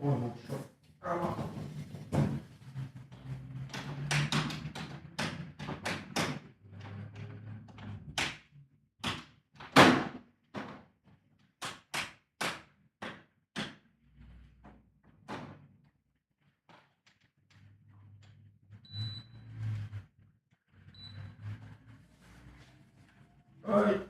Oh, no, sure. Alright.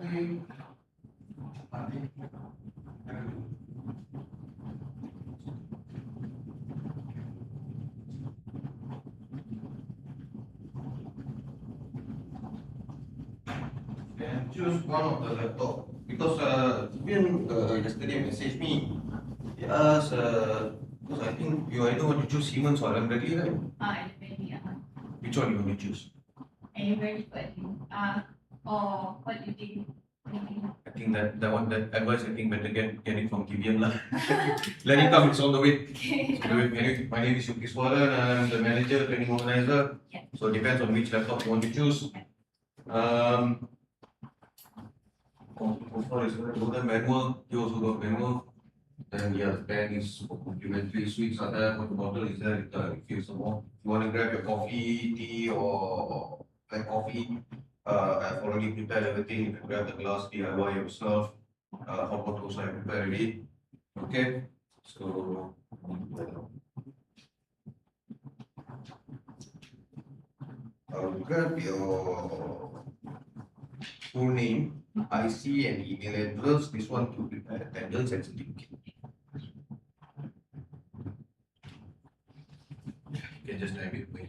And choose one of the laptop because even yesterday messaged me. He asked because I think you either want to choose Siemens or Lemberly, right? Which one you want to choose? Anybody but you. Or what do you think? I think that advice I think better get it from Kivian lah. Let it come, it's all the way. Okay. So, my name is Yuki Swaran, I'm the manager, training organizer. Yeah. So it depends on which laptop you want to choose. For is the manual, you also got manual. Then yeah, the bag is for complimentary, sweets are there, water bottle is there if you some more. You want to grab your coffee, tea or black coffee. I've already prepared everything. You can grab the glass DIY yourself. Hot water also I prepared already. Okay, so grab your full name, IC and email address. This one to prepare attendance and certificate. You can just type it away.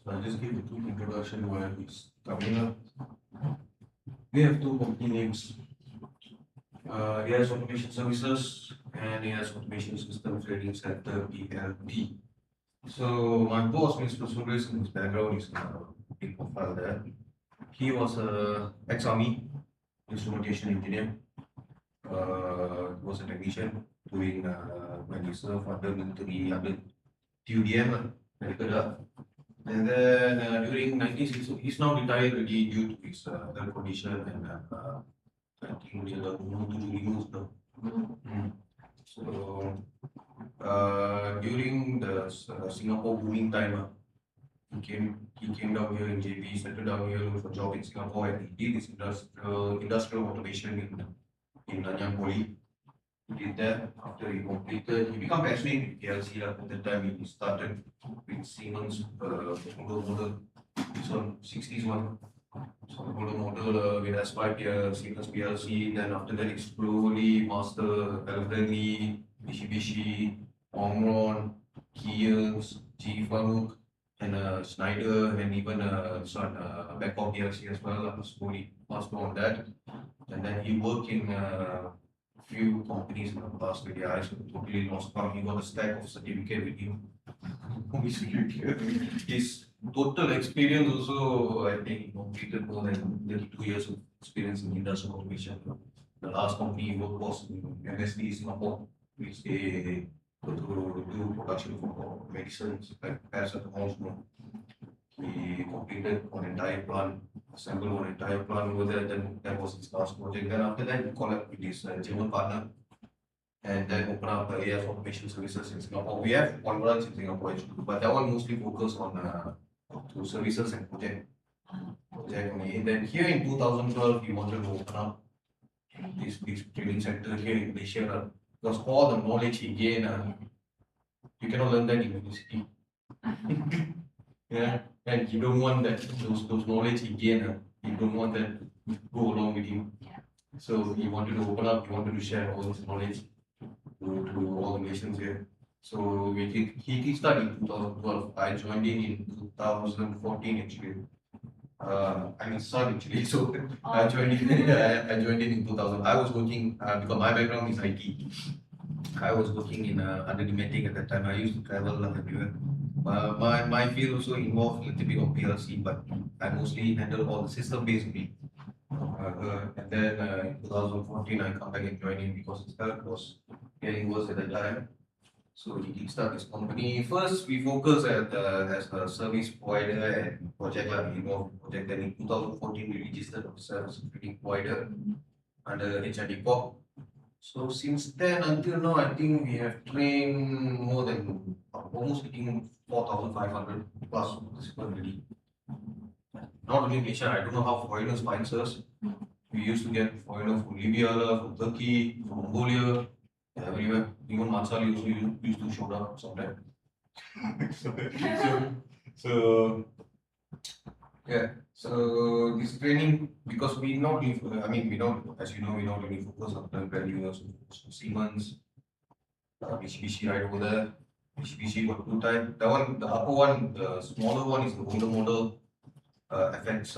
So I'll just give you a quick introduction while it's coming up. We have two company names. AS Automation Services and AS Automation System Training Centre PLC. So my boss, Mr. Suresh, in his background is big profile there. He was a ex-army instrumentation engineer. He was a technician doing when he served under military under TUDM, medical duck. And then during 1960s, he's now retired already due to his health condition and I think dia dah umur 75 dah. So during the Singapore booming time, he came down here in JB, settled down here for a job in Singapore, and he did his industrial automation in Nanyang Poly. He did that. After he completed, he became passionate with PLC. At that time, he started with Siemens model. This one, 60s one. So model with S5 Siemens PLC. Then after that, he slowly mastered Elfreni, Mitsubishi, Omron, Kiels, G Fanuc, and Schneider, and even Bangkok PLC as well. Slowly mastered on that. And then he worked in few companies in the past with the eyes totally lost count. He got a stack of certificate with him. His total experience also, I think he completed more than 32 years of experience in industrial automation. The last company he worked was in MSD Singapore, which they do production for medicines like paracetamol. He completed an entire plant, assembled an entire plant over there. Then that was his last project. Then after that, he collaborated with his German partner, and then opened up the AS Automation Services in Singapore. We have one branch in Singapore actually, but that one mostly focused on to services and project only. And then here in 2012, he wanted to open up this training center here in Malaysia because all the knowledge he gained, you cannot learn that in university. Yeah. And you don't want that those knowledge he gained, you don't want that to go along with him. Yeah. So he wanted to open up, he wanted to share all this knowledge to all the nations here. So he started in 2012. I joined in 2014 actually. I'm his son actually, so I Oh, joined in, I joined in 2000. I was working, because my background is IT. I was working in under Dematic at that time. I used to travel everywhere. My field also involved a little bit of PLC, but I mostly handle all the system-based only. And then in 2014, I come back and join in because his health was getting worse at that time. So he kickstart his company. First, we focus as a service provider and project like involved in project. Then in 2014, we registered ourselves as a training provider under HRDCorp. So since then until now, I think we have trained more than almost hitting 4,500 plus participants already. Not only Malaysia, I don't know how foreigners find us. We used to get foreigners from Libya, from Turkey, from Mongolia, everywhere. Even Mansali also used to show up sometimes. so yeah. So this training, because we not really, I mean we don't, as you know, we not really focus on the values. So Siemens, Mitsubishi right over there. Mitsubishi got two type. The one, the upper one, the smaller one is the older model, FX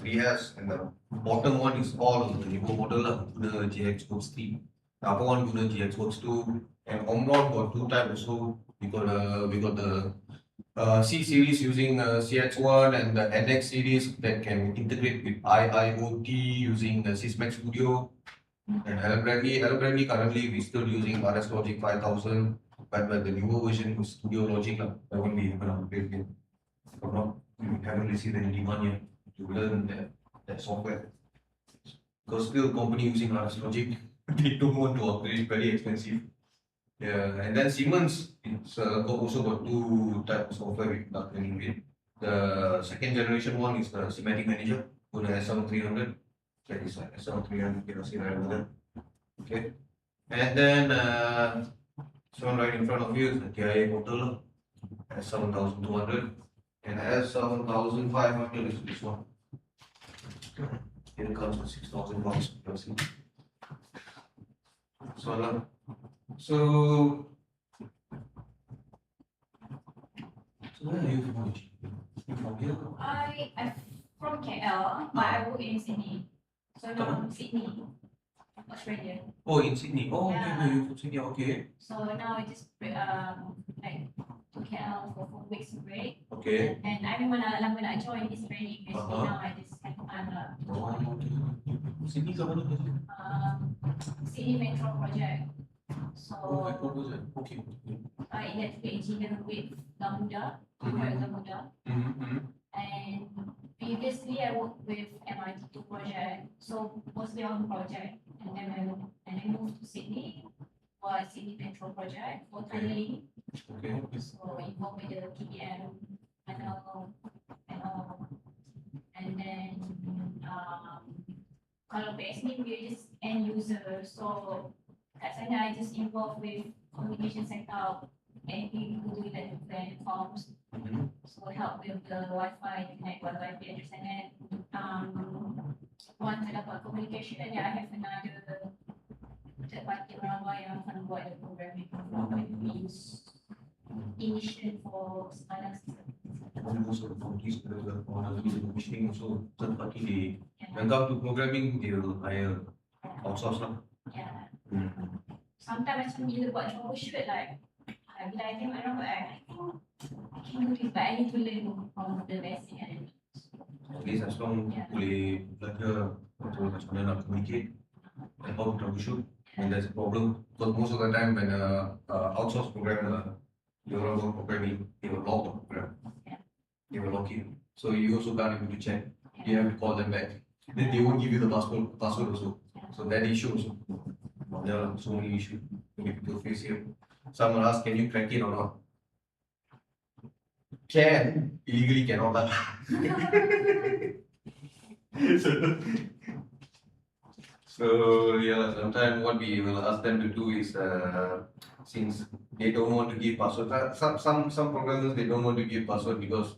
3S, and the bottom one is all of the newer model, the GX Works 3. The upper one, the GX Works 2, and Omron got two type also. We got the C series using CX1 and the NX series that can integrate with IIoT using the Sysmex Studio. And Allen currently we're still using RS Logic 5000, but the newer version is Studio Logic, that one we haven't upgraded yet. We haven't received any demand yet to learn that software. Because still company using RS Logic, they don't want to upgrade, very expensive. Yeah, and then Siemens, it's also got two types of software we are training with. The second generation one is the Semantic Manager for the S7-1200. That is S7-1200 PLC right over there. Okay. And then this one right in front of you is the TIA portal, S7200. And S7500 is this one. Here comes the 6,000 bucks PLC. So where are you from? You from here? I'm from KL, but I work in Sydney. So now I'm Sydney, Australia. Oh, in Sydney. Oh, okay, Yeah. you from Sydney. Okay. So now I just like to KL for 4 weeks break. Okay. And I memang lama nak join this training. Basically now I just have time lah. Oh, okay. Sydney ke mana? Sydney Metro project. So Oh, my proposal. Okay. electrical engineer with Gamuda, Gamuda. And previously I worked with MIT2 project, so mostly on project. And then I moved to Sydney for Sydney Metro project for tunneling. Okay. So involved with the PDM and all. And then kalau PSB we just end user, so kat sana I just involved with communication setup, anything to do with the platforms. So help with the Wi-Fi, connect Wi-Fi internet. Once I dapat communication, then I have another third party orang yang akan buat the programming. We use Initial for SCADA system. Most of the companies are using machine, so third party they when come to programming they will hire outsource lah. Yeah. Sometimes macam bila buat troubleshoot like bila I tengok orang buat I think I can do this, but I need to learn from the basic and At least as long boleh belajar untuk macam mana nak communicate and how to troubleshoot when there's a problem. Because most of the time when outsource programmer, they will work programming, they will lock the program. They will lock it. So you also can't able to check. You have to call them back. Then they won't give you the password also. So that issue also. There are so many issues many people face here. Someone asks, can you crack it or not? Can. Illegally cannot lah. So yeah, sometimes what we will ask them to do is since they don't want to give password, some programmers they don't want to give password because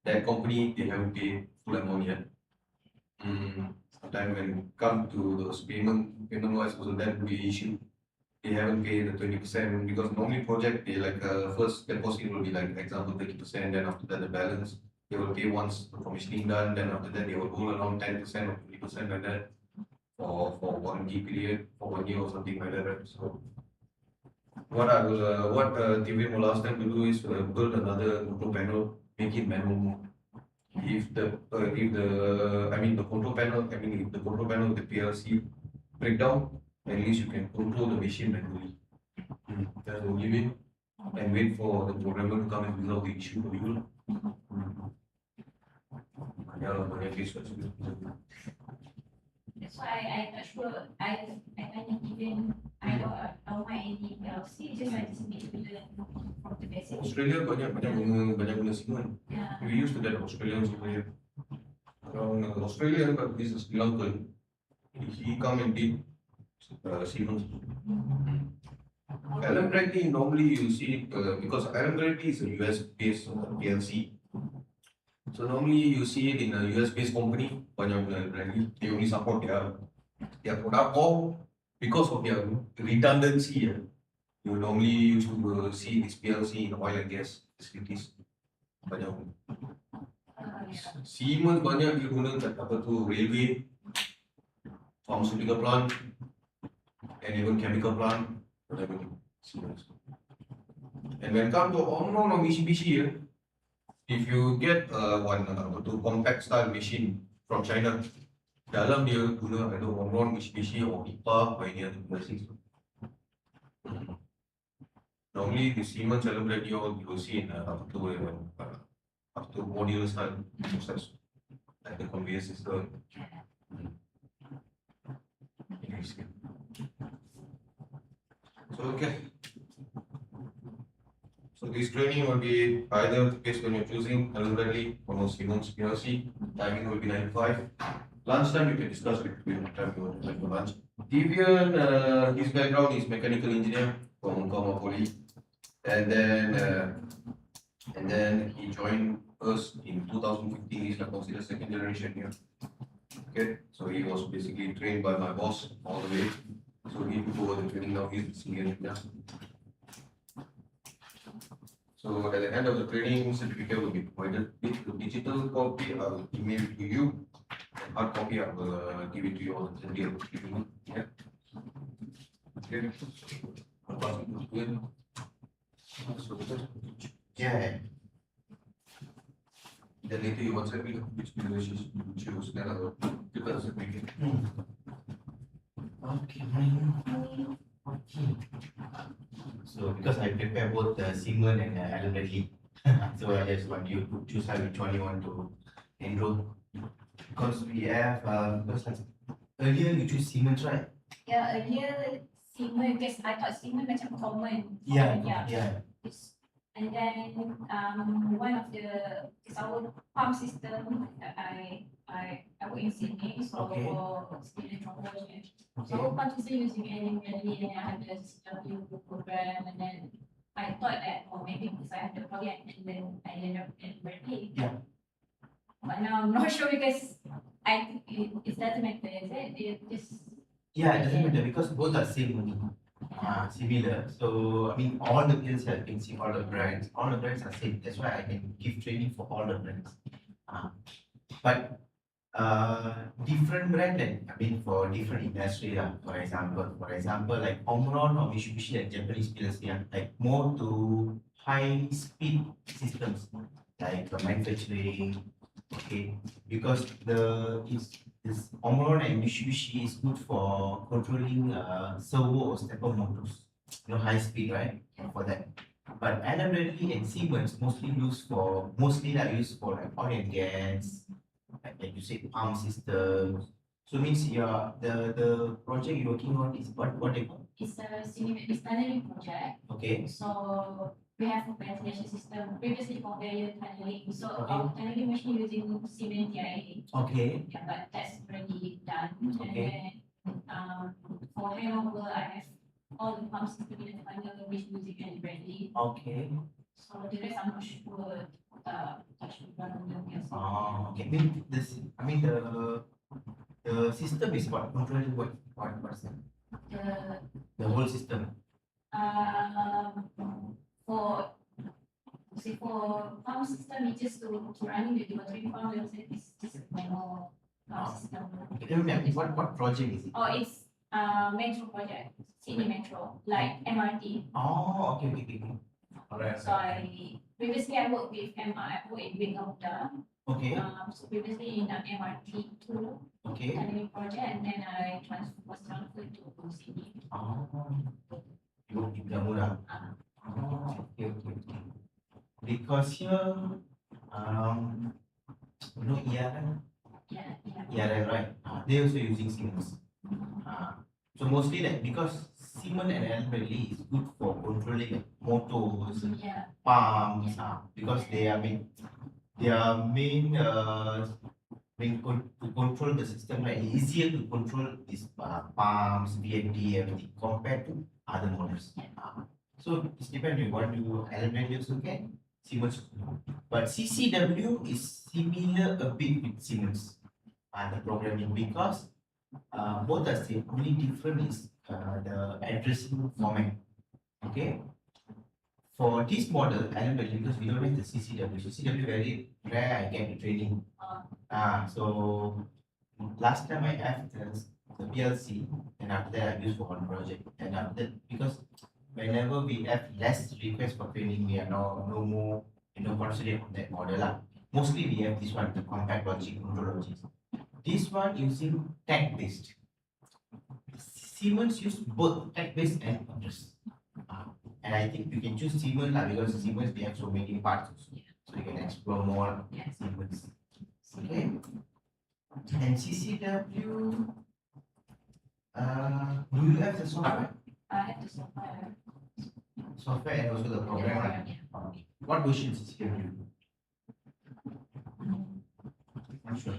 that company they haven't paid full amount yet. Sometimes when it come to those payment wise also that will be an issue. They haven't paid the 20% because normally project they like first deposit will be like example 30%, then after that the balance They will pay once the commissioning done, then after that they will roll around 10% or 20% like that for 1 period, for 1 year or something like that, right? So what TVM will ask them to do is build another control panel, make it manual mode. If the control panel, if the control panel with the PLC break down, at least you can control the machine manually. That's the only way, and wait for the programmer to come and resolve the issue for you. Yeah, banyak case actually. That's why I'm not sure. I can't even I don't mind any PLC. I just need to learn from the basics. Australia banyak guna Siemens. Yeah. We used to get Australians over here. Australia, but this is Sri Lankan. He come and did Siemens. Alan Bradley normally you see because Alan Bradley is a US based PLC. So normally you see it in a US based company, banyak Alan Bradley. They only support their product, or because of their redundancy. You normally used to see this PLC in oil and gas facilities. Banyak. Siemens banyak digunakan apa tu railway, pharmaceutical plant, and even chemical plant. Whatever. Siemens. And when it comes to Omron or Mitsubishi, if you get one compact style machine from China, dalam dia guna either Omron, Mitsubishi or IPA or any other places. Normally the Siemens celebrate you will see in up to modular style process, like the conveyor system. So okay. So this training will be either based on your choosing Bradley or Siemens PLC. Timing will be 9 to 5. Lunchtime you can discuss between what time you want to have for lunch. Devian, his background is mechanical engineer from Johor Poly, and then he joined us in 2015. He's considered second generation here. Okay, so he was basically trained by my boss all the way. So he took over the training now. He's senior engineer. So at the end of the training, certificate will be provided with the digital copy. I will email it to you. And hard copy I will give it to you on the day of the training. Yeah. Okay. I'll pass it to you. Yeah. Then later you WhatsApp me which devices you choose. Then I will prepare the certificate. Okay. Okay. So because I prepare both the Siemens and Alan Bradley, so I just want you to choose which one you want to enroll. Because we have earlier you choose Siemens, right? Yeah, earlier Siemens, because I thought Siemens macam common. Yeah. And then one of the is our pump system. I work in Sydney, so Okay. for Sydney Trombone. So our pump system using Alan and I have the SW program, and then I thought that maybe because I have the project and then I ended up in Berkeley. Yeah. But now I'm not sure because I think it doesn't matter, is it? It just Yeah, it doesn't matter because both are same only. Similar. So I mean all the players have been seeing all the brands. All the brands are same. That's why I can give training for all the brands. But different brand and I mean for different industry for example like Omron or Mitsubishi and Japanese PLC like more to high speed systems like manufacturing. Okay, because this Omron and Mitsubishi is good for controlling servo or stepper motors, high speed, right? For that. But Alan Bradley and Siemens mostly used for like oil and gas, like you said, pump systems. So means the project you're working on is what they call? it's a tunneling project. Okay. So we have a ventilation system previously conveyor tunneling. So Okay. our tunneling machine using Siemens TIA. Okay. Yeah, but that's already done. Okay. And then for handover, I have all the pump system in the final which using and Bradley. Okay. So the rest I'm not sure. Touch one of them. Yes. Okay. I mean the system is what controlling what person? The The whole system. for So for power system, it's just to running the delivery power, it's just a manual power system. What project is it? Oh, it's metro project, Sydney Metro, like MRT. Oh, okay. Alright. So previously I worked with MI, I worked in Big Gauda. Okay, So previously in the MRT2 okay. academic project, and then I was transferred to Sydney. Oh, you work in Jamura. Oh, okay. Because here, you know ERM? Yeah. ERM, right? They also using Siemens. So mostly like because Siemens and Elberly is good for controlling like motors, Yeah. pumps, because their main to control the system, right? Easier to control these pumps, VFD, everything compared to other models. So it's depending what you Elberly also can, Siemens. But CCW is similar a bit with Siemens the programming because both are same, only different is the addressing format. Okay. For this model, because we don't have the CCW. CCW very rare I get the training. So last time I have the PLC, and after that I use for one project. And after that, because whenever we have less requests for training, we are no more concentrate on that model. Mostly we have this one, the compact logic, control logic. This one using tag based. Siemens use both tag based and address. And I think you can choose Siemens because Siemens they have so many parts also. So you can explore more Siemens. Okay. And CCW, do you have the software? I have the software. Software and also the program, right? What version is CCW? I'm sure.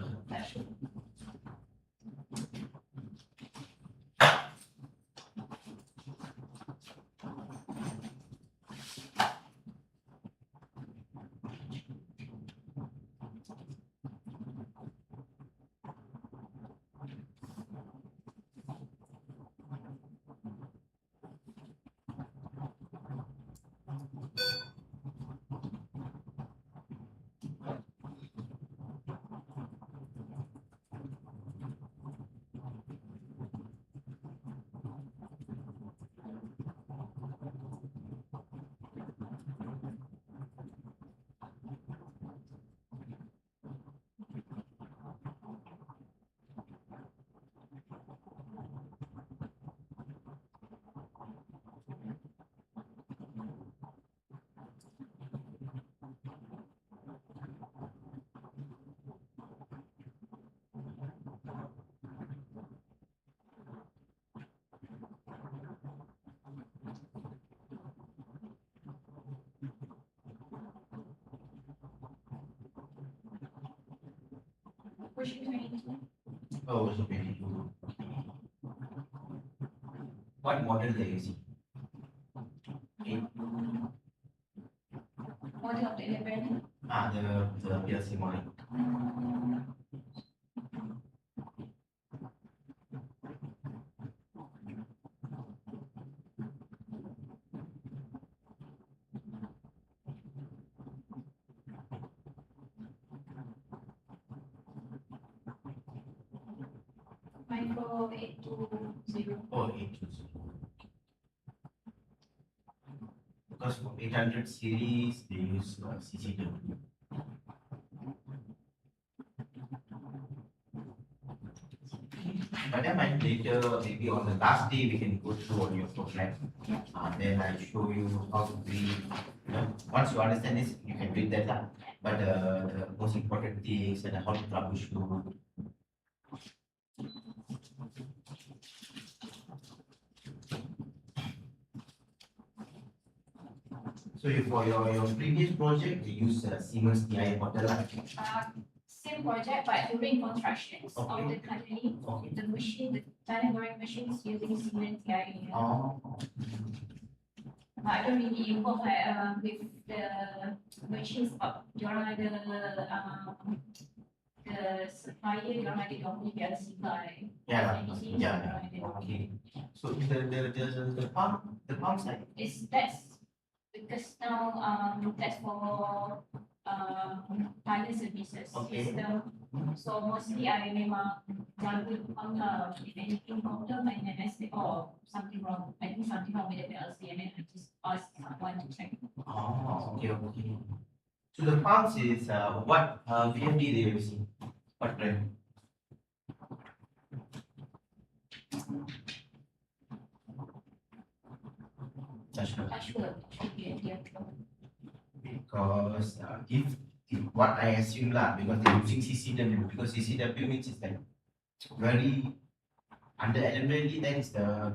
Version 22. Oh, version 22. What model they are using? Model of the independent. The PLC model. Micro 820. Oh, 820. Because for 800 series, they use CCW. But then later, maybe on the last day, we can go through on your program. Then I show you how to read. Once you understand this, you can read that. But the most important things and how to troubleshoot. So for your previous project, you use Siemens DI model. Same project, but during constructions of Okay. the company, Okay. the machine, the tiny boring machine is using Siemens TIA. Oh, But I don't really involve with the machines, but diorang ada the supplier, diorang ada diorang punya PLC guy. yeah, Diorang yeah. ada. Okay. So the pump side. That's the because now that's for hire services Okay. system. So mostly I memang jaga pun if anything problem and then I say oh something wrong, I think something wrong with the PLC and then I just ask someone to check. Oh, okay, okay. So the pumps is what VFD they using? What brand? Not sure. Not sure, should be a dear. Because if what I assume lah, because they're using CCW, because CCW means it's like very under elementary, then it's the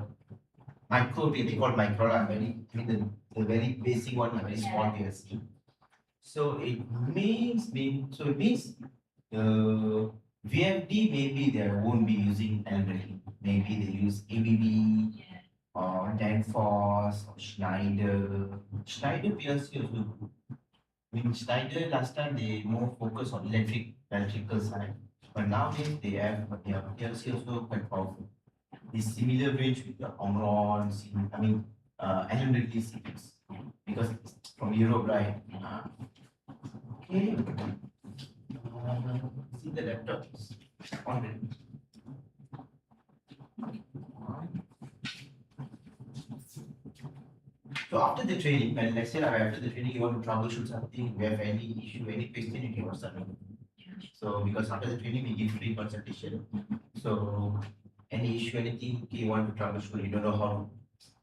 micro, they call micro lah, very, I mean the very basic one, very small PLC. So it means the VFD maybe they won't be using elementary, maybe they use ABB Yeah. or Danfoss or Schneider. Schneider PLC also. I mean, Schneider last time they more focus on electrical side, but nowadays they have their PLC also quite powerful. It's similar range with the Omron, elementary series because it's from Europe, right? Okay. See the laptop is on. So after the training, when let's say after the training you want to troubleshoot something, you have any issue, any question, you can WhatsApp me. So because after the training we give free consultation. So any issue, anything you want to troubleshoot, you don't know how,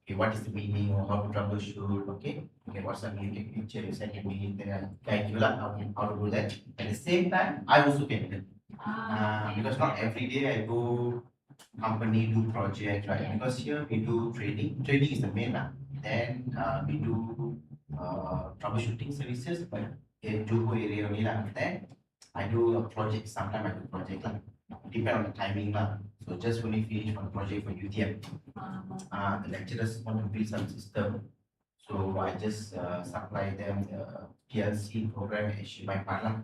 okay, what is the meaning or how to troubleshoot, okay? You can WhatsApp me, take picture, you send to me, then I guide you lah how to do that. At the same time, I also can help. Because not every day I go company do project, right? Because here we do training. Training is the main lah. Then we do troubleshooting services, but in Johor area only lah. Then I do a project. Sometimes I do project lah. Depend on the timing lah. So just when you finish one project for UTM, the lecturers want to build some system. So I just supply them the PLC program HMI part lah.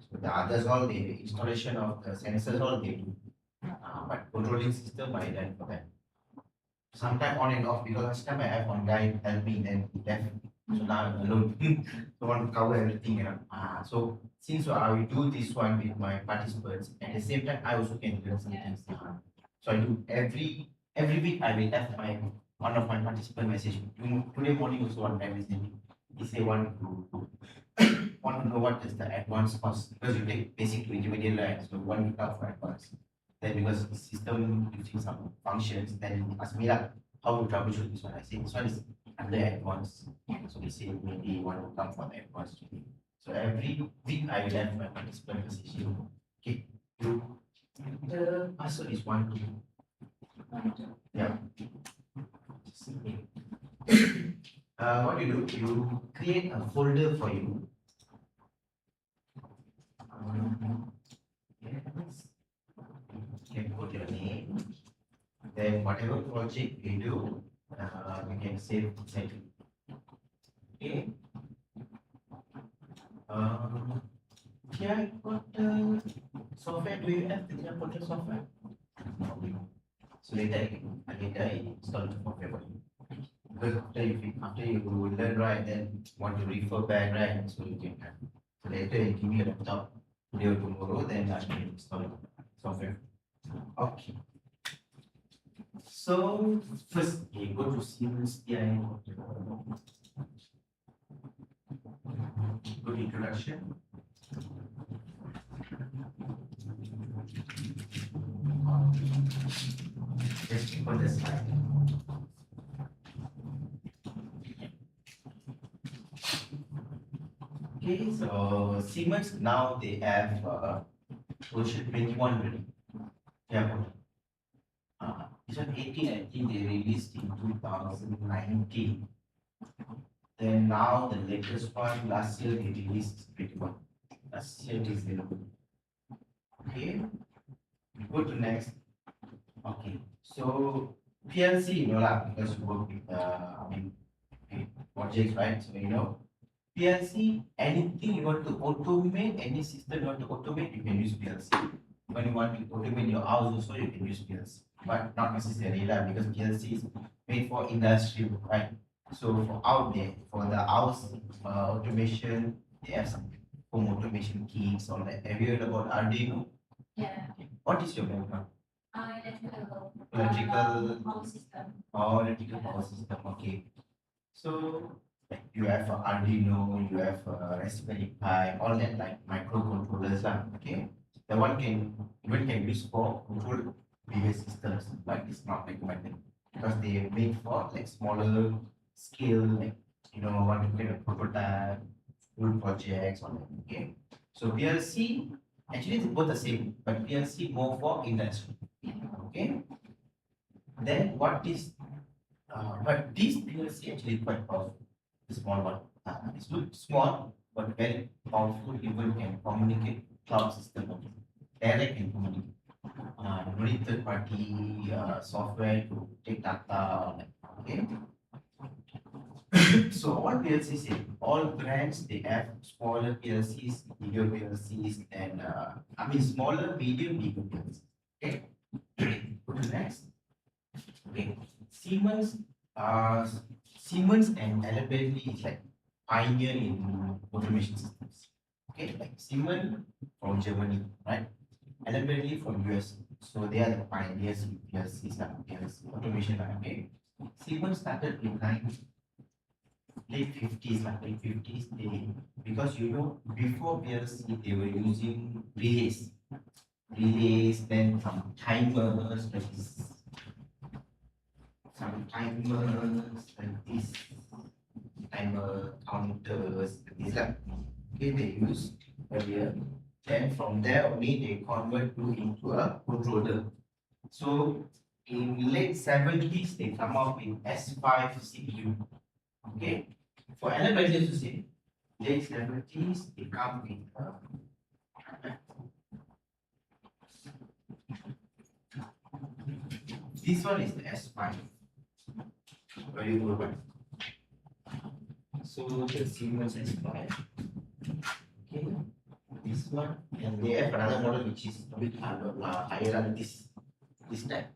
So the others all the installation of the sensors all they do. But controlling system I done for them. Sometimes on and off because last time I have one guy help me then he left. So now I'm alone. So want to cover everything, you know. So since I will do this one with my participants, at the same time I also can learn some things. So I do every week I will have one of my participant message me. Today morning also one guy message me. He say want to know what is the advanced course because you take basic to intermediate, right? So one week out for advanced. Then because the system using some functions, then he asked me like how to troubleshoot this one. I say this one is under advanced. So they say maybe you want to come for the advanced training. So every week I will have my participant message you. Okay, the password is 1 2. Yeah. What you do? You create a folder for you. Yes. You can put your name. Then whatever project you do, you can save inside. Okay. Yeah, I got the software. Do you have the software? So later I install the software for you. Because after you learn right, then want to refer back right, so you can have. So later you give me a laptop today or tomorrow, then I can install the software. Okay. So first you go to Siemens PLC. Go to introduction. Just click on the slide. Okay, so Siemens now they have version 21 ready. Yeah. Version 18 I think they released in 2019. Then now the latest one last year they released 21. Last year is 0. Okay. Go to next. Okay. So PLC you know lah because you work with projects, right? So you know PLC, anything you want to automate, any system you want to automate, you can use PLC. When you want to automate your house also, you can use PLC. But not necessarily lah, because PLC is made for industry, right? So for out there, for the house automation, they have some home automation kits or like, have you heard about Arduino? Yeah. What is your background? Electrical. Electrical Power system. or electrical power system, okay. So like you have Arduino, you have Raspberry Pi, all that like microcontrollers lah, okay. The one can even can use for control bigger systems, but it's not recommended because they are made for like smaller scale, like want to create a prototype, full projects, all that. Okay. So PLC actually it's both the same, but PLC more for industry. Okay. Then what is but this PLC actually quite powerful. The small one. It's not small but very powerful. Even can communicate cloud system. Direct can communicate. No need third party software to take data. Okay. So all PLCs, all brands, they have smaller PLCs, bigger PLCs, and smaller, medium, bigger PLCs. Okay. Go to the next. Okay. Siemens and Allenby is like pioneer in automation systems. Okay, like Siemens from Germany, right? Allenby from US. So they are the pioneers in PLCs, PLC automation. Okay. Siemens started in late 50s, because before PLC they were using relays, then some timers like this, timer counters, these are okay they used earlier. Then from there only they convert into a controller. So in late 70s they come up with S5 CPU. Okay. For enterprises to say, late 70s, they come with this one is the S5. Very good one. So the Siemens S5. Okay. This one, and they have another model which is a bit higher than this type.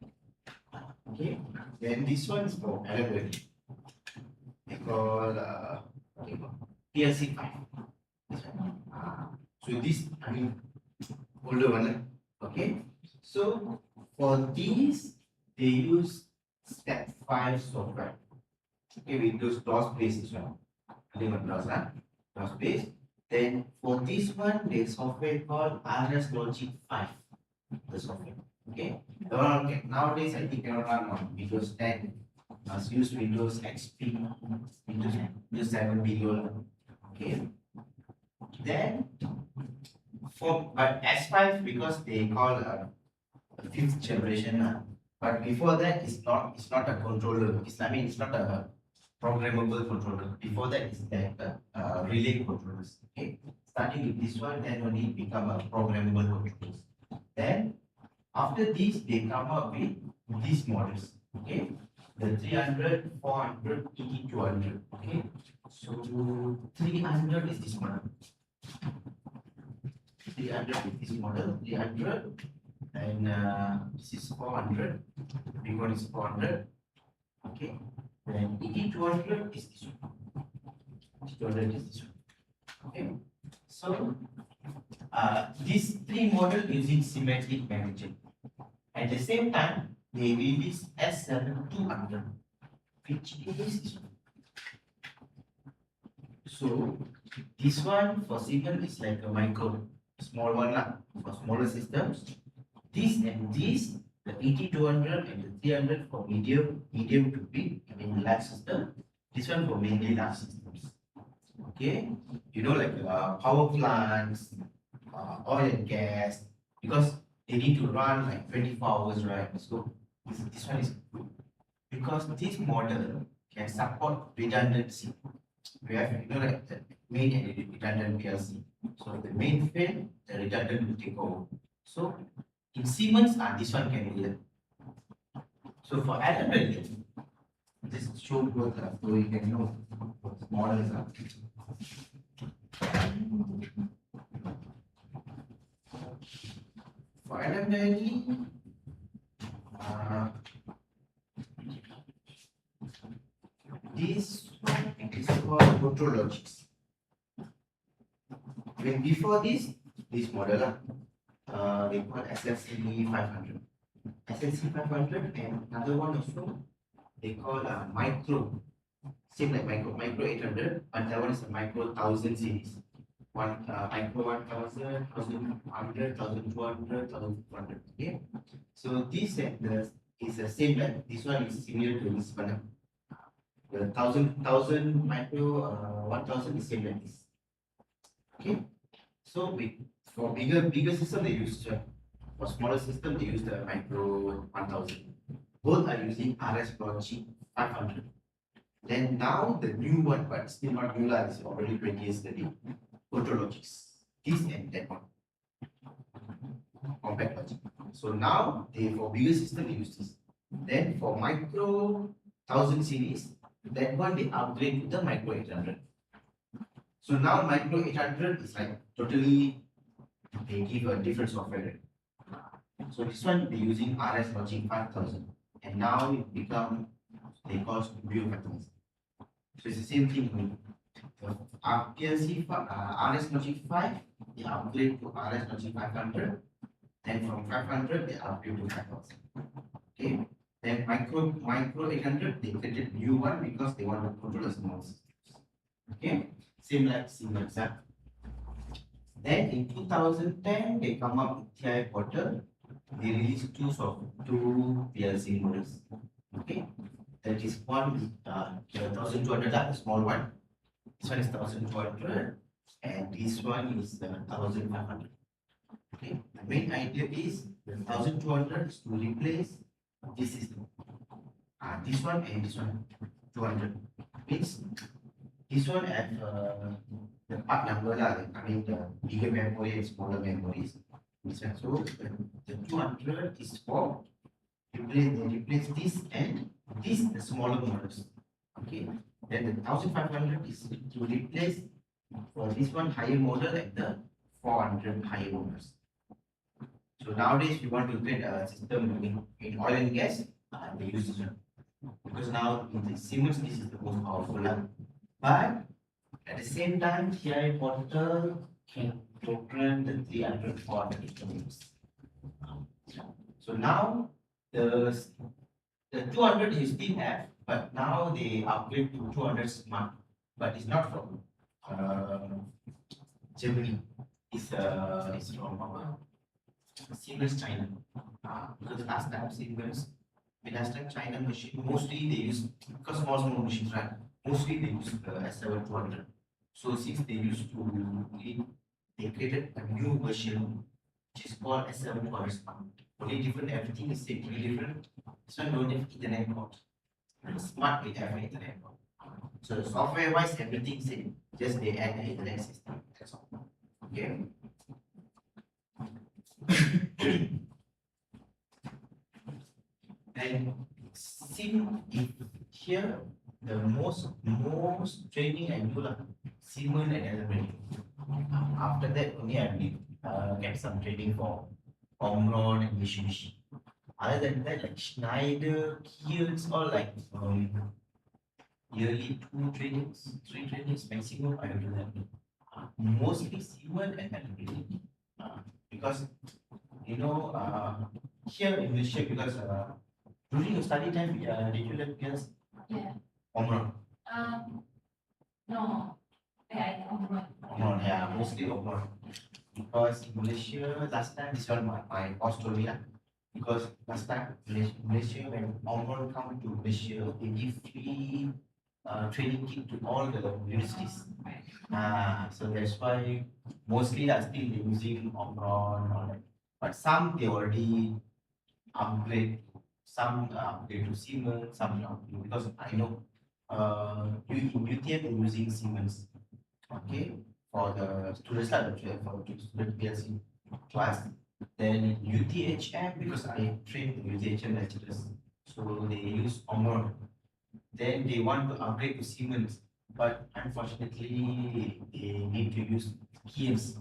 Okay. Then this one is for Allenby. They call PLC 5. So this older one. Okay. So for these they use step 5 software. Okay, we use DOS based as well. DOS based. Then for this one, the software called RS Logic 5. The software. Okay. Nowadays I think cannot run on Windows 10. Must use Windows XP, Windows 7 video. Okay. Then but S5 because they call a 5th generation. But before that it's not a controller. It's not a programmable controller. Before that it's like relay controllers. Okay. Starting with this one, then only it become a programmable controllers. Then after this they come up with these models. Okay. The 300, 400, 200. Okay. So 300 is this model. 300 is this model. 300 and this is 400. Big one is 400. Okay. Then 200 is this one. 200 is this one. Okay. So these three models using semantic management. At the same time, they release S7-1200, which is this one. So this one for Siemens is like a small one for smaller systems. This and this, the 200 and the 300 for medium to big, large system. This one for mainly large systems. Okay, like power plants, oil and gas, because they need to run like 24 hours, right? So this one is good because this model can support redundancy. We have like the main and redundant PLC. So the main fail, the redundant will take over. So in Siemens, this one can be there. So for Allenby, this shows both so you can know what the models are. For Allenby, This one is called control logics. When before this model, they call SSC-500. SSC-500 and another one also they call micro, same like micro 800, but that one is a micro 1000 series. Micro 1000, 1100, 1200, 1200. Okay, so this is the same like this one is similar to this one. The 1000 micro 1000 is same like this. Okay, so for bigger system they use for smaller system they use the micro 1000. Both are using RS Logic 500. Then now the new one, but still not new lah. It's already 20 years already. Control logics. This and that one. Compact logic. So now they for bigger system they use this. Then for micro 1000 series, that one they upgrade to the micro 800. So now micro 800 is like totally they give a different software. So this one they using RS Logic 5000, and now it become they cost View 5000. So it's the same thing. The PLC RS Logic 5 they upgrade to RS Logic 500, then from 500 they upgrade to 5000. Okay. Then micro 800 they created new one because they want to control the small systems. Okay. Same like Siemens. Then in 2010 they come up with TI Portal. They released two PLC models. Okay, that is one the 1200, the small one. This one is 1200, and this one is 1500. Okay, the main idea is the 1200 is to replace this system. This one and this one 200 means this one have the part number lah. I mean the bigger memory and smaller memories. So the 200 is for replace this and this the smaller models. Okay. Then the 1500 is to replace for this one higher model and the 400 higher models. So nowadays we want to create a system in oil and gas, they use this one. Because now in the Siemens this is the most powerful one. But at the same time TI Portal can program the 300 400 instruments. So now the 200 you still have, but now they upgrade to 200 smart, but it's not from Germany. It's from Siemens China. Because last time China machine mostly they use because small machines, right? Mostly they use the S7-1200. So since they used to they created a new version which is called S7-1200 Smart. Only different, everything is same, only different. This one don't have Ethernet port. Smart will have an Ethernet port. So software wise everything same, just they add the Ethernet system. That's all. Okay. And if here the most training I do like Siemens and Elevate. After that only I will get some training for Omron and Mitsubishi. Other than that, like Schneider, Kiels, all like yearly 2 trainings, 3 trainings maximum. I will do that. Mostly Siemens and Elevate. Because here in Malaysia, because during your study time, did you learn Kiels? Yeah. Omron. No. Yeah, Omron. Omron, yeah, mostly Omron. Because in Malaysia, last time, this one my boss told me, because last time, Malaysia, when Omron come to Malaysia, they give free training kit to all the universities. So that's why mostly still they're using Omron, all that. But some they already upgrade, some upgrade to Siemens, some upgrade, because I know in UTM they're using Siemens. Okay, for the students for student PLC class. Then UTHM, because I train the UTHM lecturers, so they use Omron. Then they want to upgrade to Siemens, but unfortunately they need to use Kiels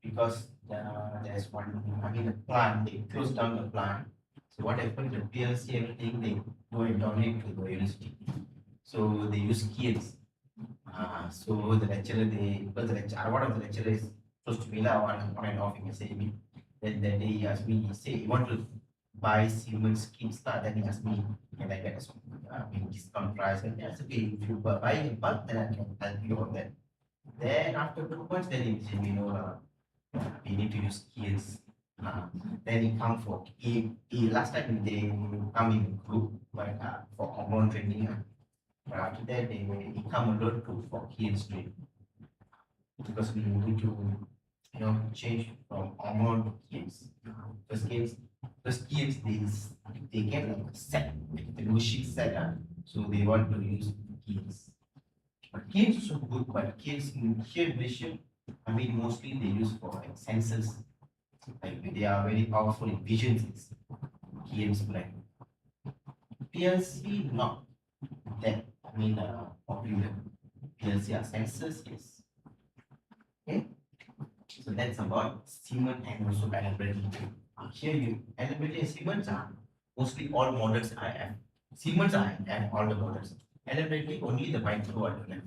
because there's one, a plant, they closed down the plant. So what happened, the PLC, everything, they go and donate to the university. So they use skills. So the lecturer, because the lecturer, one of the lecturers supposed to be like on and off in the same. Then that day he asked me, he said, you want to buy Siemens skills? Then he asked me, can I get a discount price? And I said, okay, if you buy in bulk, then I can help you on that. Then after 2 months, then he said, we need to use skills. Then he come for, he last time they come in group, but for Omron training. But after that, he come alone for skills training. Because we need to, change from Omron to skills. The skills, they get like a set, like the machine set, so they want to use skills. But skills is so good, but skills in here in Malaysia, mostly they use for like sensors. Like they are very powerful in vision things. Games like PLC not that popular. PLC are sensors, yes. Okay. So that's about Siemens and also availability. Here you availability and Siemens are mostly all models I have. Siemens I have all the models. Availability only the micro I don't have.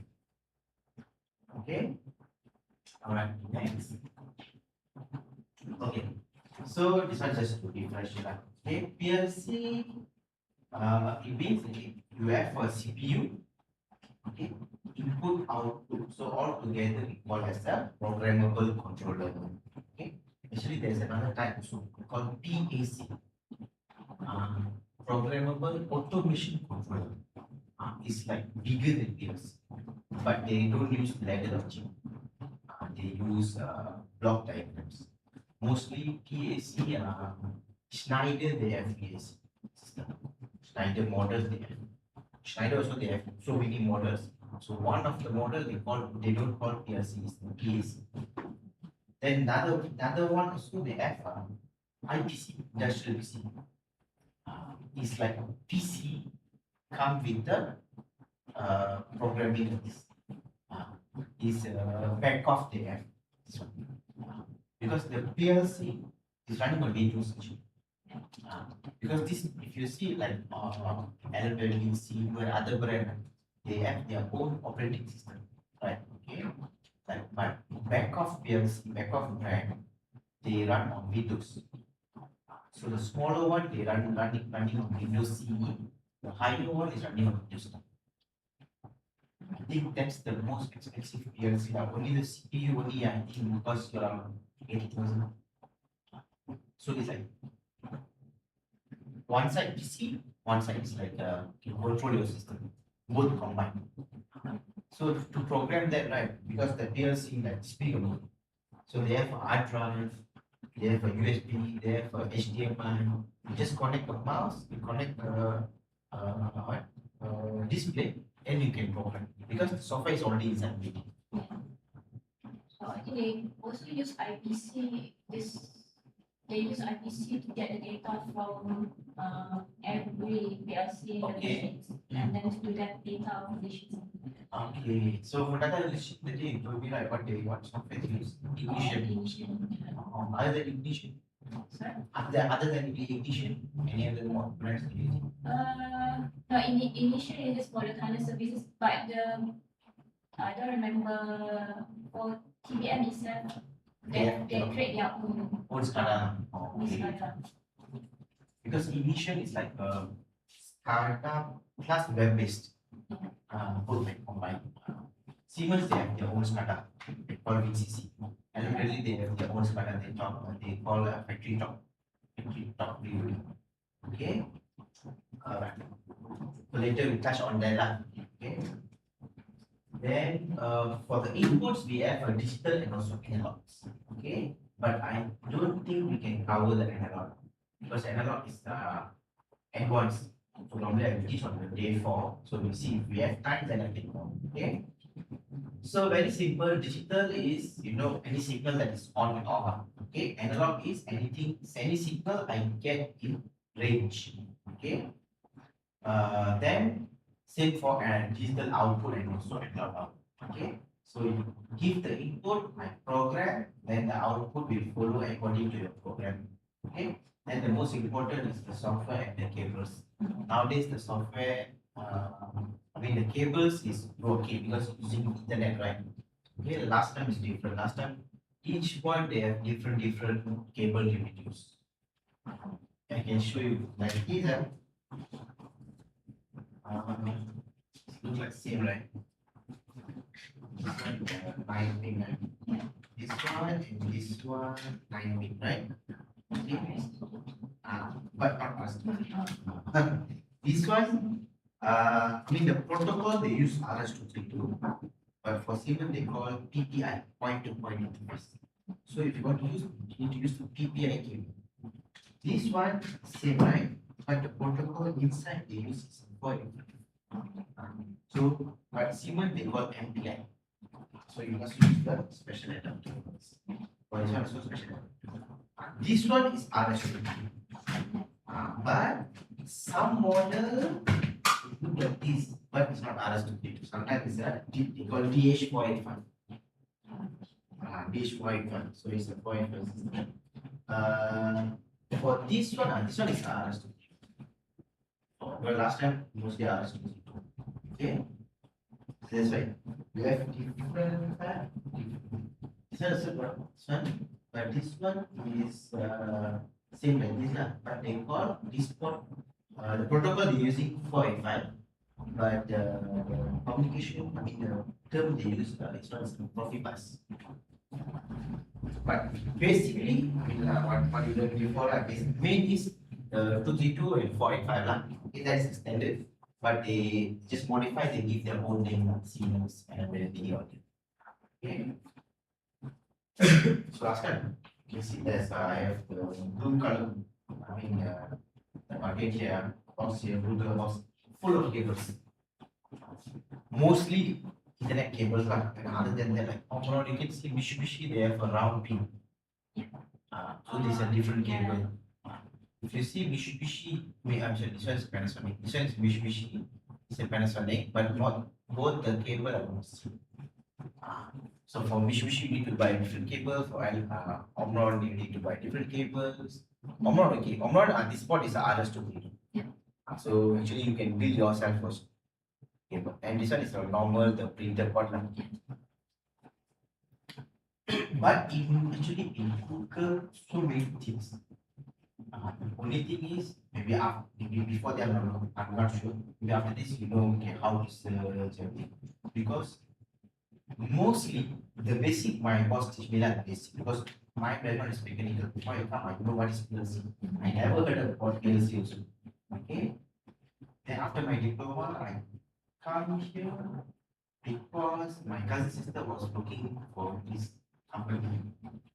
Okay. Alright, next. Okay, so this one just to refresh it. Okay, PLC, it means you have a CPU, okay, input, output. So all together we call as a programmable controller. Okay, actually there's another type also called PAC, programmable automation controller. It's like bigger than PLC, but they don't use ladder logic. They use block diagrams. Mostly PAC, Schneider they have PAC system. Schneider models they have. Schneider also they have so many models. So one of the model they don't call PLC, it's PAC. Then another one also they have IPC, industrial PC. It's like PC come with the programming. Is back off they have. Because the PLC is running on Windows machine. Because this, if you see like LBM, Siemens, other brand, they have their own operating system, right? Okay, like but back of PLC, back of brand, they run on Windows. So the smaller one they running on Windows CE. The higher one is running on Windows. I think that's the most expensive PLC. Only the CPU only I think costs around 80,000. So it's like one side PC, one side is like you control your system, both combined. So to program that right, because the PLC like speak about, so they have a hard drive, they have a USB, they have a HDMI. You just connect the mouse, you connect the display, and you can program because the software is already inside it. So I think they mostly use IPC. They use IPC to get the data from every PLC machines, and then to do that data acquisition. Okay, so for data acquisition, it will be like what software to use? Ignition. Other than Ignition. Sorry? Other than Ignition, any other more brands to use? No, initially it is for the kind of services, but I don't remember for TBM itself. They create their own SCADA. SCADA. Because Ignition is like a SCADA plus web-based. Both like combined. Siemens they have their own SCADA, they call WinCC. And really they have their own SCADA, they call factory top view. Okay. Alright. So later we touch on that. Okay. Then for the inputs we have a digital and also analogs. Okay. But I don't think we can cover the analog because analog is advanced. So normally I will teach on the day 4. So we'll see if we have time then I can go. Okay. So very simple. Digital is any signal that is on and off. Okay. Analog is any signal I get in range. Okay. Then same for digital output and also analog output. Okay. So you give the input, my program, then the output will follow according to your program. Okay. And the most important is the software and the cables. Nowadays the software I mean, the cables is okay because using internet, right? Okay, last time is different. Last time, each one they have different cable you can use. I can show you like these are look like same, right? This one 9 pin, right? This one and this one 9 pin, right? Okay. But not us. This one, I mean the protocol they use RS-232, but for Siemens they call PPI, point-to-point interface. So if you want to use, you need to use the PPI cable. This one same, right? But the protocol inside they use is point. So but Siemens they call MPI. So you must use the special adapter. For this one also special adapter. This one is RS-232. But some model look like this, but it's not RS-232. Sometimes it's they call DH485. DH485. So it's a 485 system. For this one is RS-232. Well, last time mostly RS-232. Okay. That's right. We have different type. This one is this one, but this one is same like this lah. But they call this port. The protocol they're using 485, but the communication, I mean the term they use is not Profibus. But basically, I mean what you learned before lah. Main is 232 and 485 lah. Okay, that is standard. But they just modify, they give their own name, Siemens and the audio. Okay. So last time, you can see there's I have the blue color. I mean the market here, box here, blue color box, full of cables. Mostly Ethernet cables lah. And other than that, like Omron, you can see Mitsubishi, they have a round pin. So this is a different cable. If you see Mitsubishi, I'm sorry, this one is Panasonic. This one is Mitsubishi, it's a Panasonic, but not both the cable are the same. So for Mitsubishi, you need to buy different cable. For Omron, you need to buy different cables. Omron, okay. Omron, this part is a RS-232. So actually, you can build yourself first. Cable. And this one is a normal, the printed part. But actually in Google, so many things. Only thing is, maybe before that, I'm not sure. Maybe after this, you know, okay, how to search everything. Because mostly the basic, my boss teach me like basic because my background is mechanical. Before I come, I know what is PLC. I never heard about PLC also. Okay. Then after my diploma, I come here because my cousin sister was looking for this company.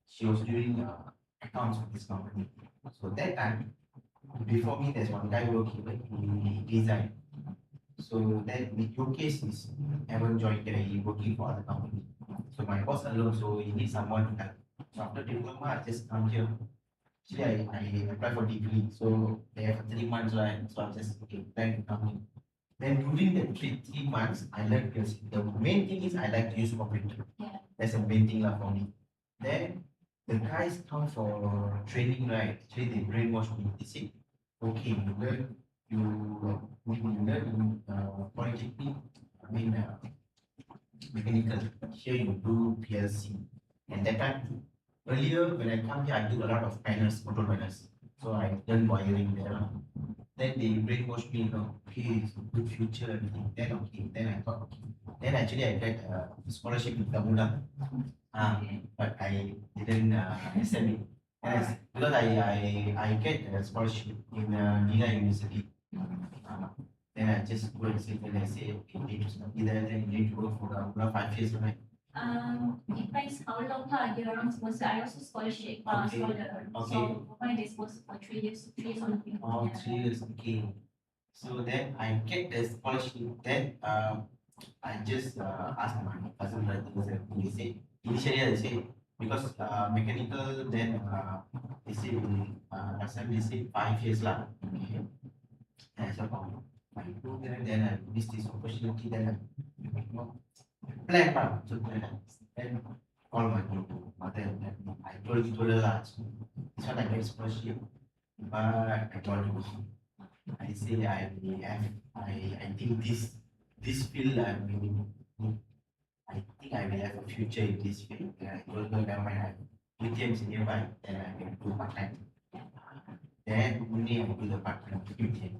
She was doing accounts for this company. So that time, before me, there's one guy working, like he resigned. So then in your case is haven't joined there, he working for other company. So my boss alone, so he needs someone to help. So after diploma, I just come here. Actually, I apply for degree, so they have 3 months, right? So I'm just okay, plan to come in. Then during the 3 months, I learned PLC. The main thing is I like to use computer. That's the main thing for me. Then the guys come for training, right? Actually, they brainwash me. They say, okay, you learn in polytechnic, I mean mechanical. Here you do PLC. And that time, earlier when I come here, I do a lot of panels, control panels. So I learn wiring there. Then they brainwash me, okay, it's a good future, everything. Then okay, then I thought, okay. Then actually I get a scholarship in Tamuna. But I didn't accept it. Because I get a scholarship in Nila University. Then I just go and sit and I say, okay, you need to study there, then you need to go for 5 years, right? Depends how long you're around sponsor. I also scholarship scholar. Okay. So mine is sponsored for 3 years, 3 years only. Oh, 3 years, okay. So then I get the scholarship. Then I just asked my cousin brothers and they say initially they say because mechanical then they say last time they say 5 years lah. Okay. And I said, oh, I go there then I miss this opportunity then plan so then call my mother and I told her lah. So this one I get scholarship, but I told you I say I think this this field, I think I will have a future in this field. I told her that when I have UTMs nearby, then I can do part time. Then only I do the part time UTM.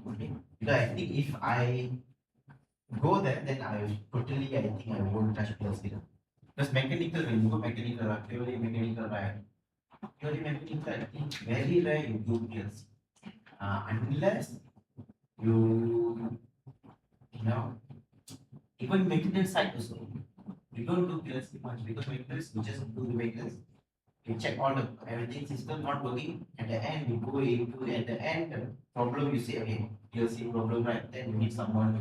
Okay. Because I think if I go there, then I think I won't touch PLC. Because mechanical, when you go mechanical, purely mechanical, right? Purely mechanical, I think very rare you do PLC. Unless you know, even maintenance side also, we don't do PLC much because maintenance, we just do the maintenance. We check all the everything system not working. At the end, we go into at the end the problem. You say okay, PLC problem, right? Then you need someone to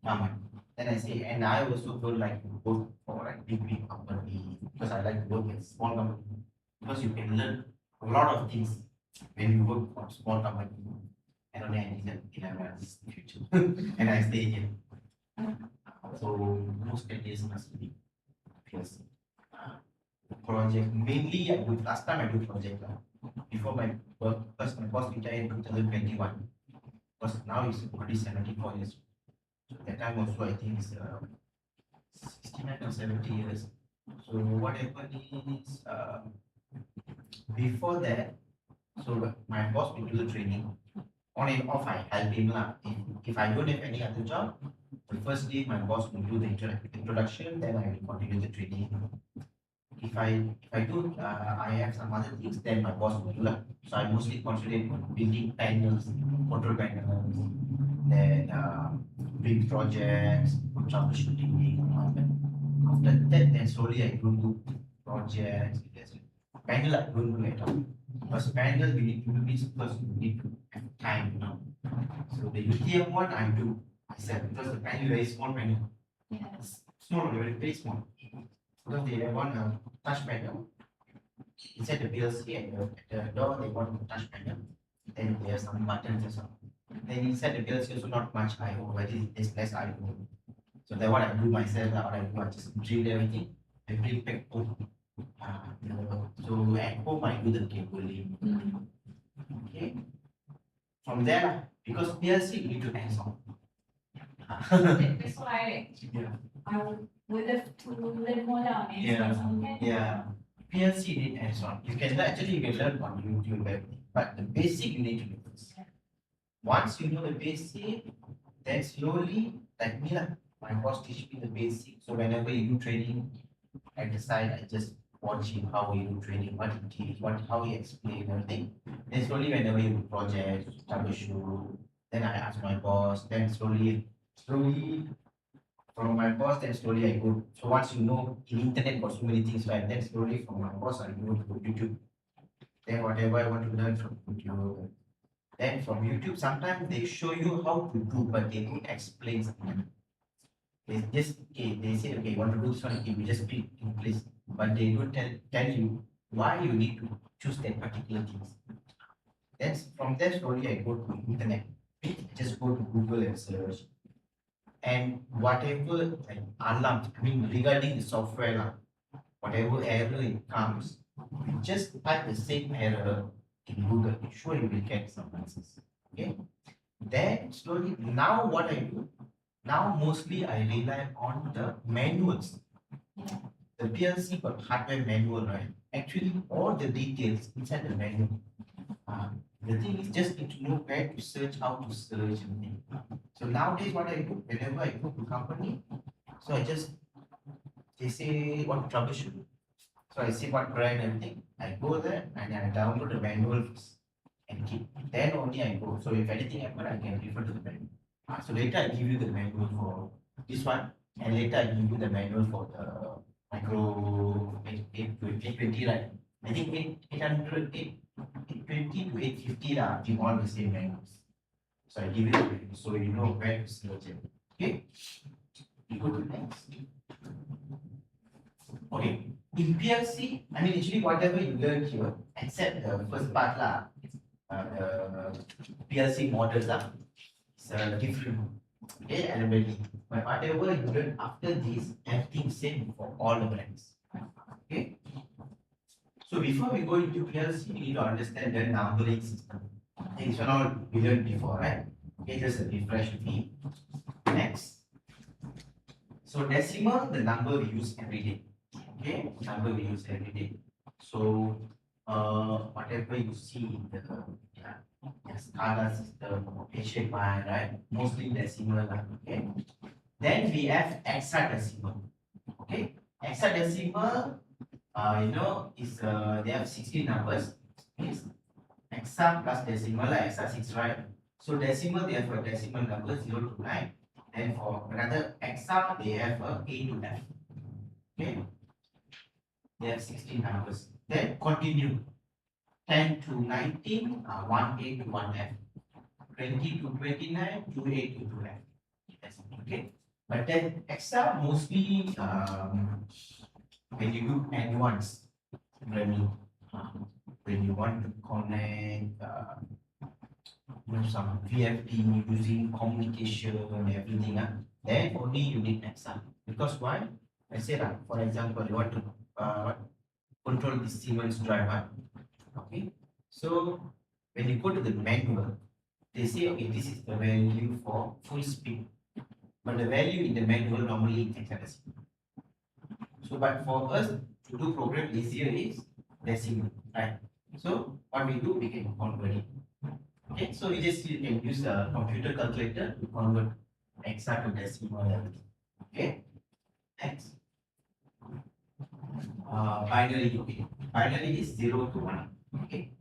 come. Then I say, and I also don't like to work for a big company because I like to work in small company because you can learn a lot of things when you work for small company. I don't know anything in America's future, and I stay here. So most careers must be PLC. Project mainly I do last time I do project before my work because my boss retired in 2021. Because now he's already 74 years. So that time also I think is 69 or 70 years. So what happened is before that, so my boss will do the training. On and off I help him lah. If I don't have any other job, the first day my boss will do the introduction, then I will continue the training. If I don't, I have some other things, then my boss will do that. So I mostly concentrate on building panels, control panels, then big projects, troubleshooting, and all that. After that, then slowly I do projects. Panel I don't do at all. Because panel we need to do this because we need to have time, you know. So the UTM one I do myself because the panel very small panel. Yes. Small, very small. Because they want a touch panel inside the PLC and at the door they want a touch panel. Then there are some buttons or something. Then inside the PLC also not much I/O, but there's less I/O. So that's what I do myself. What I do, I just drill everything. I bring back home. So at home I do the cabling. Okay. From there, because PLC you need to hands on. That's why Yeah. I would have to learn more down and Yeah. something. Yeah, PLC need hands on. You can actually you can learn on YouTube, but the basic you need to do first. Once you know the basic, then slowly, like me lah, my boss teach me the basic. So whenever you do training at the side, I just watch him how he do training, what he teach, how he explain everything. Then slowly whenever you do projects, troubleshoot, then I ask my boss. Then slowly from my boss, then slowly I go. So once you know in internet got so many things, right? Then slowly from my boss I go to YouTube. Then whatever I want to learn from YouTube. Then from YouTube, sometimes they show you how to do, but they don't explain something. They just they say okay, you want to do this one, okay, we just click in place, but they don't tell you why you need to choose that particular things. Then from there slowly I go to internet. I just go to Google and search. And whatever alarm, I mean regarding the software, whatever error it comes, you just type the same error in Google. Sure, you will get some answers. Okay. Then slowly, now what I do, now mostly I rely on the manuals. The PLC got hardware manual, right? Actually, all the details inside the manual. The thing is just need to know where to search, how to search, and so nowadays what I do, whenever I go to company, so I just, they say what to troubleshoot. So I see what brand and everything. I go there and I download the manual first and keep. Then only I go. So if anything happen, I can refer to the manual. So later I give you the manual for this one, and later I give you the manual for the micro 820, right? I think 800, 820 to 850 are all the same manuals. So I give you the manual so you know where to search it. Okay? You go to next. Okay. In PLC, I mean actually whatever you learn here, except the first part the PLC models it's different. Okay, elementary. But whatever you learn after this, everything same for all the brands. Okay. So before we go into PLC, you need to understand the numbering system. Things are all we learned before, right? Okay, just a refresh with me. Next. So decimal, the number we use every day. Okay, number we use every day. So whatever you see in the SCADA system, HMI, right? Mostly decimal. Okay. Then we have hexadecimal. Okay, hexadecimal, is they have 16 numbers. It's hexa plus decimal, like hexa 6, right? So decimal, they have a decimal number 0 to 9. And for another hexa, they have a to F. Okay, they have 16 numbers. Then continue 10 to 19, 1A to 1F. 20 to 29, 2A to 2F. That's it. Okay, but then hexa mostly when you do advanced, when you want to connect some VFD using communication and everything, then only you need hexa. Because why? I said, for example, you want to control the Siemens driver. Okay, so when you go to the manual, they say, okay, this is the value for full speed, but the value in the manual normally is hexadecimal. So, but for us to do program easier is decimal, right? So, what we do, we can convert it. Okay, so you can use a computer calculator to convert hexa to decimal. Okay, next. Binary, okay. Binary is 0 to 1. Okay,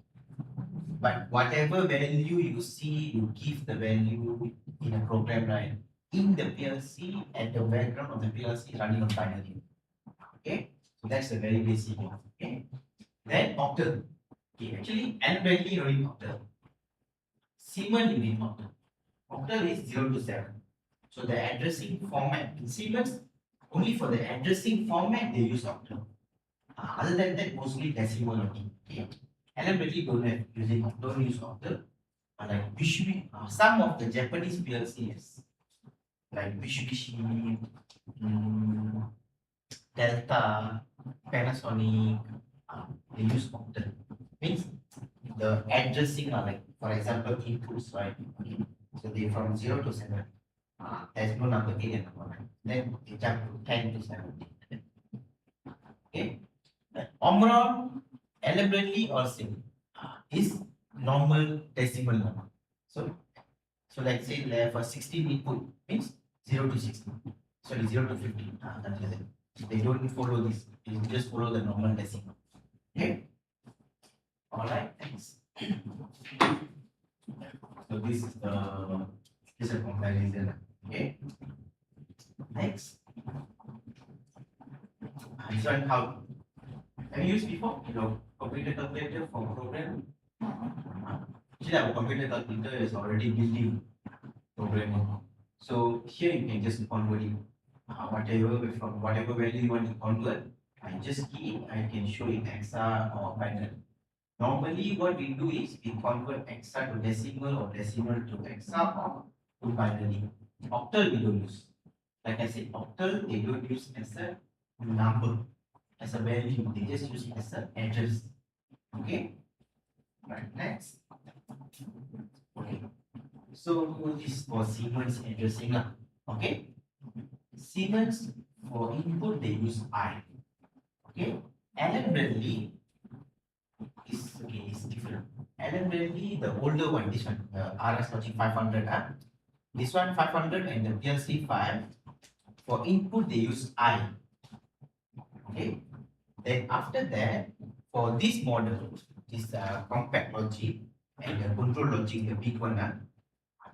but whatever value you see, you give the value in a program, right? In the PLC, at the background of the PLC running on binary. Okay, so that's the very basic one. Okay, then octal. Okay, actually, alphabetically you need octal. Siemens you need octal. Octal is 0 to 7. So the addressing format in Siemens, only for the addressing format they use octal. Other than that, mostly decimal only. Okay, alphabetically don't use octal. Like Mitsubishi, some of the Japanese PLCs, like Mitsubishi, Delta, Panasonic, they use octal. Means the addressing are like, for example, inputs, right? Okay. So they from 0 to 7. There's no number 8 and number 9. Then they jump to 10 to 17. Okay. Omron, elaborately or simple, is normal decimal number. So let's say they have a 16 input, means 0 to 16. Sorry, 0 to 15. That's it. They don't follow this. They just follow the normal decimal. Okay. All right. Thanks. So this is the comparison. Okay. Next. This one how have you used before? Computer calculator for program. Actually, our computer calculator is already built-in programming. So here you can just convert it. Whatever value you want to convert, I just key, I can show it hexa or binary. Normally what we do is we convert hexa to decimal or decimal to hexa or to binary. Octal we don't use. Like I said, octal they don't use as a number, as a value, they just use it as an address. Okay? Right, next. Okay. So this is for Siemens addressing. Okay? Siemens for input they use I. Okay? Allen Bradley is different. Allen Bradley, the older one, this one, the RS Logic 500. This one 500 and the PLC 5. For input they use I. Okay? Then after that, for this model, this compact logic and the control logic, the big one,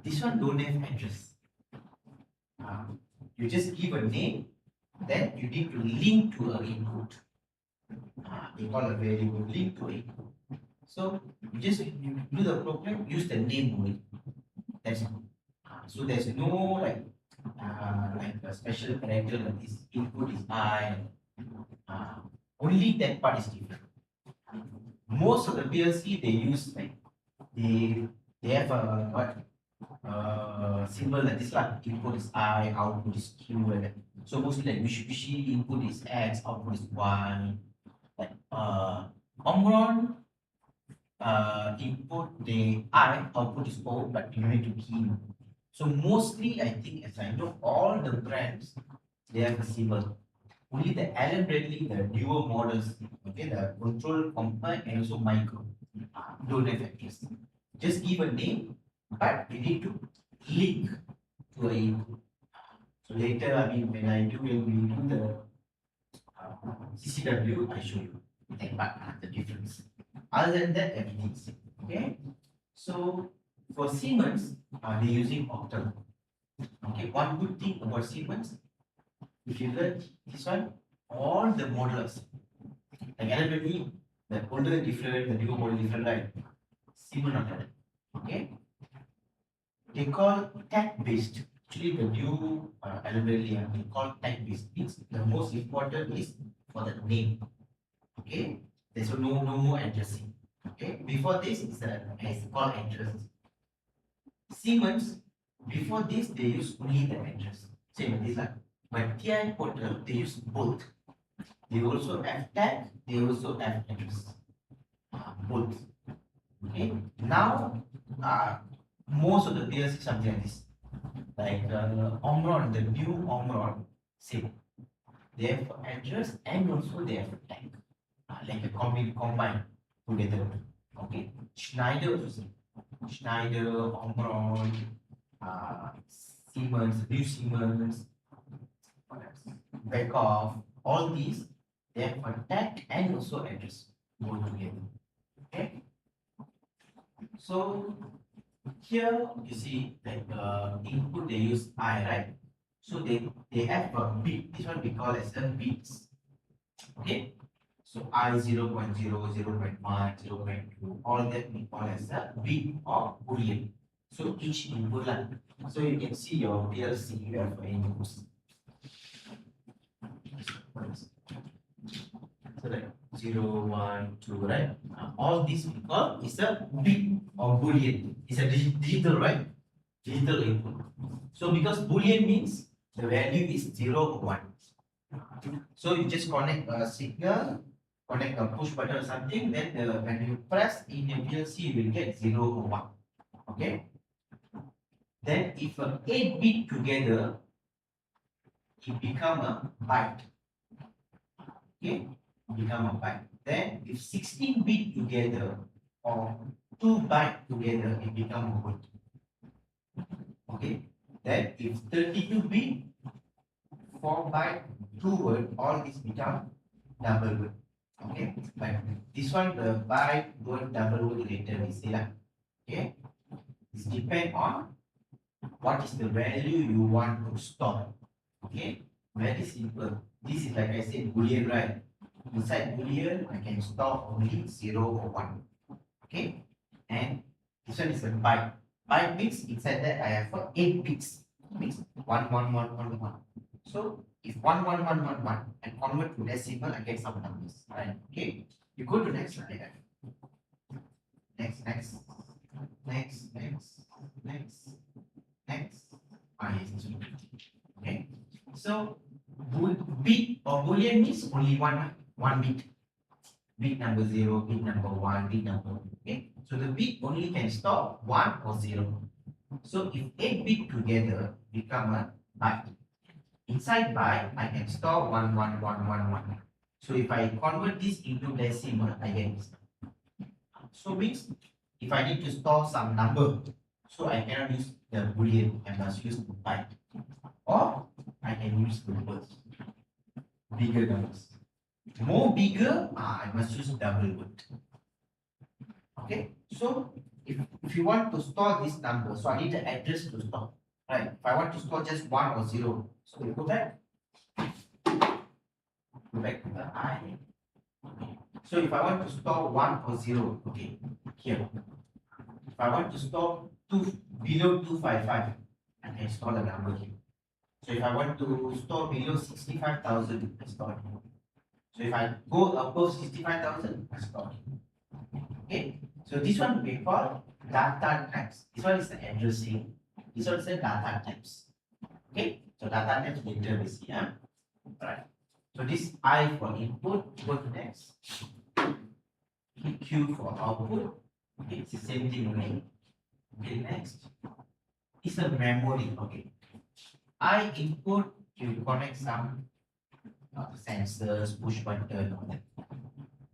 this one don't have address. You just give a name, then you need to link to an input. They call a variable link to input. So you do the program, use the name only. That's it. So there's no like a special character like this. Input is I. Only that part is different. Most of the PLC they use like they have a symbol like this, like input is I, output is Q, and so mostly like Mitsubishi input is X, output is Y. Like Omron input the I, output is O, but you need to key. So mostly, I think, as I know, all the brands, they have a symbol. Only the Allen Bradley, the newer models, okay, the control, compact, and also micro, don't have address. Just give a name, but you need to link to a input. So later, I mean, when I do, when we do the CCW, I show you that part, the difference. Other than that, everything's same. Okay. So for Siemens, they're using octal. Okay. One good thing about Siemens, if you learn this one, all the models, like everybody, the older different, the newer model different, right? Siemens not like that. Okay. They call tag based. Actually, the new elderly they call tag based. Means the most important is for the name. Okay. There's no more addressing. Okay. Before this is called address. Siemens, before this they use only the address. Same as this one. But TI portal they use both. They also have tag, they also have address. Both. Okay. Now most of the PLC something like this. Like Omron, the new Omron, same. They have address and also they have tag. Like a combine together. Okay. Schneider also same. Schneider, Omron, Siemens, new Siemens, back off, all these they have a tag and also address go together. Okay. So here you see that input they use I, right? So they have a bit. This one we call as a bits. Okay. So I 0.0, 0.1, 0.2, all that we call as a bit or boolean. So each input line. So you can see your PLC you have inputs. So like 0, 1, 2, right? All this we call is a bit or boolean. It's a digital, right? Digital input. So because boolean means the value is 0 or 1. So you just connect a signal, connect a push button or something, then when you press in your PLC, you will get 0 or 1. Okay? Then if 8 bit together, it become a byte. Okay? Become a byte. Then if 16 bit together or 2 byte together, it become a word. Okay? Then if 32 bit, 4 byte, 2 word, all this become double word. Okay? But this one, the byte, word, double word later we say that. Okay? It depends on what is the value you want to store. Okay? Very simple. This is like I said, boolean, right? Inside boolean, I can store only 0 or 1. Okay? And this one is a byte. Byte means inside that I have 8 bits. Means 1, 1, 1, 1, 1. So if 1, 1, 1, 1, 1 and convert to decimal, I get some numbers. Right? Okay? You go to next slide. Next. Yes. Okay? So bit or boolean means only one bit. Bit number 0, bit number 1, bit number. Okay? So the bit only can store 1 or 0. So if 8 bit together become a byte. Inside byte, I can store 1, 1, 1, 1, 1. So if I convert this into decimal, I get this. So means if I need to store some number, so I cannot use the boolean, I must use the byte. Or I can use the words. Bigger numbers. More bigger, I must use double word. Okay, so if you want to store this number, so I need the address to store. Right? If I want to store just 1 or 0, so we go back. Go back to the I. Okay. So if I want to store 1 or 0, okay, here. If I want to store below 255, I can store the number here. So if I want to store below 65,000, I store it here. So if I go above 65,000, I store it. Okay. So this one we call data types. This one is the addressing. This one is the data types. Okay. So data types later we see. Right. So this I for input, go to next. Q for output. Okay, it's the same thing only. Okay, next. is a memory. Okay. I input, you connect some sensors, push button, all that.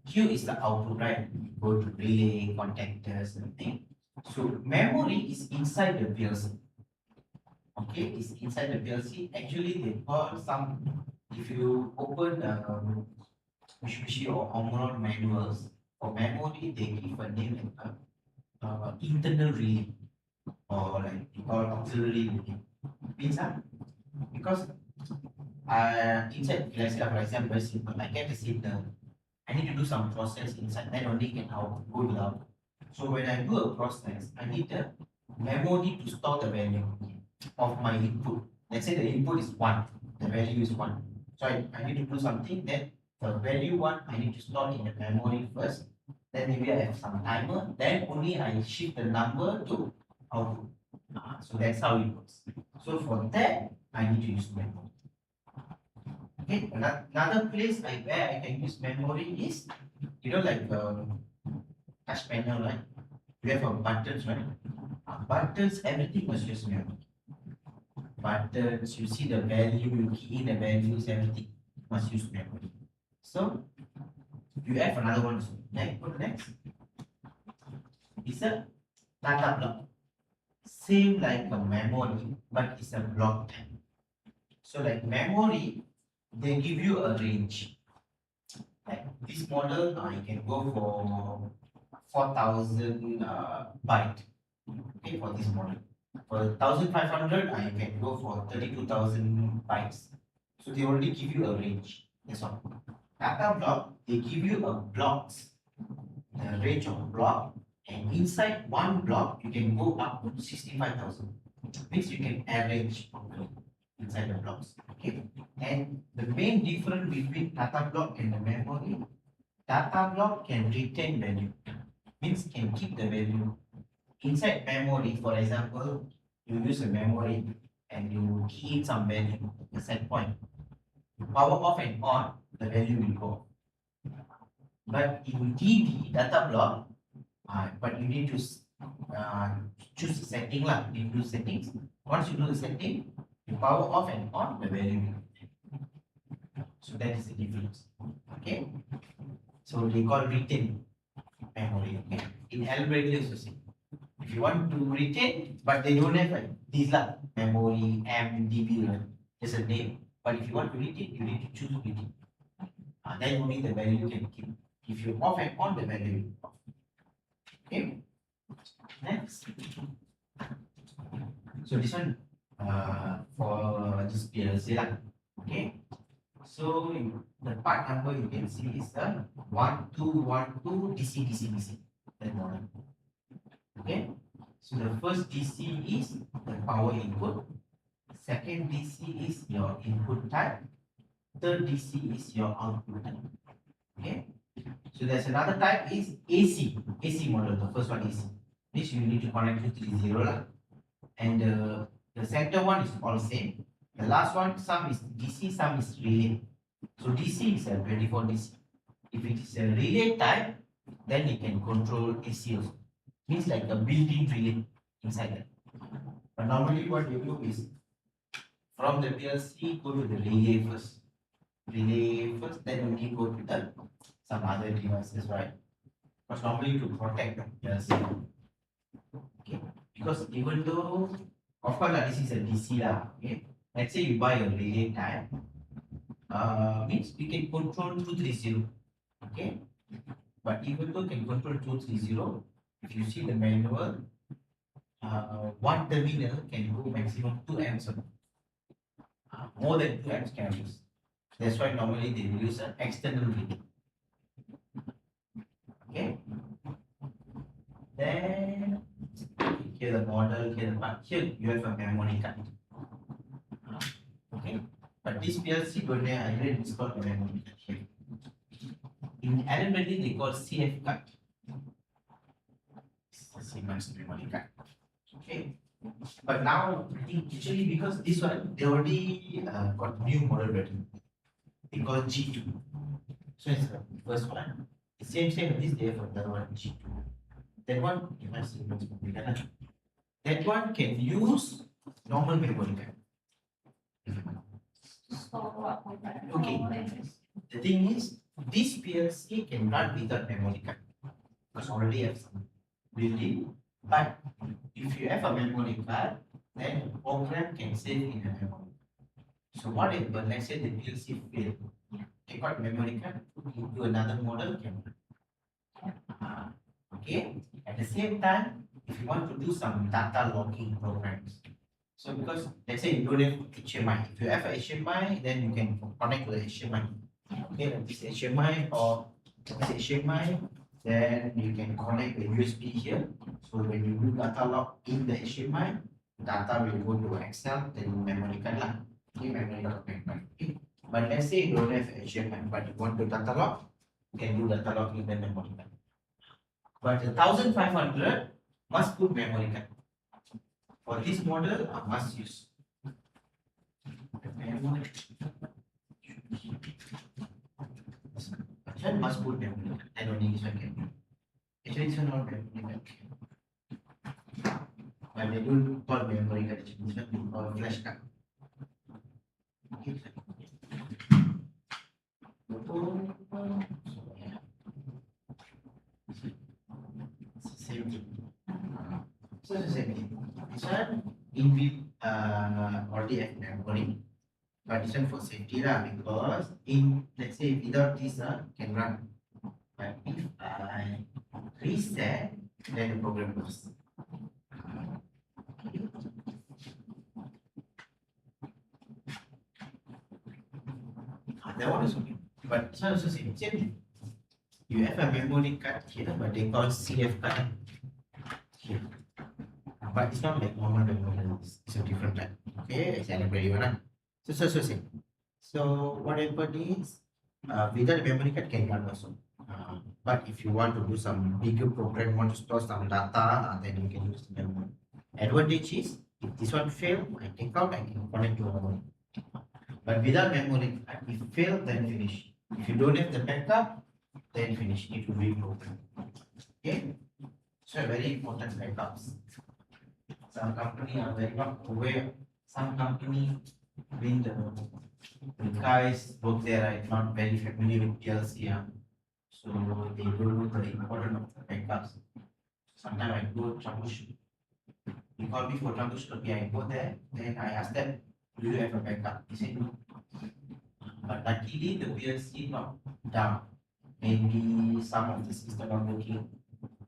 Q is the output, right? Go to relay, contactors, and thing. So memory is inside the PLC. Okay, it's inside the PLC. Actually, they call some. If you open Mitsubishi or Omron manuals for memory, they give a name like internal relay or like we call auxiliary relay. Means because inside, let's say for example, very simple. I get a signal. I need to do some process inside. Then only can out go without. So when I do a process, I need the memory to store the value of my input. Let's say the input is 1, the value is 1. So I need to do something, then the value 1 I need to store in the memory first. Then maybe I have some timer, then only I shift the number to output. So that's how it works. So for that, I need to use memory. Okay, another place where I can use memory is, like touch panel, right? We have buttons, right? Buttons, everything must use memory. Buttons, you see the value, you key in the values, everything must use memory. So you have another one. Next, go to next. It's a data block. Same like a memory, but it's a block type. So like memory, they give you a range. Like this model, you can go for 4,000 byte. Okay, for this model. For 1,500, you can go for 32,000 bytes. So they already give you a range. That's all. Data block, they give you a blocks, the range of a block, and inside one block you can go up to 65,000. Means you can arrange inside the blocks. Okay. And the main difference between data block and the memory, data block can retain value. Means can keep the value. Inside memory, for example, you use a memory and you key in some value, a set point. You power off and on, the value will go. But in DB, data block, but you need to choose the setting lah. You do settings. Once you do the setting, you power off and on, the value will. So that is the difference. Okay. So they call retain memory. Okay. In algorithm also same. If you want to retain, but they don't have like these lah, memory, DB, there's a name. But if you want to retain, you need to choose retain. Then only the value can keep. If you off and on, the value will off. Okay. Next. So this one for this PLC lah. Okay. So the part number you can see is the 1212 DC. That model. Okay. So the first DC is the power input. Second DC is your input type. Third DC is your output type. Okay. So there's another type is AC model. The first one AC. This you need to connect to 30 lah. And the center one is all same. The last one, some is DC, some is relay. So DC is a 24 DC. If it is a relay type, then it can control AC also. Means like a built-in relay inside that. But normally what you do is from the PLC go to the relay first. Then only go to the some other devices, right? Because normally to protect the PLC. Okay. Because even though, of course, this is a DC lah. Okay. Let's say you buy a relay type, means we can control 230. Okay. But even though can control 230, if you see the manual, one terminal can go maximum 2 amps. More than 2 amps can use. That's why normally they will use an external relay. Okay. Then here the model, here the part. Here you have a memory card. Okay. But this PLC don't have, I didn't install a memory card here. In arithmetic they call CF card. Siemens memory card. Okay. But now I think actually because this one they already got new model ready. They call G2. So it's the first one. Same as this, they have another one G2. That one you must that one can use normal memory card. So what program? Okay. The thing is, this PLC can run without memory card because already have some built-in. But if you have a memory card, then program can save in a memory. So what if, but let's say the PLC failed, take out memory card, put into another model, can okay. At the same time, if you want to do some data logging programs, so because let's say you don't have HMI, if you have a HMI, then you can connect to the HMI. Okay, like this HMI or this HMI, then you can connect the USB here. So when you do data log in the HMI, data will go to Excel, then memory card lah. Okay, memory card. Okay. But let's say you don't have HMI, but you want to data log, you can do data log in the memory card. But the 1500 must put memory card. For this model, I must use memory. This one must put memory card. Then only this one can do. Actually, this one not memory card. But they don't call memory card. This one they call flash card. Okay. Same thing. So it's the same thing. This one already have memory, but this one for safety lah, because in let's say without this can run. But if I reset, then the program goes. That one is okay. But this one also same thing. You have a memory card here, but they call CF card here. But it's not like normal memory, it's a different type. Okay, it's anybody one. So same. So what happened is, without memory card can run also. But if you want to do some bigger program, want to store some data, then you can use the memory. Advantage is, if this one fail, I take out, I can connect to memory. But without memory card, if fail, then finish. If you don't have the backup, then finish. Need to reprogram. Okay, so very important backups. Some company are very not aware. Some company, when the guys work there are not very familiar with PLC, so they don't know the importance of the backups. Sometimes I go troubleshoot. You call me for troubleshoot, okay, I go there, then I ask them, do you have a backup? They say no. But luckily the PLC not down. Maybe some of the system not working.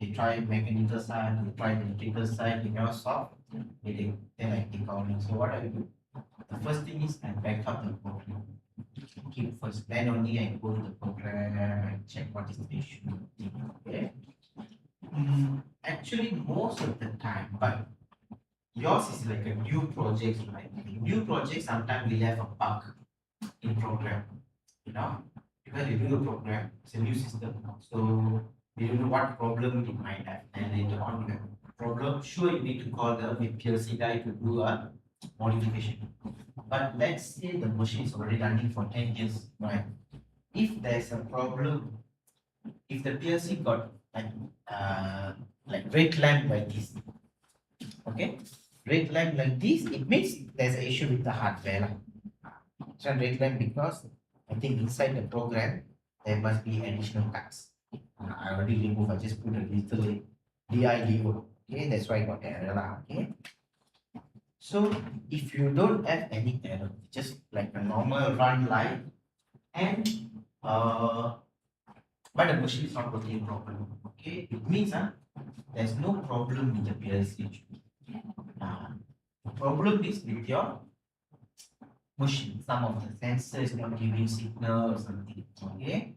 They try mechanical side, they try the electrical side, they cannot solve. Then I take out. So what I do? The first thing is I back up the program. Keep first, then only I go to the program and check what is the issue. Okay. Actually, most of the time, but yours is like a new project, right? New project sometimes will have a bug in program, because you do a program, it's a new system, so we don't know what problem it might have, and later on you have problem. Sure, you need to call the PLC guy to do a modification. But let's say the machine is already running for 10 years, right? If there's a problem, if the PLC got like red lamp like this, okay, red lamp like this, it means there's an issue with the hardware. So red lamp because I think inside the program there must be additional cards. I already removed. I just put a little DIDO. Okay, that's why I got the error. Okay. So if you don't have any error, just like a normal run line, and but the machine is not working properly. Okay, it means there's no problem with the PLC. The problem is with your machine. Some of the sensors not giving signal or something. Okay,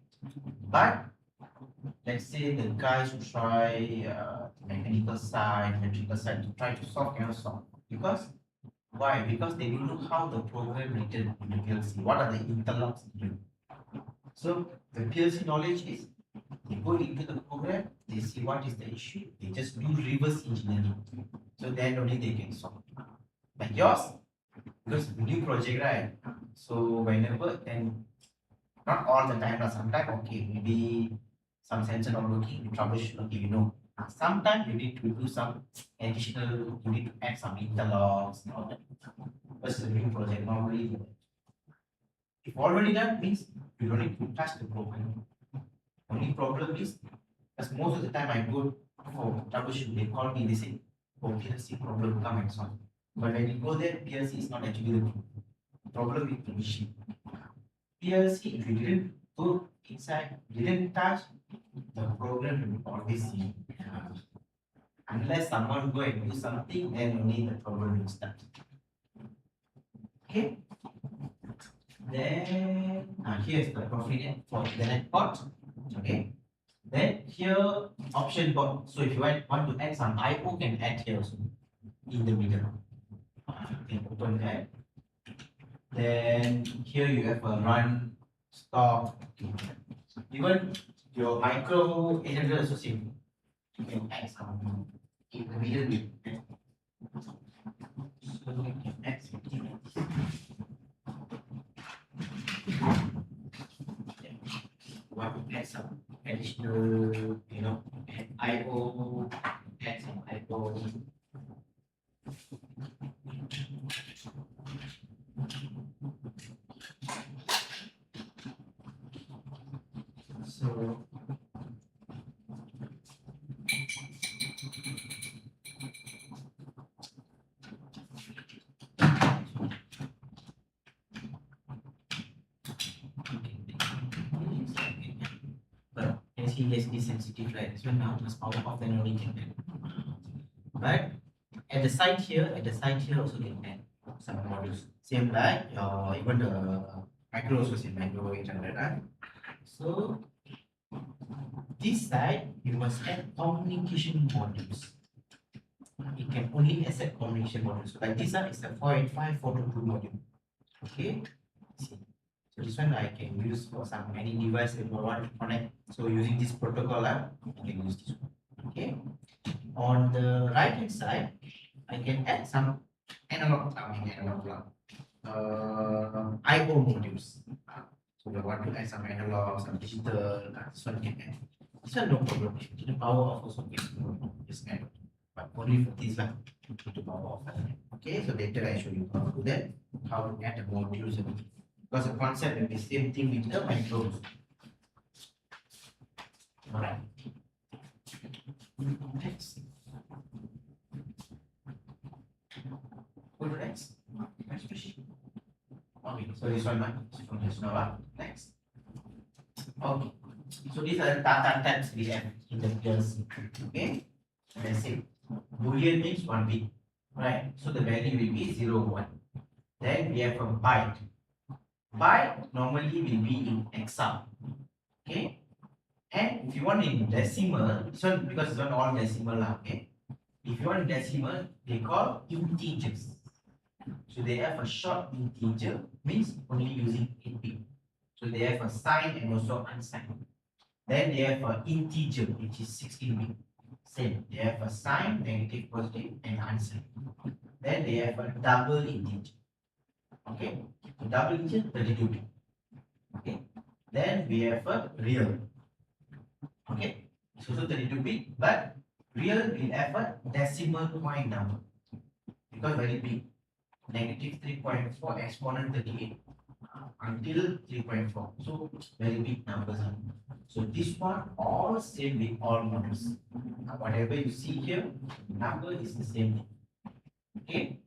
but let's say the guys who try mechanical side, electrical side to try to solve cannot solve. Because why? Because they don't know how the program written in the PLC. What are the interlocks? So the PLC knowledge is they go into the program, they see what is the issue, they just do reverse engineering. So then only they can solve. Like yours, because new project, right? So whenever, then not all the time, but sometimes okay, maybe some sensor not working, you troubleshoot, okay, Sometimes you need to do some additional, you need to add some interlocks and all that. That's the new project normally. If already done means you don't need to touch the program. Only problem is, because most of the time I go for troubleshoot, they call me, they say, oh, PLC problem come and solve. But when you go there, PLC is not actually the problem with the machine. PLC, if you didn't go inside, didn't touch, the program will always see. Unless someone go and do something, then only the problem will start. Okay. Then here's the Profinet for Ethernet port. Okay. Then here option port. So if you want to add some IO, can add here also in the middle. You can open that. Then here you have a run, stop. Even your micro HMI also same. You can add some in the middle bit. So you can add something like this. Want to add some additional, add IO, add some IO. So but as he has this sensitive right, so now this power off then only can add. But at the side here also can add some modules. Same like your even the micro also same micro 800, right? So this side you must add communication modules. It can only accept communication modules. So like this one is a 485 422 module. Okay. See. So this one I can use for some any device that you want to connect. So using this protocol, I can use this one. Okay. On the right hand side, I can add some analog IO modules. So we want to add some analog, some digital. This one can add. This one no problem. The power off also can just add. But only for this one to power off. Okay, so later I show you how to do that, how to add the modules. Because the concept will be same thing with the micros. Alright. Next. Go to next. Next machine. Okay, so this one from this now. Next. Okay. So these are the data types we have in the PLC. Okay. Let's see. Boolean means 1 bit. Right. So the value will be 0, 1. Then we have a byte. Byte normally will be in hexadecimal. Okay. And if you want in decimal, this one because it's not all decimal, okay. If you want decimal, they call integers. So they have a short integer, means only using 8 bit. So they have a signed and also unsigned. Then they have an integer, which is 16 bit. Same. They have a signed, negative, positive, and unsigned. Then they have a double integer. Okay. So double integer, 32 bit. Okay. Then we have a real. Okay. So 32 bit, but real will have a decimal point number. Because very big. Negative 3.4 exponent 38 until 3.4. So very big numbers. So this one all same with all numbers. Whatever you see here, number is the same. Okay.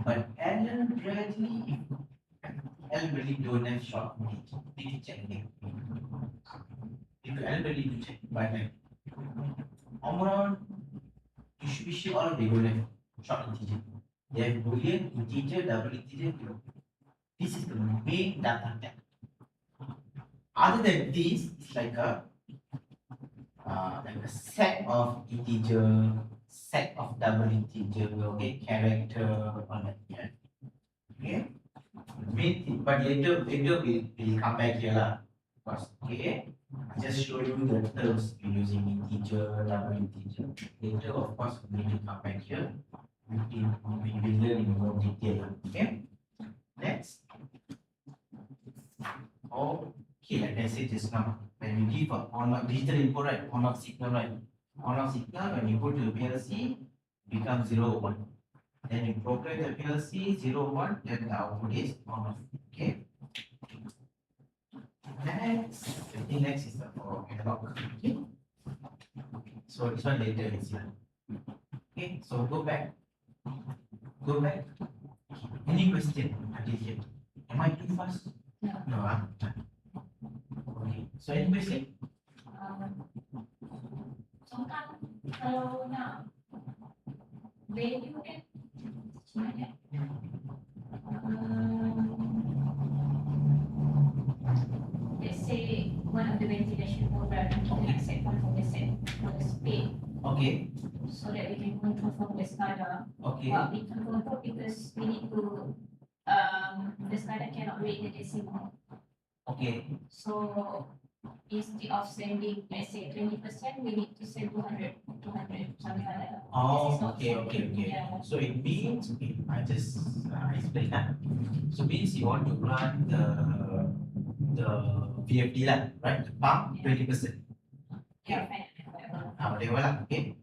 But Allen Bradley, Allen Bradley don't have short integer. If Allen Bradley do check, but Omron, you should be sure all of they don't have short integer. They have boolean, integer, double integer, float. This is the main data type. Other than this, it's like a set of integer, set of double integer, okay, character, all that. Yeah. Okay. Main thing, but later we'll come back here lah. Because okay, I just show you the terms we're using integer, double integer. Later, of course, we need to come back here. We will learn in more detail. Okay. Next. Okay, like I said just now, when when you give a on-off digital input, right? On-off signal, right? On-off signal, when you put to the PLC, becomes 0, 1. Then you program the PLC 0, 1, then the output is on-off. Okay. Next, the next is the analog. Okay. So this one later is here. Okay, so go back. Go back. Any question until here? Am I too fast? No. No, okay. So any question? Sometimes kalau nak value kan macam mana? Let's say one of the ventilation program kita nak set one from the set for the speed Okay. so that we can control from the SCADA. Okay. But we can control because we need to the SCADA cannot read the decimal. Okay. So instead of sending let's say 20%, we need to send 200, something like that. Oh, This is not okay, sending, okay, okay. yeah. So it means, okay, I just explain that. So means you want to run the VFD lah, right? The pump 20%. Yeah, fine, whatever. Whatever lah, okay.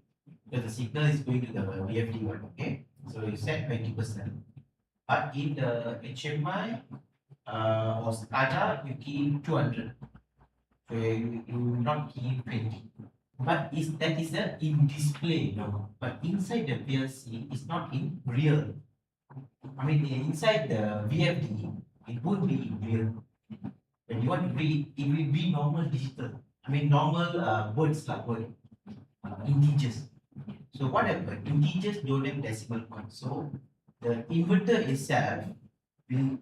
So the signal is going to the VFD one, okay. So you set 20%. But in the HMI or SCADA, you keep 200. So you will not keep 20. But that is the in display, no. But inside the PLC, it's not in real. I mean, inside the VFD, it won't be in real. When you want to read, it will be normal digital. I mean, normal words like integers. So what happened? Integers don't have decimal points. So the inverter itself will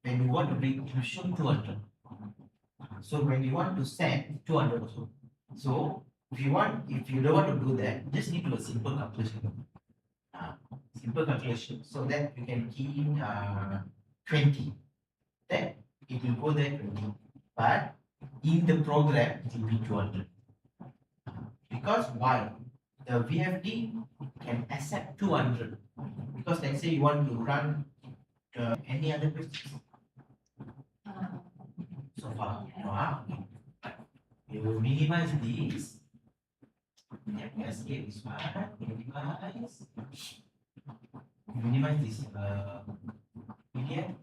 when you want to read, it will show 200. So when you want to send 200 also. So if you don't want to do that, just need to do a simple calculation. Simple calculation so that you can key in 20. Then it will go there 20. But in the program it will be 200. Because why? The VFD can accept 200. Because let's say you want to run any other questions. So far, you will minimize these. Yes, this one. Minimize this PDF.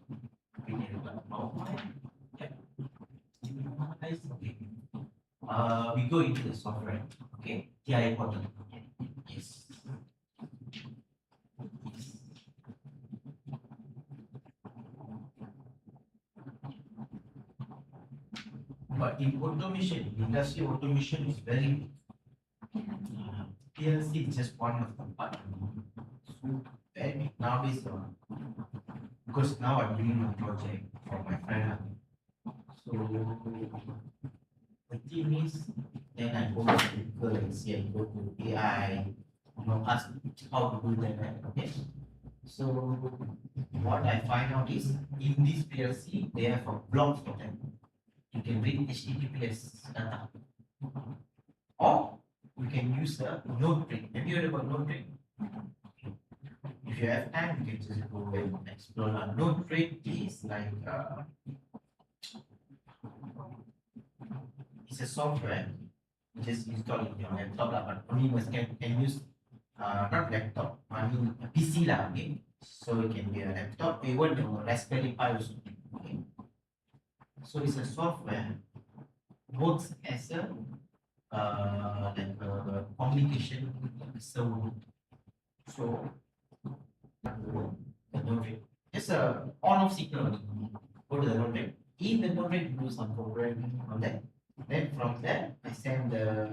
Okay. We go into the software. Okay. TI portal. Yes. But in automation, industry automation is very big. PLC is just one of the part. So very big nowadays. Because now I'm doing a project for my friend. So the thing is, then I go to Google and see, I go to AI, ask how to do that. Okay. So what I find out is in this PLC they have a block for them. You can bring HTTPS data, or you can use the node print. Have you heard about node print? If you have time, you can just go and explore. Node print is like it's a software. You just install it on your laptop, but only can use not laptop. I mean a PC lah. Okay, so it can be a laptop, even the Raspberry Pi also. Okay. So it's a software works as a like a communication server. So the node rate. It's a on-off signal. Go to the node rate. In the node rate, do some programming on that. Then from there, I send the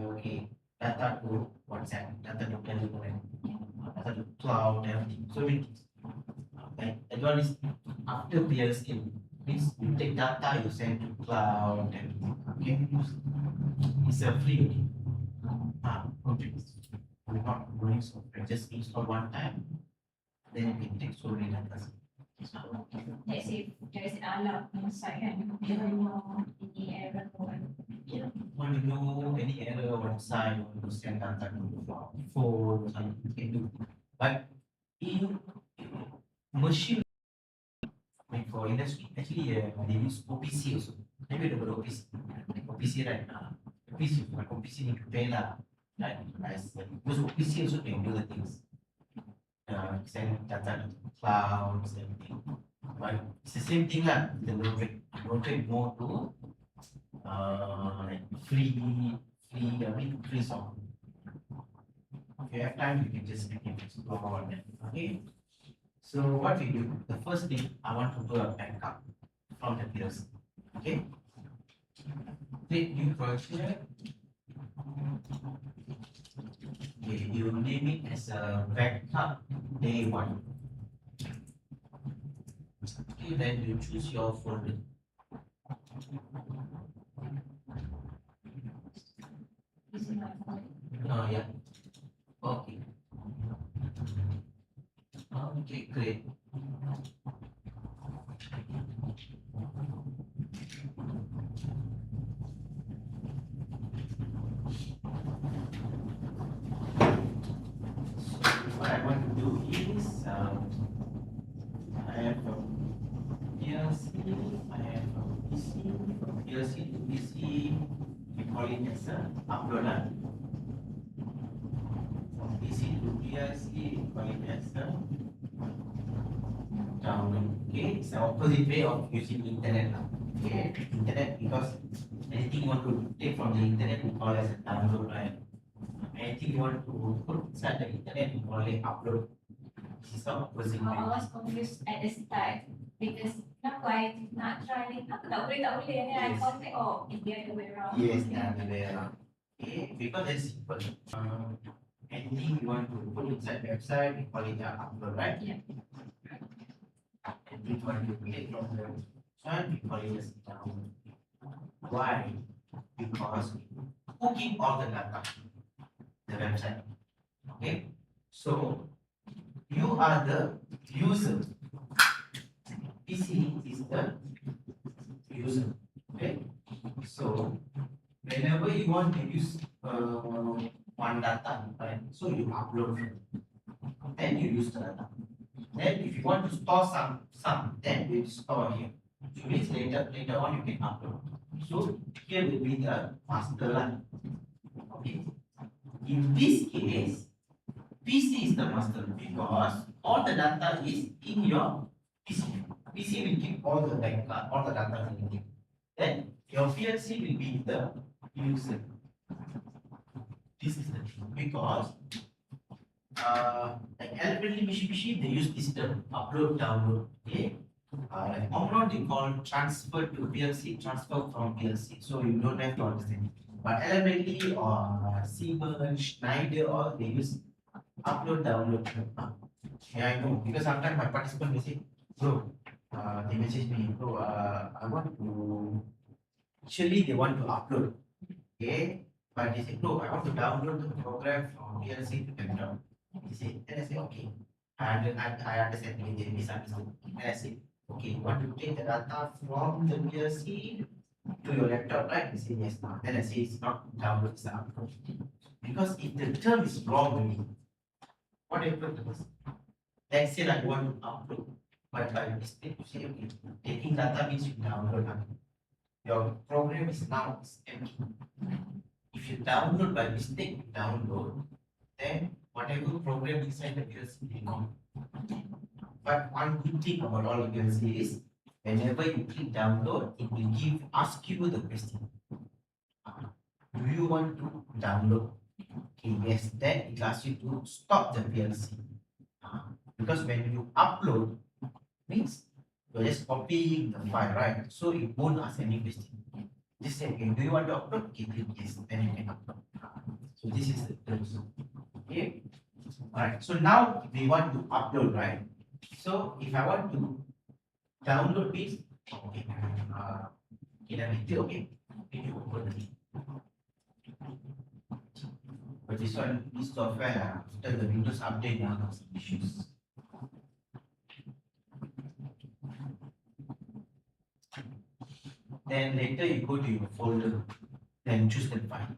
data to WhatsApp, data to Telegram, data to cloud, everything. So many things. Okay. That one is after PLC. Means you take data, you send to cloud, and okay. It's a free. Okay. We're not going software. Just install one time. Then you can take so many data. So let's say there is an alarm inside and you don't know any error or Want to know any error on site, want to send data to phone or something you can do. But in machine, like for industry, actually they use OPC also. Have you heard about OPC? PC right now. The PC, my PC need to pay lah. Right? Because PC also can do the things. Send data to clouds, everything. But it's the same thing lah. The load rate more to like free song. If you have time, you can just explore all that. Okay. So what we do, the first thing I want to do a backup from the PLC. Okay. Create new project. Okay, you name it as a backup day 1. Okay, then you choose your folder. This is my phone. Yeah. Okay. Okay, great. What I want to do is I have a PLC, I have a PC, from PLC to PC, we call it as a uploader. From PC to PLC, we call it as a download. Okay, it's the opposite way of using internet now. Okay, internet, because anything you want to take from the internet, we call it as a download, right? Anything you want to put inside the internet, we call it upload. This is the opposite way. I was confused at the start because kenapa I nak try ni, aku tak boleh and then I Yes. thought like, oh, it's the other way around. Yes, the other way around. Okay, because it's simple. Anything you want to put inside the website, we call it an upload, right? Yeah. Anything you want to create from the website, we call it as download. Why? Because who keep all the data? The website. Okay, so you are the user. PC is the user. Okay, so whenever you want to use one data, right? So you upload it. Then you use the data. Then if you want to store some, then you store here. So means later on you can upload. So here will be the master line. Okay. In this case, PC is the master because all the data is in your PC. PC will keep all the data, in it. Then your PLC will be the user. This is the thing because like elementary machine they use this term upload download. Okay. Like Omron they call transfer to PLC, transfer from PLC. So you don't have to understand. But elementary or Siemens, Schneider, or they use upload download. Yeah, I know because sometimes my participant will say, bro, they message me, bro, I want to. Actually, they want to upload, okay? But they say, bro, I want to download the program from PLC to laptop. They say, then I say, okay. I understand. They misunderstood. Then I say, okay, you want to take the data from the PLC to your laptop, right? They say yes. Then I say it's not download, it's upload. Because if the term is wrong, what happens? Let's say that you want to upload, but by mistake you say, okay, taking data means you download. Your program is now empty. If you download by mistake, then whatever program inside the PLC will come. But one good thing about all the PLC is whenever you click download, it will ask you the question. Do you want to download? Okay, yes, then it asks you to stop the PLC. Because when you upload, means you're just copying the file, right? So it won't ask any question. Just say, okay, do you want to upload? Okay, click yes, then you can upload. So this is the terms. Okay. Alright, so now we want to upload, right? So if I want to download this, okay, okay, you open it. But this software, after the Windows update, now has some issues. Then later you go to your folder, then choose the file.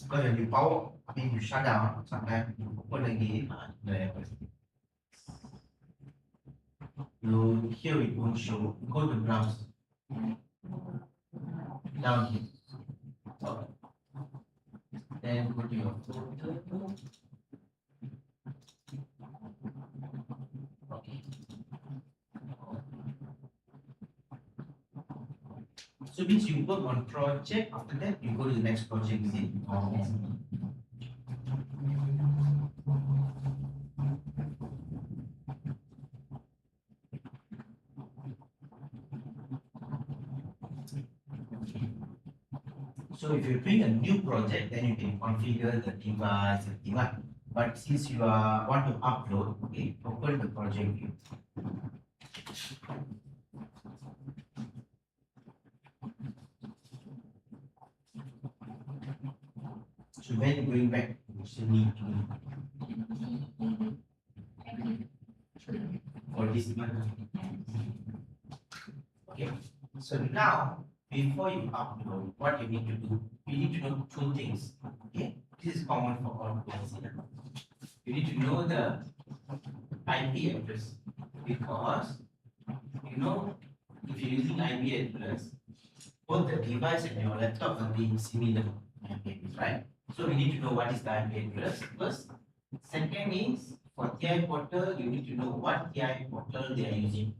Because when you you shut down, sometimes you open again, here it won't show. Go to browse. down here. Okay. Then go to your folder. Okay. So means you work on project, after that you go to the next project, is it? Yes. So if you're doing a new project, then you can configure the device and thing like. But since you want to upload, okay, open the project view. So when going back, you still need to for this one. Okay. So now before you upload, what you need to do, you need to know two things. Okay, this is common for all PLC. You need to know the IP address because you know if you're using IP address, both the device and your laptop will be similar IP address, right? So we need to know what is the IP address first. Second is for TI portal, you need to know what TI portal they are using,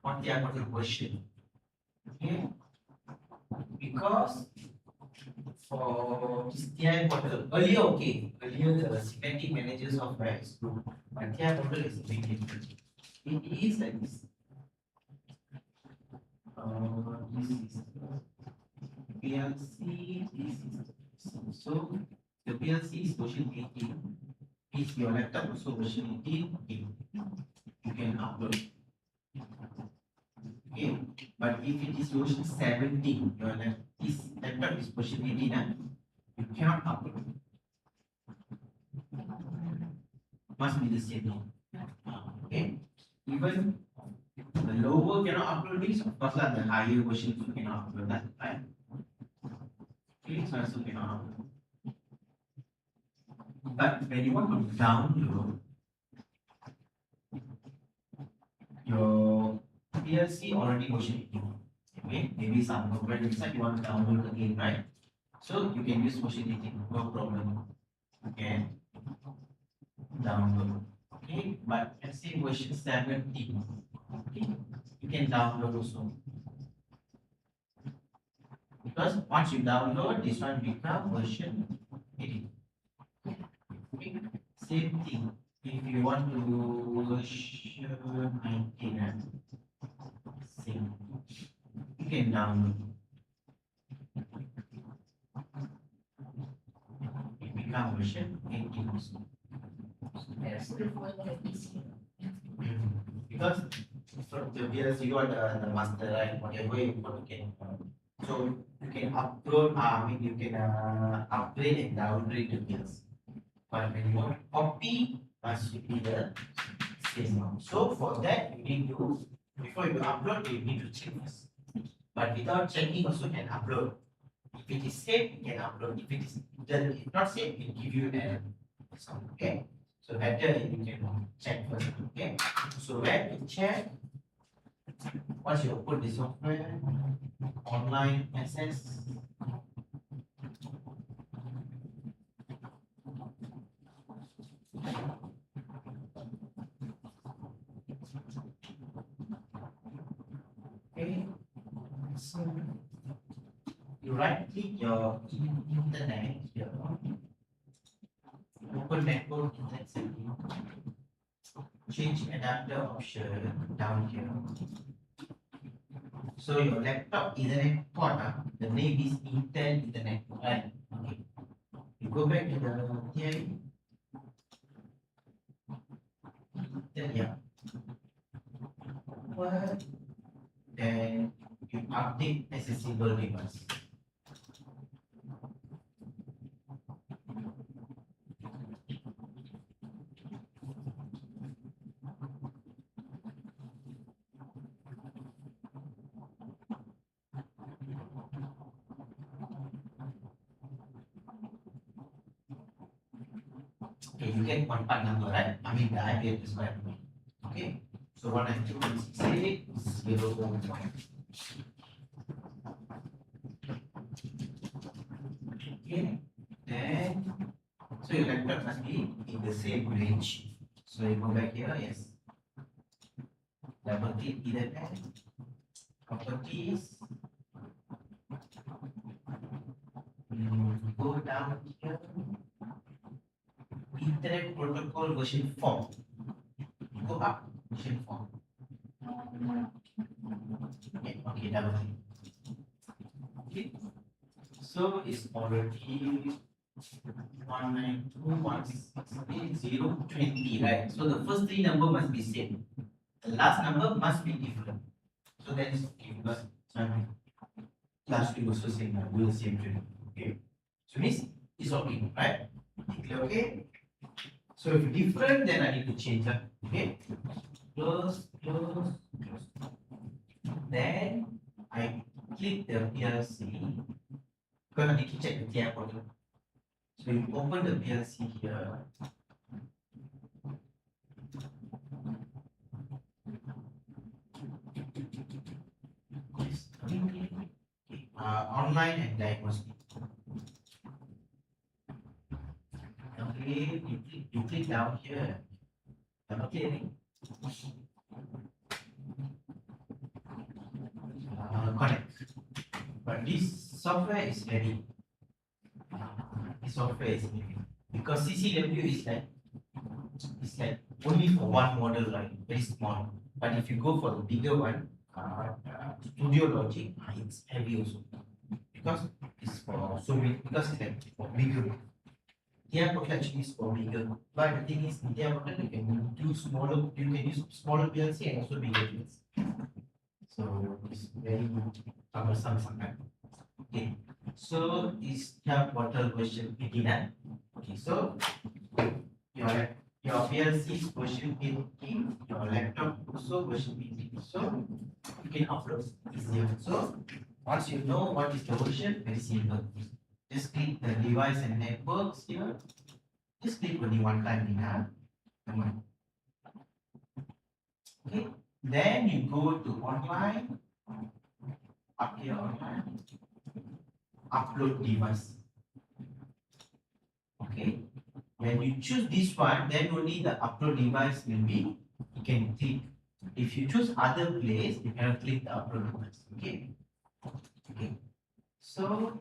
what TI portal version. Okay. Because for this TI portal, earlier the semantic manager software is good, but TI portal is a bit different. It is like this. This is PLC, this is so the PLC is version 18. If your laptop also version 18, you can upload. Okay, but if it is version 17, your laptop is version 18, you cannot upload. Must be the same. Okay, even the lower cannot upload this, of course, the higher version you cannot upload that, right? Okay, so also cannot upload. But when you want to download your PLC already version 18. Okay, maybe some program inside you want to download again, right? So you can use version 18, no problem. Okay, download. Okay, but let's say version 17. Okay, you can download also. Because once you download, this one become version 18. Okay, same thing. If you want to version 19, same. You can download. It become version 18 also. Because from the PLC you got the master, right? Whatever you want, you can. So you can upload. You can upgrade and downgrade the PLC. But when you want to copy, must be the same one. So for that, you need to, before you upload, you need to check first. But without checking, also can upload. If it is safe, you can upload. If it is not safe, it will give you an error. Okay. So better you can check first. Okay. So when you check, once you open the software, online access. Okay. So you right click your internet here. Open network internet setting. Change adapter option down here. So your laptop Ethernet port, the name is Intel Ethernet, right? Okay. You go back to the TI. Yeah. What? Then you update accessible device. Okay, you get one part number, right? I mean the IP address, right? Okay. So 192.168.0.1. Okay, then so your laptop must be in the same range. So you go back here, yes. Double click Ethernet, properties. Go down here. Internet Protocol version 4. Go up version 4. Okay, double click. Okay. So it's already 192.168.020, right? So the first three number must be same. The last number must be different. So that is okay because last week was the same, we will same training. Okay. So this is okay, right? Click okay. So if different, then I need to change that. Okay. Close. Then I click the PLC. Because I need to check the TI portal. So you open the PLC here. Yes. Online and diagnostic. Okay, you click down here. Okay. Connect. But this software is ready. This software is ready. Because CCW is like only for one model, right? Very small. But if you go for the bigger one, Studio Logic, it's heavy also. Because it's for so big, because it's like for bigger. TI portal actually is for bigger. But the thing is, in TI portal you can do smaller, you can use smaller PLC and also bigger PLC. So it's very cumbersome sometimes. Okay. So is TI portal version 89. Okay, so your PLC is version 18, your laptop also version 18. So you can upload easier. So once you know what is the version, very simple. Just click the device and networks here. Just click only one time in okay. Then you go to online, up here online, upload device. Okay. When you choose this one, then only the upload device will be, you can click. If you choose other place, you cannot click the upload device. Okay. Okay. So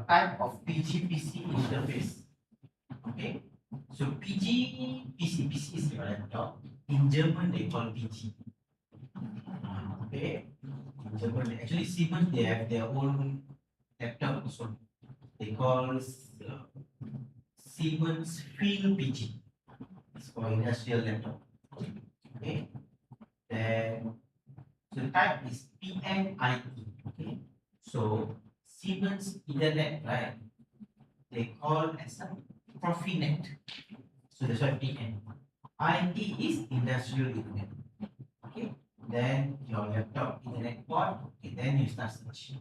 type of PGPC interface. Okay. So PC is your laptop. In German they call PG. Okay. In German, actually Siemens they have their own laptop also. They call Siemens Field PG. It's for industrial laptop. Okay. Then so the type is PNIE. Okay. So Siemens Ethernet, right? They call as a Profinet. So that's why PN. IT is industrial Ethernet. Okay. Then your laptop Ethernet port. Okay. Then you start searching.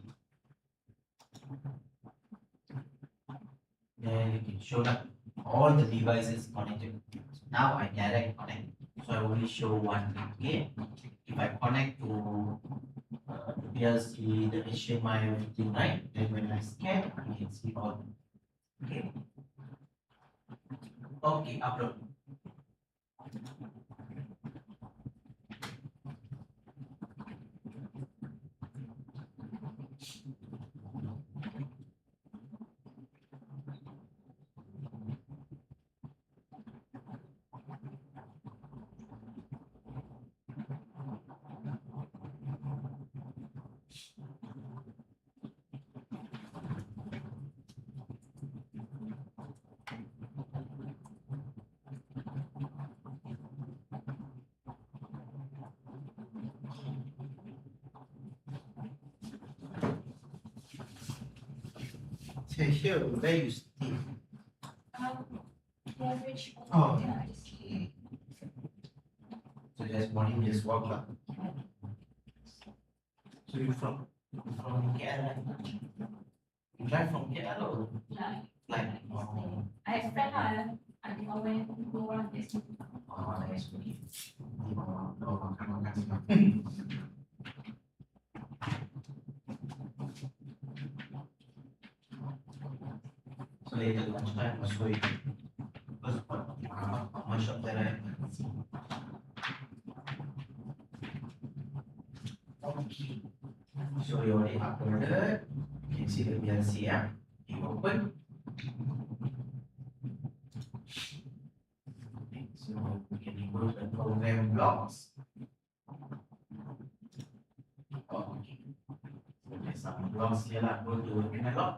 Then you can show up all the devices connected. So now I direct connect. So I only show one. Okay. If I connect to the PLC, the HMI, everything, right? Then when I scan, I can see all. Okay. Okay, upload. So here, where you stay? Average. Oh. Yeah, just kidding. So just morning, just walk up. So you from KL? You drive from KL or Like, like? I have friend lah. I think I went go around this. Oh, that's okay. Oh, makan. later lunchtime or so. Because much of that I see. Okay. So we already uploaded. You can see the PLC. Yeah. You open. Okay. So we can remove the program blocks. Okay. So there's some blocks here. Go to analog.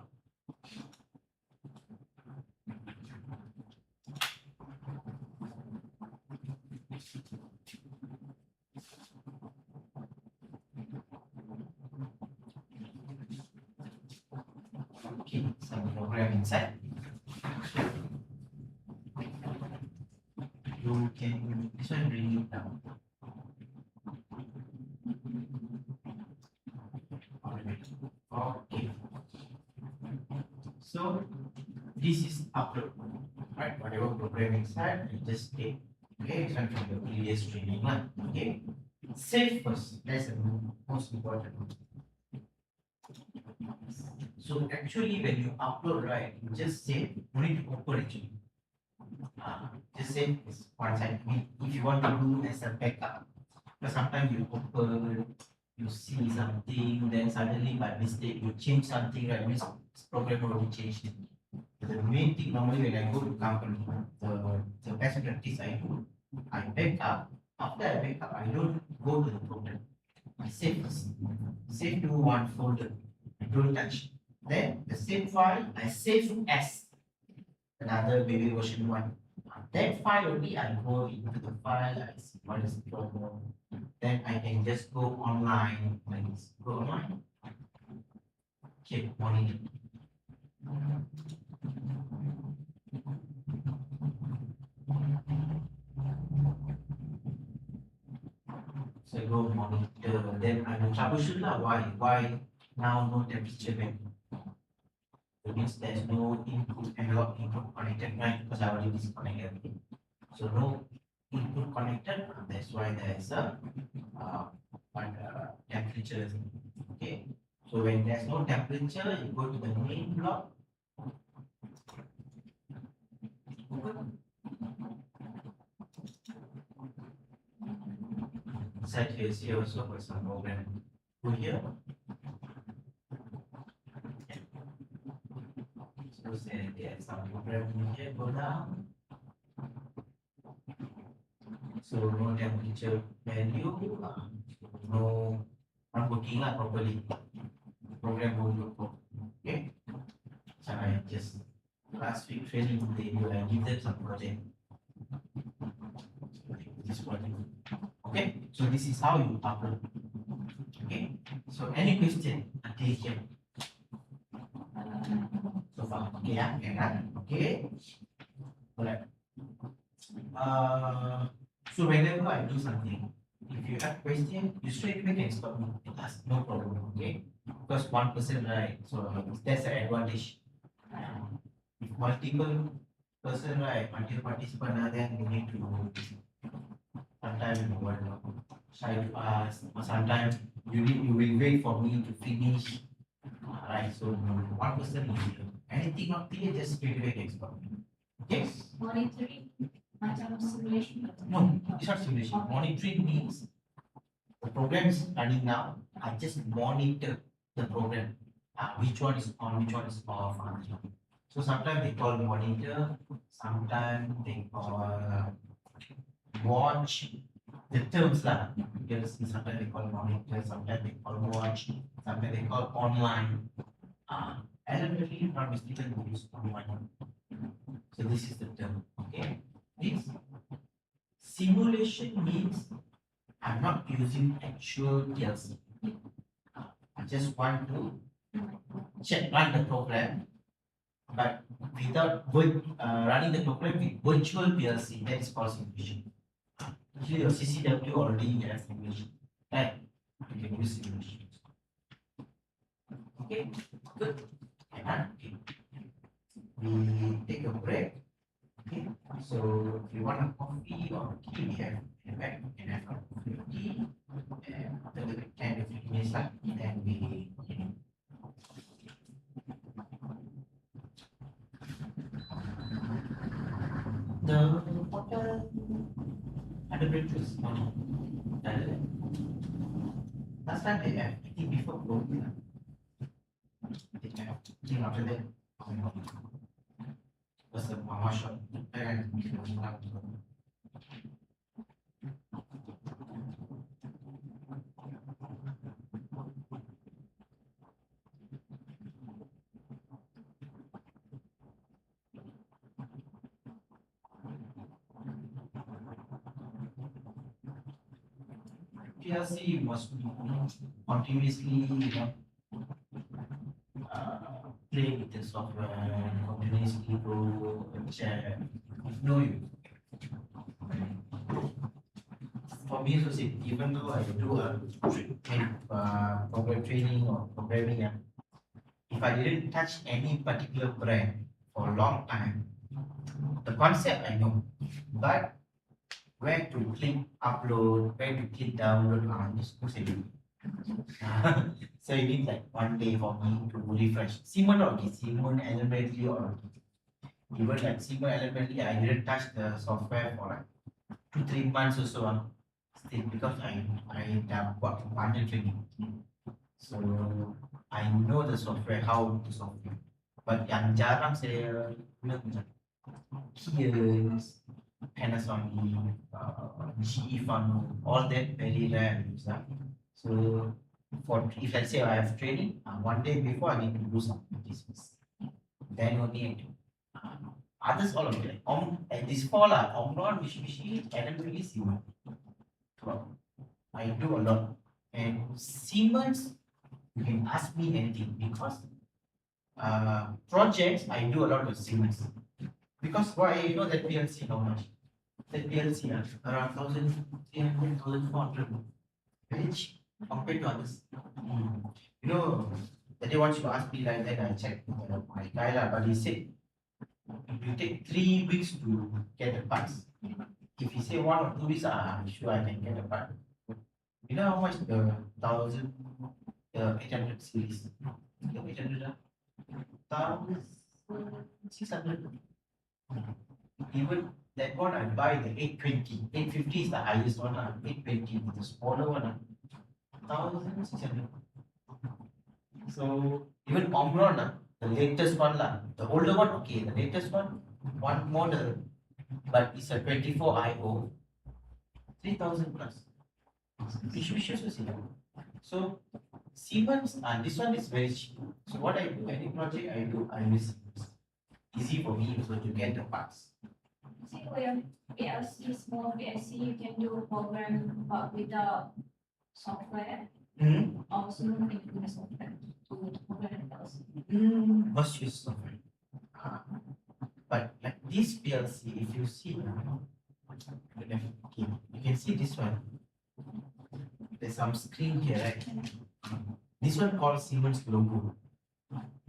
Okay, some program inside. You can this one bring it down. Okay. So this is upload, right? Whatever program inside, you just take. Okay, this one from the previous training one. Okay, save first. That's the most important. So actually, when you upload, right, you just save. You need to open actually. Just save this one side. I mean, if you want to do as a backup, but sometimes you open, you see something, then suddenly by mistake you change something, right? Means program already changed it. The main thing normally when I go to company, the best practice I do, I back up. After I back up, I don't go to the program. I save first. Save to one folder. I don't touch. Then the same file I save as another maybe version 1. That file only I go into the file, I see what is the problem. Then I can just go online, like this. Go online. Check monitor. So I go monitor, then I will troubleshoot why now no temperature value. It means there's no input analog input connected, right? Because I already disconnected everything. So no input connected, that's why there is a temperature. Okay. So when there's no temperature, you go to the main block. Inside here also for some program. Go here. So say get some program here, go down. So no temperature value, no not working properly. The program won't work. Okay. So I just last week training they give them some project. This project. Okay. So this is how you upload. Okay. So any question until here? So far. Okay, yeah. Okay. Alright. So whenever I do something, if you have question, you straight away can stop me. That's no problem. Okay. Because one person, right? So that's an advantage. If multiple person, right? Multiple participant, then you need to sometimes you want try to ask, or sometimes you will wait for me to finish. Right. So one person is here. Anything not clear, just straight away can stop me. Okay. Monitoring macam simulation. No, it's not simulation. Monitoring means the program is running now. I just monitor the program. Which one is on, which one is off. So sometimes they call monitor, sometimes they call watch. The terms lah. Because sometimes they call monitor, sometimes they call watch, sometimes they call online. Elementary, not mistaken, we use online. So this is the term. Okay. This simulation means I'm not using actual PLC. I just want to run the program, but without running the program with virtual PLC. That is called simulation. Usually your CCW already has simulation, right? You can use simulation. Okay, good. Okay. We take a break. Okay, so if you want a coffee or tea, we have in fact you can have a tea. And after the 10 to 15 minutes, then we continue. Ada breakthroughs. Ada. Last time I think before COVID, they kind of came after that. Was a mama shop. And PLC must be continuously, play with the software, continuously go and check. No use. For me, so say, even though I do program training or programming, if I didn't touch any particular brand for a long time, the concept I know, but where to click upload, where to click download, just go say. So you need like 1 day for me to refresh. Siemens or okay, Siemens Elementary or okay. Even like Siemens Elementary, I didn't touch the software for like 2-3 months or so. Still because I have got partner training. So I know the software, how the software. But yang jarang saya guna macam Kiers, Panasonic, GE Fun, all that very rare. So for if let's say I have training, 1 day before I need to do some practices. Then only I do. Others all of it. Like this fall, Omron, Mitsubishi, Elementary, Siemens. I do a lot. And Siemens, you can ask me anything because projects I do a lot of Siemens. Because why you know that PLC how much? That PLC around 1,300, 1,400. Very cheap compared to others. You know, that day once you asked me like that, I checked with my guy, but he said it will take 3 weeks to get the parts. If he say 1 or 2 weeks, I'm sure I can get the part. You know how much the 800 series? 800, 1,600. Even that one I buy the 820, 850 is the highest one, 820 is the smaller one, 1,600. So even Omron, the latest one, the older one, okay, the latest one model, but it's a 24IO, 3,000 plus. So Siemens, this one is very cheap. So what I do, any project I do, I use Siemens. Easy for me also to get the parts. See, for your PLC, small PLC, you can do program but without software. Also, you can use software to program the PLC. Must use software. But like this PLC, if you see, you can see this one. There's some screen here, right? This one called Siemens logo.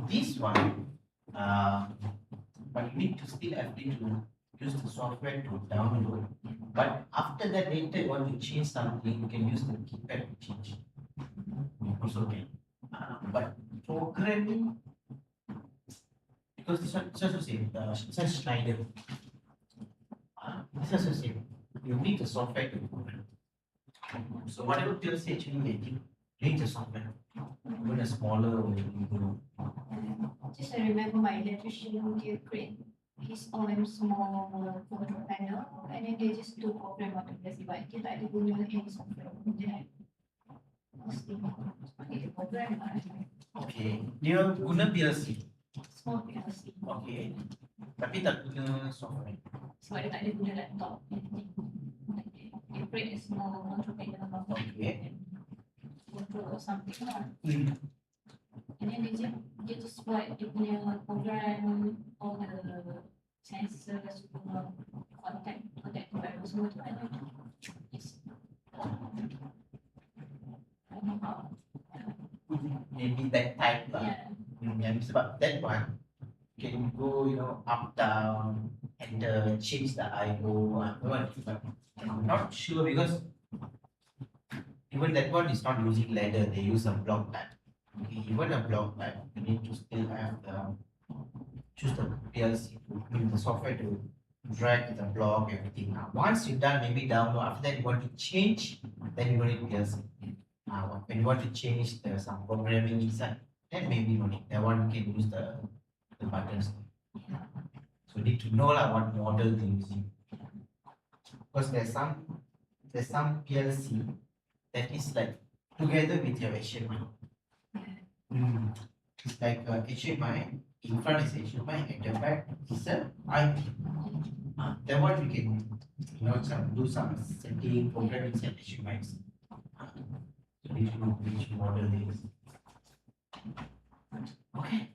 This one, but you need to still have to use the software to download. But after that, later you want to change something, you can use the keypad to change. Also okay. But programming, because this one is also same, this one Schneider. This is also same. You need the software to program. So whatever PLC actually making, you need the software. Even a smaller or Just I remember my electrician, they create his own small control panel and then they just do program on the PLC, but they like to do any software. They have mostly program. okay. Dia guna PLC. Small PLC. Okay. Tapi tak guna software. Sebab dia tak ada guna laptop. They create a small control panel. Okay. Control or something lah. And then they just write dia punya program, all the sensors, contact program semua tu ada. Yes. I don't know how. Maybe that type lah. Yeah. Yang sebab that one can go, up down and change the IO. I'm not sure because even that one is not using ladder. They use a block type. Okay, even a block type, you need to still have choose the PLC, the software to drag the block, everything. Once you're done, maybe download. After that, you want to change, then you need PLC. When you want to change some programming inside, then maybe you need that one you can use the buttons. So you need to know what model they're using. Because there's some PLC that is like together with your HMI. It's like HMI, in front is HMI, at the back is a IP. Then what we can do some setting, programming set HMIs. So we should know which model it is. Okay.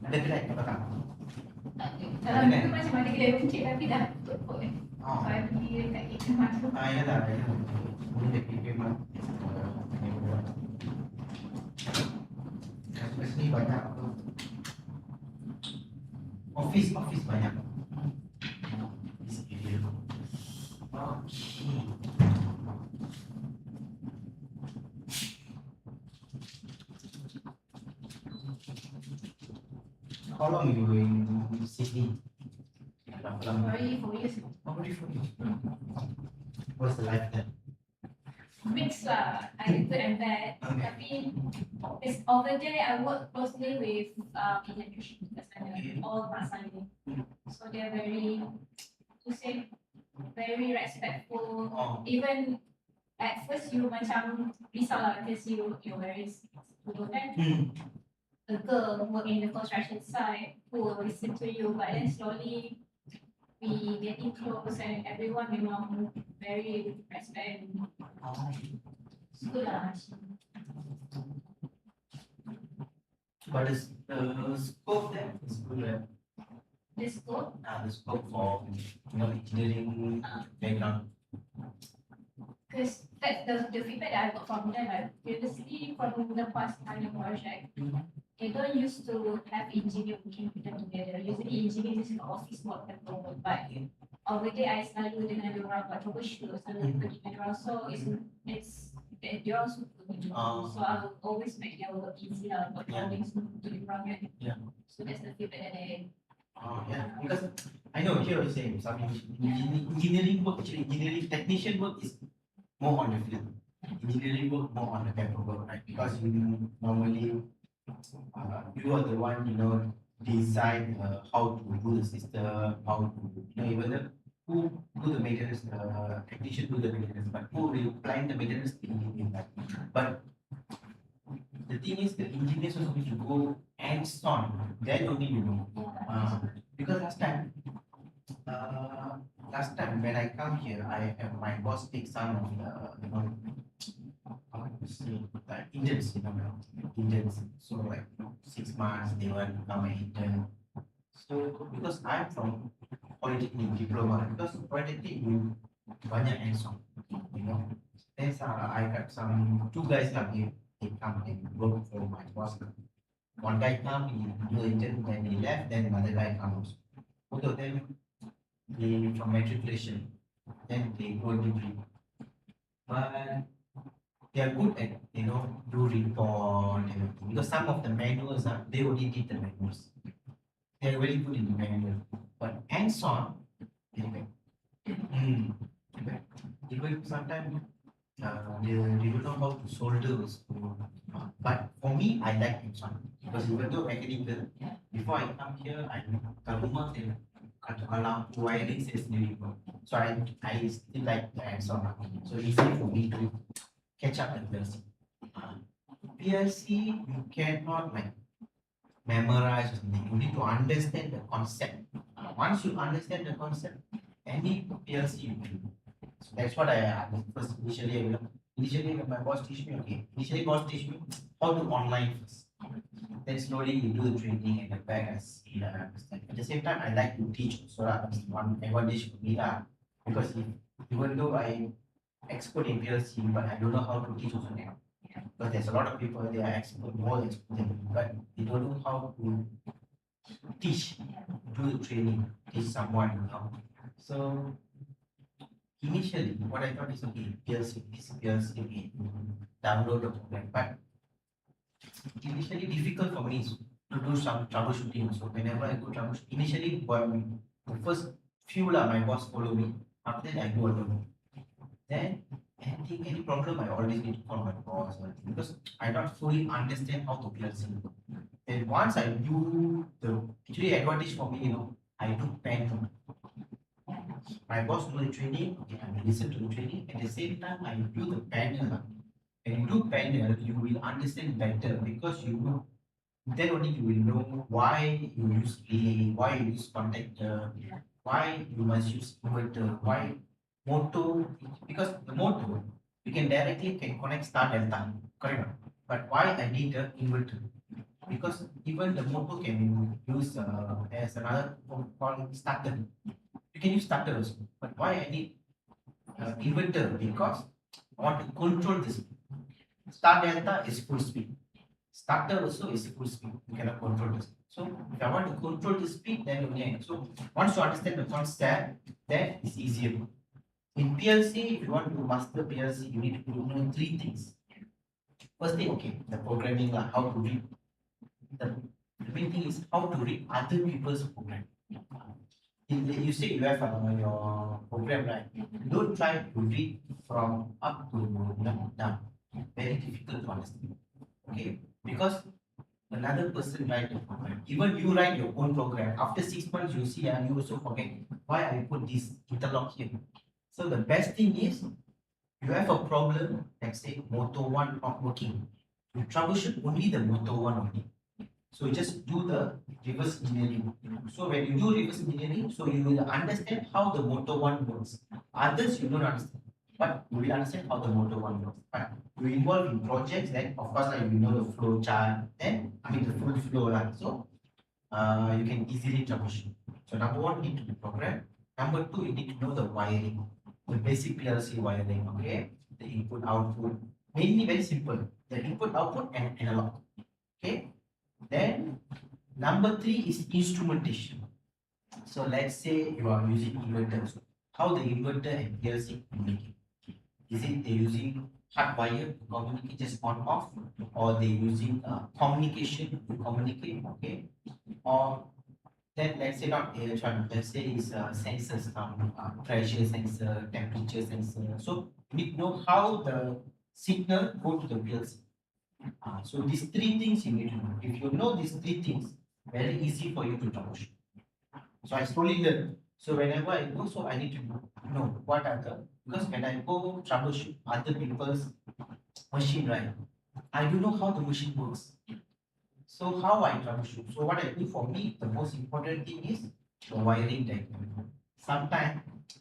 Ada kedai apa tak? Dalam itu macam ada kedai buncit tapi dah tutup kot. Oh. So I pergi dekat kitchen masuk. Yalah, boleh dekat memang. Kat sini banyak apa? Office banyak. This area. Okay. How long you in Sydney? Already 4 years. Already 4 years. What's the life there? Mix lah. Ada good and bad. Okay. Tapi it's over there I work closely with electricians Okay. all pasang ni. So they're very, to say, very respectful. Oh. Even at first you macam risau lah because you're very school kan. A girl work in the construction site who will listen to you, but then slowly we getting close and everyone memang very respect. Good lah. But the scope there is good, right? This good. The scope for engineering background. Because that's the feedback that I got from them. Like previously from the past kind of project, they don't used to have engineer working with them together. Usually engineer is office work people, but over there I selalu dengan diorang buat troubleshoot, selalu pergi dengan diorang. So it's diorang suka gitu. So I will always make their work easy lah, buat drawing semua untuk diorang kan. Yeah. So that's the feedback that they. Yeah, because I know here you're saying some engineering work, actually engineering technician work is more on the field. Engineering work more on the paperwork, right? Because you normally you are the one, decide how to do the system, how to, even who do the maintenance, technician do the maintenance, but who will plan the maintenance, the engineer. But the thing is, the engineers also need to go hands-on. Then only you know. Because last time when I come here, I have my boss take some of the, Indians, Indians. So like 6 months they want to come and intern. So because I'm from polytechnic diploma, because polytechnic you banyak hands-on, Then I got some 2 guys come here. They come and work for my boss. One guy come, he do intern, then he left, then another guy comes. Both of them, they from matriculation, then they go degree. But they are good at, do report and everything. Because some of the manuals they only did the manuals. They are very good in the manual. But hands-on, very bad. Even sometimes they don't know how to solder also. But for me, I like hands-on. Because even though mechanical, before I come here, I kat rumah saya kalau wiring saya sendiri pun. So I still like the hands-on. So easy for me to catch up with PLC. PLC, you cannot like memorize or something. You need to understand the concept. Once you understand the concept, any PLC you can do. So that's what I first initially my boss teach me. Okay, initially boss teach me how to online first. Then slowly you do the training and the back I see that I understand. At the same time, I like to teach. So that's one advantage for me because even though I expert in PLC, but I don't know how to teach also now. But there's a lot of people, they are more expert than me, but they don't know how to teach, do the training, teach someone, So initially, what I thought is okay, PLC, okay, download the program, but initially difficult for me to do some troubleshooting. So whenever I go troubleshooting, initially, the first few my boss follow me. After that, I go alone. Then any problem, I always need to call my boss because I don't fully understand how to PLC. Then once I do the actually advantage for me, I do panel. My boss do the training, okay, I will listen to the training. At the same time, I do the panel. When you do panel, you will understand better because then only you will know why you use relay, why you use contactor, why you must use inverter, why motor, because the motor you can connect star delta, correct? But why I need the inverter? because even the motor can use as another called starter. You can use starter also, but why I need inverter? Because I want to control this. Start delta is full speed. Starter also is full speed. You cannot control this. So if I want to control the speed, then only so once you understand the concept, then it's easier. In PLC, if you want to master PLC, you need to know three things. Firstly, okay, the programming, how to read. The main thing is how to read other people's program. You say you have your program, right? Don't try to read from up to down. Very difficult to understand. Okay, because another person write the program. Even you write your own program. After 6 months, you see and you also forget why I put this interlock here. So the best thing is you have a problem. Let's say motor one not working. You troubleshoot only the motor one only. So you just do the reverse engineering. So when you do reverse engineering, so you will understand how the motor one works. Others you don't understand, but you will understand how the motor one works. But you involve in projects, then of course like you know the flow chart, then I mean the full flow lah. So you can easily troubleshoot. So number one, need to be programmed. Number two, you need to know the wiring, the basic PLC wiring. Okay, the input output, mainly very simple. The input output and analog. Okay. Then number three is instrumentation. So let's say you are using inverters. How the inverter and PLC communicate? Is it they using hardwire to communicate just on off, or they using communication to communicate? Okay, or then let's say not electronic. Let's say is sensors, pressure sensor, temperature sensor. So you need to know how the signal go to the PLC. So these three things you need to know. If you know these three things, very easy for you to troubleshoot. So I slowly learn. So whenever I go, so I need to know what are the, because when I go troubleshoot other people's machine, right, I don't know how the machine works. So how I troubleshoot? So what I do, for me, the most important thing is the wiring diagram. Sometimes,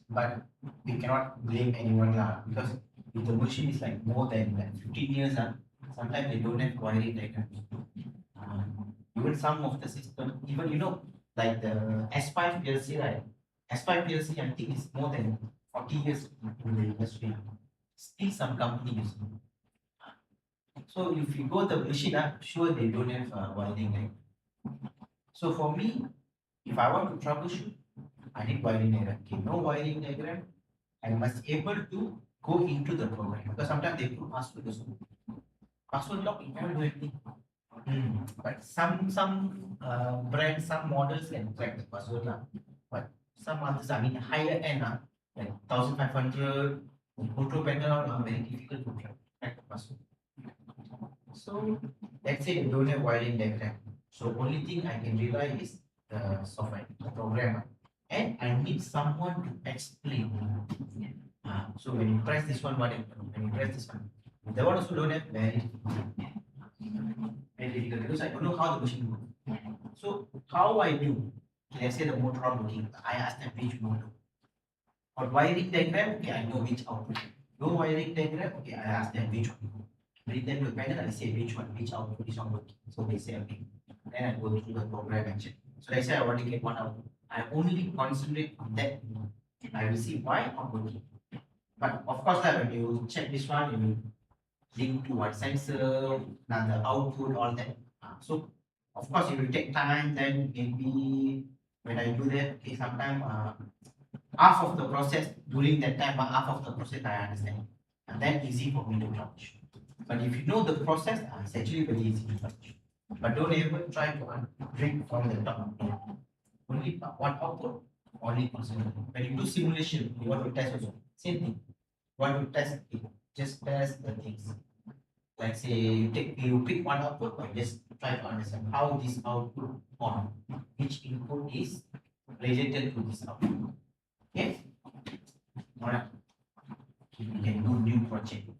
but we cannot blame anyone lah, because if the machine is like more than like 15 years, sometimes they don't have wiring diagram. Even some of the system, even you know, like the S5 PLC, right? S5 PLC, I think is more than 40 years in the industry. Still some company using. So if you go the machine, I'm sure they don't have wiring diagram. So for me, if I want to troubleshoot, I need wiring diagram. Okay, no wiring diagram, I must able to go into the program, because sometimes they put password also. Password lock, you cannot do anything. But some brands, some models can crack the password lah. But some others, I mean higher end like 1500, control panel are very difficult to crack the password. So let's say you don't have wiring diagram. So only thing I can rely is the software, the program, and I need someone to explain. So when you press this one, what happens? When you press this one, the one also don't have very difficult, because I don't know how the machine works. So how I do? Let's say the motor are working. I ask them which motor. For wiring diagram, okay, I know which output. No wiring diagram, okay, I ask them which one. Bring them to panel, I say which one, which output is not working. So they say okay. Then I go through the program and check. So let's say I want to get one output. I only concentrate on that. I will see why not working. But of course, when you check this one, you will link to one sensor, another output, all that. So of course, it will take time. Then maybe when I do that, okay, sometimes half of the process during that time, half of the process I understand, and then easy for me to troubleshoot. But if you know the process, it's actually very easy to troubleshoot. But don't ever try to read from the top. Only one output, only concentrate. When you do simulation, you want to test also. Same thing. Want to test it, just test the things. Like say you pick one output, or just try to understand how this output on which input is related to this output. Okay? Alright. We can do new project.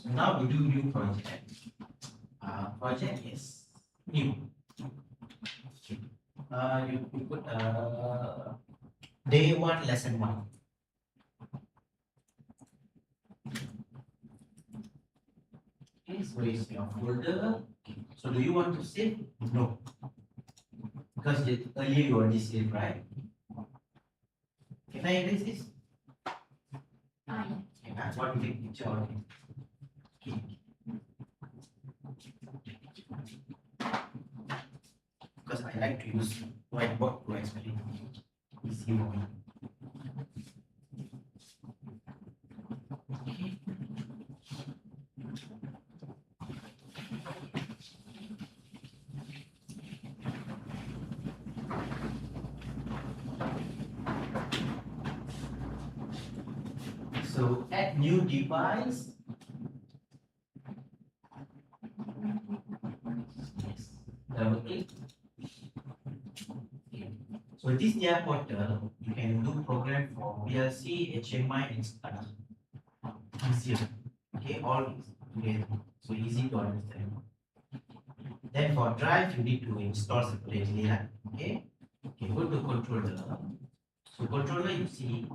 So now we do new project. Project is new. You put day 1, lesson 1. Okay, so it's your folder. So do you want to save? No. Because earlier you already saved, right? Can I erase this? Okay, that's what we take picture of it. Okay. Because I like to use whiteboard to explain. Easy one. Okay. So add new device. Yes. Double click. Okay. So this TI portal, you can do program for PLC, HMI, and SCADA. Easier. Okay, all together. So easy to understand. Then for drive, you need to install separately. Okay. Okay, go to controller. So controller, you see,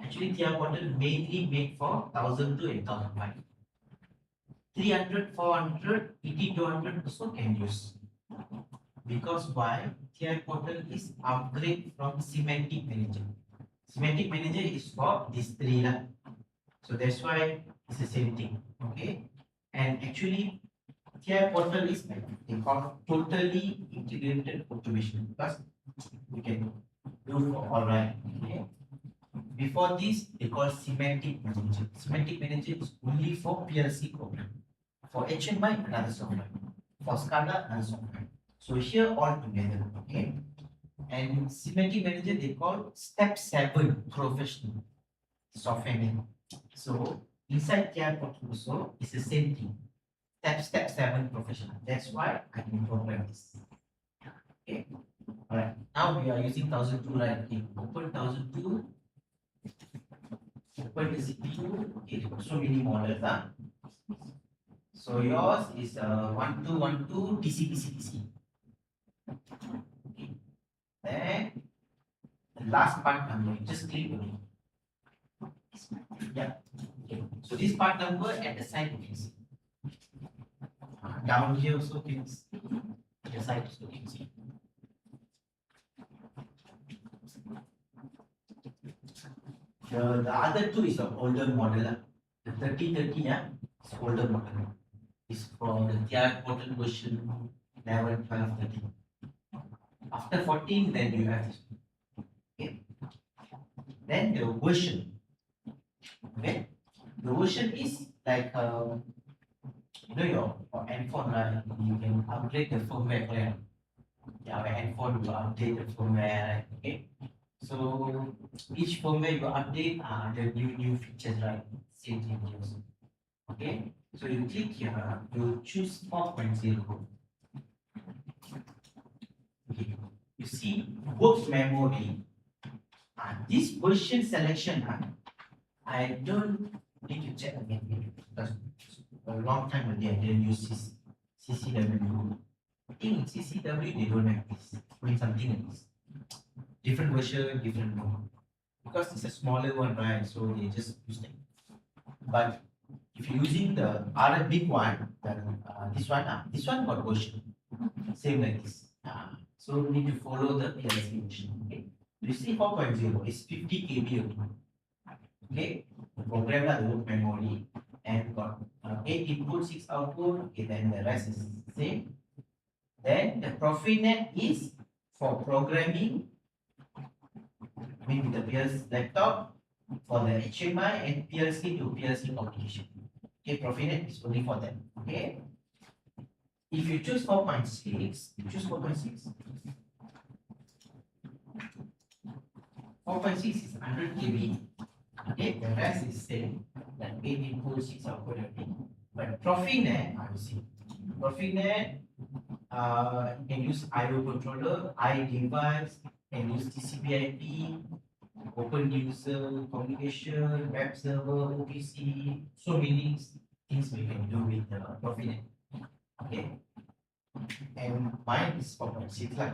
actually TI portal mainly made for 1002 and 1005. 300, 400, 8200 also can use. Because why? TI portal is upgrade from Semantic Manager. Semantic Manager is for these three. So that's why it's the same thing. Okay. And actually, TI portal is like they call totally integrated automation because you can do for all right. Okay. Before this, they call Semantic Manager. Semantic Manager is only for PLC program. For HMI, another software. For SCADA, another software. So here all together, okay. And Semantic Manager they call Step 7 Professional software name. So inside TI portal also it's the same thing. Step 7 Professional. That's why I can program this. Okay. Alright. Now we are using 1002, right? Okay. Open 1002. Open the CPU. Okay. So many models. So yours is 1212 DC. Okay. Then the last part number, you just click on it. Yeah. Okay. So this part number at the side you can see. Down here also you can see. At the side also you can see. The other two is an older model. The 3030, yeah, it's older model. It's from the TI portal version 11, 12, 13. After 14, then you have this. Okay. Then the version. Okay. The version is like you know your handphone, right? You can upgrade the firmware plan. Yeah, your handphone will update the firmware, right? Okay. So each firmware you update the new features, right? Same features. Okay. So you click here, you choose 4.0. Okay. You see works memory. This version selection, I don't need to check again because a long time ago I didn't use CCW. I think in CCW they don't have this. Doing something like this. Different version, different mode. Because it's a smaller one, right? So they just use it. But if you're using the other big one, this one got version. Same like this. So we need to follow the PLC version. Okay. You see 4.0 is 50 KB only. Okay. The program the work memory and got 8 input, 6 output. Okay, then the rest is the same. Then the Profinet is for programming. I mean with the PLC laptop for the HMI and PLC to PLC communication. Okay, Profinet is only for them. Okay. If you choose 4.6, you choose 4.6. 4.6 is 100 KB. Okay, the rest is same, like 8 input, 6 output, everything. But Profinet, I will see. Profinet, you can use IO controller, iDevice, can use TCP/IP, open user communication, web server, OPC, so many things we can do with Profinet. Okay. and mine is 4.6 lah.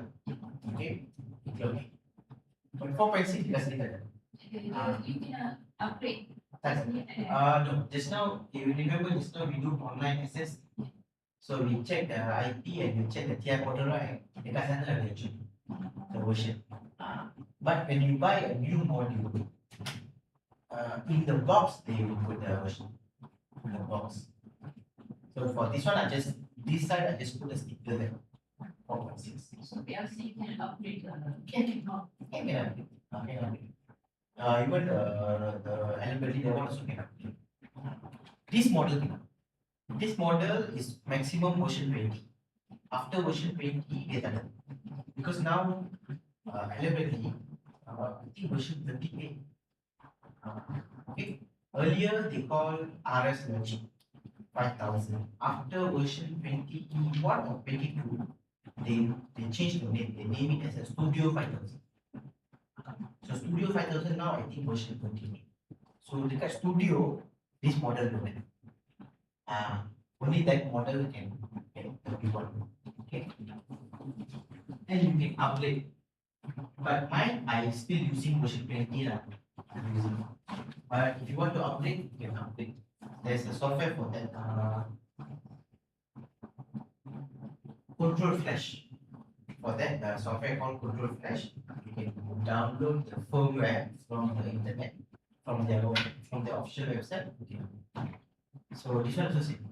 Okay, okay. But 4.6 because later. You can upgrade. No, just now, if you remember, just now we do online access. So we check the IP and we check the TI portal, right? Dekat sana ada the version. But when you buy a new module, in the box they will put the version in the box. So for this one, this side I just put a sticker there. 4.6. So PLC you can upgrade. Can upgrade. Even the eligibility level also can upgrade. This model can upgrade. This model is maximum version 20. After version 20, get another. Because now, eligibility, I think version 38. Okay. Earlier they call RS Logic 5000. After version 21 or 22, they changed the name. They name it as a Studio 5000. So Studio 5000 now I think version 28. So dekat Studio, this model don't have. Only that model can 31. Okay. And you can upgrade. But mine I still using version 20 lah. But if you want to upgrade, you can upgrade. There's a software for that. Control Flash. For that, the software called Control Flash. You can download the firmware from the internet, from their official website. Okay. So this one is the same.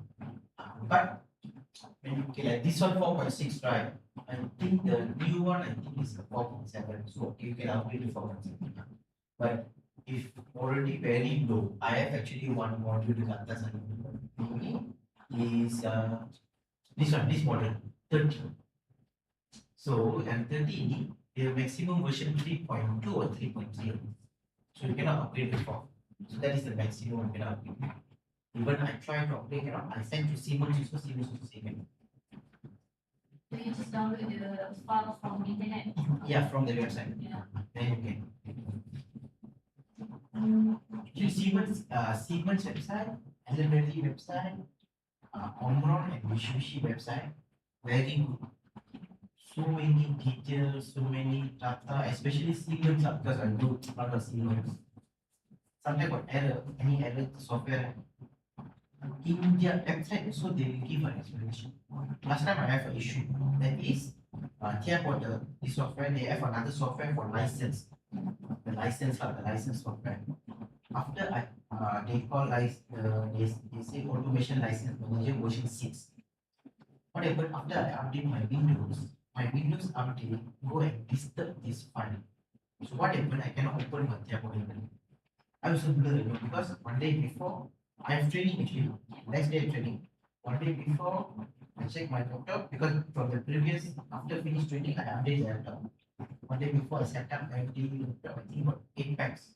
But when you like this one 4.6, right? I think the new one I think is 4.7. So you can upgrade to 4.7. But if already very low, I have actually one module to atas is this model 30. So and 30 the maximum version 3.2 or 3.0. So you cannot upgrade to 4. So that is the maximum you cannot upgrade. Even I try to upgrade, I send to Siemens also same. So you just download the file from the internet. Yeah, from the website. Yeah. Then you can. Actually, Siemens website, eligibility website, Omron and WinCC website, very good. So many details, so many data, especially Siemens because I do a lot of Siemens. Sometimes got error, any error software. In their website, so they will give an explanation. Last time I have an issue. That is, TI portal, this software, they have another software for license. The license software. After they call they say automation license manager version 6. What happened after I update my Windows update go and disturb this file. So what happened? I cannot open my TI portal. I was blurred because one day before I have training actually. Next day training. One day before I check my laptop because from the previous after finish training I update the laptop. One day before I set up every laptop, I think about 8 packs.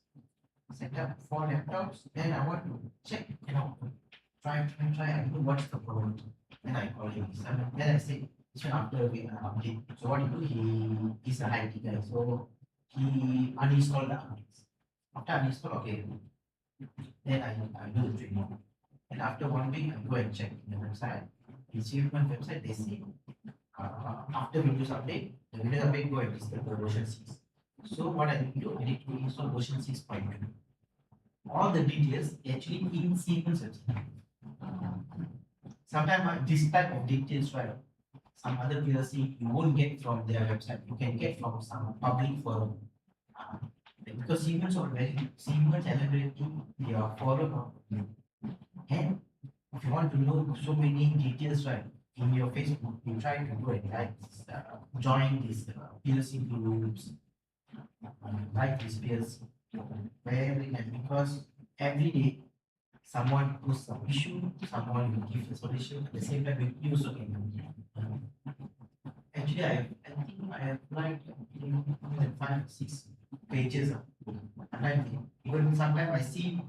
Set up 4 laptops, then I want to check, try, I don't know what's the problem. Then I call him. Then I say, this one after we update. So what he do, he's a IT guy, so he uninstalled the updates. After uninstall, okay. Then I do the training. And after 1 week, I go and check the website. In Siemens website, they say after Windows update, the Windows update go and disturb the version 6. So what I need to do, I need to install version 6.2. All the details actually in Siemens website. Sometimes this type of details, right? Some other PLC you won't get from their website. You can get from some public forum. Because Siemens eligibility, their forum. And if you want to know so many details, right, in your Facebook, you try to go and join these PLC groups, like this PLC. Very nice because every day someone posts some issue, someone will give a solution. At the same time, you also can do. Actually, I think I have like more than 5 or 6 pages. And even sometimes I see,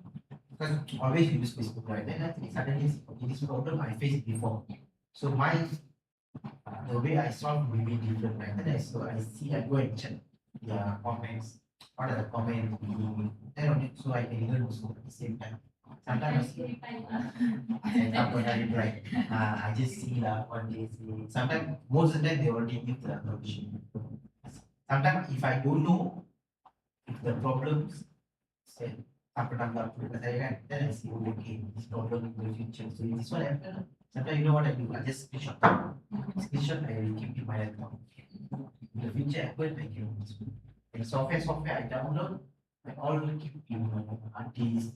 because always use Facebook, right? Then I think suddenly this problem I faced before. So the way I solve will be different, right? Then I go and check the comments. What are the comments? Then on it, so I can learn also at the same time. Sometimes you reply lah. I can't put it right. I just see what they say. Sometimes, most of the time, they already give the solution. Sometimes, if I don't know if the problems, say, apa nama kepada saya kan, then I see, oh, okay, this problem in the future. So this one happen. Sometimes, you know what I do? I just screenshot. Screenshot, I will keep in my laptop. In the future, happen, I can. And software I download, I all keep in hard disk.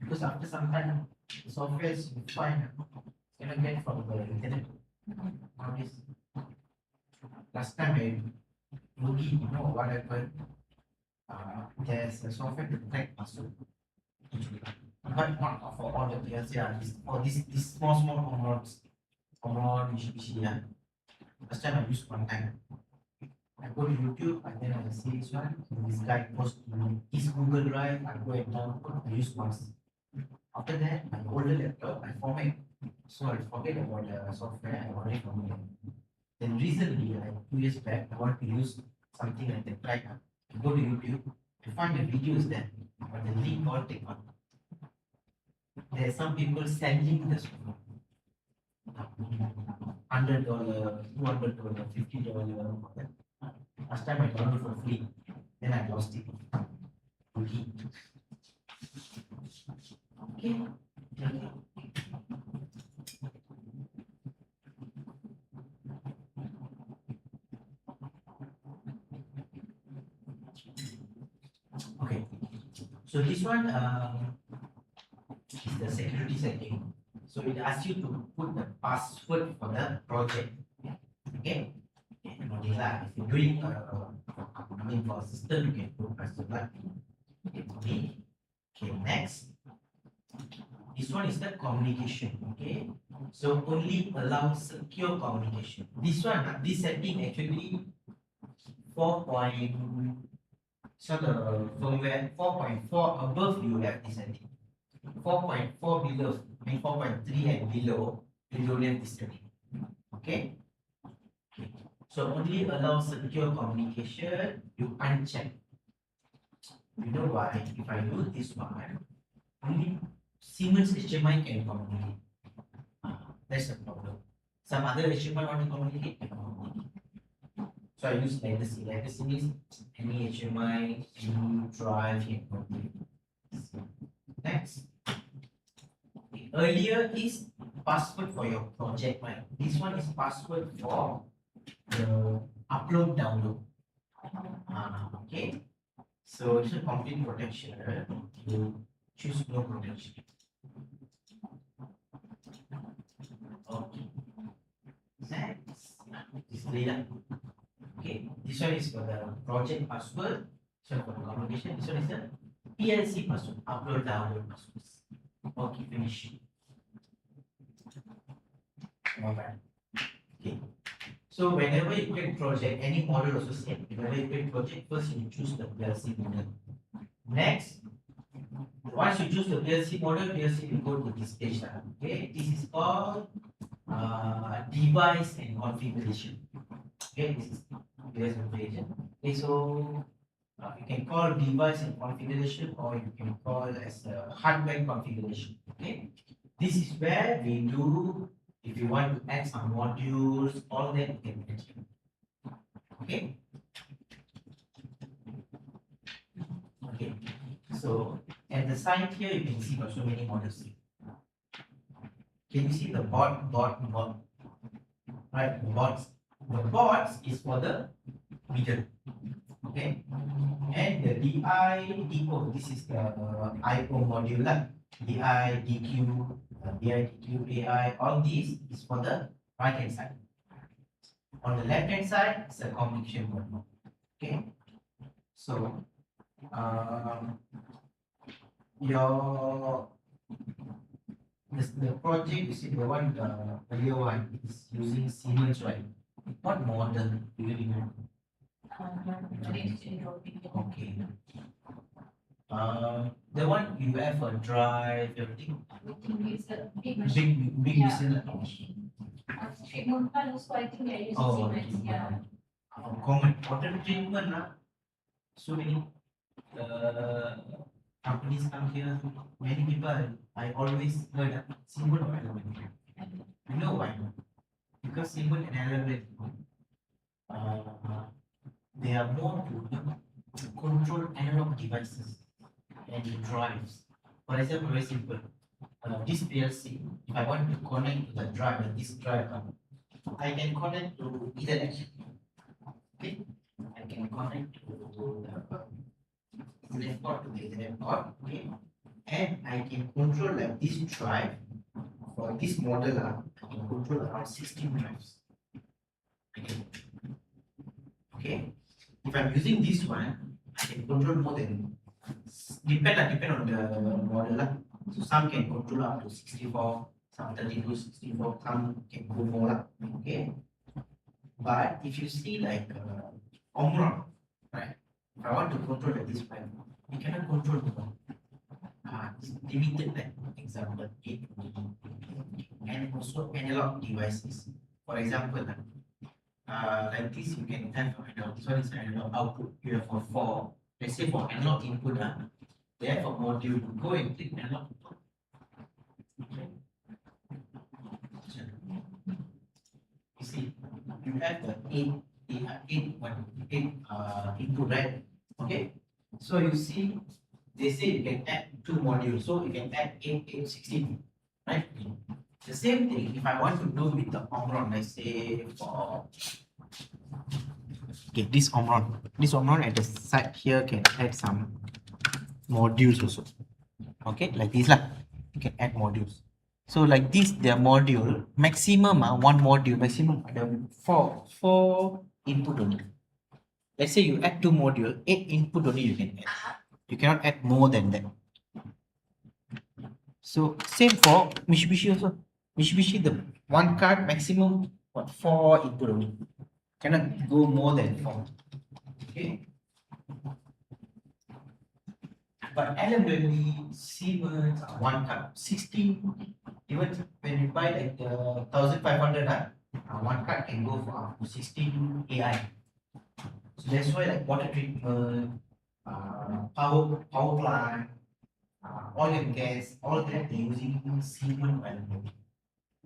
Because after some time, the software you find cannot get from the internet. Nowadays, last time I login, you know what happened? There's a software to track password. But not for all the PLC, for this small Omron, Mitsubishi. Last time I used one time. I go to YouTube and then I see this one. This guy posts his Google Drive. I go and download. I use once. After that, my older laptop, I format. So I forget about the software. I already formatted. Then recently, like 2 years back, I want to use something like that. Right? I go to YouTube. I find the videos there, but the link all take on. There are some people selling this $100, $200, $50. Last time I got it for free, then I lost it. Okay. Okay. So this one is the security setting. So it asks you to put the password for the project. Okay. If you're doing for a system, you can put password like okay. Okay, next. This one is the communication. Okay. So only allow secure communication. This one, this setting actually 4. So the firmware 4.4 above you have this setting. 4.4 below, 4.3 and below, you don't have this setting. Okay. So only allow secure communication, you uncheck. You know why? If I do this one, only Siemens HMI can communicate. That's the problem. Some other HMI want to communicate, cannot communicate. So I use legacy. Legacy means any HMI, any drive can communicate. Next. Earlier is password for your project, right? This one is password for the upload download. Okay. So it's a complete protection. You choose no protection. Okay. Next is data. Okay. This one is for the project password. This one for the communication. This one is the PLC password. Upload download passwords. Okay. Finish. Alright. Okay. So whenever you create project, any model also same. Whenever you create project, first you choose the PLC model. Next, once you choose the PLC model, PLC will go to this page. Okay, this is called device and configuration. Okay, this is device configuration. Okay, so you can call device and configuration, or you can call as hardware configuration. Okay, this is where we do. If you want to add some modules, all that you can add. Okay. Okay. So at the side here, you can see there are so many models. Can you see the board? Right, the boards. The boards is for the middle. Okay. And the DI, DO, this is the IO module. DI, DQ, DIQ, AI, all these is for the right hand side. On the left hand side, it's a communication mode. Okay. So, the project is the one, the earlier one is using Siemens, right? What model do you remember? Okay. The one you have for drive, everything. Big machine. Big Yeah. machine. Treatment plant also, I think they're using Oh, Siemens. Yeah. Common water treatment, so many companies come here. Many people are I always heard symbol or element. You know why? Because symbol and element, they are more to control analog devices and drives. For example, very simple. This PLC, if I want to connect to the drive, like this drive, I can connect to Ethernet. Okay, I can connect to the Ethernet port to the Ethernet port. Okay, and I can control like this drive. For this model, I can control around 16 drives. Okay, if I'm using this one, I can control more than depend on the model lah. So some can control up to 64, some 32, 64, some can go more lah. Okay, but if you see like Omron, right? If I want to control like this one, you cannot control more. It's limited like example 8, and also analog devices. For example, like this you can have analog. This one is analog output. You have for 4. Let's say for analog input, they have a module. Go and click analog input. You see, you have the 8 input, right? Okay. So you see, they say you can add 2 modules. So you can add 8, 8, 16, right? The same thing, if I want to do with the Omron, let's say for this Omron at the side here can add some modules also. Okay, like this lah. You can add modules. So like this, their module maximum one module maximum ada 4 input only. Let's say you add 2 module, 8 input only you can add. You cannot add more than that. So same for Mitsubishi also. Mitsubishi, the one card maximum 4 input only. Cannot go more than 4. Okay. But LMW, Siemens, one card 16. Even when you buy like the 1500, one card can go for up to 16 AI. So that's why like water treatment, power plant, oil and gas, all that they're using Siemens LMW.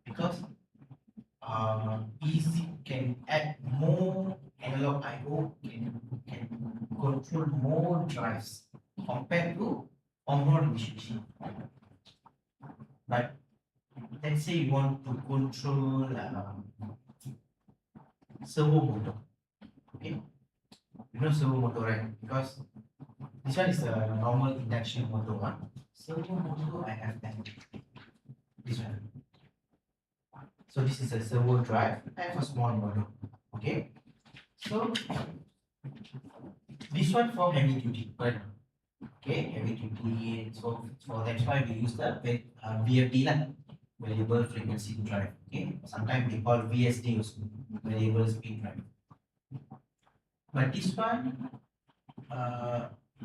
Because easy can add more analog I/O, can control more drives compared to Omron Mitsubishi. But let's say you want to control servo motor. Okay, you know servo motor, right? Because this one is a normal induction motor one. Servo motor I have that. This one. So this is a servo drive. I have a small motor. Okay. So this one for heavy duty, right? Okay, heavy duty. So that's why we use the VFD lah, variable frequency drive. Okay. Sometimes they call VSD also, variable speed drive. But this one,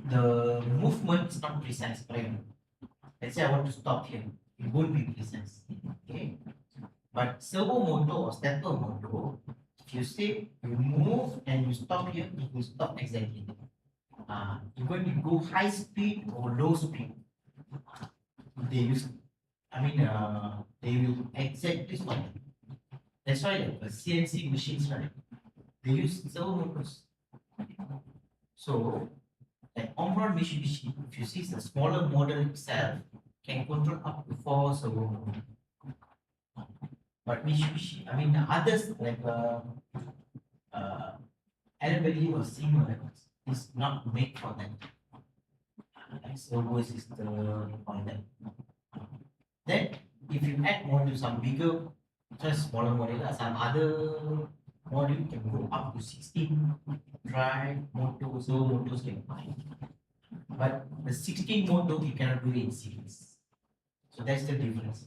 the movement is not precise, right? Let's say I want to stop here, it won't be precise. Okay. But servo motor or stepper motor, if you say you move and you stop here, it will stop exactly. You're going to go high speed or low speed. They use, they will exactly stop. That's why the CNC machines, right? They use servo motors. So, like Omron Mitsubishi, if you see the smaller model itself, can control up to 4 servo motors. But Mitsubishi, the others like LMW or Siemens is not made for that. Like servo system, all that. Then, if you add more to some bigger, just smaller model, some other module can go up to 16 drive motors, so motors can buy. But the 16 motor you cannot do it in series. So that's the difference.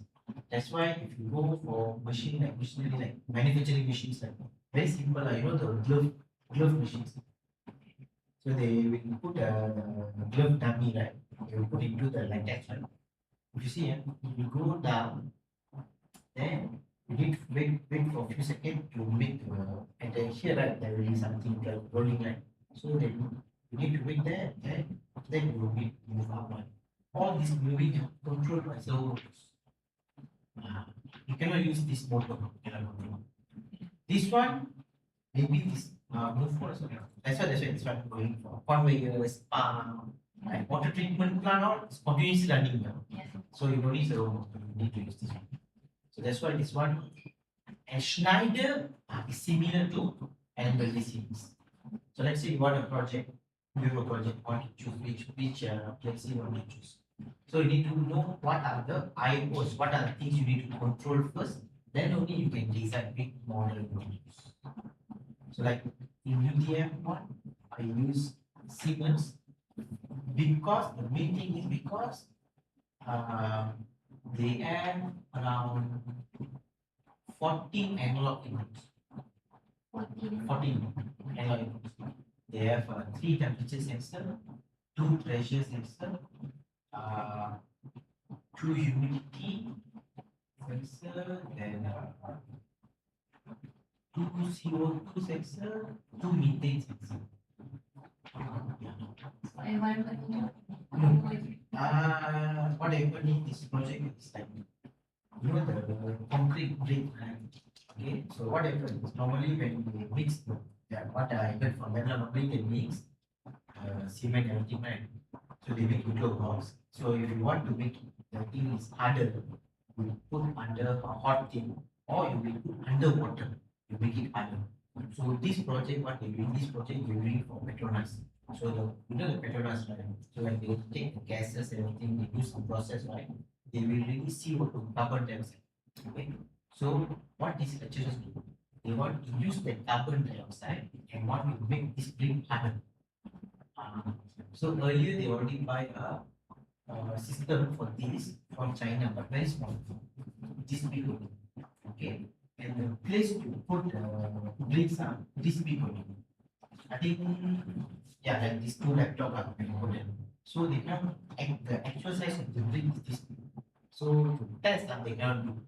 That's why if you go for machinery like manufacturing machines, like very simple, the glove machines. So they will put the glove dummy, right? They will put into the latex one. If you see, if you go down, then you need to wait for a few seconds to make the, and then here, right, there will be something like rolling, right? So then you need to wait there, then you will move up one. all this moving are controlled by servo motors. You cannot use this motor. This one, maybe this move forward. That's why this one going for conveyors, pump, like water treatment plant, all is continuously running now. Yes. So you don't need servo motor. You need to use this one. So that's why this one. And Schneider is similar to Amber Siemens. So let's say you want a project, you have a project, want to choose which PLC you want to choose. So you need to know what are the IOs, what are the things you need to control first, then only you can decide which model you want to use. So like in UTM one, I use Siemens because the main thing is because they have around 14 analog inputs. 14 analog inputs. They have 3 temperature sensor, 2 pressure sensor, 2 humidity sensor, then 2 CO2 sensor, 2 methane sensor. For environment. What happened in this project is like, you know, the concrete brick, right? Okay, so what happens is normally when we mix the, what I heard from them, normally they mix cement and everything, right? So they make into a box. So if you want to make the thing is harder, you put under a hot thing, or you will put underwater, you make it harder. So this project, what they do in this project, they doing for Petronas. So the, you know the Petronas, right? So like they take the gases and everything, they do some process, right? They will release CO2, carbon dioxide. Okay. So what these lecturers do, they want to use the carbon dioxide and want to make this brick harder. So earlier they already buy a system for this from China, but very small. This big only. Okay. And the place to put bricks are this big only. I think, yeah, like these 2 laptops are important. So they have the actual size of the brick is this big. So to test that they cannot do.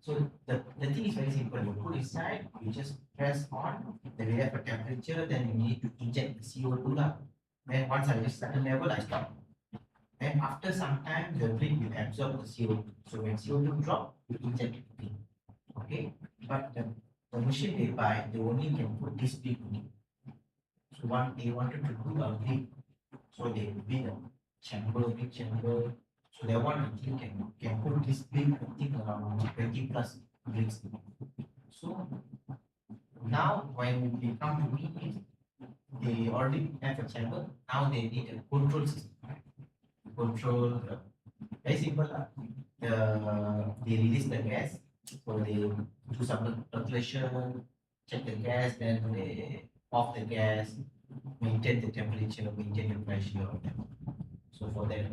So the thing is very simple. You put inside, you just press on, then we have a temperature, then you need to inject the CO2. Then once I reach certain level, I stop. Then after some time, the brick will absorb the CO2. So when CO2 drop, you inject it again. Okay? But the machine they buy, they only can put this big only. So they wanted to do a big, so they build a chamber, big chamber. So they want to think can put this big, I think around 20 plus bricks. So now when they come to me, they already have a chamber. Now they need a control system. Control, very simple. They release the gas, so they do some calculation, check the gas, then they off the gas, maintain the temperature, maintain the pressure. So for that,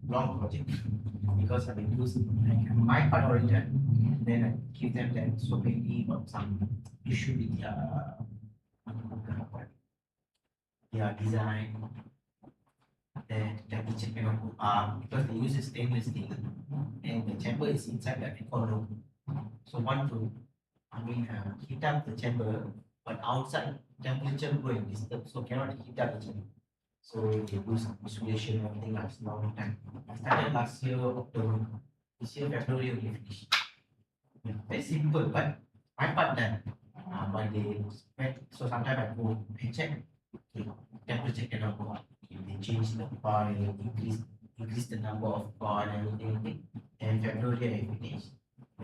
long project, because I will use my part already done, then I give them that, so maybe some issue with their design, then temperature cannot go up because they use a stainless steel and the chamber is inside the aircon room. So want to, heat up the chamber, but outside temperature go and disturb, so cannot heat up the chamber. So they do some insulation, everything lasts long time. I started last year October. This year February we finish. Yeah, very simple, but my part done. But they so sometimes I go and check. Temperature cannot go up. They change the coil, increase the number of coil and everything. And February I finish.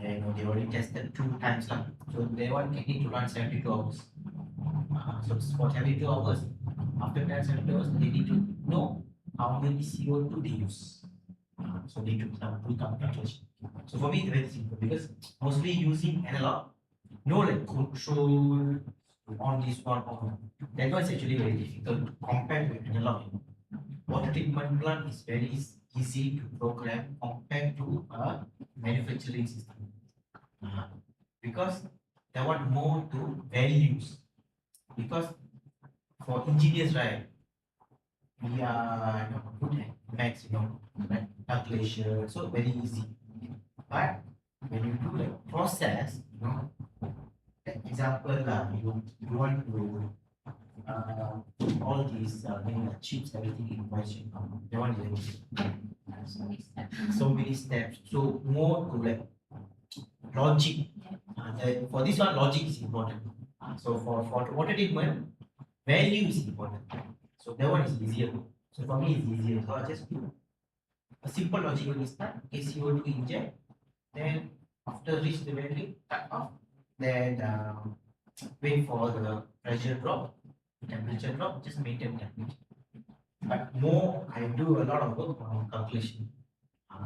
And they already tested 2 times. So they need to run 72 hours. So for 72 hours, after that 72 hours, they need to know how many CO2 they use. So they do some calculation. So for me, it's very simple because mostly using analog, no like control on this one on that one is actually very difficult compared with analog. Water treatment plant is very easy to program compared to a manufacturing system because they want more to values. Because for engineers, right, we are good at maths, right? Calculation, so very easy. But when you do like process, example, you want to all these chips, everything in voice. That one is so many steps. So more to like logic. For this one, logic is important. So for water treatment, value is important. So that one is easier. So for me, it's easier. So I just do a simple logic will start. Okay, CO2 inject. Then after reach the value, cut off. Then wait for the pressure drop, temperature drop. Just maintain temperature. But more, I do a lot of work on calculation.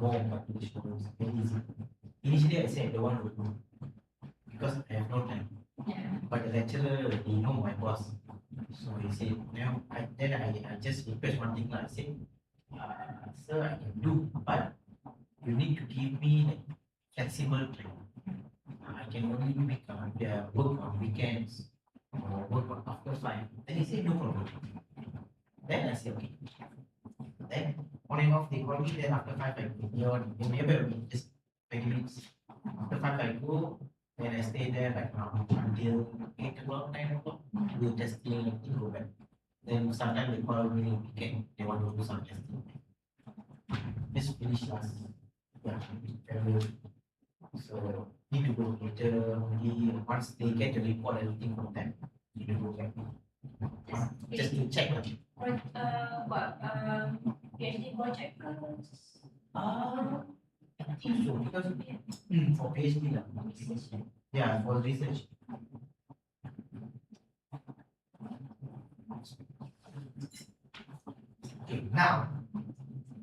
More calculation is very easy. Initially, I said I don't want to do because I have no time. But the lecturer, he know my boss. So he said, now I just request one thing. I said, sir, I can do, but you need to give me like flexible time. I can only make work on weekends or work on after 5. Then he said, no problem. Then I said, okay. Then on and off they call me. Then after 5 I go. You never just 20 minutes. After 5 I go. Then I stay there like until 8 o'clock, 9 o'clock. Do testing and go back. Then sometimes they call me weekend. They want to do some testing. Just finish last. Yeah, very. So need to go later. Once they get the report, everything from them, you need to go back. Just to check them. PhD project. I think so because for PhD lah. Yeah, for research. Okay, now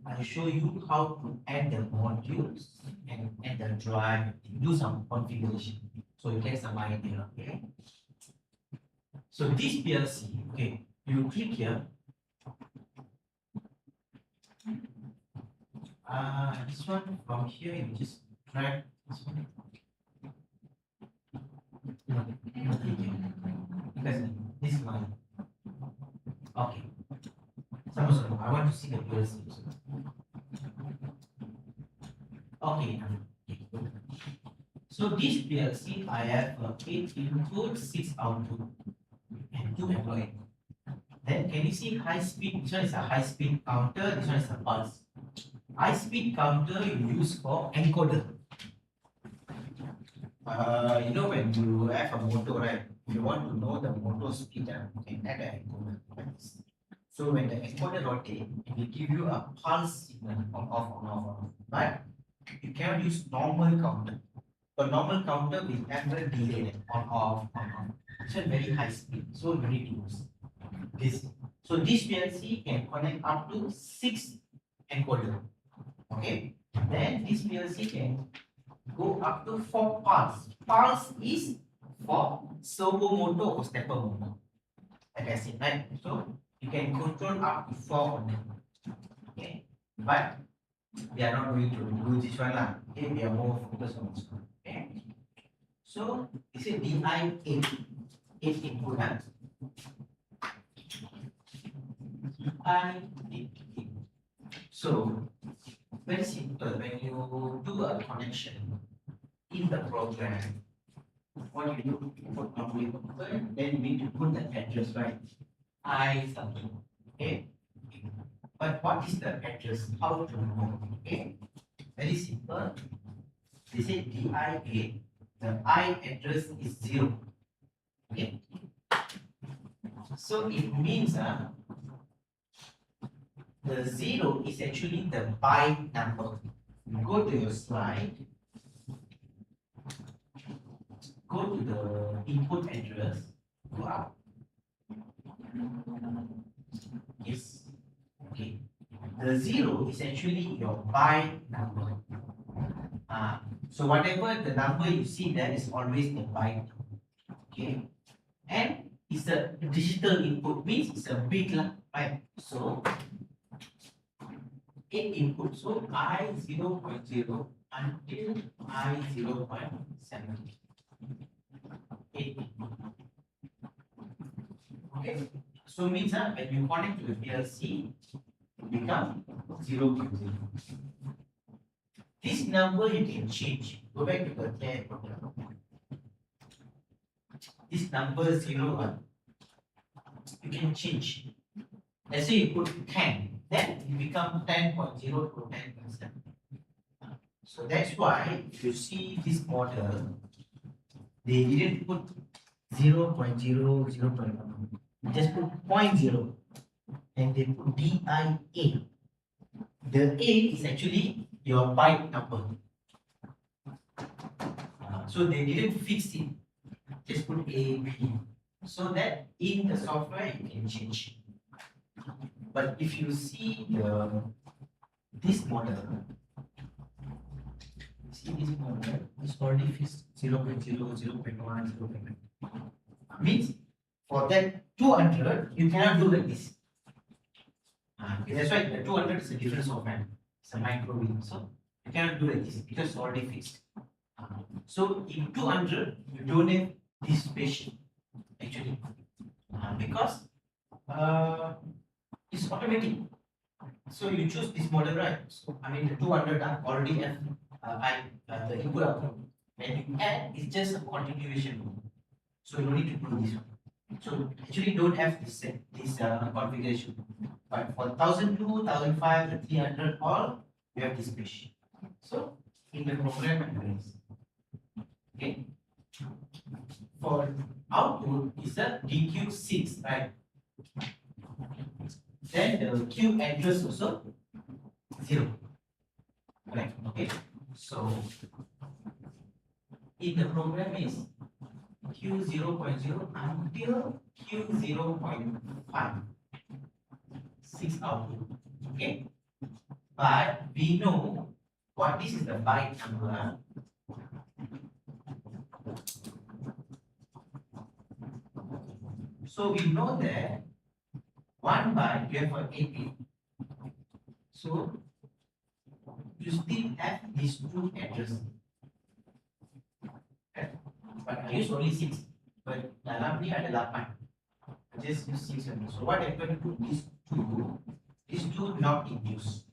I'll show you how to add the modules and add the drive. Do some configuration so you get some idea. Okay. So this PLC, okay, you click here. This one from here you just drag this one. No, because this one. Okay. So I want to see the PLC. Okay. So this PLC I have 8 input, 6 output, and 2 employee. Then can you see high speed? This one is a high speed counter, this one is a pulse. High speed counter you use for encoder. You know when you have a motor, right? If you want to know the motor speed, you can add an encoder like this. So when the encoder rotates, it will give you a pulse signal on off, on off, on off. But you cannot use normal counter. For normal counter will have a delay on off, on off. It's a very high speed, so you need to use this. So this PLC can connect up to 6 encoder. Okay. Then this PLC can go up to 4 pulse. Pulse is for servo motor or stepper motor. Like I said, right? So you can control up to 4 of them. Okay. But we are not going to do this one lah. Okay, we are more focused on this one. Okay. So this is DI 8 input. So very simple. When you do a connection in the program, what you do, you put complete open, then you need to put the address, right? I something. Okay. But what is the address? How to know? Okay. Very simple. They say DI8. The I address is 0. Okay. So it means the 0 is actually the byte number. Go to your slide. Go to the input address. Go up. Yes. Okay. The 0 is actually your byte number. So whatever the number you see there is always the byte. Okay. And it's a digital input, means it's a bit right? So 8 input. So I 0.0 until I 0.7. 8 input. Okay. So means when you connect to the PLC, it becomes 0.0. This number you can change. Go back to the tab. This number 0, you can change. let's say you put 10, then it become 10.0 to 10.7. So that's why if you see this model, they didn't put 0.0, 0.1, they just put 0.0 and they put DIA. The A is actually your byte number. So they didn't fix it, just put A, B. So that in the software you can change. But if you see this model, it's already fixed 0.0, 0.1, 0.1. Means for that 200, you cannot do like this. That's why the 200 is a different software. It's a microwave. So you cannot do like this because it's already fixed. So in 200, you don't have this spaceship actually. Because it's automatic. So you choose this model, right? So I mean the 200 already have the input output. When you add, it's just a continuation. So you don't need to do this one. So actually don't have this configuration. But for 1002, 1005, 300, all you have this page. So in the program address, okay. For output is a DQ6, right? Then the Q address also 0. Right, okay. So in the program is Q 0.0 until Q 0.5. 6 output. Okay. But we know what this is the byte number. So we know that 1 byte you have for 8 bit. So you still have these 2 addresses. Okay. But I use only 6. But dalam ni ada 8. Just use 6 only. So what happened to these two not in use.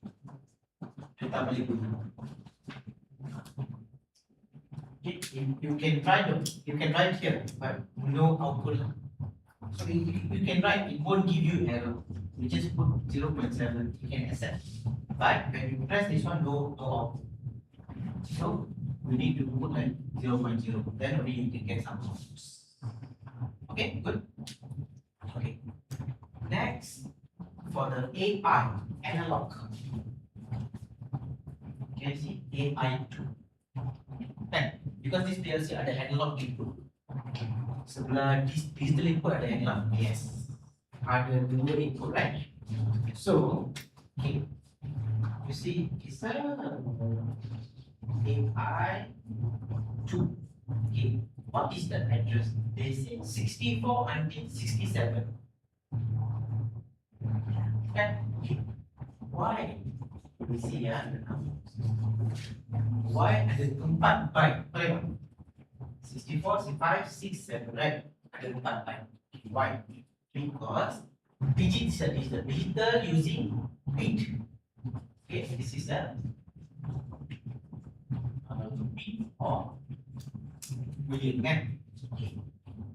Kita boleh guna. You can write here, but no output. So you can write, it won't give you error. You just put 0.7, you can accept. But when you press this one, no output. So we need to put like 0.0. Then only you can get some outputs. Okay, good. Okay. Next, for the AI analog. Can you see AI2? Then, because this PLC ada analog input. Sebelah digital input ada analog. Yes. Ada 2 input, right? So, okay. You see, it's a AI2. Okay. What is the address? They say 64 until 67. Okay. Why? We see ya. Why ada 4 byte? 64, 65, 67, right? Ada 4 byte. Why? Because digit is the digital using bit. Okay, this is a bit or boolean, kan? Okay.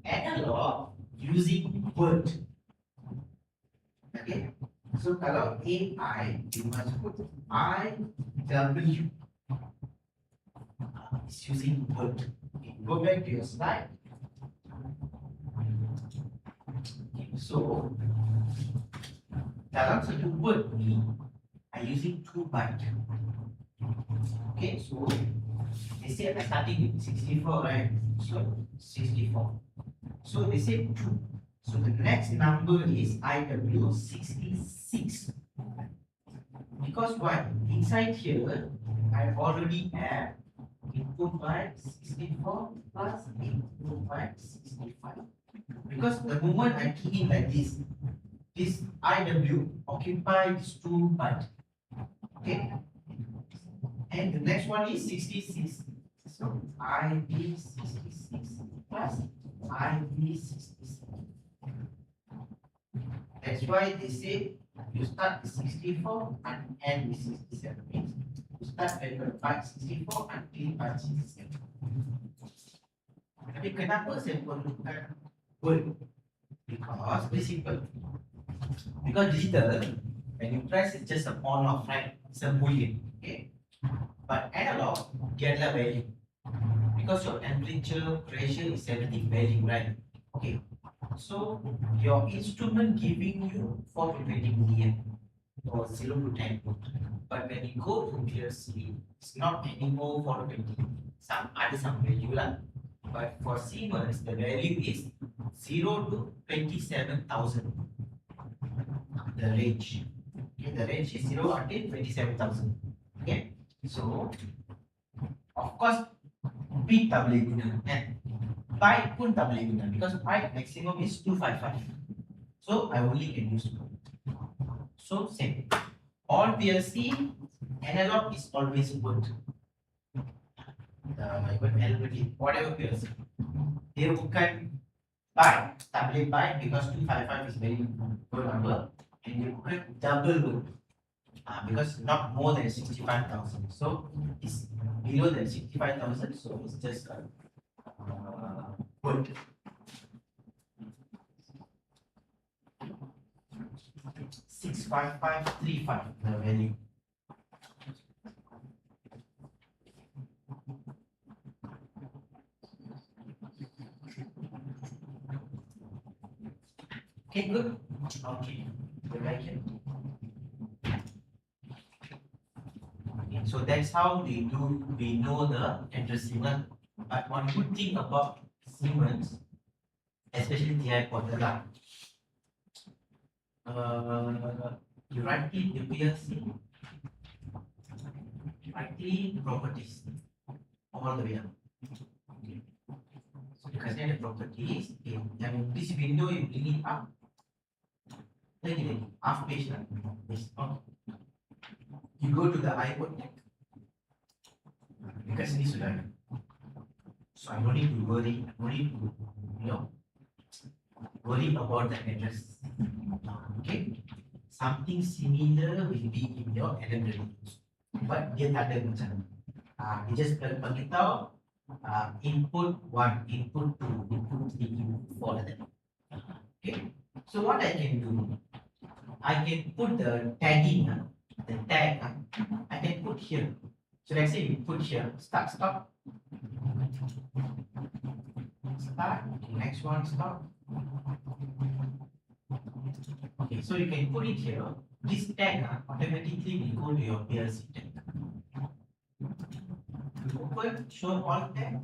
Analog using word. Okay. So kalau AI, you must put IW. It's using word. Okay, go back to your slide. Okay, so dalam satu word ni, I using 2 byte. Okay, so they say I'm starting with 64, right? So 64. So they say 2. So the next number is IW66. Because why? Inside here, I already have input byte 64 plus input byte 65. Because the moment I key in like this IW occupies 2 byte. Okay? And the next one is 66. So IB66 plus IB66. That's why they say you start with 64 and end with 67. Means you start at byte 64 and end byte 67. Tapi kenapa saya perlukan word? Because very simple. Because digital, when you press, it's just a on off, right? It's a boolean, okay? But analog, get the value. Because your temperature, pressure is everything value, right? Okay. So your instrument giving you 4 to 20 million or 0 to 10. But when you go to PLC, it's not anymore 4 to 20. Some value lah. But for Siemens, the value is 0 to 27,000. The range. Okay, the range is 0 until 27,000. Okay. So of course, bit tak boleh guna kan. Byte pun tak boleh guna because byte maximum is 255. So I only can use 2. So same. All PLC analog is always word. Even LVD, whatever PLC. Dia bukan byte, tak boleh byte because 255 is very good number. And dia bukan double word. Because not more than 65,000. So it's below than 65,000, so it's just a word. 65535 the value. Okay, good. Okay, the vacuum. Okay, so that's how we know the addressing. But one good thing about Siemens, especially TI Portal, you write in the PLC, write in properties all the way up. Okay. So because the properties, and this window you bring it up, then half page is on. You go to the iPod tag because this is done. So I don't need to worry, worry about the address. Okay, something similar will be in your LMW, but dia tak ada macam you just beritahu input 1, input 2, input 3, input 4 like that. Okay, so what I can do, I can put the tagging, the tag, I can put here. So let's say you put here start, stop, start, next one, stop. Okay, so you can put it here. This tag automatically will go to your PLC tag. You open, show all tag.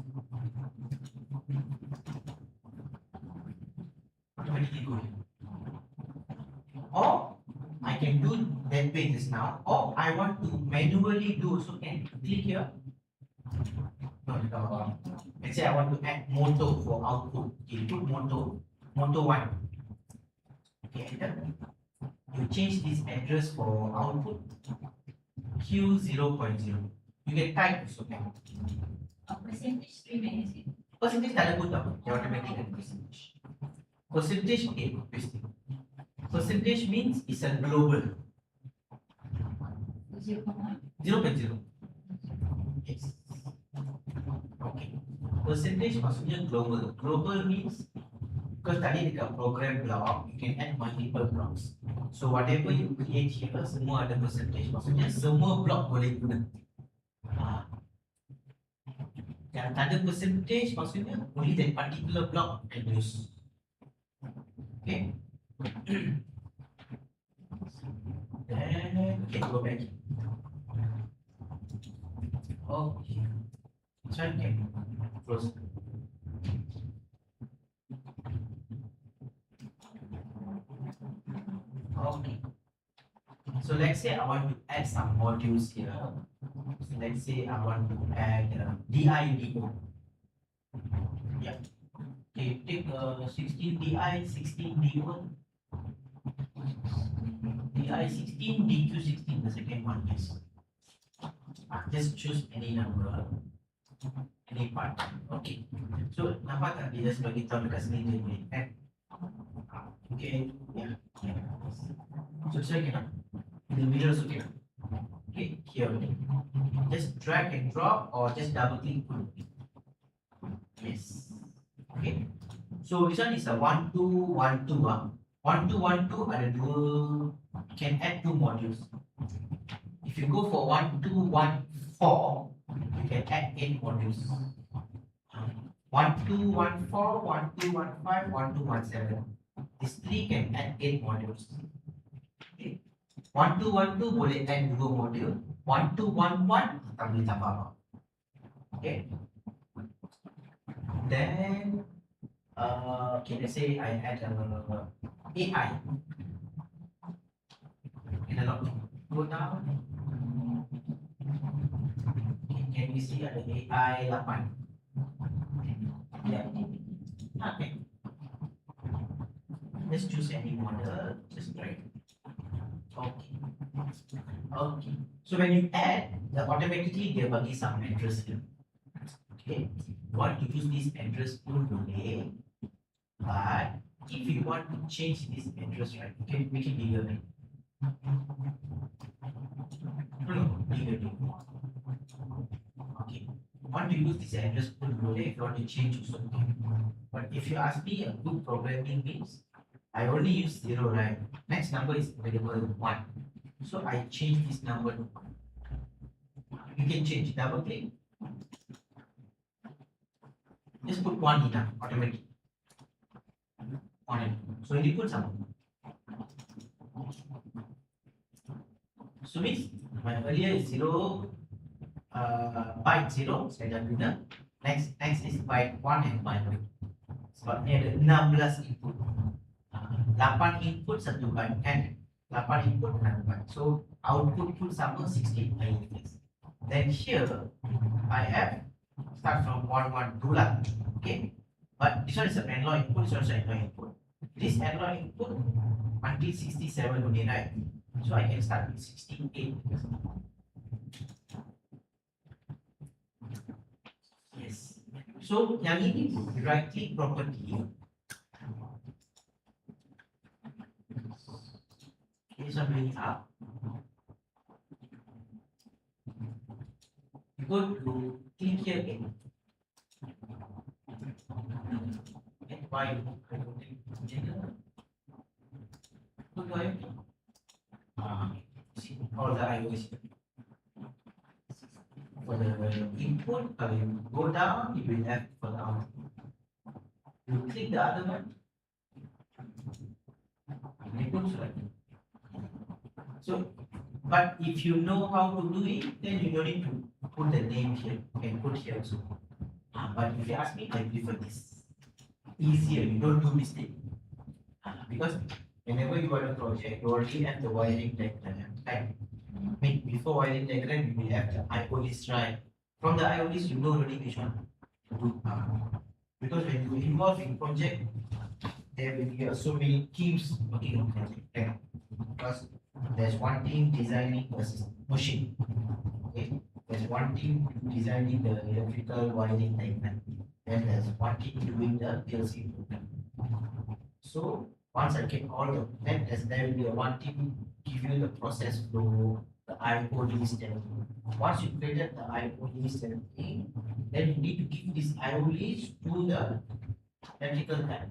Automatically go here. Or I can do that way just now. Or I want to manually do, so can click here. Let's say I want to add motor for output. Okay, put motor 1. Okay, enter. You change this address for output Q0.0. You can type this, okay? Percentage remain, is it? Percentage tak ada put apa. Dia automatic kan percentage. Percentage, okay, pasting. Percentage means it's a global. 0.0. Yes. Okay. Percentage maksudnya global. Global means because tadi dekat program block, you can add multiple blocks. So whatever you create here, semua ada percentage. Maksudnya semua block boleh guna. Yang tak ada percentage maksudnya only that particular block can use. Okay. Then okay, go back. Okay. So I can close. Okay. So let's say I want to add some modules here. So let's say I want to add DIDO. Yeah. Okay, take 16 DI, 16 D1, DI 16, DQ 16, the second one, yes. Just choose any number, any part. Okay. So nampak tak dia sebagai tahu dekat sini dia boleh add. Okay, yeah. So okay now. In the middle okay now. Okay, here. Just drag and drop or just double click. Yes. Okay. So this one is a 1 2 1 2. 1212 ada dua, can add two modules. If you go for 1214, you can add 8 modules. 1214, 1215, 1217. These three can add 8 modules. Okay. 1212 boleh add 2 modul. 1211 tak boleh tambah apa. Okay. Then okay, let's say I add AI. Analog. Go down. Okay, can you see ada AI 8? Yeah. Okay. Let's choose any model. Just drag. Okay. Okay. So when you add, automatically dia bagi some address here. Okay. You want to use this address pun boleh. But if you want to change this address, right, you can make it bigger, right? No, bigger. Okay. Want to use this address pun boleh if you want to change also. But if you ask me a good programming means, I only use 0, right? Next number is available 1. So I change this number to 1. You can change, double click. Just put 1 in automatic. 1 in. So ini pun sama. So means my earlier is 0, byte 0, saya dah guna. Next is byte 1 and byte 2. Sebab ni ada 16 input. 8 input 1 byte kan. 8 input 6 byte. So output pun sama 16 bytes. Then here I have start from 112 lah. Okay. But this one is an analog input, this one is an analog input. This analog input until 67 only, right? So I can start with 68. Yes. So yang ini right click property. This one bring it up. You go to click here again. And why? Good why? See all the IOs. For the input, kalau you go down, you will have for the output. You click the other one. Input select. So, but if you know how to do it, then you don't need to put the name here. You can put here also. But if you ask me, I prefer this. Easier, you don't do mistake. Because whenever you got a project, you already have the wiring diagram. Right? I mean, before wiring diagram, you will have the IO list, right? From the IO list, you know already which one to do. Because when you involve in project, there will be so many teams working on project. Right? Because there's one team designing the machine. Okay? There's one team designing the electrical wiring diagram. Then there's one team doing the PLC program. So once I get all the then there will be a one team give you the process flow, the IO list and everything. Once you created the IO list and everything, then you need to give this IO list to the electrical type.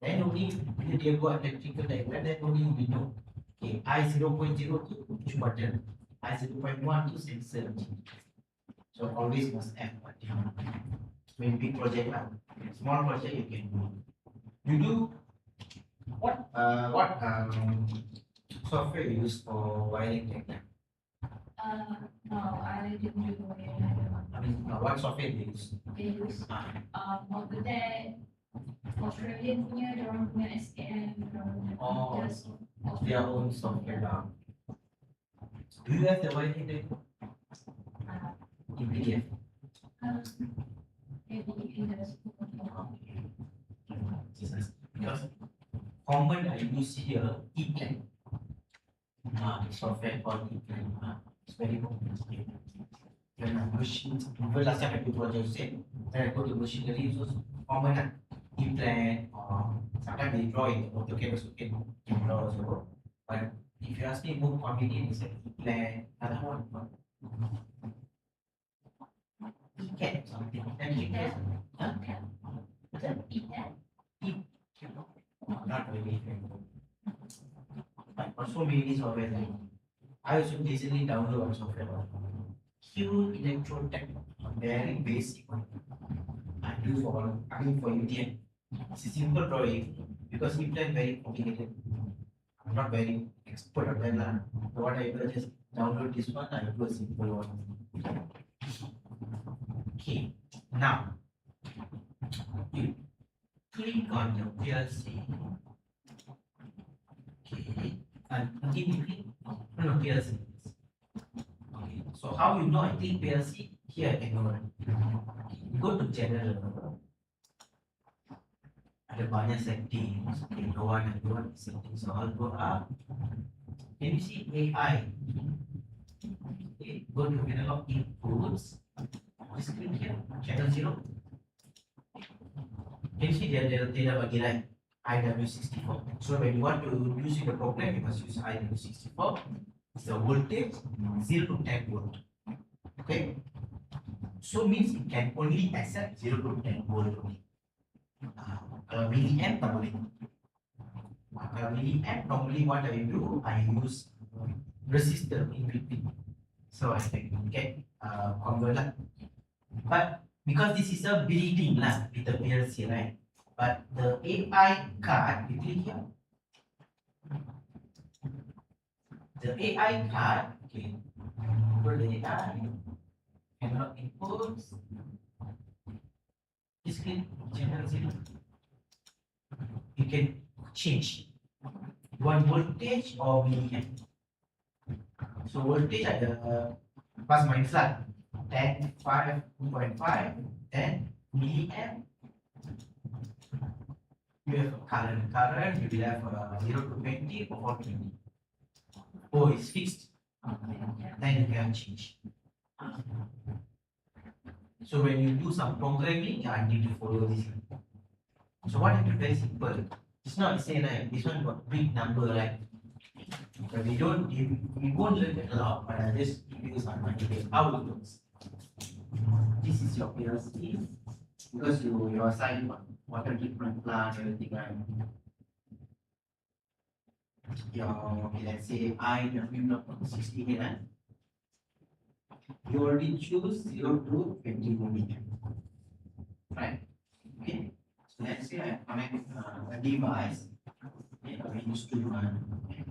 Then only if you go electrical diagram, then only we know. Okay, I0.02 which button, I0.1 to sensor. So always must have one. When big project, small project you can do. You do what software you use for wiring diagram? No, I didn't do it. I mean, what software do you use? They use over there Australian punya, dorang punya SKM, Oh, just their own software. Do you have the wiring diagram in PDF? maybe in the school. Because common I use here E-plan. Software called E-plan. It's very common. When machine, last time I do project, then I go to machinery, so common E-plan or sometimes they draw in the AutoCAD also can draw also. But if you ask me more convenient, it's like E-plan, another one. E-CAD something. Okay. Not really. so many software. Like, I also recently download one software. Q Electrotech, very basic one. I do for UTM. It's a simple drawing because UTM very complicated. I'm not very expert at that. So what I do, just download this one. I do a simple one. Okay, now you click on the PLC. Okay, and click on PLC. Okay, so how you know I click PLC? Here I can go. Go to general. Ada banyak settings. Okay, no one settings all go up. Can you see AI? Okay, go to analog inputs. Just click here, channel 0. Can you see dia bagi like IW64. So when you want to use the program, you must use IW64. It's the voltage 0 to 10 volt. Okay. So means it can only accept 0 to 10 volt only. Kalau milliamp tak boleh. Kalau milliamp normally what I do, I use resistor in between. So I can get converter. But because this is a building lah with the PLC, right? But the AI card, you click here. The AI card, okay. For the AI, analog inputs. Just click channel 0. You can change one voltage or milliamp. So voltage ada plus minus lah. 10, 5, 2.5, 10 milliamp. You have current. You will have 0 to 20 or 20. Oh, it's fixed. Then you can change. So when you do some programming, I need to follow this. So what I do very simple. It's not say like this one got big number like. But we won't learn a lot, but I just give you some idea how it looks. This is your PLC because you assign water treatment plant, everything, right? Let's say IW68, you already choose 0 to 20 milliamp, right? Okay, so let's say I connect a device. I use to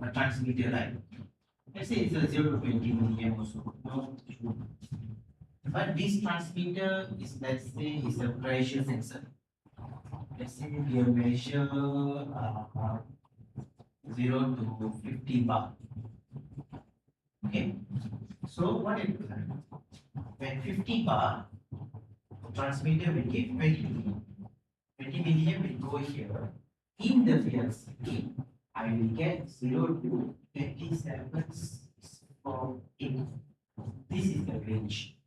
a transmitter, right? Let's say it's a 0 to 20 milliamp also. No. But this transmitter is, let's say, is a pressure sensor. Let's say we measure 0 to 50 bar. Okay. So what it is? When 50 bar, the transmitter will give 20 milliamp. 20 milliamp will go here. In the PLC, I will get 0 to 27 for 8. This is the range.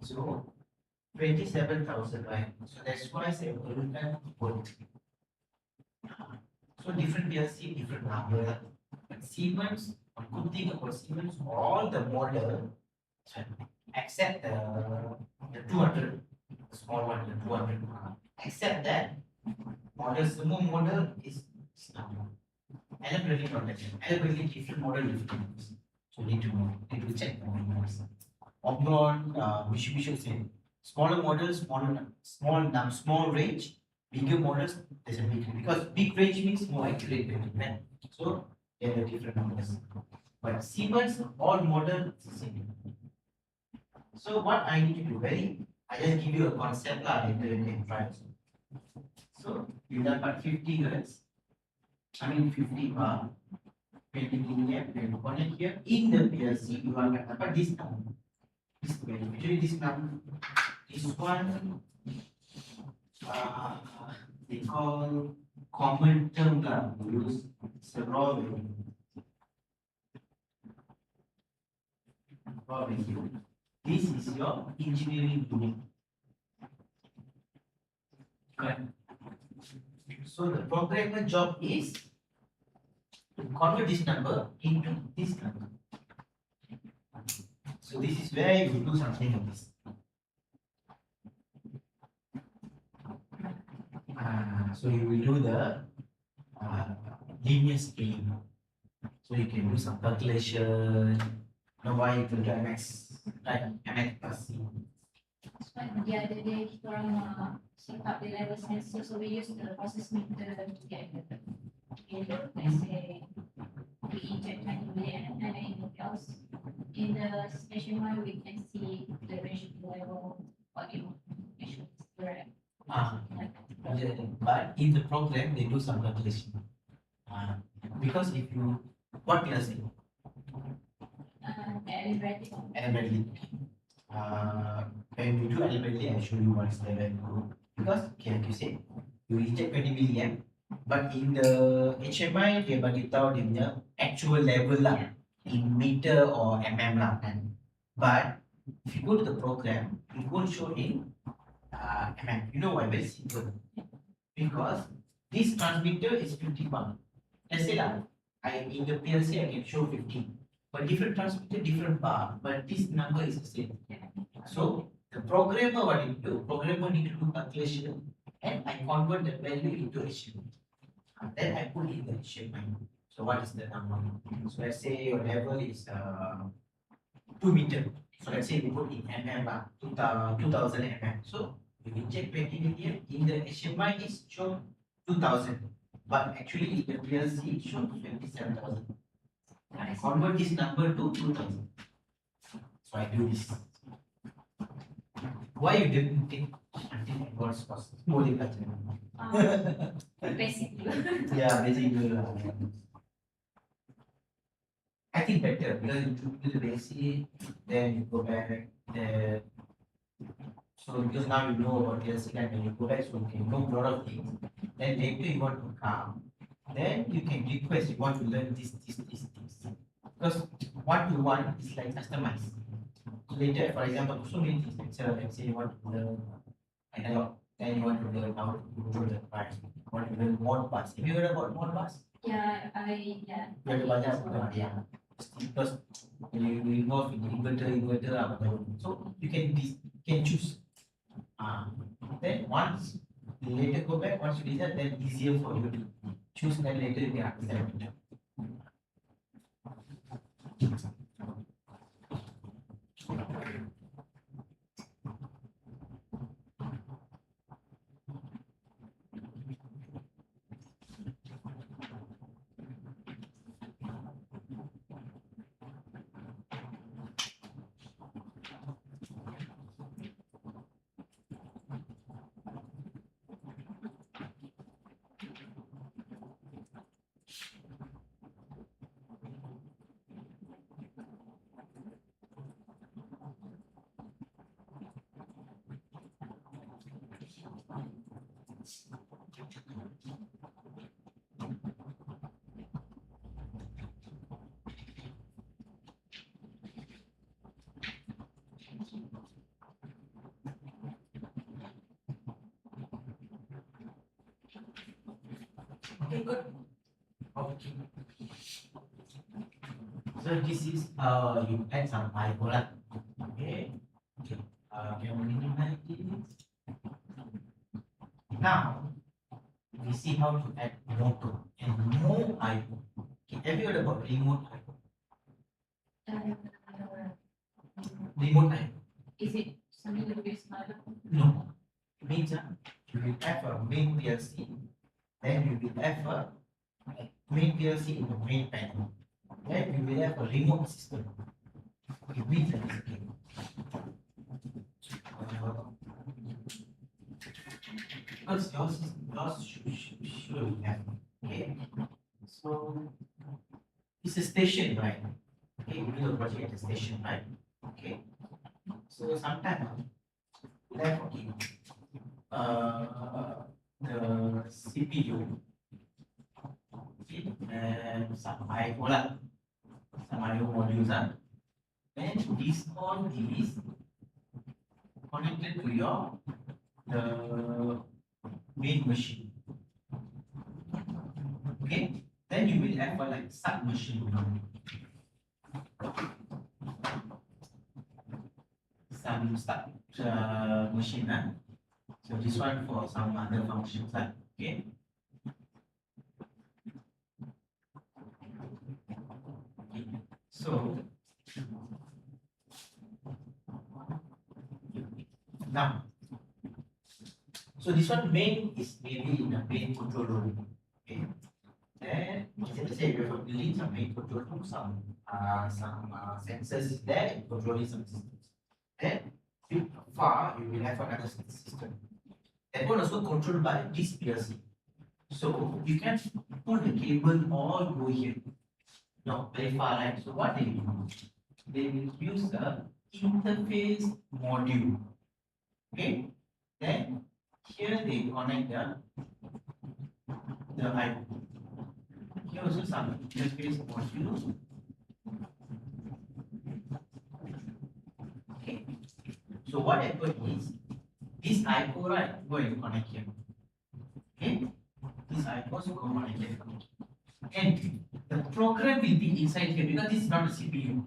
So 27,000, right? So that's why I say volt. So different PLC, different number. But Siemens, good thing about Siemens, all the model except the 200, the small one, the 200. Except that model, model is elaborately not that. Elaborately different model, different. So need to check the models. Omron, Mitsubishi same. Smaller models, small range. Bigger models, there's a big range. Because big range means more accurate. So there are different models. But Siemens, all models the same. So what I need to do, I just give you a concept lah, later you can try. So you dapat 50 Hz. 50 bar. 20 milliamp, when you connect here in the PLC, you will get this number. This value. Actually, this number, this one, they call common term lah. We use raw value. Raw value. This is your engineering unit. Correct. So the programmer job is to convert this number into this number. So this is where you do something like this. So you will do the linear scale. So you can do some calculation. Know why you can do MX, right? MX plus C. So the other day, kita orang set up the level sensor, so we use the process meter to get the, let's say, we inject 20 million and anything else. In the HMI, we can see the ratio level, what you measure is correct. Like that. Yeah, but in the program, they do some calculation. Because if you, what we are saying, Arithmetic. arithmetic. When you do arithmetic, I show you what is the value. Because, okay, like you said, you inject 20 milliamp, but in the HMI, dia bagi tahu dia punya actual level lah, in meter or mm lah kan. But, if you go to the program, it won't show in mm. You know why? Very simple. Because this transmitter is 50 bar. Let's say lah, in the PLC I can show 50. But different transmitter, different bar, but this number is the same. So the programmer, what he do? Programmer need to do calculation, and I convert the value into HMI. Then I put in the HMI. So what is the number? So let's say your level is 2 meter. So let's say we put in mm, 2000 mm. So you inject 20 million in the HMI is shown 2000, but actually in the PLC it shows 27,000. I convert this number to 2000. So I do this. Why you didn't think until it was holding that? Basically. Yeah, basically. I think better because you do the basic, then you go back, then so because now you know about PLC and when you go back, so you can know a lot of things. Then later you want to come, then you can request you want to learn this. Because what you want is like customized. So later, for example, so many things. Let's say you want to learn analog, then you want to learn how to do the parts. You want to learn Modbus. Have you heard about Modbus? Yeah. You ada banyak yang because you involve in inverter apa tahu. So you can choose. Then once you later go back, once you decide, then easier for you to choose. Then later you can understand. Okay, good. Okay. So this is you add some bipolar. Okay. Can we minimize this? Now we see how to add motor and more IO. Okay, have you heard about remote IO? Remote IO. Is it something to do with smaller? No. It means you will have a main PLC, then you will have a main PLC in the main panel. Then you will have a remote system. It means that it's okay. Because yours should have. Okay. So it's a station, right? Okay, we do the project at the station, right? Okay. So sometimes we have okay, the CPU, okay, and some IO modules are. Then this all is connected to your the main machine. Okay, then you will have a like sub machine. Some sub machine. So this one for some other functions. Okay. Now, so this one main is maybe in a main control room. Okay. Then let's say you have a building, some main control room, some sensors there controlling some systems. Then bit far you will have another system. That one also controlled by this PLC. So you can pull the cable all go here. No, very far, right? So what they will do? They will use the interface module. Okay. Then here they connect the I. Here also some interface module. Okay. So what happens is this IO right go and connect here. Okay. This IOs go connect here. And the program will be inside here because this is not a CPU.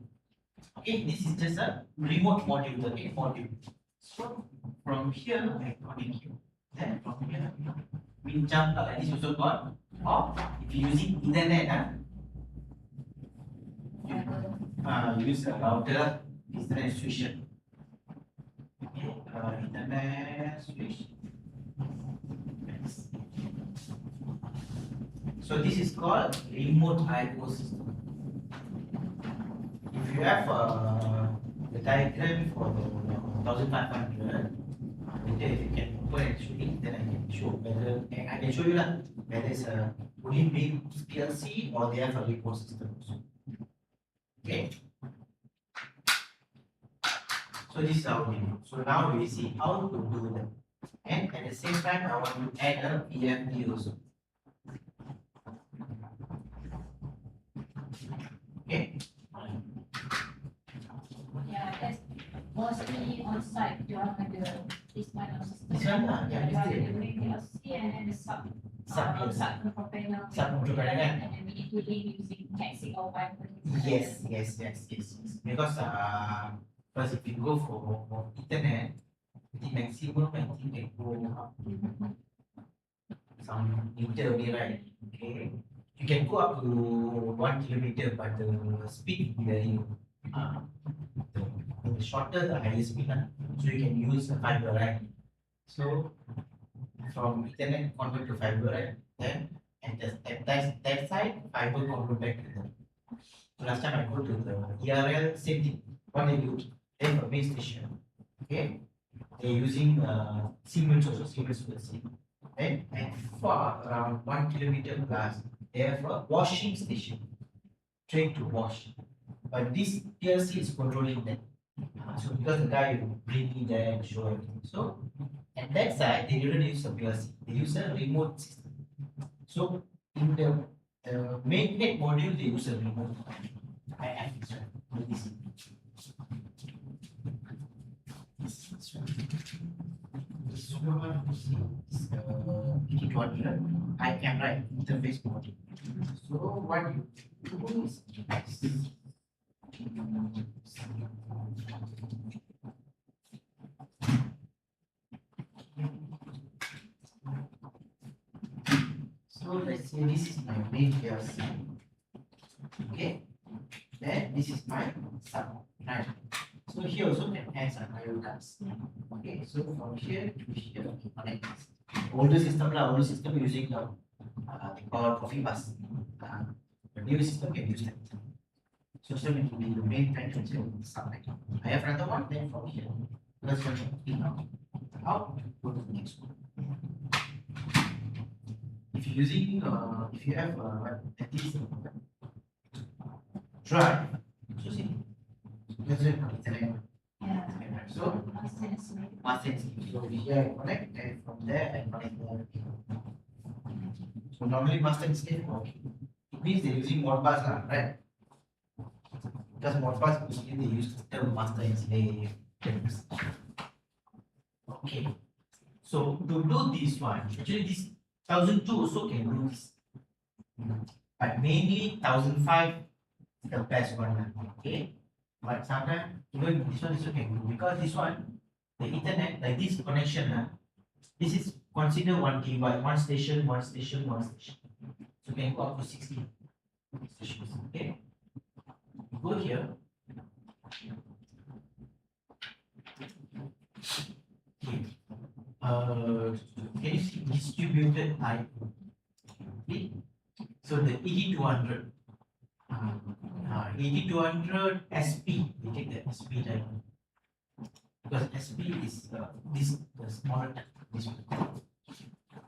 Okay, this is just a remote module, the main module. So from here I connect here. Then from here we jump like this also got. Or if you're using internet, use a router, internet switch. Okay, internet switch. So this is called remote IO system. If you have the diagram for the 1500, later if you can open and show it, then I can show whether I can show you whether it's a only main PLC or they have a remote system also. Okay. So this is how we do. So now we see how to do that. And at the same time, I want to add a PFD also. Okay. Yeah, that's mostly on site. You have this kind of system. This one lah, yeah, Yeah, this the PLC and then the sub control panel. Sub-control panel, kan? And then we need to link using Taxi or Viper. Yes. Because first if you go for internet, the maximum I think can go up to some meter only, right? Okay. You can go up to 1 kilometer, but the speed will be very the shorter the higher speed, so you can use fiber, right? So from internet convert to fiber, right? Then and that side fiber convert back to them. So last time I go to the ERL, same thing. What they do? They have a base station. Okay, they're using Siemens also, Siemens PLC. Then and far around 1 kilometer plus, they have a washing station, trained to wash. But this PLC is controlling that. So because the guy will bring me there and show everything. So at that side, they didn't use a PLC. They use a remote system. So in the main head module, they use a remote. I have this one. This one is here. I can write interface module. So what you do is so let's say this is my main PLC. Okay, then this is my sub, right? So here also can add some IO cards. Okay, so from here to here, we connect this. Older system using the they call coffee bus. The new system can use that. So it will be the main entrance here. I have another one, then from here. Let's go in out, go to the next one. If you're using, if you have at least drive, so see, let's say Yeah. so master scheme. So here I connect, and from there I connect more. So normally master scheme working. It means they're using Modbus, right? Because Modbus usually they use the term master and slave. Okay. So to do this one, actually this 1002 also can do this. But mainly 1005 is the best one. Okay. But sometimes even this one also can do because this one, the internet, like this connection, this is considered 1 gigabyte, one station. So can go up to 60 stations. Okay. Go here. can you see distributed type? Okay. So the ED200, 8200 SP, we take the SP type because SP is this the smaller type. This one.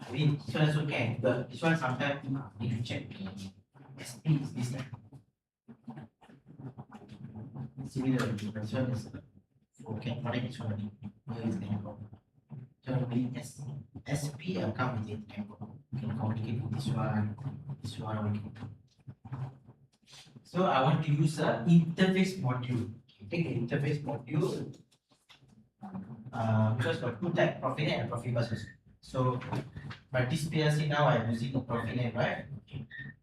I mean, this one also can, but this one sometimes if you check SP is this type. Similar, this one is okay. Connect this one. Here is the angle. So we SP come with it angle. We can communicate with this one. So I want to use an interface module. Take the interface module because got two types, Profinet and Profibus. So, but this PLC now I'm using a Profinet, right?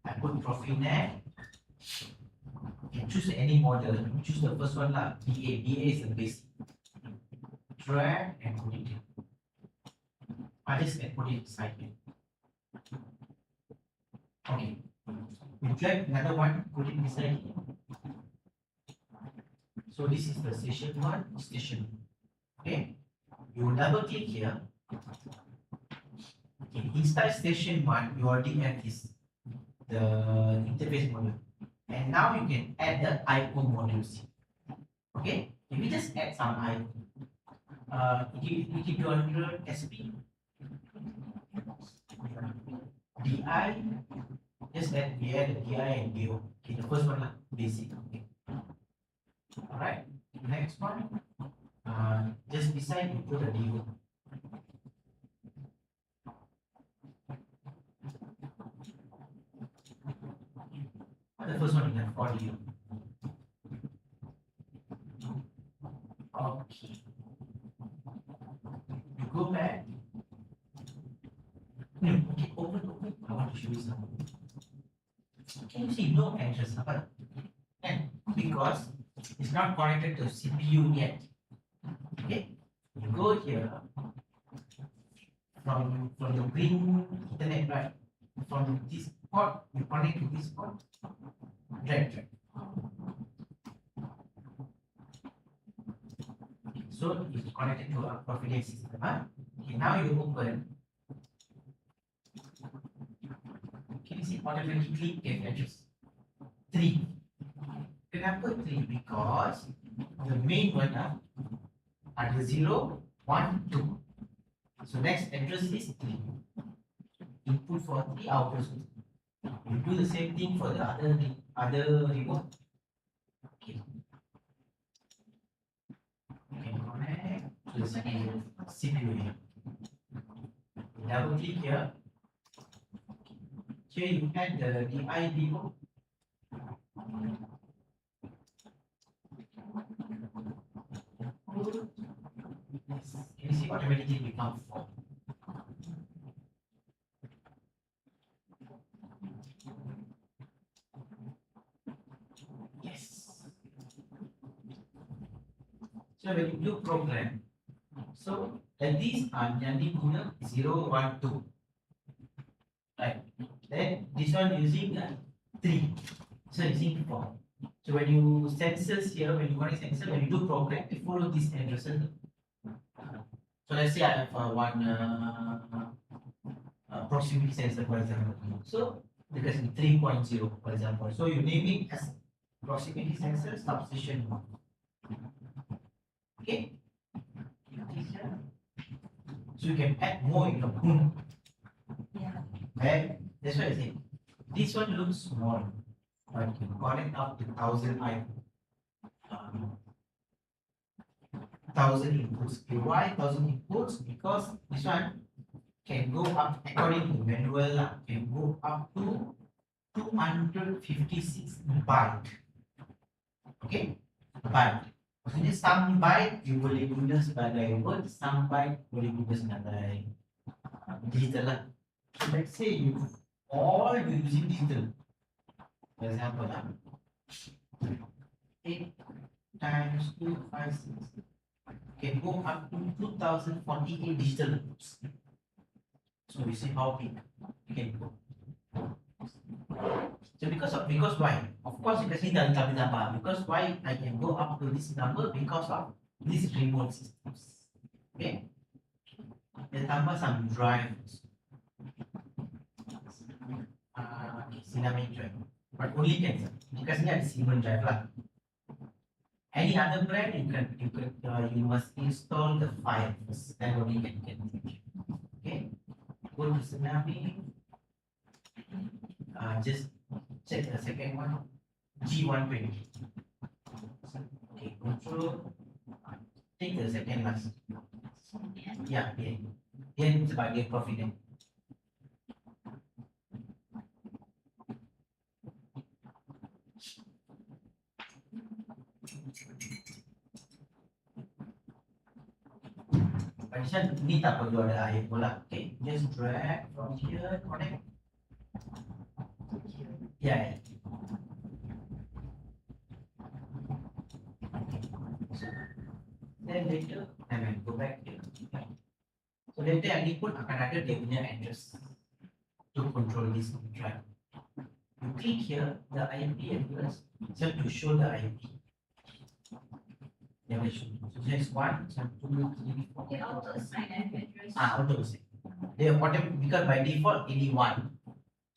I put Profinet. You can choose any model. You choose the first one lah. BA. BA is the basic. Drag and put it in. Others can put it inside here. Okay. We drag another one, put it inside here. So this is the station 1, station 2. Okay. You double click here. Okay. Inside station 1, you already have this, the interface module. And now you can add the IO modules. Okay. If you just add some IO, ED200 SP, DI, just add, we add the DI and DO. Okay, the first one, basic. Okay. Alright, next one, just beside you put a DO. The first one you have audio. Okay. You go back. No, okay, open. I want to show you something. Can you see no address? And because it's not connected to CPU yet. Okay, you go here from the green Ethernet, right? From this port, you connect to this port. Drag. So it's connected to a Profinet system. Okay, now you open. Can you see automatically get address 3? Kenapa 3? Because the main one are the 0, 1, 2. So next address is 3. Input for 3, output. You do the same thing for the other remote. Okay. You can connect to the CPU here. Double click here. Here you add the DI demo. Yes. Can you see automatically become 4? Yes. So when you do program, so like these are jadi guna 0, 1, 2. Right. Then this one using 3. So using 4. So when you sensors here, when you connect sensor, when you do program, you follow these addresses. So let's say I have one proximity sensor, for example. So because 3.0, for example. So you name it as proximity sensor substation 1. Okay. So you can add more in the boom. Yeah. Right? That's why I say this one looks small, but you can connect up to 1000 1000 inputs. Okay, why 1000 inputs? Because this one can go up according to manual, can go up to 256 byte. Okay, byte. Maksudnya some byte you boleh guna sebagai word, some byte boleh guna sebagai digital lah. Let's say you all you using digital. For example, 8 times 2, 5, 6 can go up to 2048 digital inputs. So you see how big you can go. So because why? Of course, because ini dah tambah. Because why I can go up to this number? Because of these remote systems. Okay. dia tambah some drives. Dynamic drive, but only can because ni ada Siemens drive lah. Any other brand you must install the file first, then only can get it. Okay, go to Tsunami. Just check the second one, G120. Okay, control. Take the second last. Yeah, dia sebagai profit. Macam ni tak perlu ada air pula. Okay, just drag from here, connect. Yeah. Then later, I will go back here. So later yang ni pun akan ada dia punya address to control this drive. You click here, the IP address, so to show the IP. Yeah, we should. So there's 1, 2, 3, 4. They auto assign an address. Auto assign. They because by default it is 1.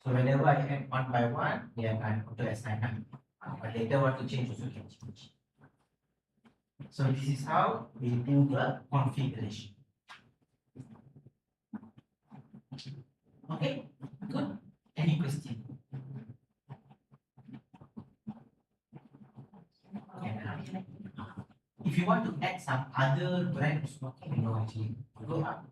So whenever I add 1 by 1, they are auto assign. But later want to change also can change. So this is how we do the configuration. Okay, good. Any question? If you want to add some other brands, okay, no, actually, go up.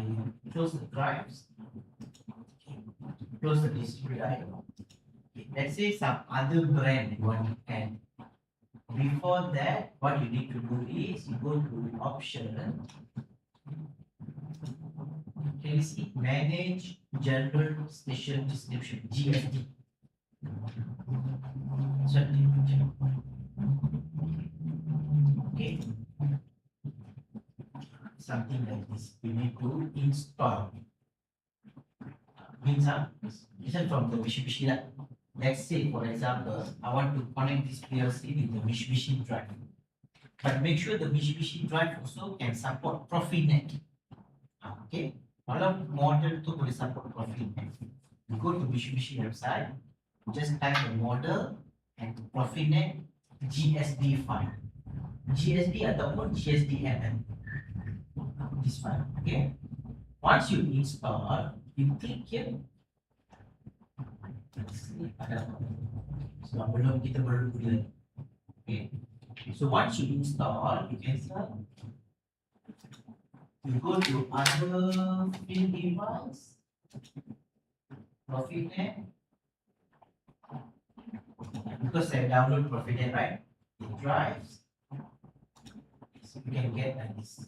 You close the drives, close the display drive. Okay, let's say some other brand you want to add. Before that, what you need to do is you go to option. Can you see manage general station description GSD? Okay, something like this. You need to install. Means this is from the Mitsubishi. Let's say, for example, I want to connect this PLC with the Mitsubishi drive. But make sure the Mitsubishi drive also can support Profinet. Okay, kalau model tu boleh support Profinet. You go to Mitsubishi website, just type the model and Profinet GSD file. GSD ataupun GSDMM. This file. Okay. Once you install, you click here. So belum kita belum guna. Okay. So once you install, you can start. You go to other field device, Profinet. Because I download Profinet, right? It drives. So you can get like this.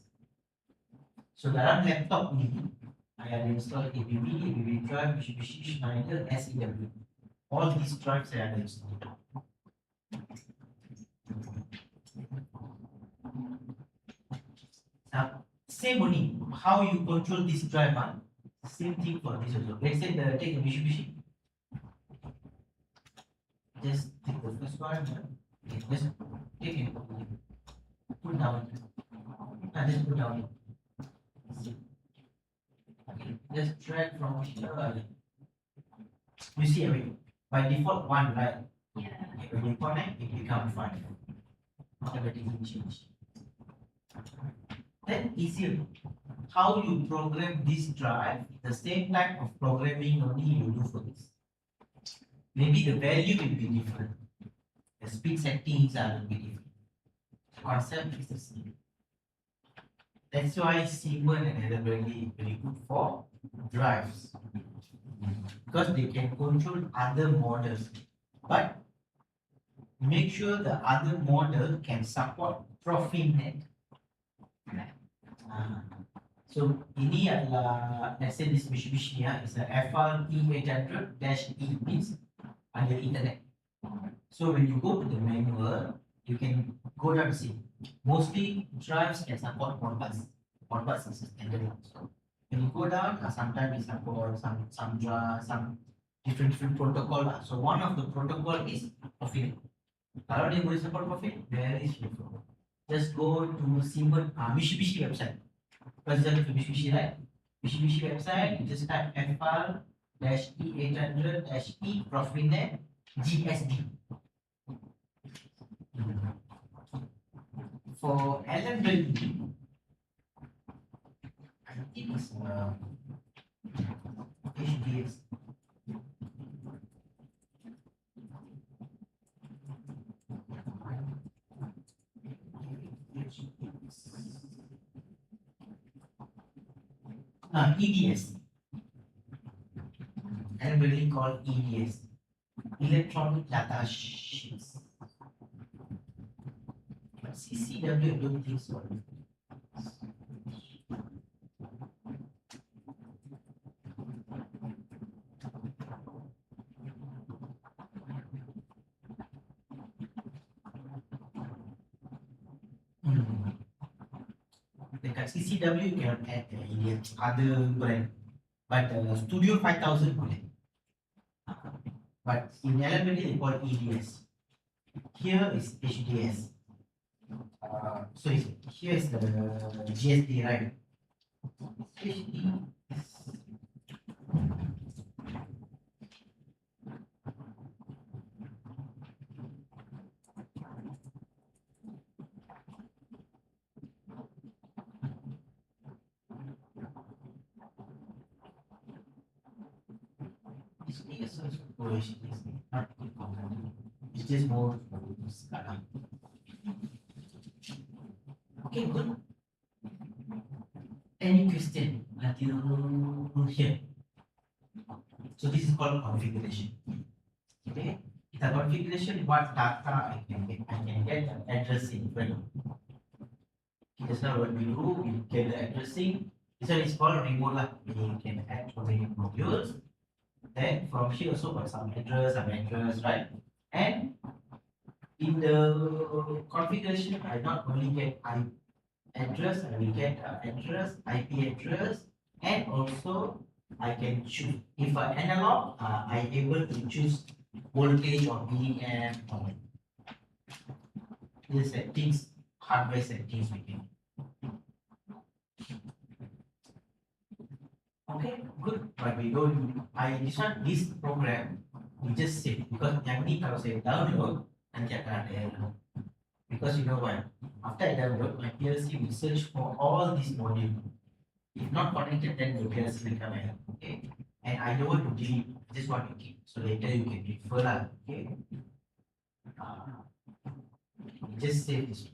So dalam laptop ni, I have installed ABB drive, Mitsubishi, Schneider, SEW. All these drives I have installed. Now, same only. How you control this drive? Same thing for this also. Let's say take the Mitsubishi. Just take the first one. Okay, just take it. Put down. Just put down. Okay, just drag from here. You see everything. By default 1, right? Yeah. Okay, when you connect, it becomes 5. Automatically change. Then easier. How you program this drive, the same type of programming only you do for this. Maybe the value will be different. The speed settings will be different. The concept is the same. That's why Siemens and other very good for drives. Because they can control other models. But make sure the other model can support Profinet. So ini adalah, let's say this Mitsubishi is a FRE800-E means under internet. So when you go to the manual, you can go down to see. Mostly drives can support Modbus. Modbus is standard. So when you go down, sometimes it support some drive, some different protocol. So one of the protocol is Profinet. Kalau dia boleh support Profinet, very straightforward. just go to Siemens Mitsubishi website. For example, for Mitsubishi, right? Mitsubishi website, you just type FR-E800-E Profinet GSD. For Allen Bradley, I think it's HDS. EDS. Allen Bradley called EDS. Electronic Data Sheets. But CCW, I don't think so. Dekat CCW you cannot add other brand, but Studio 5000 boleh. But in Allen Bradley they call EDS. Here is HDS. So here is the GSD, right? HD. It's just more SCADA. Okay, good. Any question until here? So this is called configuration. Okay, the configuration, what data I can get? I can get the addressing value. Just now what we do, we get the addressing. This one is called remote lah. We can add so many modules. Then from here also got some address, right? And in the configuration, I not only get address, I will get address, IP address, and also I can choose, if I analog, I able to choose voltage or BDM or the settings, hardware settings we can. Okay, good. But we don't. This program we just save because yang ni kalau saya download nanti akan ada error. Because you know why? After I download, my PLC will search for all these modules. If not connected, then the PLC will come error. Okay, and I don't want to delete. I just want to keep. So later you can refer lah. Okay. Just save this.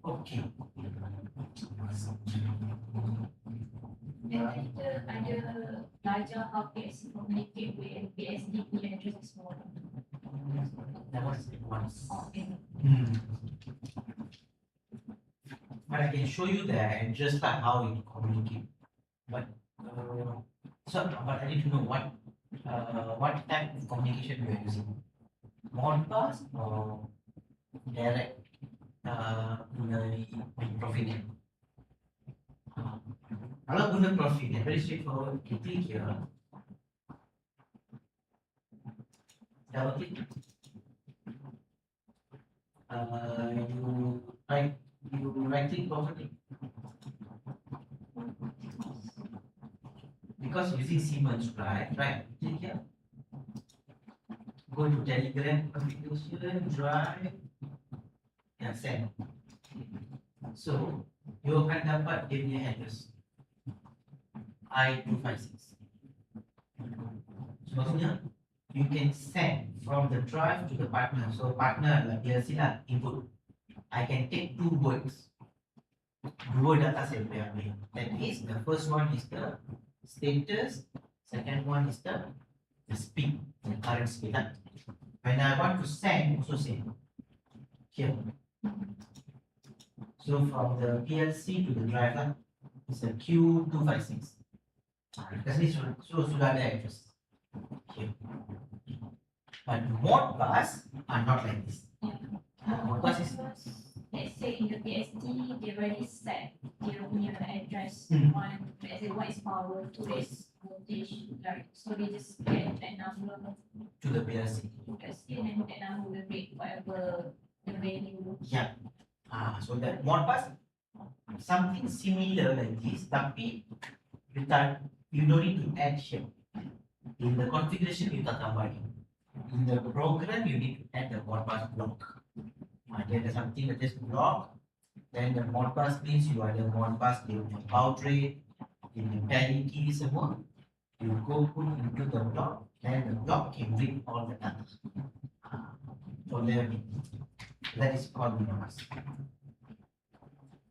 Okay. Ada belajar how PLC communicate with PSD punya address semua. That was it once. Okay. But I can show you the address like how it communicate. But but I need to know what type of communication we are using. Modbus or direct Profinet. Kalau guna Profinet, very straightforward. You click here. Double click. You right click Profinet. Because using Siemens, right? Click here. Go to Telegram configuration, drive, and send. So you akan dapat dia punya address I256. So maksudnya you can send from the drive to the partner. So partner adalah PLC lah, input. I can take two words. Dua data saya boleh ambil. That is, the first one is the status, second one is the speed, the current speed. When I want to send, also same. Here. So from the PLC to the drive, it's a Q256. Because this one, so sudah ada address. Here. But Modbus are not like this. Modbus is, Let's say in the PSD, they already set dia punya address. One, let's say what is power, two is voltage, like, so they just get that number To the PLC. and that number will make whatever the value. Yeah. So that Modbus, something similar like this, tapi you don't need to add here. In the configuration you tak tambahin. In the program you need to add the Modbus block. Dia ada something that is block. Then the Modbus means you ada Modbus, dia punya powertrain, dia punya parity semua. You go put into the block, then the block can read all the data. So that is called Modbus.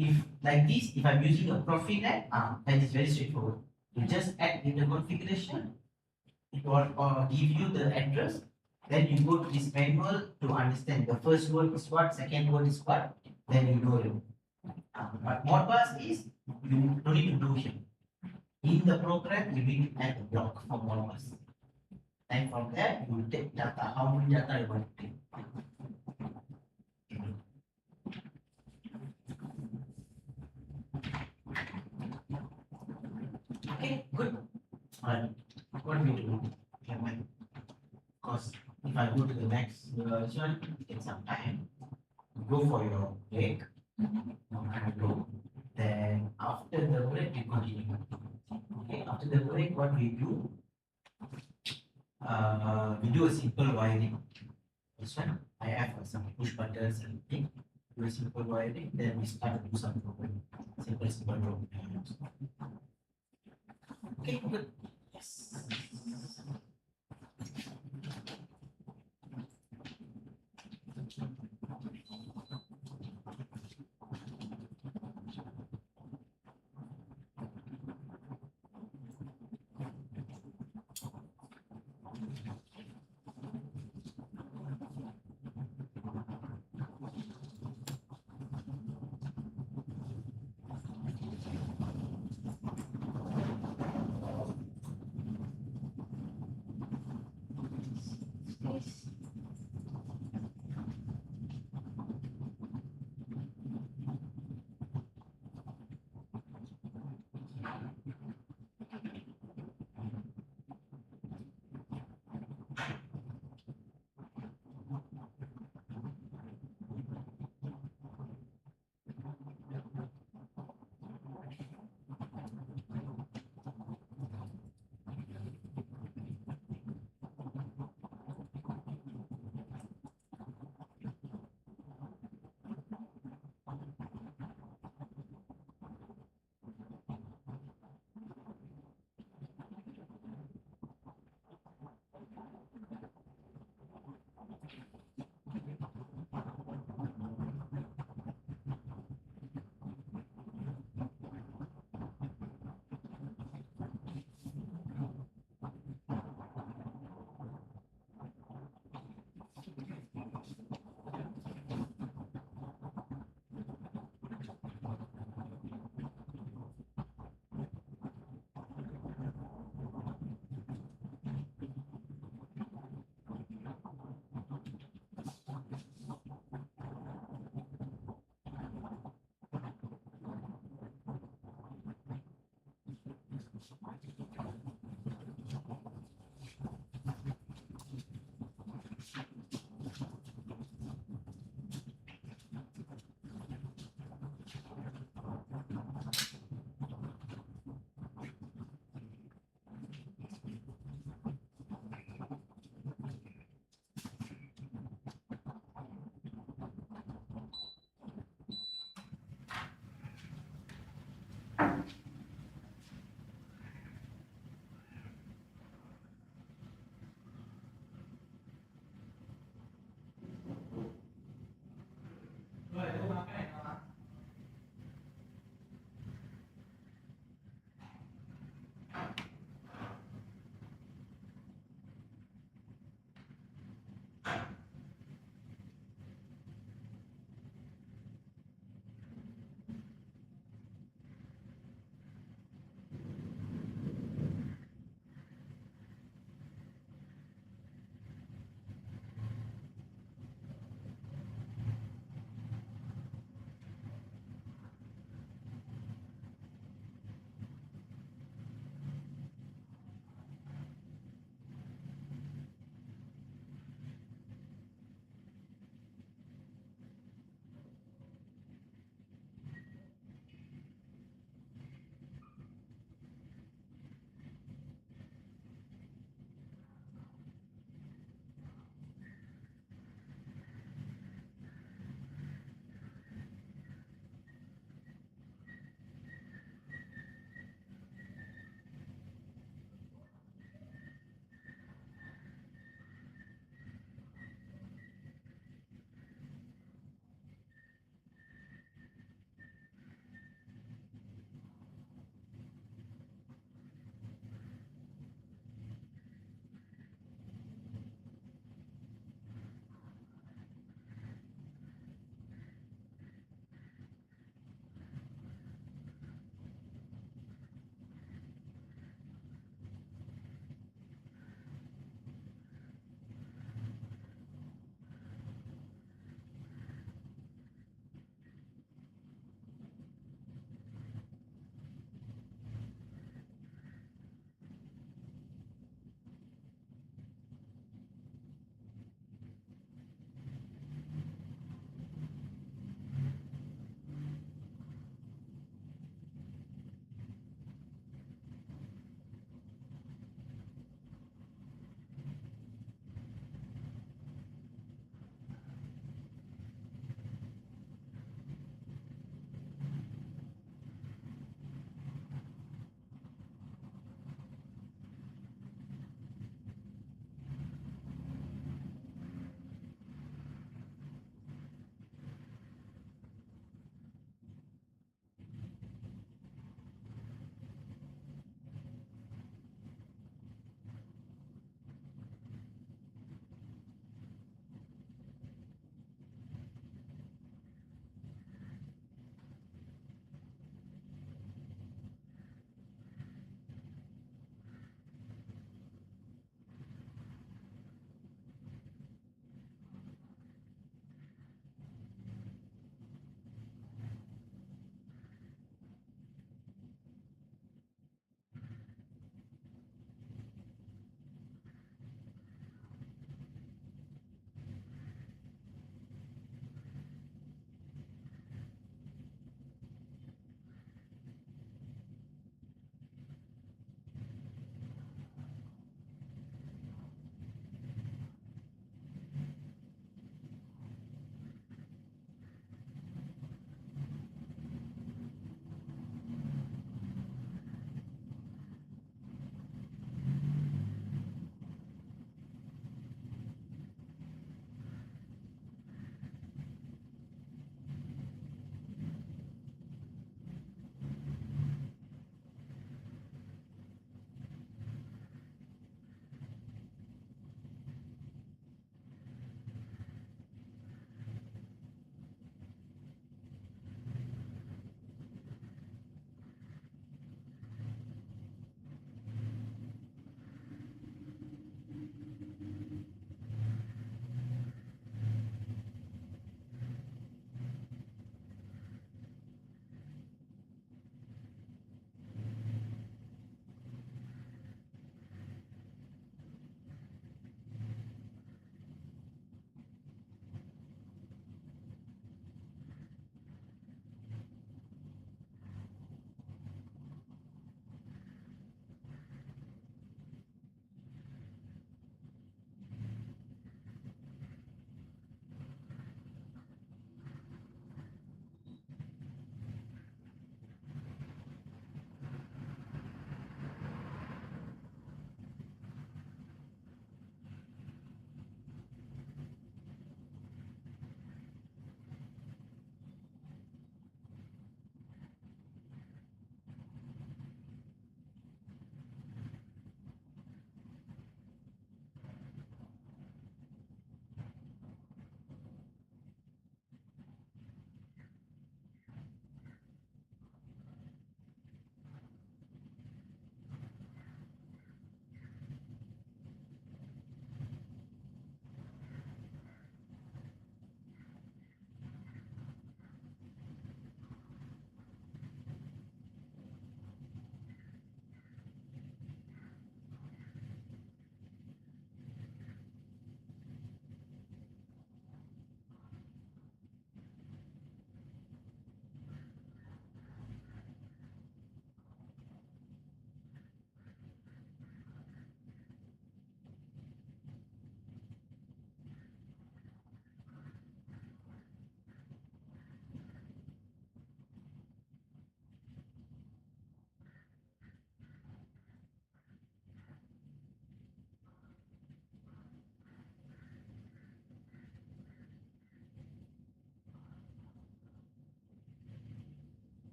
If like this, if I'm using a Profinet, then it's very straightforward. You just add in the configuration, it will give you the address. Then you go to this manual to understand the first word is what, second word is what, then you know it. But Modbus is, you don't need to do here. In the program, you need to add a block for Modbus. And from there, you take data, how many data you want to take. Okay, good. Alright, what we do? Because if I go to the next version, take some time. Go for your break. Go. Then after the break, we continue. Okay, after the break, what we do? We do a simple wiring. This one, I have some push buttons and thing. Do a simple wiring. Then we start to do some programming. Simple programming. Okay, good. Yes.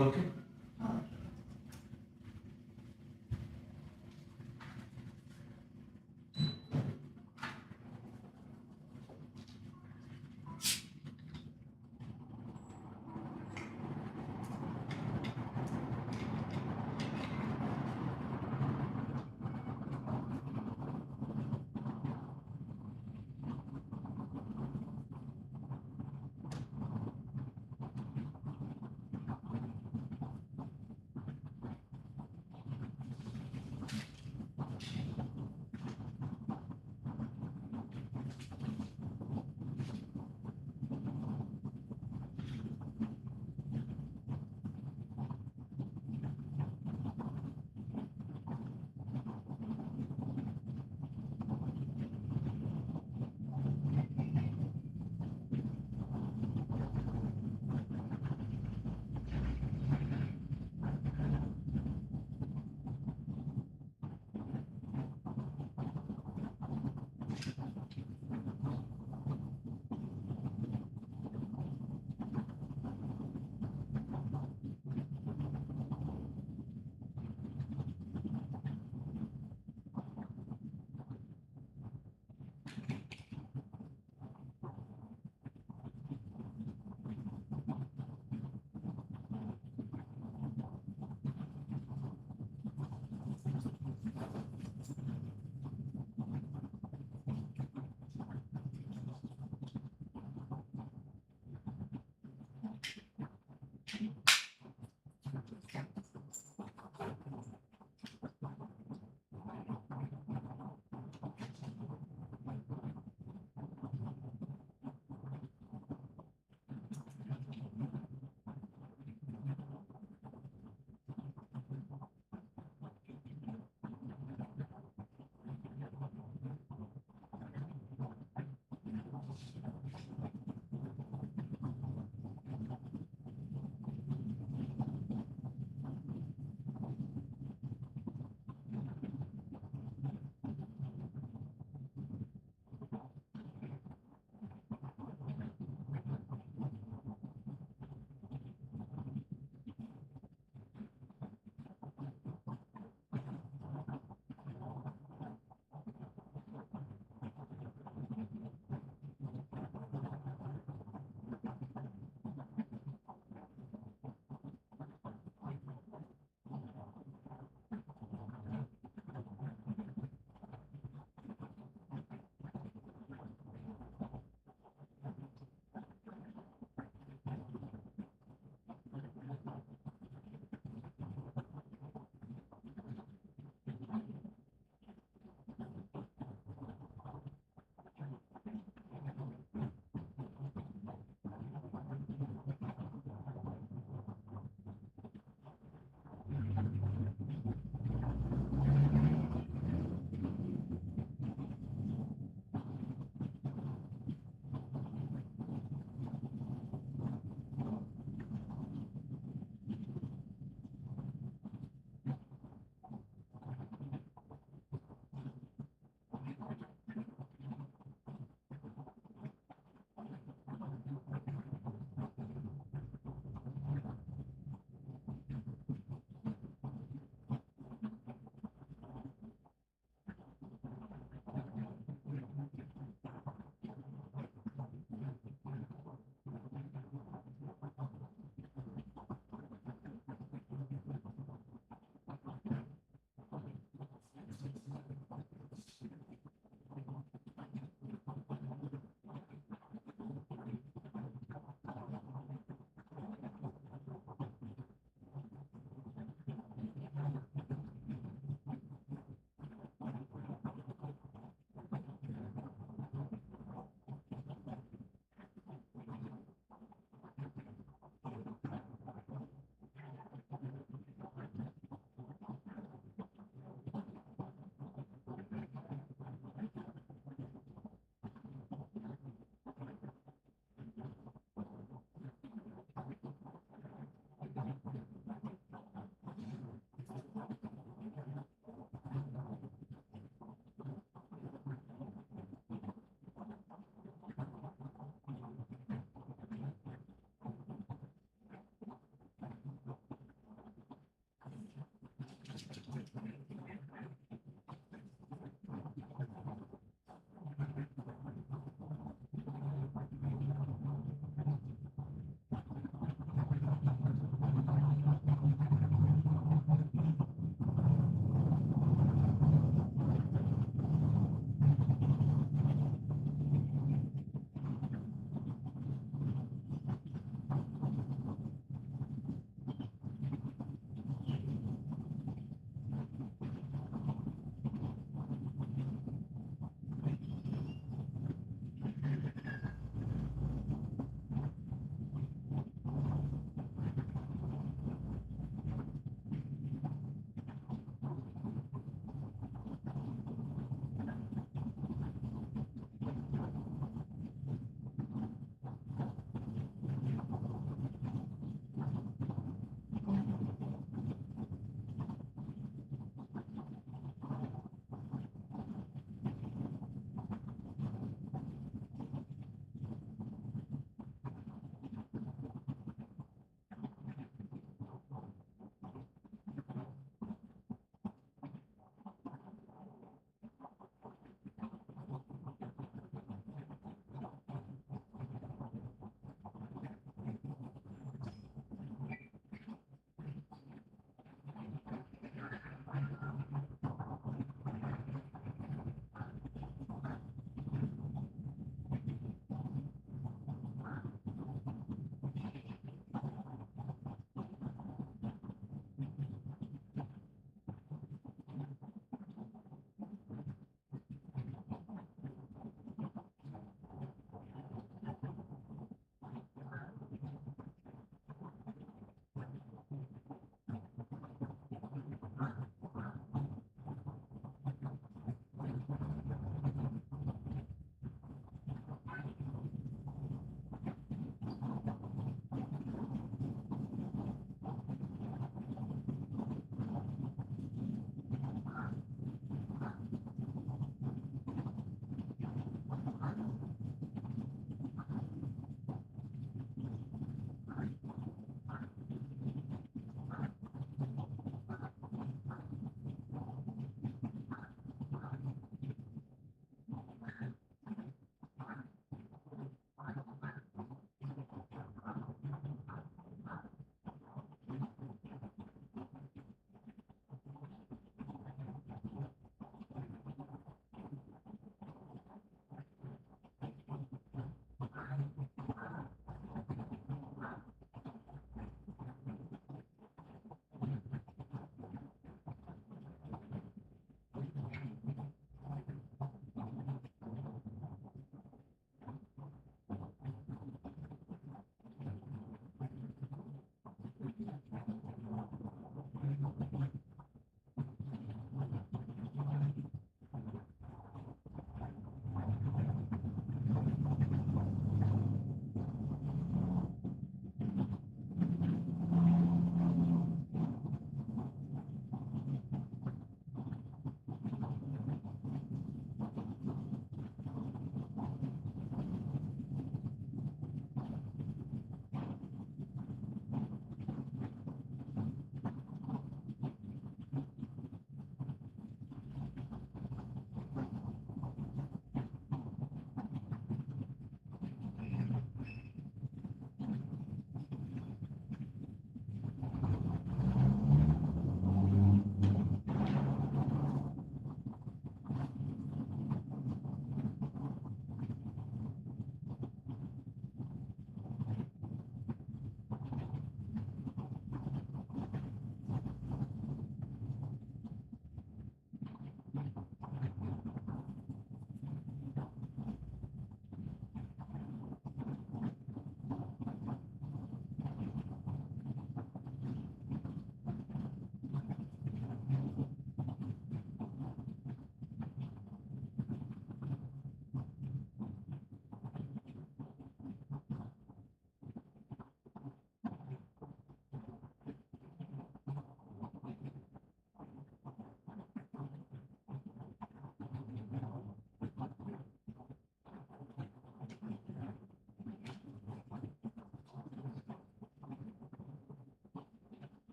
Okay.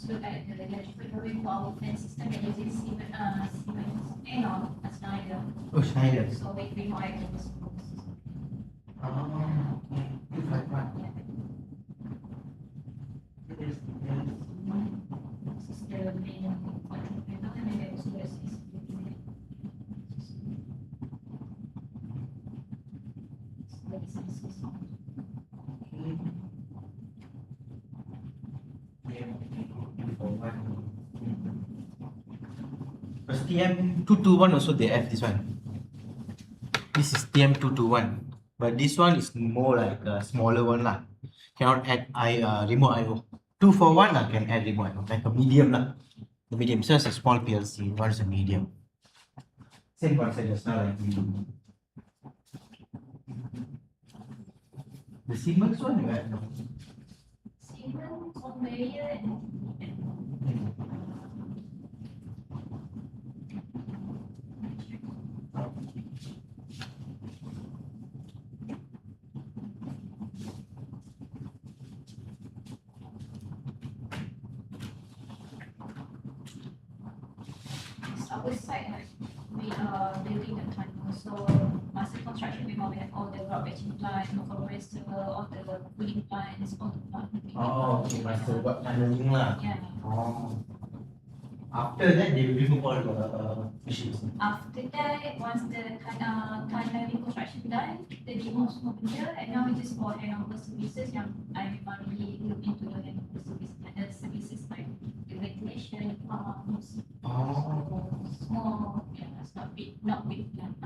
just look at the electrical drawing for our fan system that using Siemens Schneider. Oh, Schneider. So we require those. Oh, okay. 251. Yes, yes. This is the main control panel and then also the CCTV. So this is TM221 also they have this one. This is TM221, but this one is more like a smaller one lah. Cannot add remote IO. 241 lah can add remote IO, like a medium lah. The medium, so it's a small PLC. One is a medium. Same concept just now like the Siemens one you have no? Siemens conveyor and our site, like, we are building the tunnel. So master construction, we have all the rock batching plant, the compressor, all the cooling plants, all the plant. Oh, okay, master buat tunneling lah. Yeah. Oh. After that, they will remove all the machines. After that, once the tunnel construction done, the demo semua benda, and now we just for handover services yang I memang really look into the handover service, the services like the ventilation, pumps, small, yeah, it's not big plant.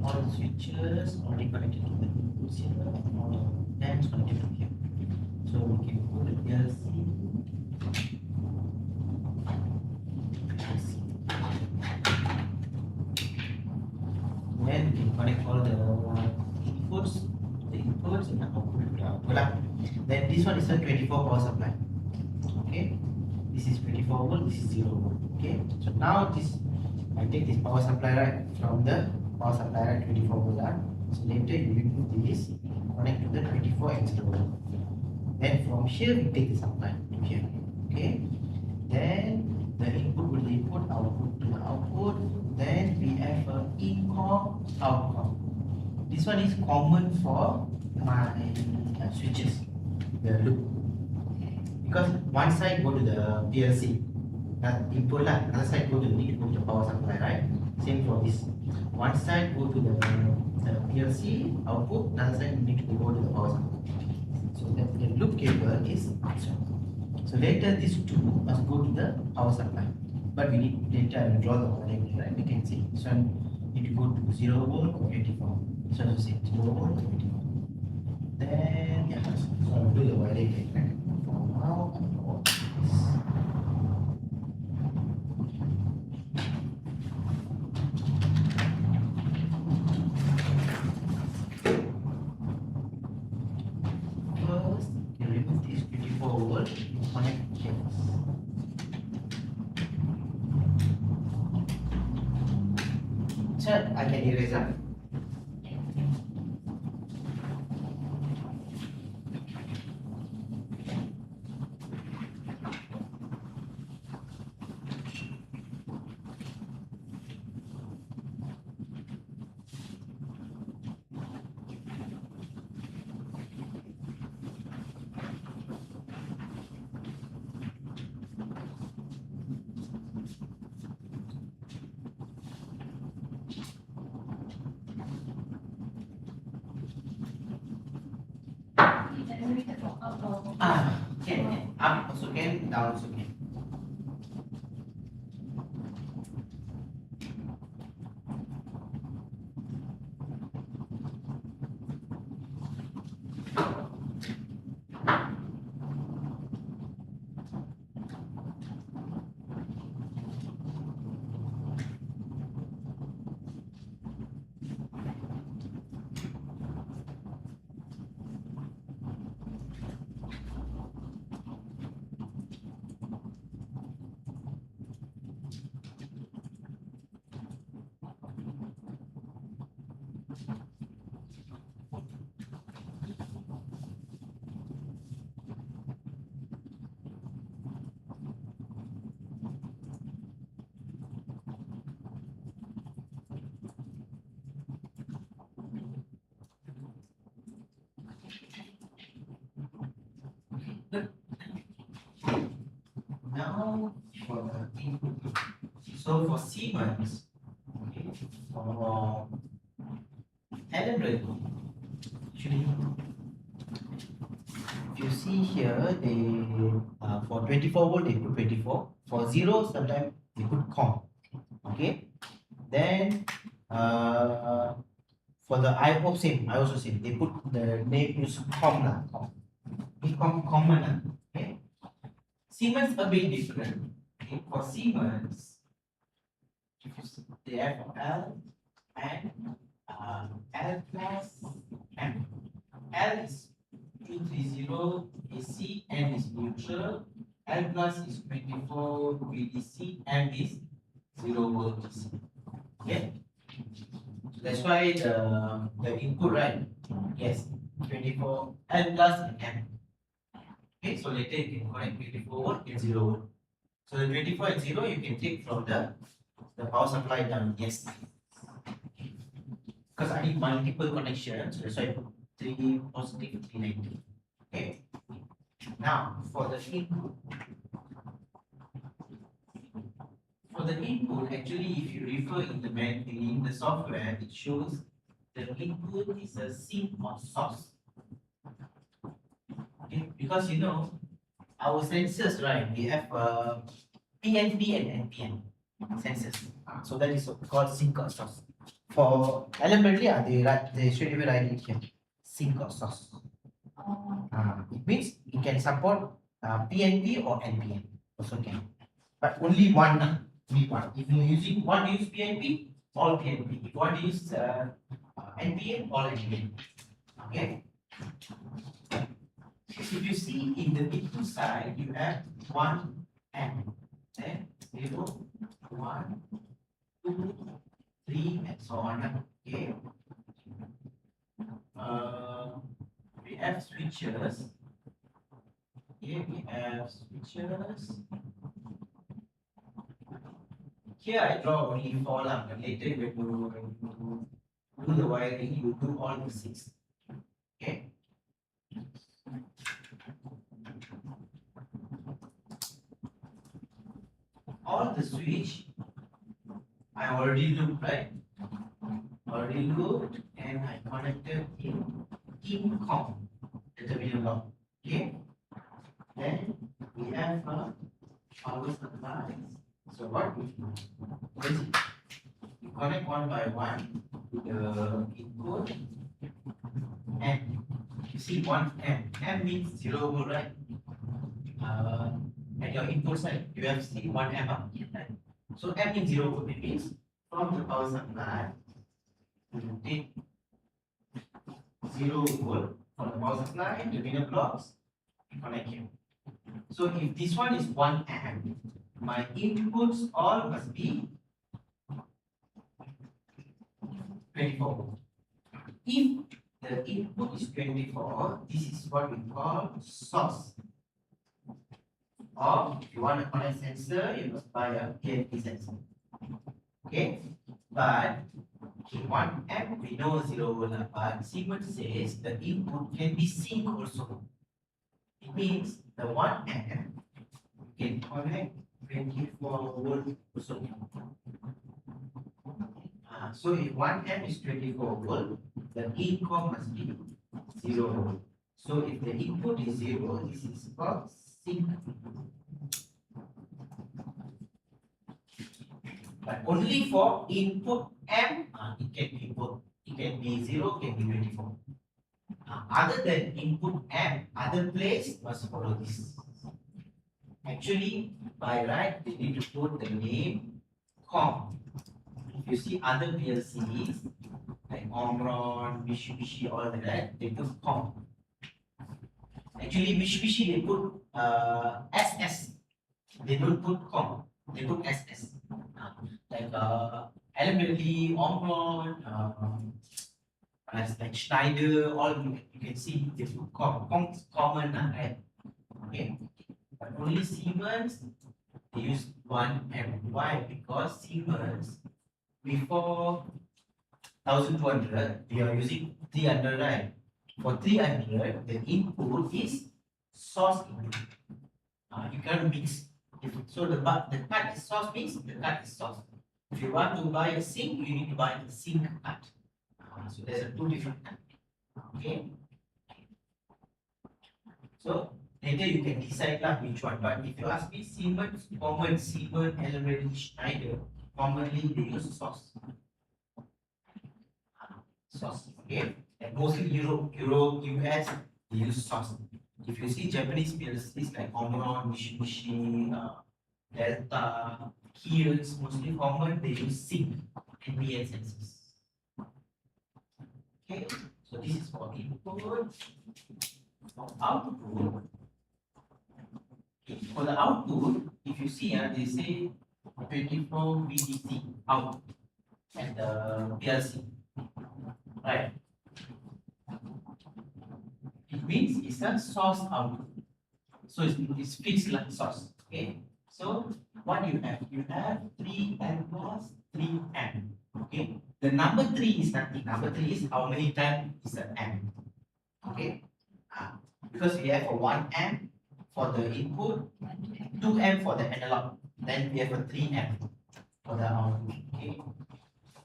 All the switches already connected to the inputs here, all the lamps connected to here. So we can put the PLC. Then we can connect all the inputs and the output. Then this one is a 24 power supply. Okay, this is 24 volt, this is 0 volt. Okay, so now this I take this power supply right from the power supply right 24 volt. So later you remove this, connect to the 24 and 0 volt. Then from here we take the supply to here. Okay, then the input will input, output to the output. Then we have a in-com, out-com. This one is common for my switches, the loop, because one side go to the PLC, input lah, another side go to the power supply, right? Same for this. One side go to the PLC output, another side need to go to the power supply. So the loop cable is this one. So later these two must go to the power supply. But we need later to draw the wiring, right? We can see this one need to go to 0 volt or 24. So to say 0 volt or 24. Then yeah, so I'll do the wiring later. For now, I'll do this. First, you remove this 24 volt, you connect cables. So I can erase that. generated from up or Can. Up also can, down also can. Now for the input. So for Siemens, okay, for Element, actually, if you see here, they for 24 volt they put 24. For 0, sometimes they put com. Okay. Then for the IO same, I also same. They put the name is com lah. Common lah. Okay. Siemens a bit different. Okay. For Siemens, they have L and L plus M. L is 230 AC, M is neutral, L plus is 24 VDC, M is 0 volt DC. Okay, so that's why the input, right? Yes, 24 L plus and M. Okay, so later you can connect 24 volt and 0 volt. So the 24 and 0 you can take from the power supply down. Yes, because I need multiple connections, so that's why I put 3 positive, 3 negative. Okay. Now for the input. For the input, actually, if you refer in the software, it shows the input is a sink or source. Okay, because you know our sensors, right? We have PNP and NPN sensors. So that is called sink or source. For elementary, they straight away write it here, sink or source. It means it can support PNP or NPN also can, but only one. If you using one use PNP, all PNP. If one use NPN, all NPN. Okay. If you see in the input side, you have 1 M, then 0, 1, 2, 3, and so on. Okay. We have switches. Here we have switches. Here I draw only 4 lah, but later when you do the wiring, you do all the 6. Okay. All the switch, I already looked, right? Already looked, and I connected in com, the terminal block. Okay. Then we have a power supply. So what we do? You connect one by one to the input, and you see 1 M. M means 0 volt, right? At your input side, you have seen 1 M, right? So M means 0 volt. It means from the power supply, you take 0 volt from the power supply, terminal blocks, connect here. So if this one is 1 amp, my inputs all must be 24 volt. If the input is 24, this is what we call source. Or if you want to connect sensor, you must buy a PLC sensor. Okay, but in 1 amp we know 0 volt, but Siemens says the input can be sync also. It means the 1 amp can connect 24 volt also. So if 1 amp is 24 volt, the income must be 0 volt. So if the input is 0, this is called sync. But only for input M, it can be both. It can be 0, can be 24. Other than input M, other place must follow this. Actually, by right, they need to put the name COM. If you see other PLCs, like Omron, Mitsubishi, all that, they put COM. Actually, Mitsubishi, they put SS. They don't put COM. They put SS. Like elementary, Omron, as like Schneider, all you can see they put COM. COM is common, right? Okay. But only Siemens, they use 1M. Why? Because Siemens, before 1200, they are using 300, right? For 300, the input is source input. You cannot mix. So the cut is source means the cut is source. If you want to buy a sink, you need to buy the sink cut. So there's a two different cut. Okay. So later you can decide which one. But if you ask me, Siemens, common Siemens, elementary, Schneider, commonly they use source. Source. Okay. And mostly Europe, US, they use source. If you see Japanese PLCs like Omron, Mitsubishi, Delta, Kiels, mostly common, they use sync and BN sensors. Okay, so this is for input. For output, for the output, if you see, they say 24 VDC out and the PLC, right? It means it's a source output. So it's fixed like source. Okay. So what you have 3N plus 3M. Okay. The number 3 is nothing. Number 3 is how many times is an M. Okay. Because we have a 1M for the input, 2M for the analog. Then we have a 3M for the output. Okay.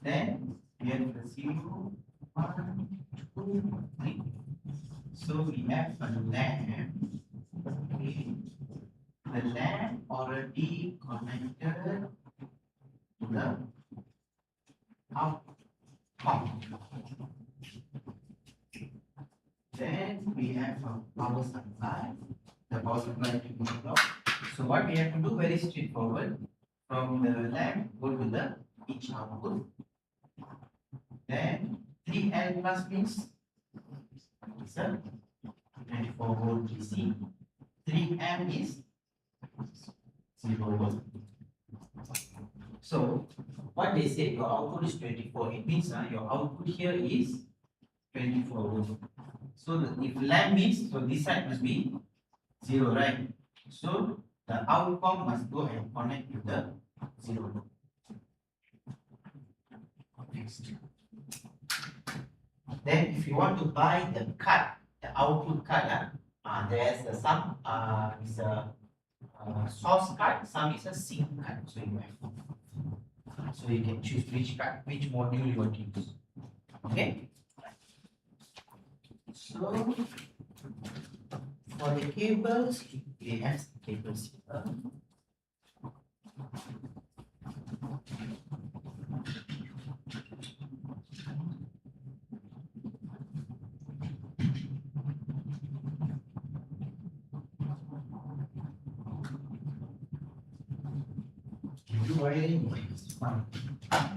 Then we have a 0, 1, 2, 3. So we have a lamp. Okay. The lamp already connected to the outcome. Then we have a power supply. The power supply to the block. So what we have to do, very straightforward. From the lamp go to the each output. Then 3L plus means it's a 24 volt DC. 3M is 0 volt. So what they say, your output is 24. It means your output here is 24 volt. So if lamp means, so this side must be 0, right? So the outcome must go and connect to the 0. Next. Then if you want to buy the cut, the output cut, there's some is a source cut, some is a sync cut. So you have, so you can choose which cut, which module you want to use. Okay. So for the cables, we have some cables here. Wiring is fun.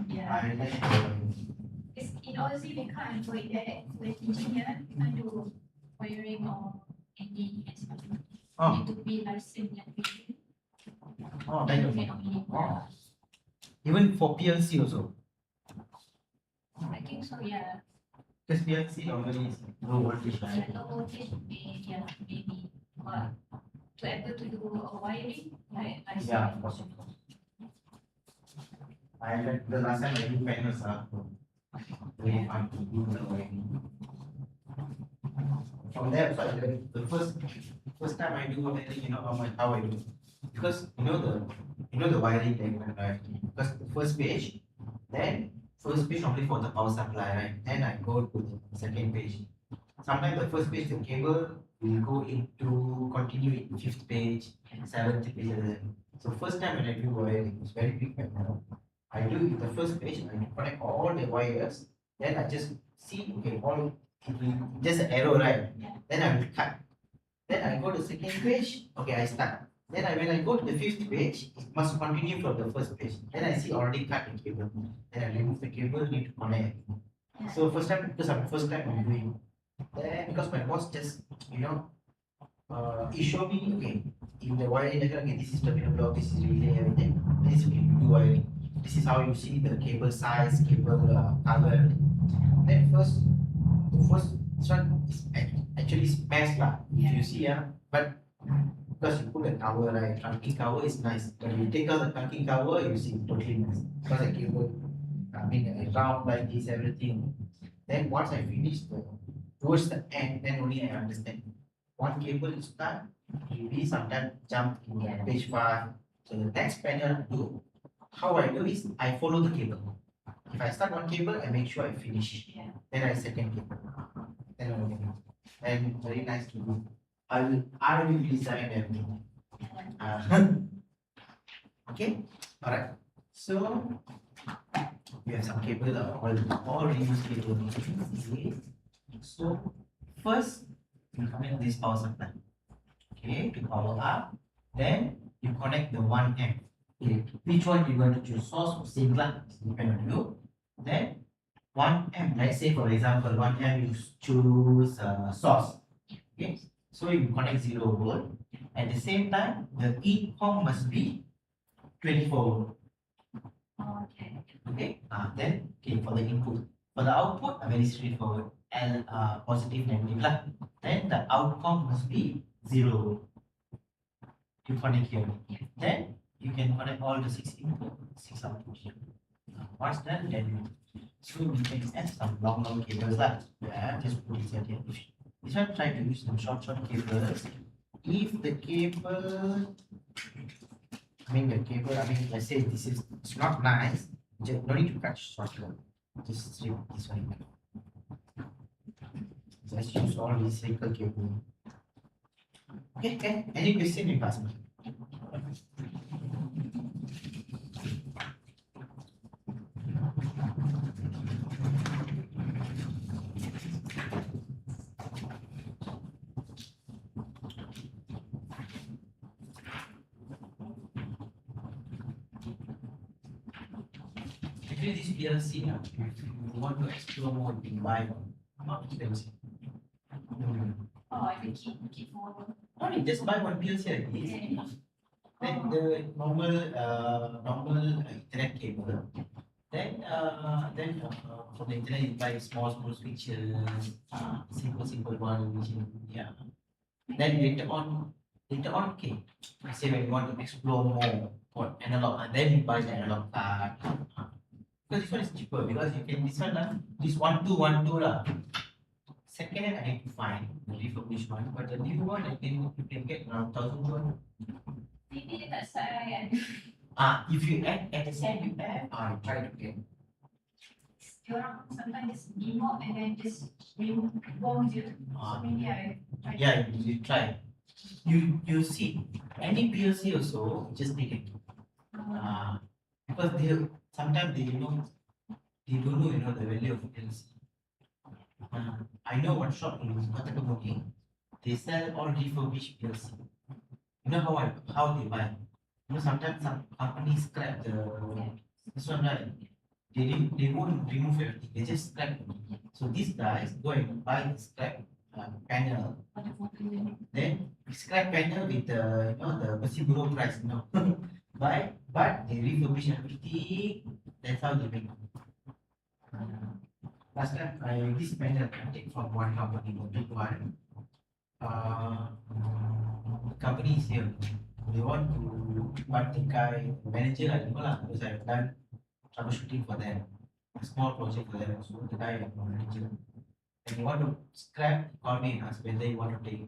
Yeah. I like It's, in Aussie, we can't avoid that. With engineer, we can't do wiring or any aspect. Oh. Need to be licensed and trained. oh, Then kind you of. can only Oh. Even for PLC also. I think so, yeah. Because PLC normally is low voltage, Yeah, right? low voltage would be, yeah, maybe. But to able to do a wiring, like I said. Yeah, of course. I like the last time I do panels, very fun to do the wiring. From there, so I learned the first time I do wiring, how I do. Because you know the wiring diagram, right? Because the first page only for the power supply, right? Then I go to the second page. sometimes the first page, the cable will go into continue in fifth page, seventh page. So first time when I do wiring, it's very big panel. I do the first page, I connect all the wires, then I just see, okay, all just an arrow, right? Then I will cut. Then I go to second page, okay, I start. Then when I go to the fifth page, it must continue from the first page. Then I see already cut the cable. Then I remove the cable, need to connect. So first time, because I'm first time I'm doing. Then because my boss just, he showed me, okay, in the wiring diagram, okay, this is terminal block, this is relay, everything. This is do wiring. This is how you see the cable size, cable color. Then the first one is actually smashed lah. If you see, but because you put a cover, right? Trunking cover is nice. When you take out the trunking cover, you see totally nice. Because the cable, round like this, everything. Then once I finish towards the end, then only I understand. One cable is done, maybe sometimes jump in page 5. So the next panel do. How I do is I follow the cable. If I start one cable, I make sure I finish. Then I second cable. Then I will. And very nice to do. I will design everything. Okay, alright. So we have some cable, all reused cable. So first you connect this power supply. Okay, to power up. Then you connect the 1M. Okay, which one you going to choose? Source or single? Depend on you. Then 1M. Let's say for example 1M you choose source. Okay. So you connect 0 volt. At the same time, the ECOM must be 24 volt. Okay. Then for the input. For the output, very straightforward. Positive, negative lah. Then the outcome must be 0 volt. You connect here. Then you can connect all the 6 input, 6 output here. Once done, then so we can add some long cables lah. Just put it here. This one try to use some short cables. If the cable, let's say it's not nice, just don't need to cut short. Just strip this one. Just use all these cycle cable. Okay. Any question you ask me? This PLC, if you want to explore more, you can buy one. Not expensive. I think keep forward. Only just buy one PLC like this. Then the normal Ethernet cable. Then from the internet you buy small switches, simple one. Then later on, okay. Say when you want to explore more for analog, and then you buy the analog card. Because this one is cheaper because you can this 1212 lah. Second hand I need to find the refurbished one, but the new one you can get around 1,000. Maybe dekat side If you add at the same you add, try to get. Diorang sometimes just demog and then just remove je. So maybe I try. Yeah, you try. You see any PLC also just take it. Because sometimes they don't know the value of PLC. I know one shop in Kota, they sell all refurbished PLC. You know how they buy? Sometimes some companies scrap this one, right? They won't remove everything, they just scrap. So these guys go and buy the scrap panel. Then scrap panel with the Persiburo price, but they refurbish everything. That's how they make. Last time this panel I take from one company, the big one. The company is here. They want to the guy manager because I have done troubleshooting for them. A small project for them. So the guy manager. And you want to scrap, call me and ask whether you want to take.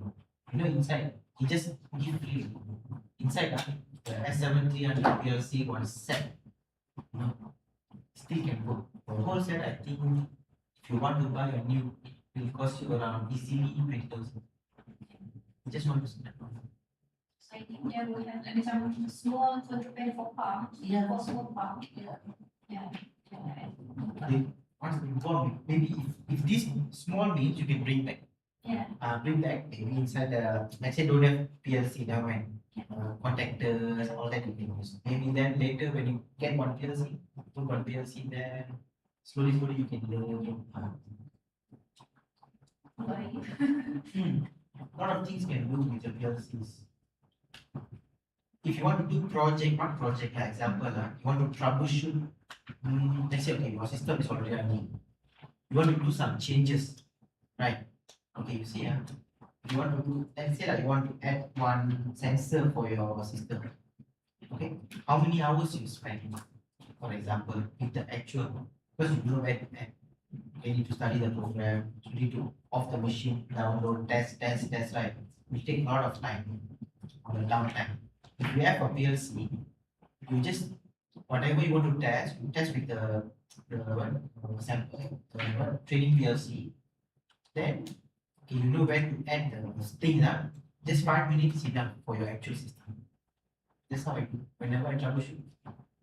Inside he just give free. Inside the S7-1200 PLC one set. Still can go. The whole set I think if you want to buy a new will cost you around easily 20,000. Just want to start. So I think they will have like some small to prepare for pumps. Yeah. For small pump. Yeah. Yeah. Once involved, maybe if this small means you can bring back. Yeah. Bring back maybe inside the, let's say don't have PLC now, man. Contactors, all that you can use. Maybe then later when you get one PLC, put one PLC there, slowly you can learn. A lot of things can do with the PLCs. If you want to do project, one project, like example, you want to troubleshoot, let's say, okay, your system is already running. You want to do some changes, right? Okay, you see, you want to do, let's say, like you want to add one sensor for your system. Okay, how many hours you spend, for example, with the actual, because you know where to add. You need to study the program, you need to off the machine, download, test, right? It takes a lot of time on the downtime. If you have a PLC, you just whatever you want to test, you test with the sample, the training PLC. Then okay, you know where to add the things. Just 5 minutes enough for your actual system. That's how I do. Whenever I troubleshoot,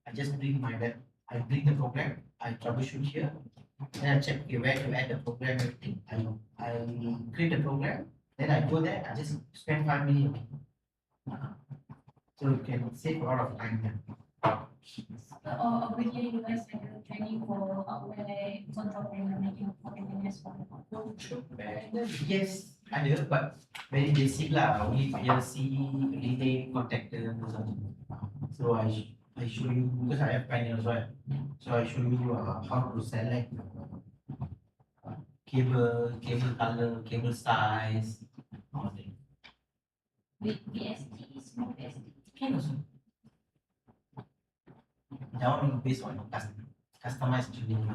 I just bring my web, I bring the program, I troubleshoot here, then I check okay, where to add the program, everything. I create a program, then I go there, I just spend 5 minutes. So you can save a lot of time there. Or will you guys have a training for hardware control and making as well? Yes, ada, but very basic lah. Only PLC, relay, contactor. So I show you because I have panels, right? So I show you how to select cable color, cable size, all that. With PST, small PST. Can also. That one based on customized tuning.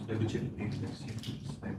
Double check the exact same spec.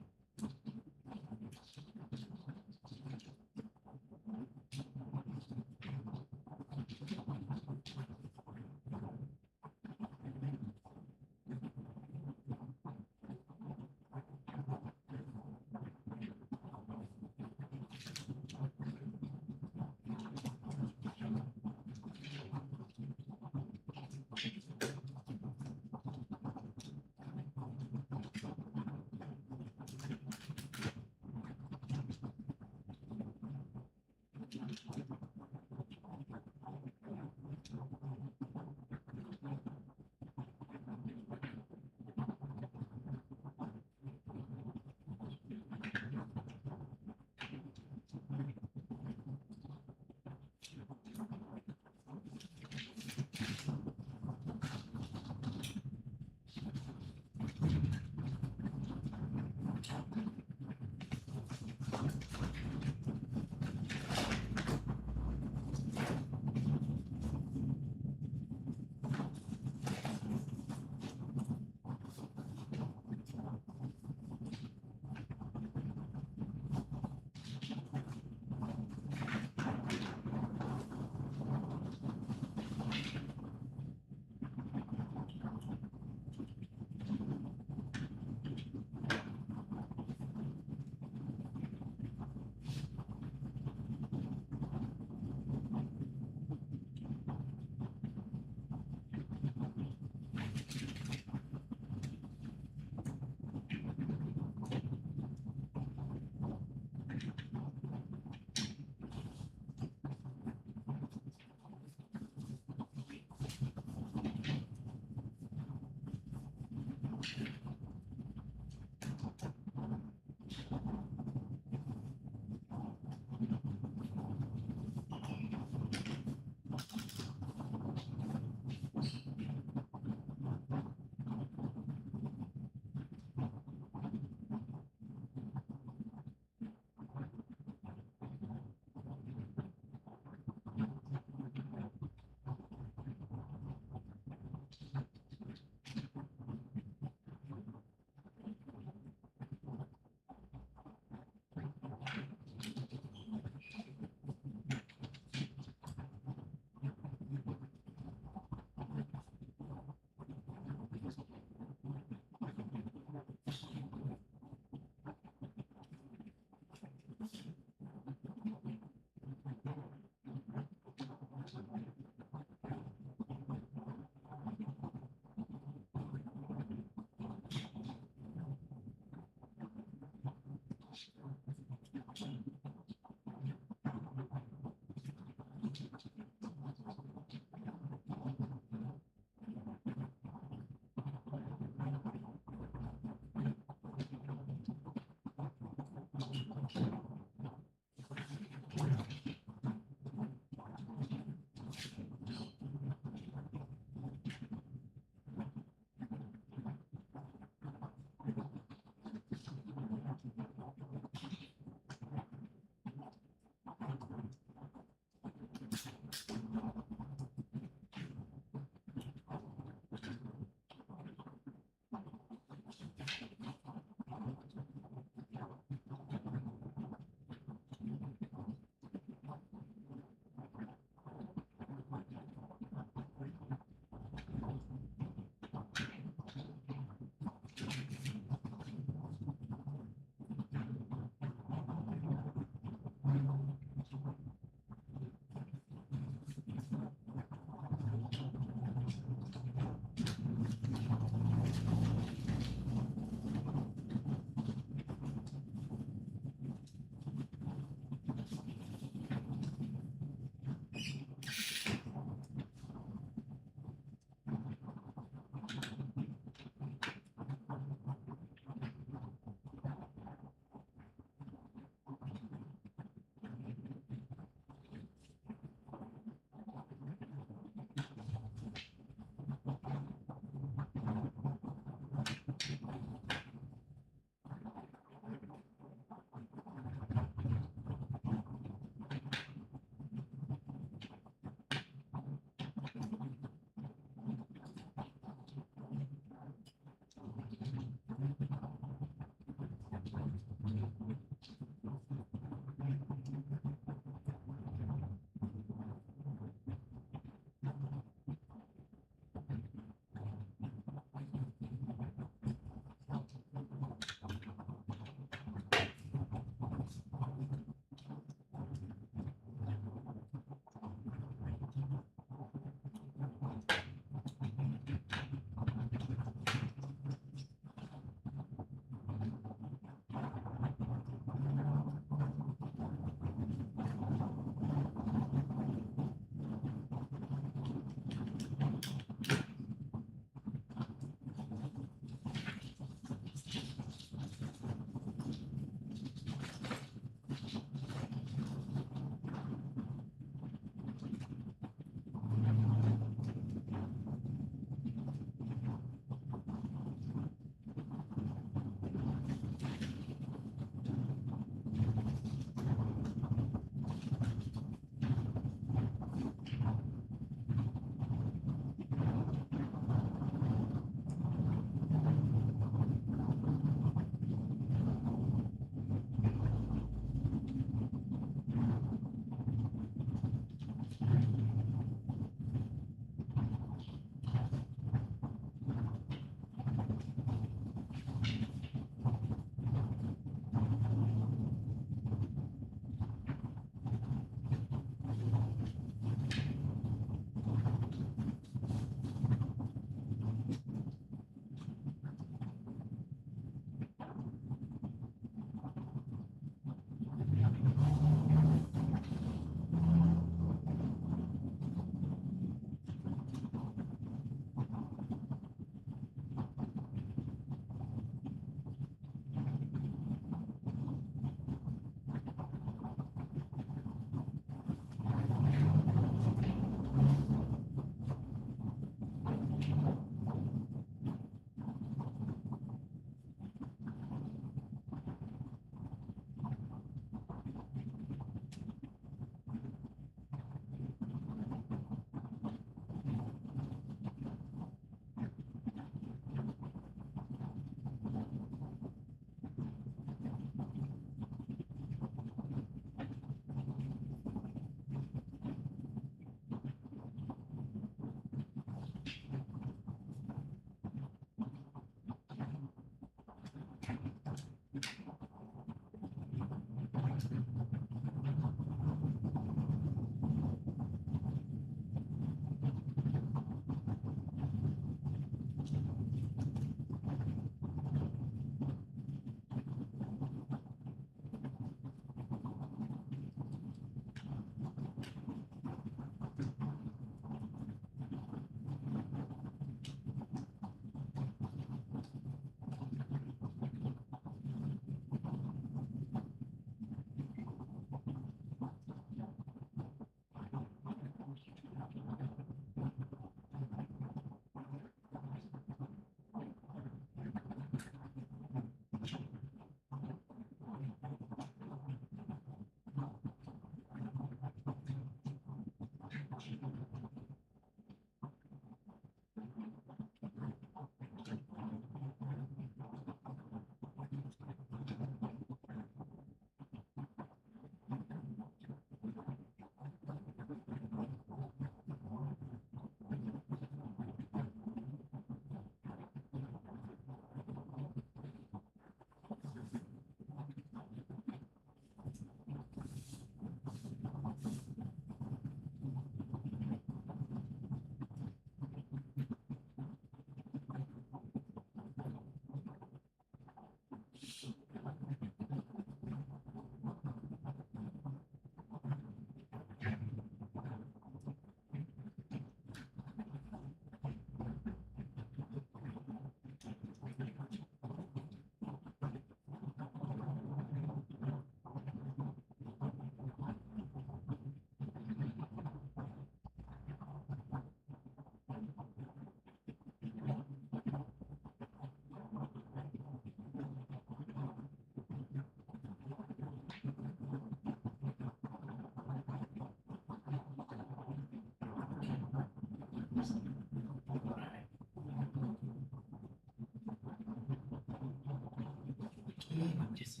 Just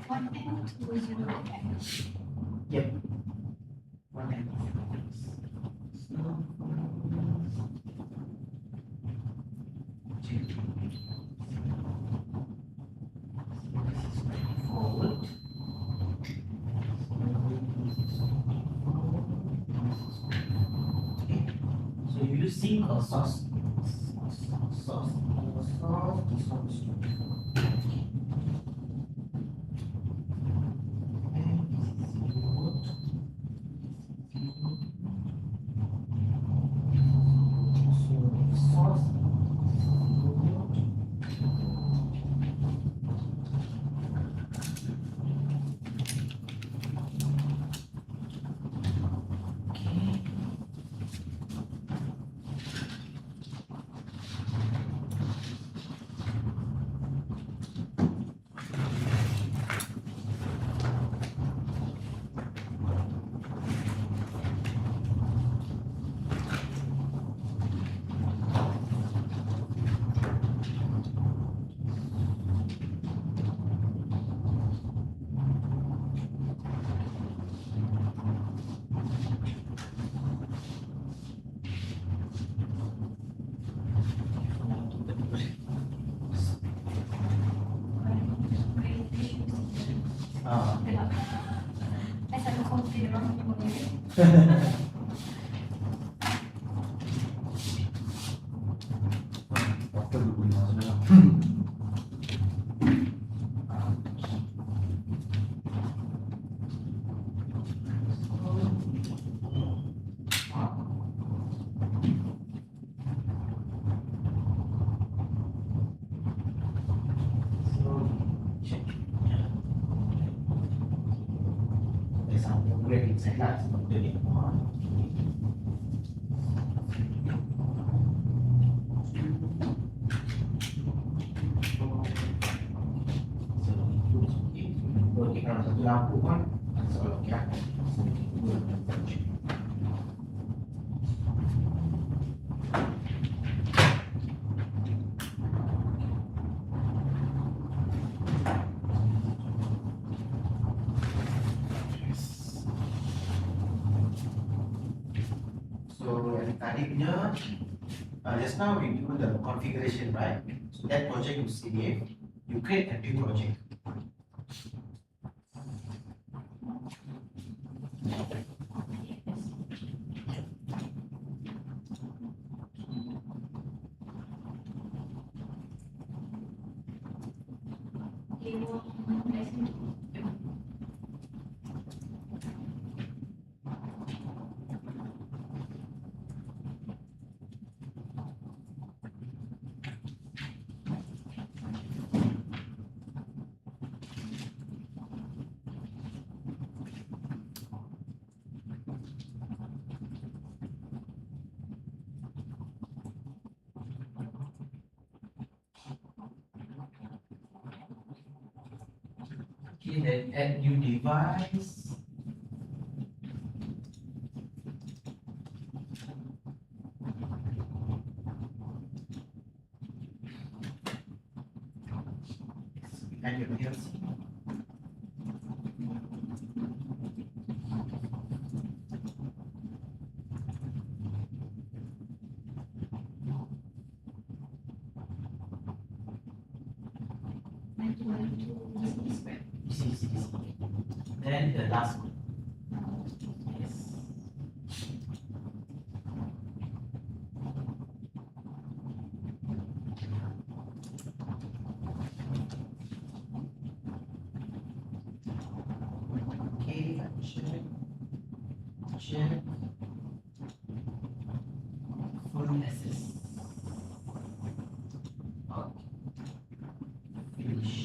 One and 200. yep. One and forward. Okay. So using a source. Saya selalu komplain orang punya mengenai. Apa dulu maksudnya? Upgrade setup seperti ini. Kalau satu lampu kan selalu ya. So yang tadi punya just now we do the configuration, right? So that project you see, you create a new project. Okay, then add new device. Add your PLC. Then the last one. Yes. Okay, check. Check. Full access. Okay. Finish.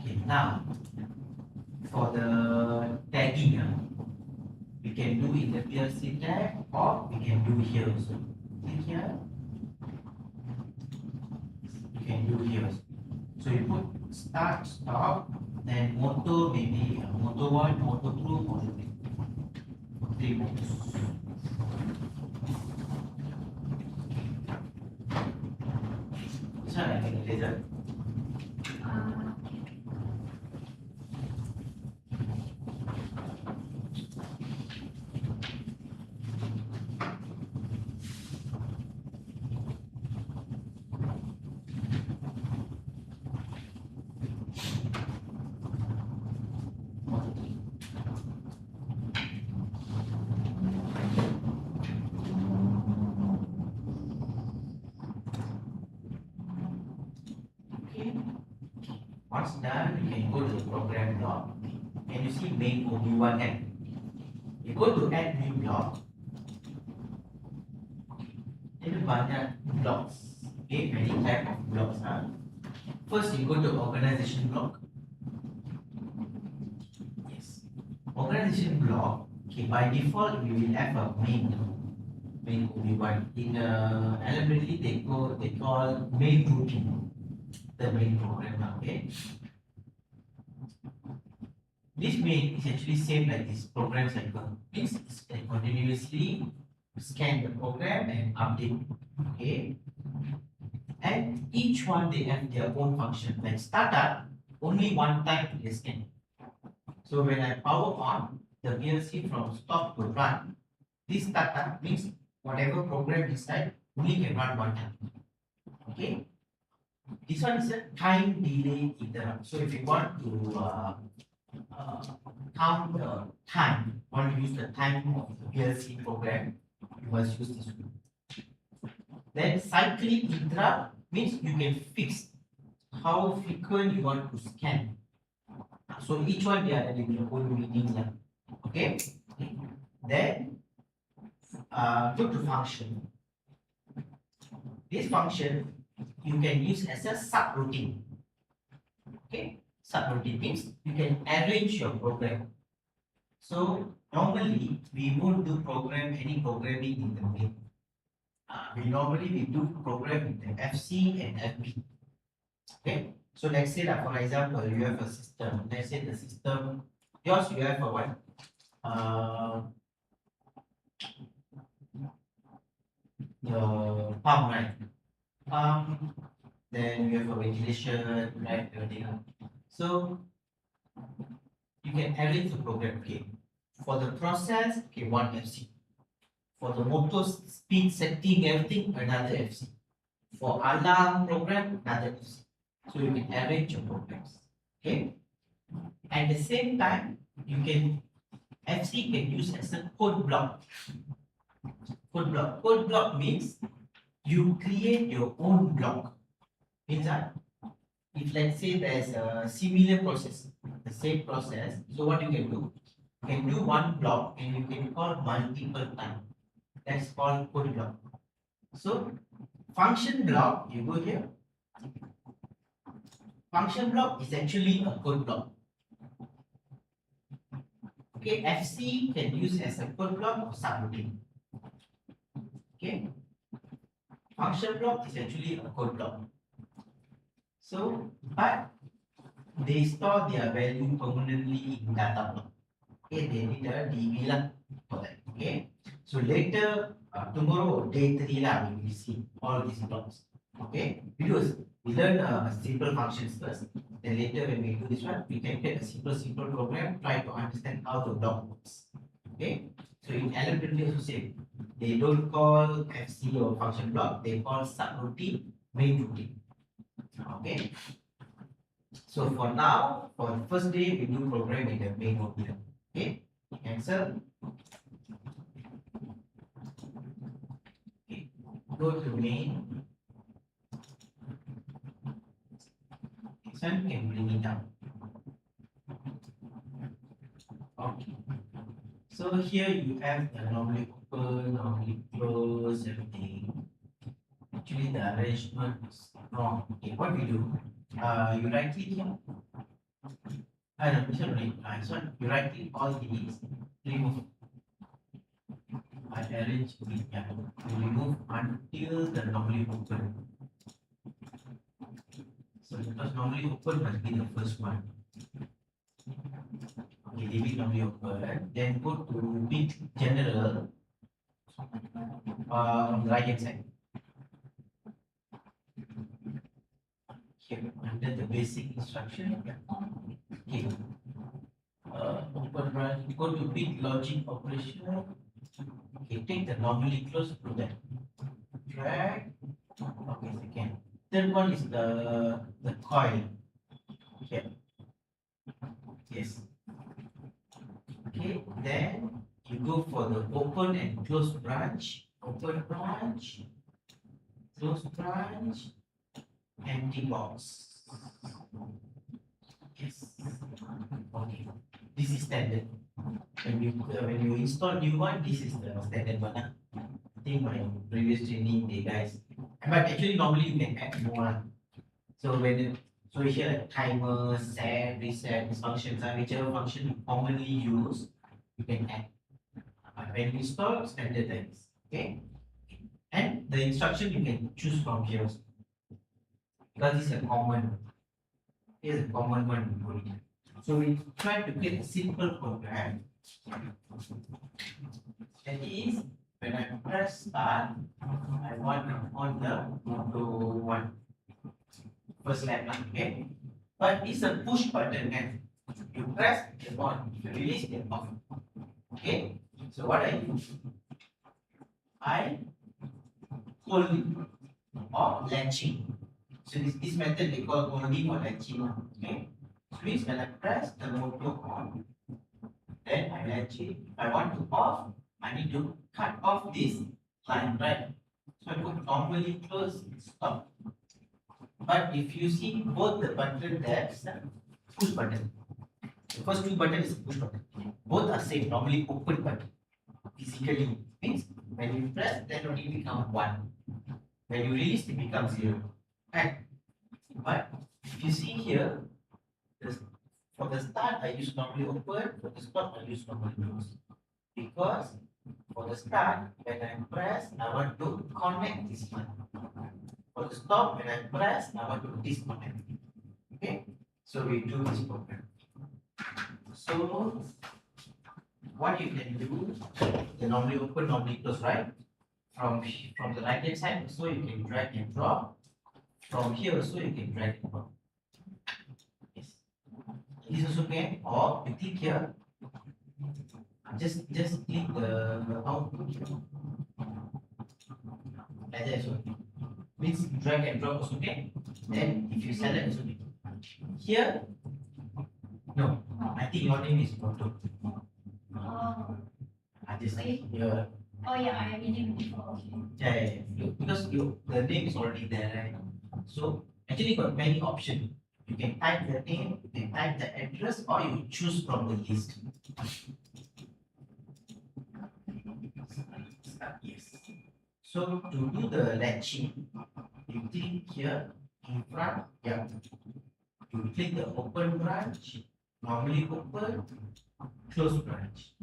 Okay, now for the tagging, can do in the PLC tab or we can do here also. Click here. You can do here also. So you put start, stop, then motor maybe motor 1, motor 2, motor 3. 3 motors. This one I can erase it. Once done, you can go to the program block and you see main OB1N. You go to add new block. Ada banyak blocks. Okay, many type of blocks. First, you go to organization block. Yes, organization block. Okay, by default, we will have a main OB1. In elementary, they call main routine. The main program now, okay? This main is actually same like this program cycle. Means it's continuously scan the program and update, okay? And each one they have their own function. Like startup, only one time they scan. So when I power on the PLC from stop to run, this startup means whatever program inside only can run one time, okay? This one is a time delay interrupt. So if you want to count the time, want to use the time of the PLC program, you must use this one. Then cyclic interrupt means you can fix how frequent you want to scan. So each one they are having their own meaning. Okay. Then go to function. This function you can use as a subroutine. Okay, subroutine means you can arrange your program. So normally we won't do any programming in the main. We normally do program in the FC and FB. Okay, so let's say that for example you have a system. Let's say the system yours you have a what? The pump, right? Then you have a ventilation, right? Everything. So you can arrange the program. Okay, for the process, okay, one FC. For the motor speed setting, everything, another FC. For alarm program, another FC. So you can arrange your programs. Okay. At the same time, you can FC can use as a code block. Code block. Code block means you create your own block. Means that if let's say there's a similar process, the same process, so what you can do? You can do one block and you can call multiple times. That's called code block. So function block, you go here. Function block is actually a code block. Okay, FC can use as a code block or subroutine. Okay. Function block is actually a code block. So, but they store their value permanently in data block. Okay, they need a DB lah for that. Okay. So later, tomorrow, day 3 lah, we will see all these blocks. Okay. Because we learn simple functions first. Then later, when we do this one, we can get a simple program. Try to understand how the block works. Okay. So in elementary also they don't call FC or function block, they call subroutine, main routine. Okay. So for now, for the first day, we do program in the main routine. Okay. Cancel. Okay. Go to main. This one can bring it down. Okay. So here you have the normally open, normally close, everything. Actually the arrangement is wrong. Okay, what we do? You right click here. No, this one right. This one you right click all these, remove. I arrange it, yeah, to remove until the normally open. So because normally open must be the first one. Okay, leave it normally open. Then go to bit general on the right hand side. Here under the basic instruction. Okay. Open branch. Go to bit logic operation. Okay, take the normally close to that. Drag. Okay, second. Third one is the coil. Here. Yes. Okay, then you go for the open and close branch. Open branch. Close branch. Empty box. Yes. Okay. This is standard. When you install new one, this is the standard one. I think my previous training, they guys. But actually, normally you can add more one. So so here like timer, set, reset, these functions are whichever function you commonly use, you can add. But when you install, standard like this. Okay. And the instruction you can choose from here. Because this is a common. Here's a common one. So we try to create a simple program. That is, when I press start, I want on the auto one. First lap, okay? But it's a push button and you press the on, you release the off. Okay? So what I do? I hold it or latching. So this method they call holding or latching. Okay? So means when I press the motor on, then I latch it. If I want to off, I need to cut off this line, right? So I put normally close, stop. But if you see both the button, that's the push button. The first two buttons is push button. Both are same, normally open button. Physically means when you press, then only become 1. When you release, it becomes 0. And but if you see here, for the start I use normally open, for the stop I use normally close. Because for the start, when I press, I want to connect this one. For the stop, when I press, I want to disconnect. Okay, so we do this program. So what you can do, the normally open, normally close, right? From the right hand side, so you can drag and drop. From here, so you can drag and drop. Yes. This is okay. Or you click here. Just click the output. Like that, so means drag and drop is okay. Then if you select, it's okay. Here, no. I think your name is Proto. Oh, I just Wait. here. oh yeah, I read it before. Okay. Yeah. Because the name is already there, right? So actually got many options. You can type the name, you can type the address, or you choose from the list. Yes. So to do the latching, you click here in front. Yeah. You click the open branch, normally open, close branch.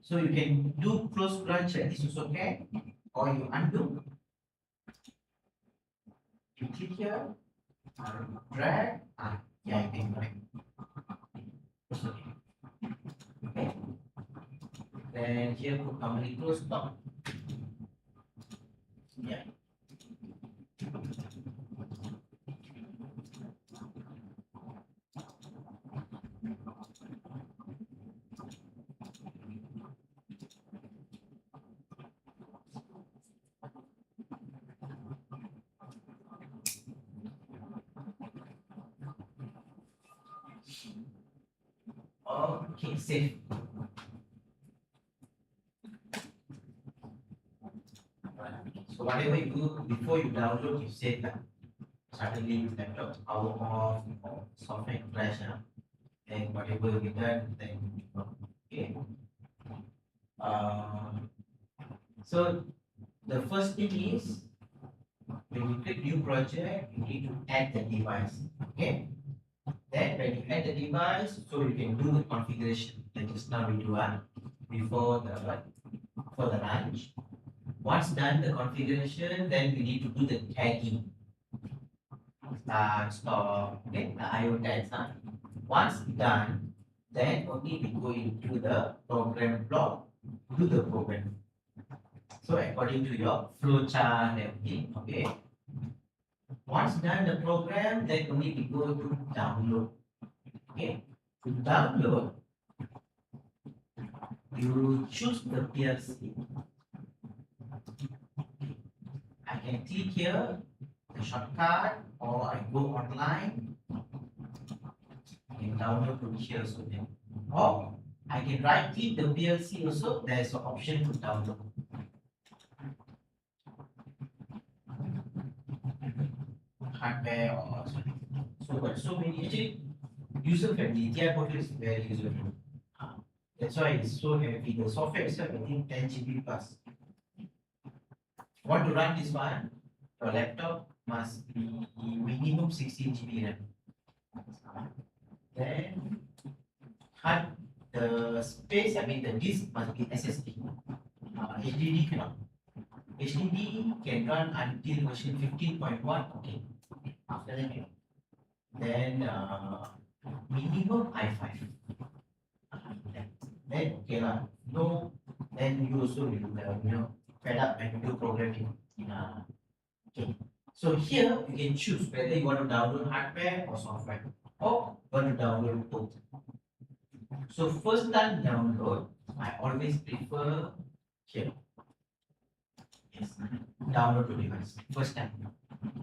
So you can do close branch like this is okay, or you undo. You click here, drag, yeah, you can connect. It's okay. Okay. Then here put normally close stop. Yeah. Okay, save. So whatever you do before you download, you save that. Suddenly laptop power off or software crash, then whatever you done, then okay. So the first thing is when you click new project, you need to add the device. Okay. Then when you add the device, so you can do the configuration like just now we do before the for the lunch. Once done the configuration, then we need to do the tagging. Start, stop, okay, the IO tags. Once done, then only we go into the program block, do the program. So according to your flow chart and everything, okay. Once done the program, then only we go to download. Okay, to download, you choose the PLC. I can click here, the shortcut, or I go online and download from here also then. Or I can right click the PLC also, there is an option to download. Hardware or so many actually user friendly. TI portal is very user friendly. That's why it's so heavy. The software itself I think 10 GB plus. Want to run this one? Your laptop must be minimum 16 GB RAM. Then hard the space, I mean the disk must be SSD. HDD cannot. HDD can run until version 15.1. Okay. After that, then minimum i5. Then okay lah. No, then you also will fed up and do programming. Okay. So here you can choose whether you want to download hardware or software, or you want to download both. So first time download, I always prefer here. Yes, download to device first time,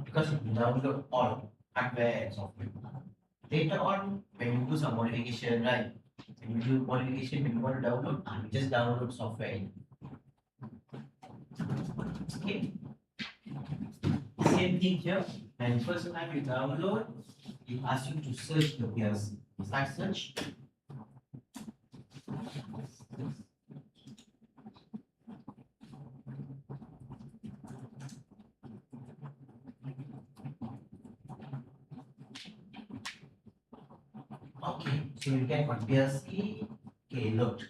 because you download all hardware and software. Later on, when you do some modification, right? When you do modification, when you want to download, you just download software. Okay. Same thing here. When first time you download, it asks you to search the PLC. Start search. Okay, so you get one PLC. Okay, load.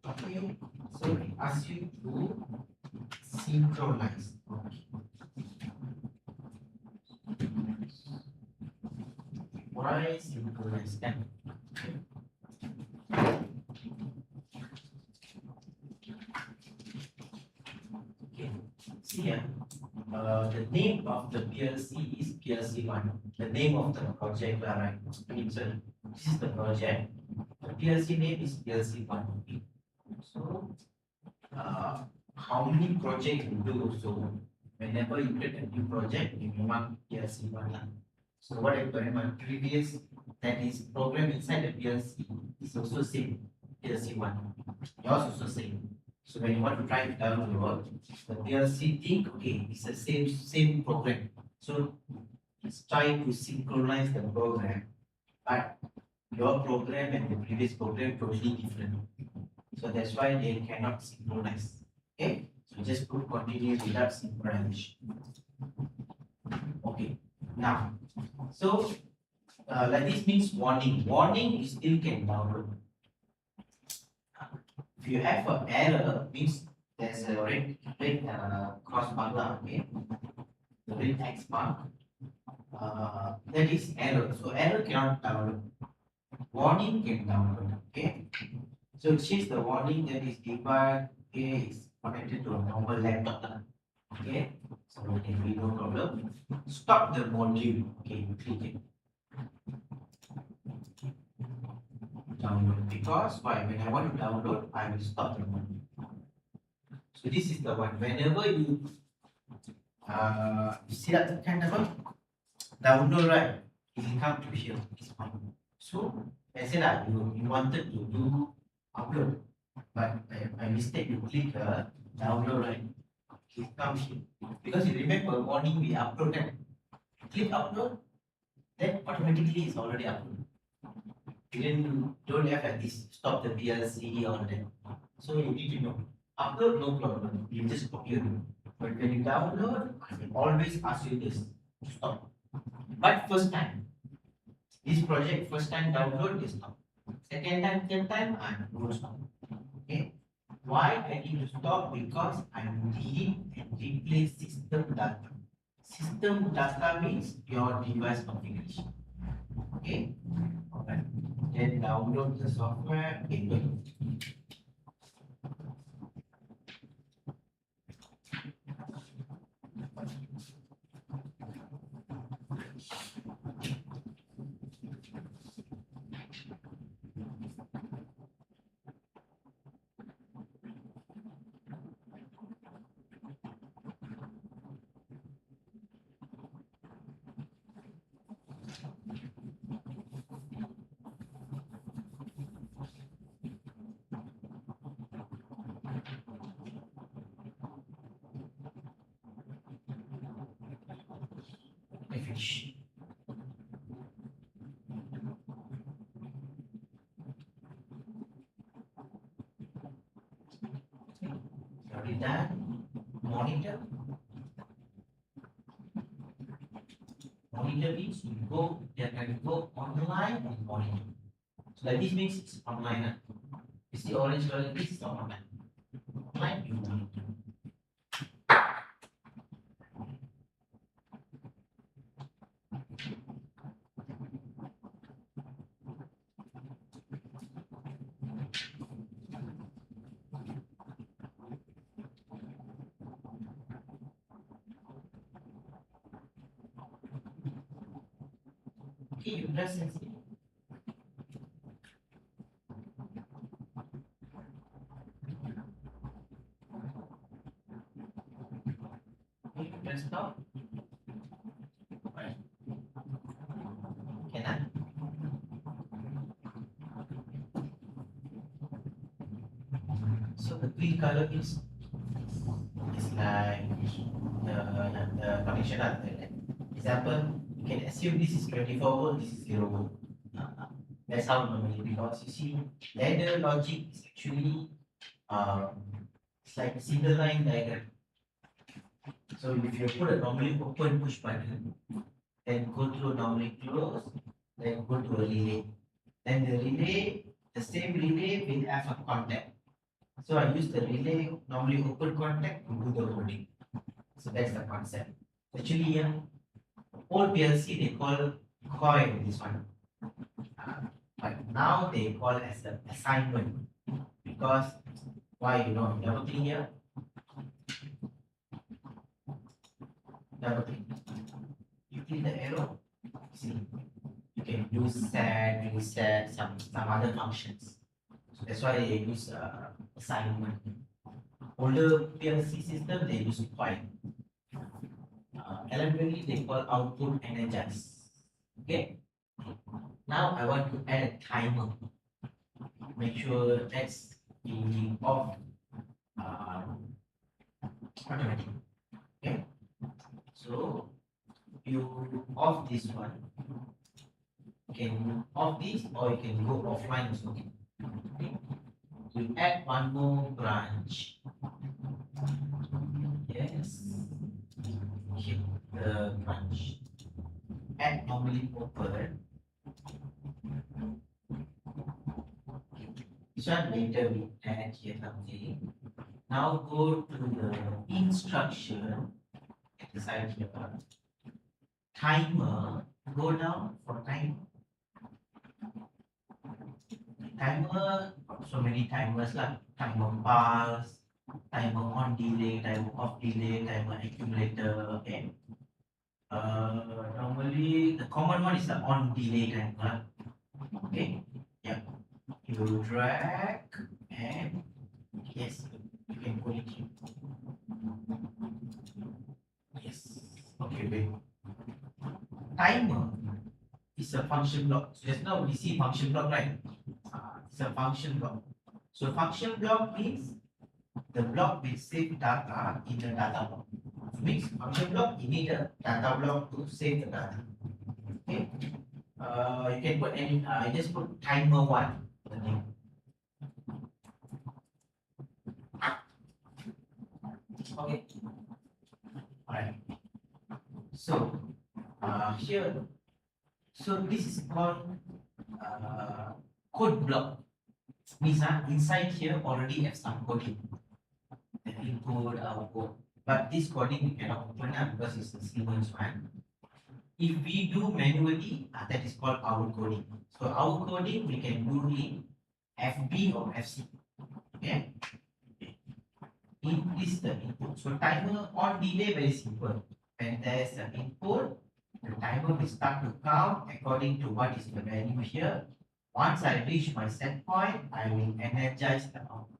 Okay, so it asks you to synchronize. Why synchronize? Okay, see here. The name of the PLC is PLC1. The name of the project, right? I mean, so this is the project. The PLC name is PLC1. So, how many projects you do? So, whenever you create a new project, you mark PLC1. So, what I put in my previous, that is program inside the PLC, is also same PLC1. Yours also same. So, when you want to try it down the road, the PLC think, okay, it's the same program. So, it's trying to synchronize the program, but your program and the previous program totally different. So that's why they cannot synchronize. Okay, so just put continue without synchronization. Okay, now, so like this means warning. Warning you still can download. If you have an error, means there's a red cross mark, okay, the red X mark. That is error. So error cannot download. Warning can download. Okay. So it says the warning that is device is connected to a normal laptop. Okay. So it can be no problem. Stop the module. Okay. Click it. Download. Because why? When I want to download, I will stop the module. So this is the one. Whenever you see that kind of download, right? it will come to here, this point. So, I said that you wanted to do upload, but by mistake you click download, right? It comes here. Because you remember morning we uploaded, click upload, then automatically it's already uploaded. You don't have at this stop the PLC or that. So you need to know. Upload, no problem. You just copy it. But when you download, I will always ask you this to stop. But first time, this project first time download is stop. Second time, third time, I'm going to stop. Okay. Why I need to stop? Because I delete and replace system data. System data means your device configuration. Okay. Alright. Then download the software. Okay. Finish. Already done. Monitor. Monitor means you can go online and monitor. So like this means it's online. You see orange color, this is online. Online you monitor. Okay, you press and see. Okay, you press stop. Right. Can I? So the green color is like the connection are there. Example, you can assume this is 24 volt, this is 0 volt. That's how normally, because you see ladder logic is actually it's like a single line diagram. So if you put a normally open push button, then go to a normally close, then go to a relay. Then the relay, the same relay will have a contact. So I use the relay normally open contact to do the loading. So that's the concept. Actually, old PLC they call coil this one. But now they call as an assignment. Because why double click here? Double click. You click the arrow, see you can use set, reset, some other functions. So that's why they use assignment. Older PLC system they use coil. Elementary they call output energize. Okay. Now I want to add a timer. Make sure that's being off automatic. Okay. So you off this one. You can off this or you can go offline also. Okay. You add one more branch. Yes. Hit the branch. Add normally open. This one later we add here something. Now go to the instruction at the side here. Timer. Go down for timer. Timer, so many timers like timer pulse, timer on delay, timer off delay, timer accumulator. Okay. Normally the common one is the on delay timer. Okay. Yeah. You drag and yes, you can put it here. Yes. Okay, wait. Timer. is a function block. So just now we see function block, right? It's a function block. So function block means the block will save data in the data block. So means function block, you need a data block to save the data. Okay. You can put any. Just put timer one. The name. Okay. Alright. So here, so this is called code block. Means inside here already have some coding. The input, output. But this coding we cannot open up because it's a Siemens one. If we do manually, that is called our coding. So our coding we can do in FB or FC. Okay. This is the input. So timer on delay very simple. When there is an input, the timer will start to count according to what is the value here. Once I reach my set point, I will energize the output.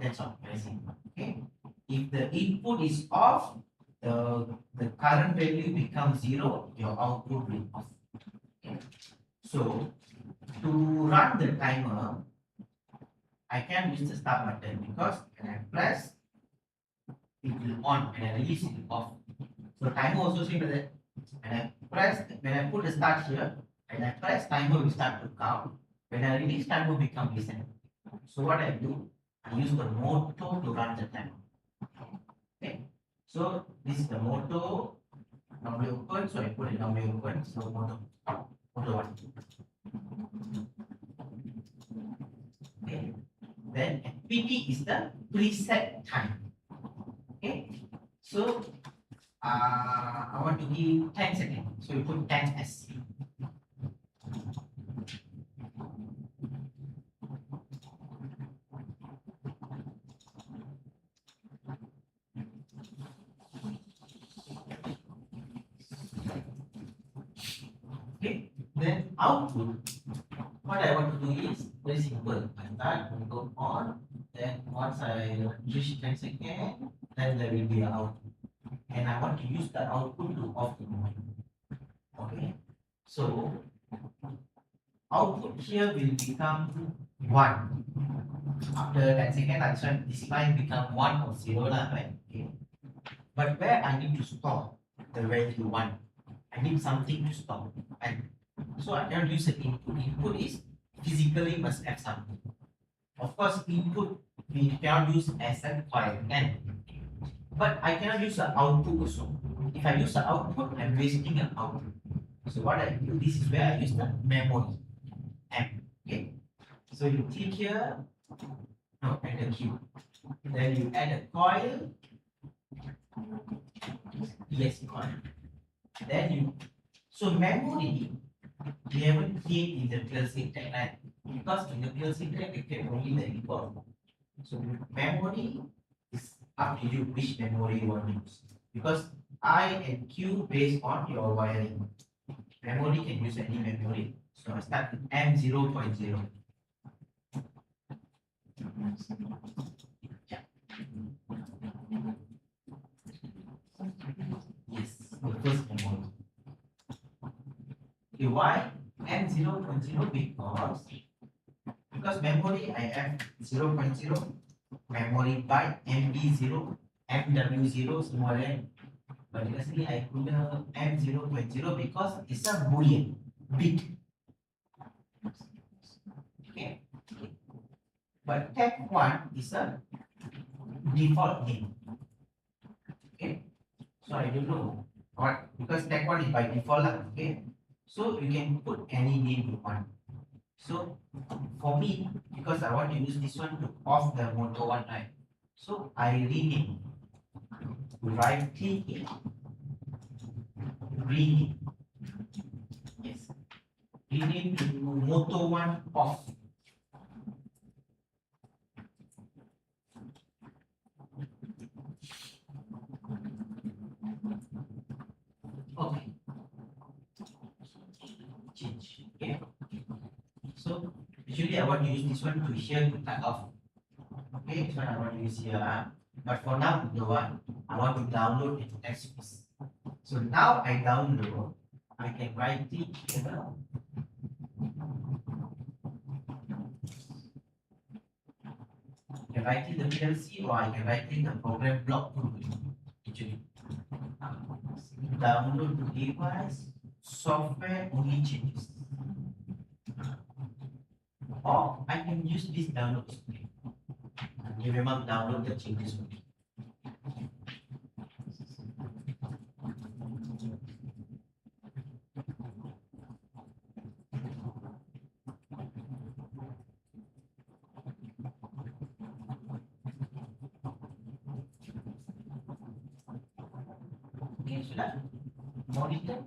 That's all, very simple. Okay. If the input is off, the current value becomes 0, your output will off. Okay. So to run the timer, I can use the start button because when I press, it will on, when I release it will off. So timer also same as that. When I put the start here, when I press, timer will start to count. When I release, timer will become listen. So what I do, I use the motor to run the timer. Okay. So this is the motor. Normally open, so I put it normally open. So motor 1. Okay. Then PT is the preset time. Okay. So I want to give 10 seconds. So you put 10 SC. Okay. Then output. What I want to do is very simple. I start to go on. Then once I reach 10 seconds, then there will be an output. And I want to use the output to off the mode. Okay. So output here will become 1. After 10 seconds, this line become 1 or 0, right? Okay. But where I need to stop the value 1, I need something to stop. And so I cannot use an input. Input is physically must have something. Of course, input we cannot use as a file N. But I cannot use the output also. If I use the output, I'm wasting an output. So what I do, this is where I use the memory M. Okay. So you click here, no, and the Q. Then you add a coil. Yes, coil. Then you, so memory, we haven't created in the PLC tag, right? Because in the PLC tag, we can only the import. So memory is up to you which memory you want to use. Because I and Q based on your wiring. Memory can use any memory. So I start with M0.0. Yeah. Yes, the first memory. Okay, why M0.0? Because memory I have 0.0, memory byte MB0, MW0 semua ada. But basically I guna M0.0 because it's a boolean bit. Okay. But tag 1 is a default name. Okay. So I don't know what, because tag 1 is by default lah. Okay. So you can put any name you want. So for me, because I want to use this one to off the motor 1, right? So I rename. Right click it. Rename. Yes. Rename to motor 1 off. Okay. Change. Okay. So usually I want to use this one to here to cut off. Okay, this one I want to use here. But for now, the one I want to download an text piece. So now I download I can write it here. I can write in the PLC or I can write in the program block actually. Download the device, software only changes. Or I can use this download screen. You memang download the changes only. Okay, sudah. Monitor.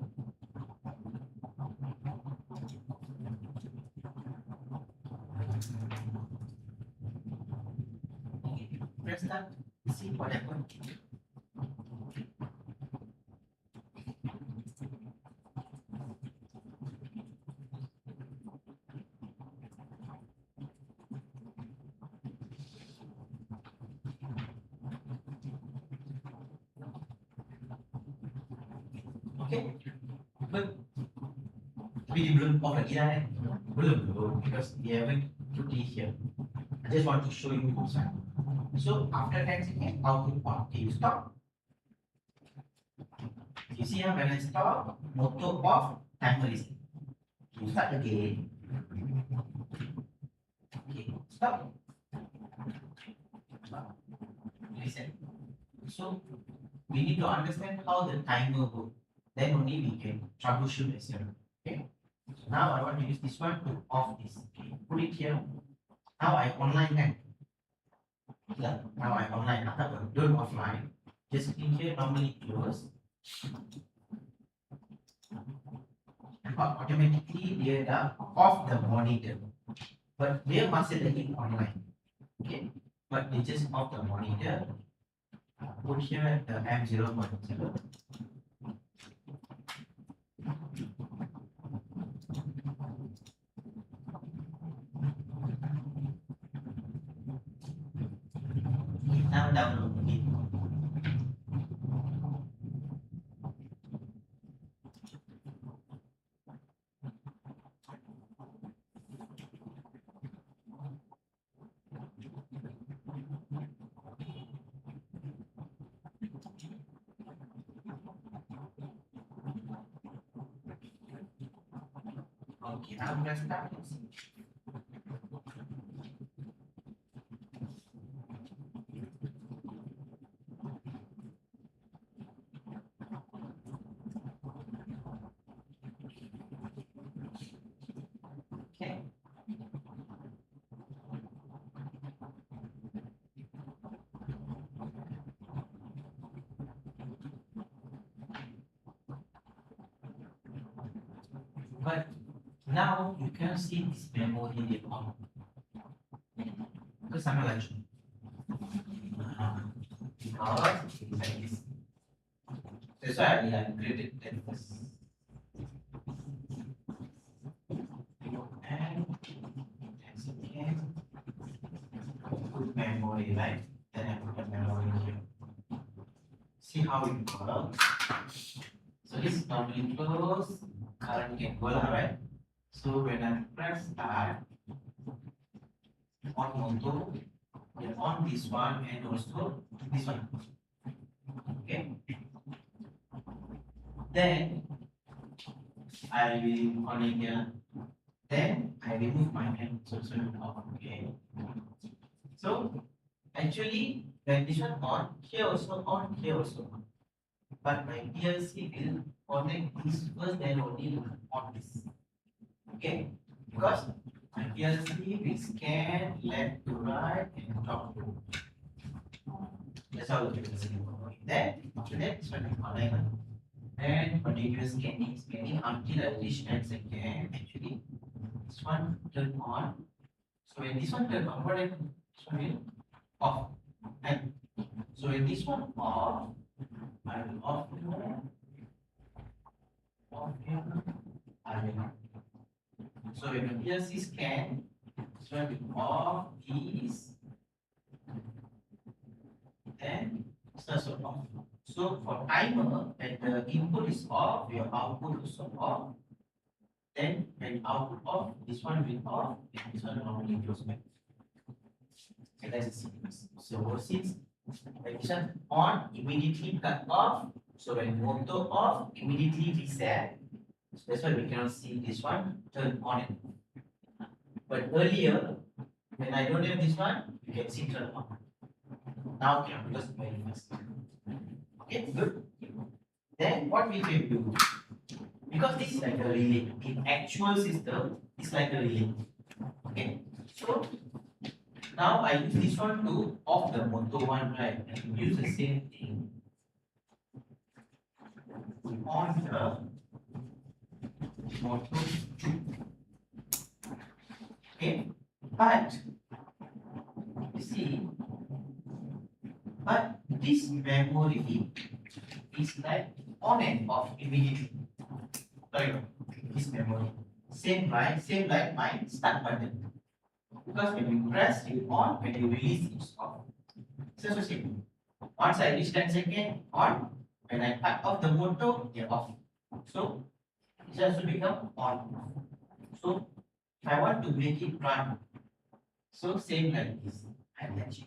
Okay, press start. See what happens. Okay, but we belum off lagi dah kan? Belum, because we haven't put it here. I just want to show you this one. So after 10 seconds, output on. Okay, you stop. You see how when I stop, motor off, timer is. You start again. Okay, stop. Reset. So we need to understand how the timer works. Then only we can troubleshoot as well. Okay. So now I want to use this one to off this. Okay. Put it here. Now I online then. Yeah. Now I online. Don't offline. Just click here. Normally close. And automatically dia dah off the monitor. But dia masih lagi online. Okay. But they just off the monitor. Put here the M0.0. Now download it. Okay, now let's start. Okay. But now you can see this memory they on. Because I'm like because it's like this. That's why I created that first. And that's again. Put memory, right? Then I put the memory here. See how it works. So this is normally closed. Current can go lah, right? So when I press start on motor, then on this one and also this one. Okay. Then I will on it here. Then I remove my hand. So off. Okay. So actually when this one on, here also on, here also on. But my PLC will connect this first, then only on this. Okay, because my PLC will scan left to right and top to. That's how the PLC will work. Then after that, this one is connect. Then continuous scanning until I reach 10 seconds. Actually, this one turn on. So when this one turn on, what happens? This one will off. And so when this one off, I will off here. Off here. I will. So when the PLC scan, so I will off these, then so off. So So for timer, when the input is off, your output is off. Then when output off, this one will off, and this one normally goes back. So that's the sequence. So since when this one on, immediately cut off. So when motor off, immediately reset. So that's why we cannot see this one turn on and off. But earlier, when I don't have this one, you can see turn on. Now cannot because it's very fast. Okay, good. Then what we can do, because this is like a relay, in actual system, it's like a relay. Okay, so now I use this one to off the motor one, right? And use the same thing on the motor two. Okay, but you see, but this memory is like on and off immediately. Sorry, this memory. Same like my start button. Because when you press it on, when you release it's off. So the same. Once I reach 10 seconds on, when I cut off the motor, they're off. So it also become on. So if I want to make it run, so same like this. I let you.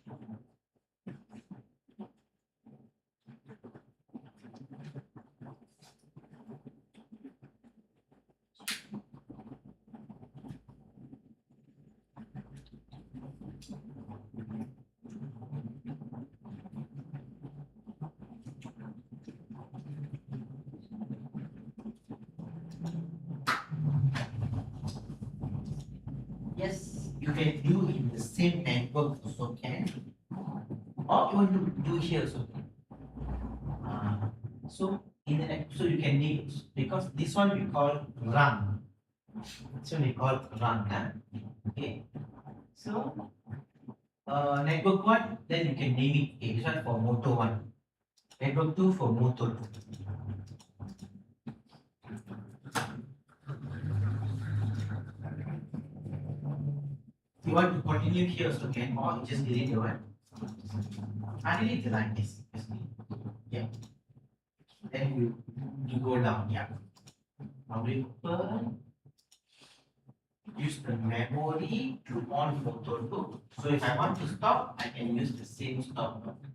Yes, you can do in the same network also can, or you want to do here also can. So in the so you can name because this one we call run. So we call run. Okay. So network one, then you can name it. Okay, this one for motor one. Network two for motor two. You want to continue here so can or you just delete the one. I delete the line, yes. Yeah. Then you go down, yeah. Now we open. Use the memory to on motor 2. So if I want to stop, I can use the same stop button.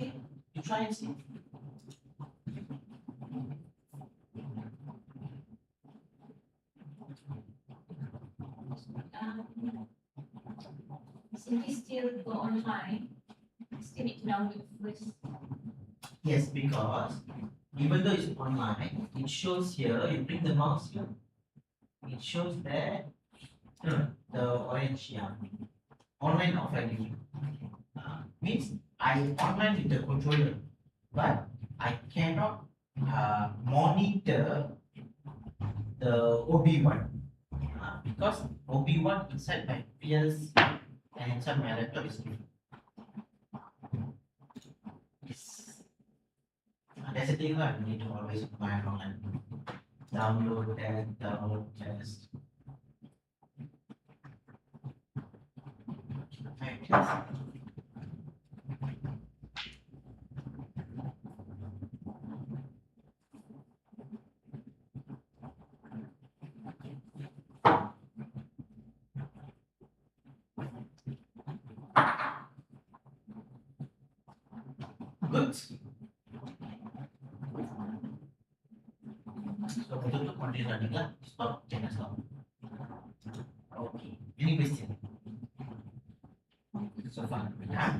Okay, you try and see. Simply still go online, still need to download first. Yes, because even though it's online, it shows here, you bring the mouse here, it shows that the orange, yeah, online offline. Means I online with the controller, but I cannot monitor the OB1 because OB1 inside my PLC and inside my laptop is different. Yes. That's the thing I need to always find online. Download that, download test. Yes. Good. So betul tu continue running lah. Stop, jangan stop. Okay. Any question? So far, yeah.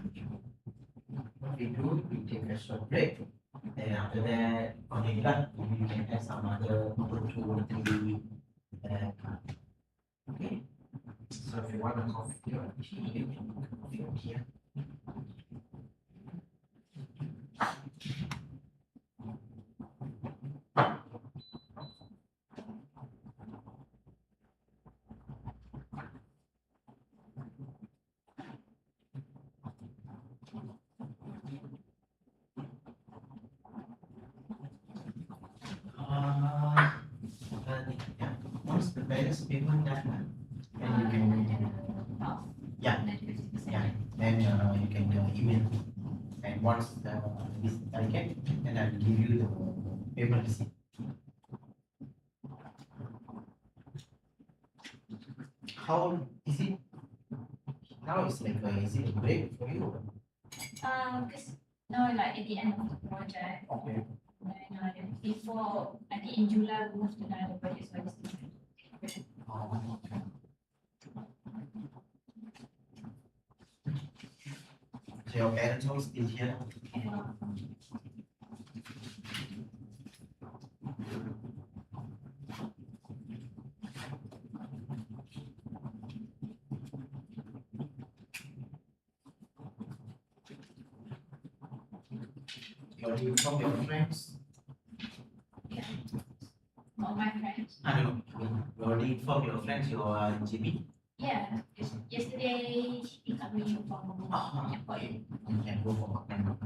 What we do, we take a short break. And after that, on the back, we can have some other 2 or 3. Okay. So if you want a coffee or tea, you can get coffee or tea. Yeah. Once the balance payment done, then you can, yeah, then you can email. And once this I get, then I will give you the payment receipt. How is it? Now it's like, is it a break for you? Because now like at the end of the project, Okay. and before I think in July we moved to another project, so I just Okay. So your parents all still here? Or do you from your friends? all my friends. I don't know. You already informed your friends you are in GB? Yeah, because yesterday he got me from airport. You can go for Kathmandu.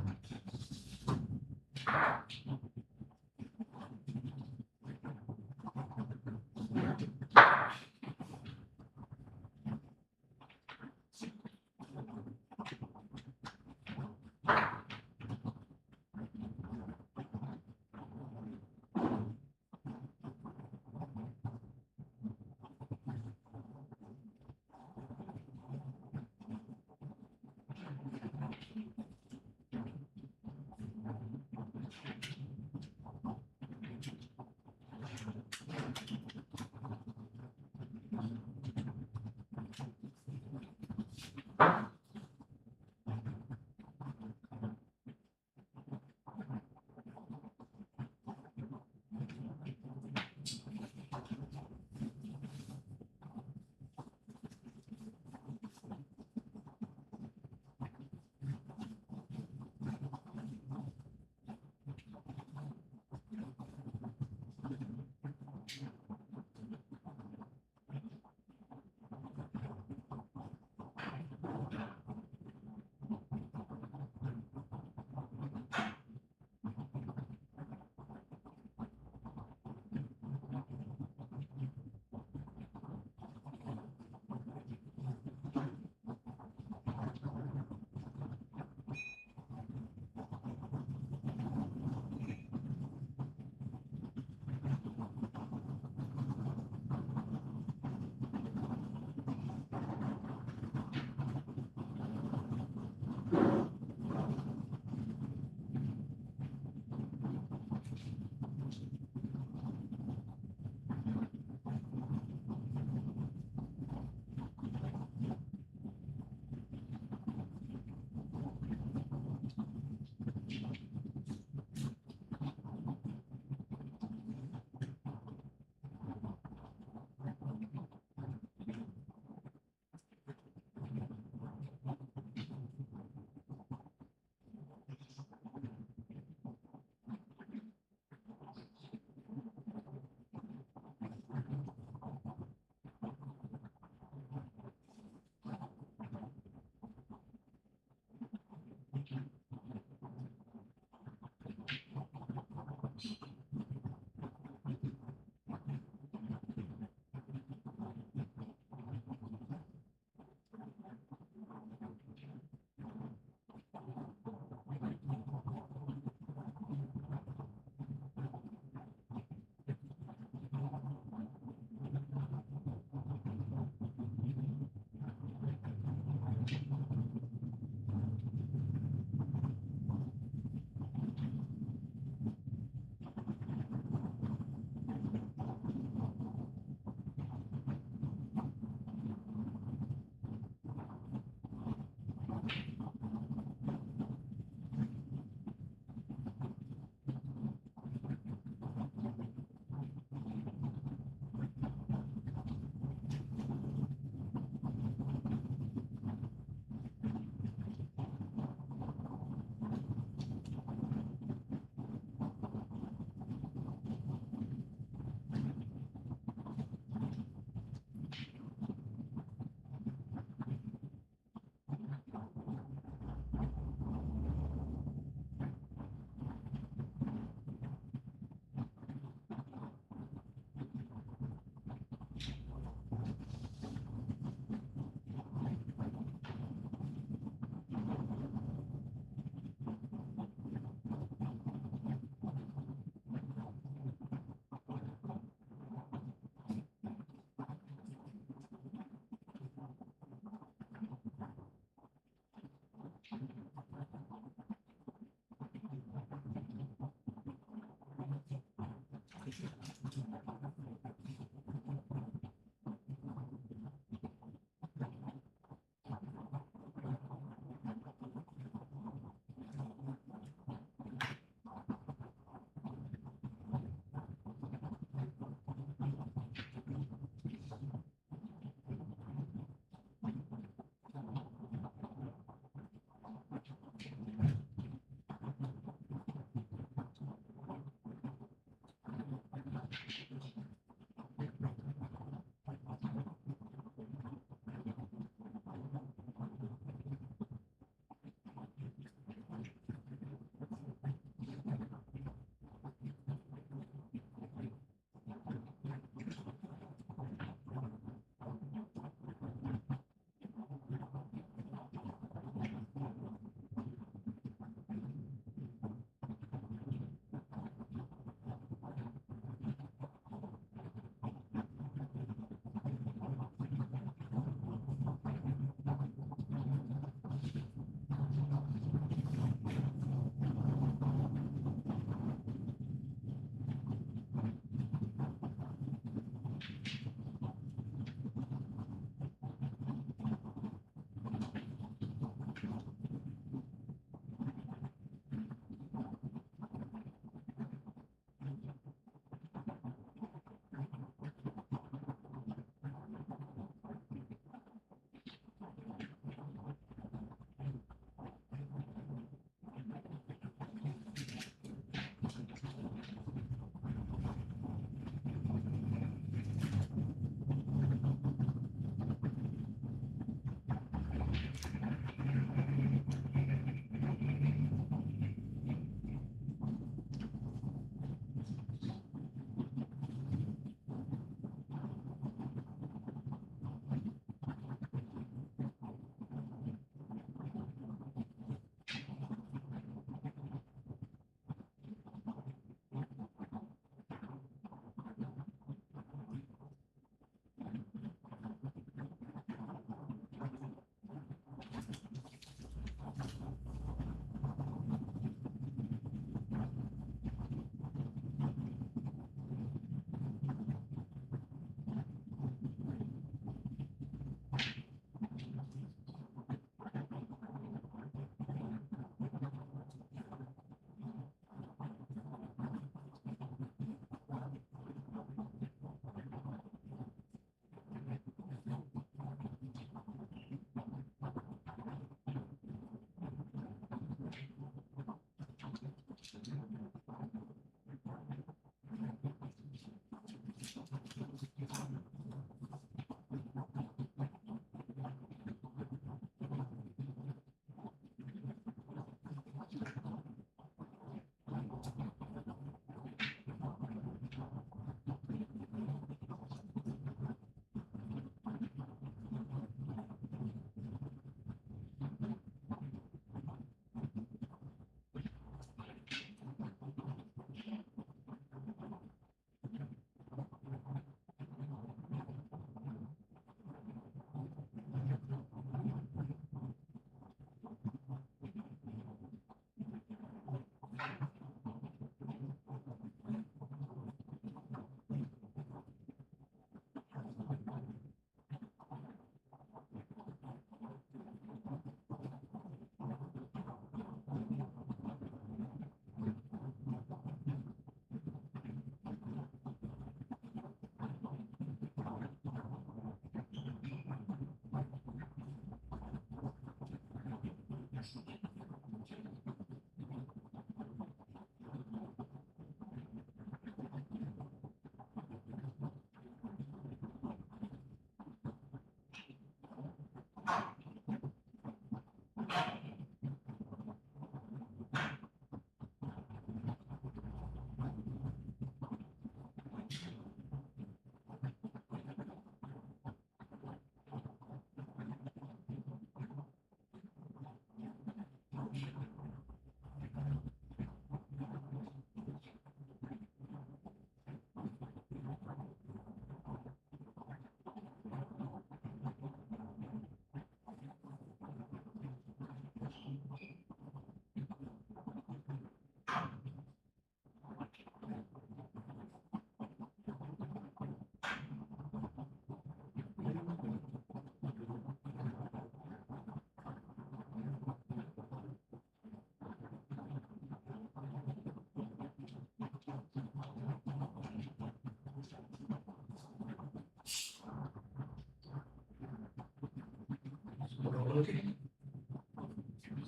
Okay.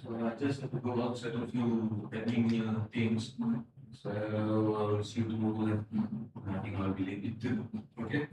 So I just have to go outside a few admin things. So I'll see you tomorrow. I think I'll be late too. Okay.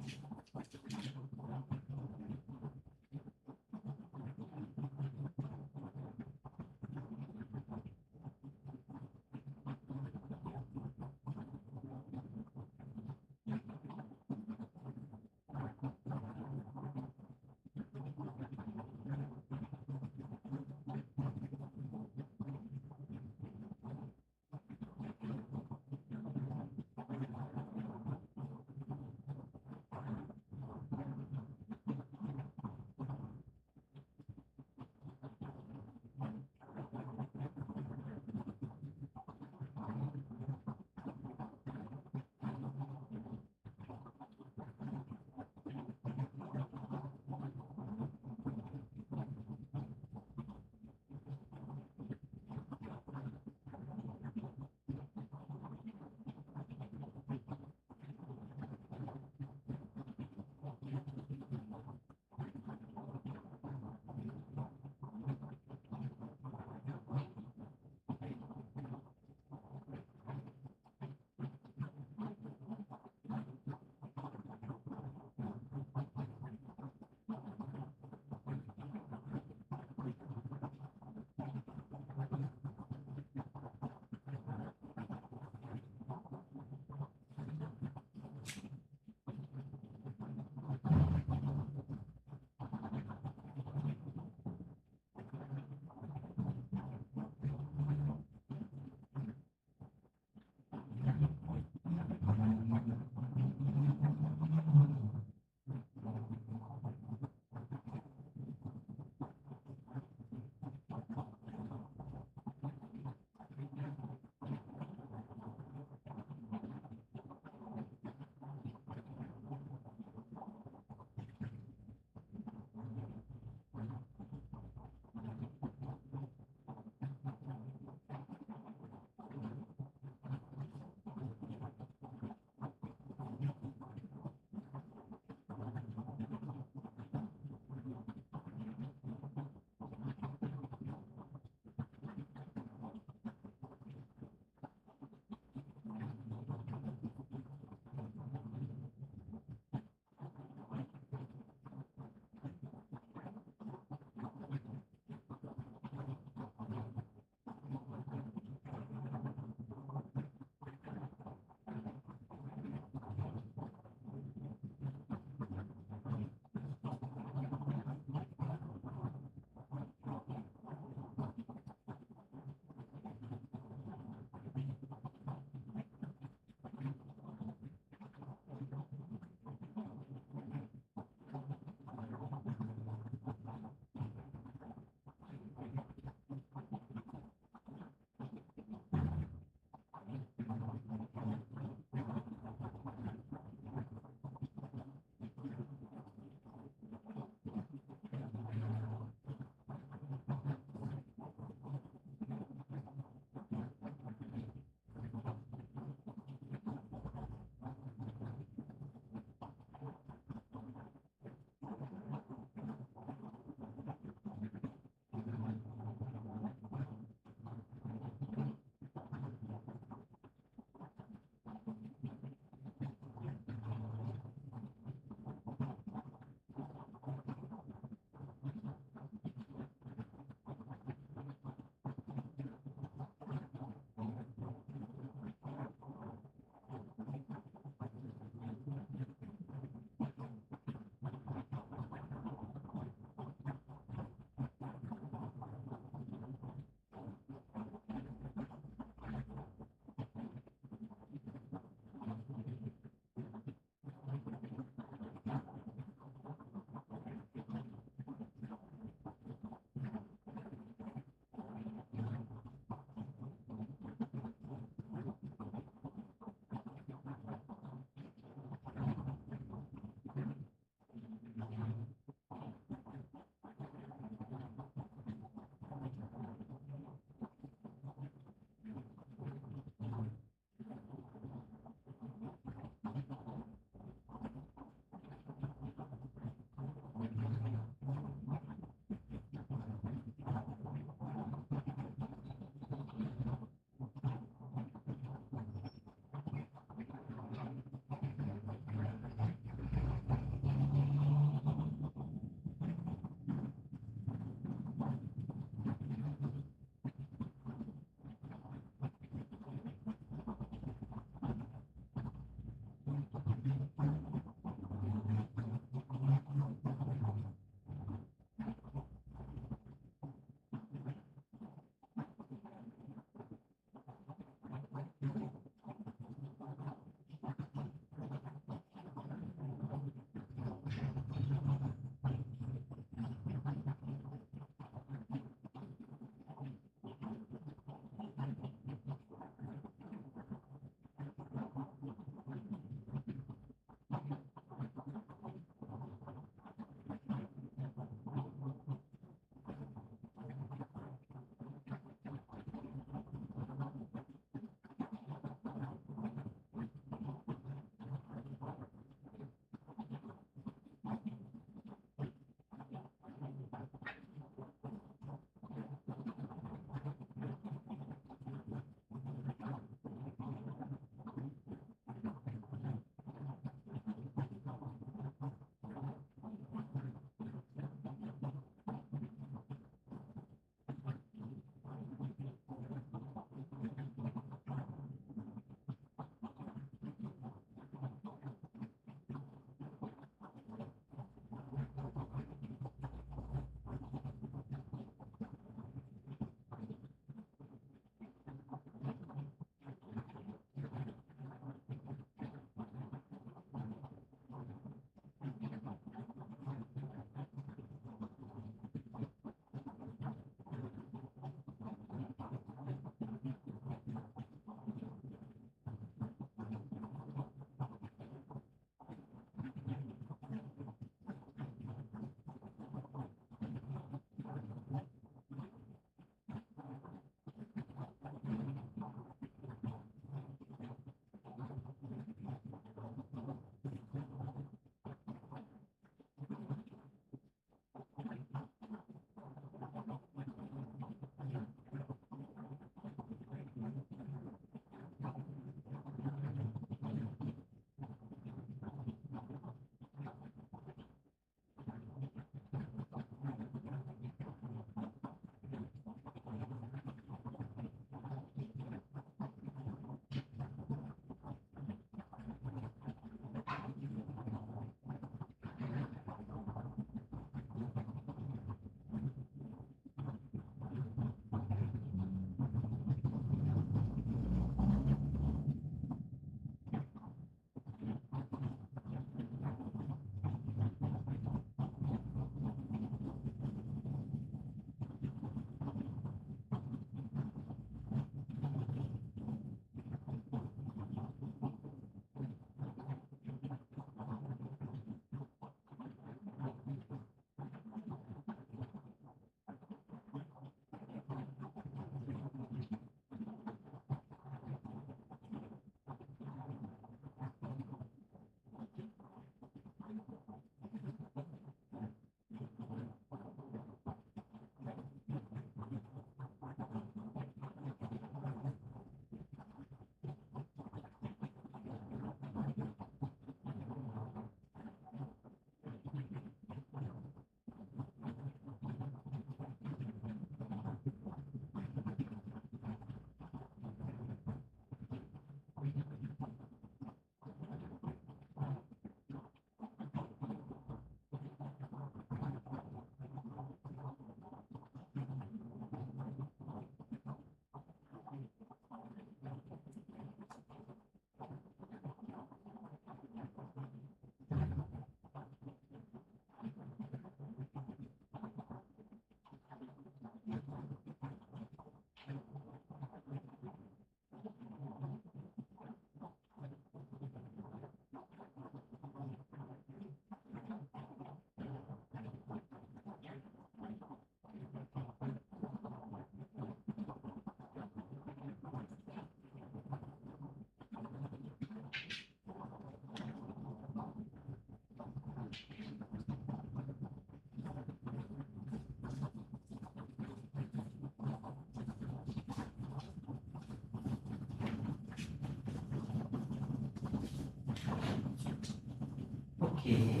Okay.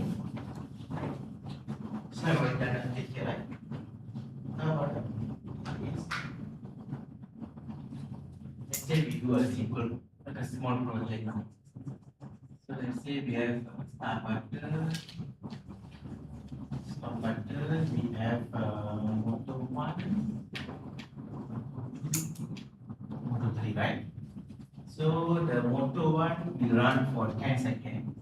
So I've already done a take here, right? Now what is, let's say we do a simple, like a small project now. So let's say we have start button, stop button, we have motor 1, motor 3, right? So the motor 1 will run for 10 seconds.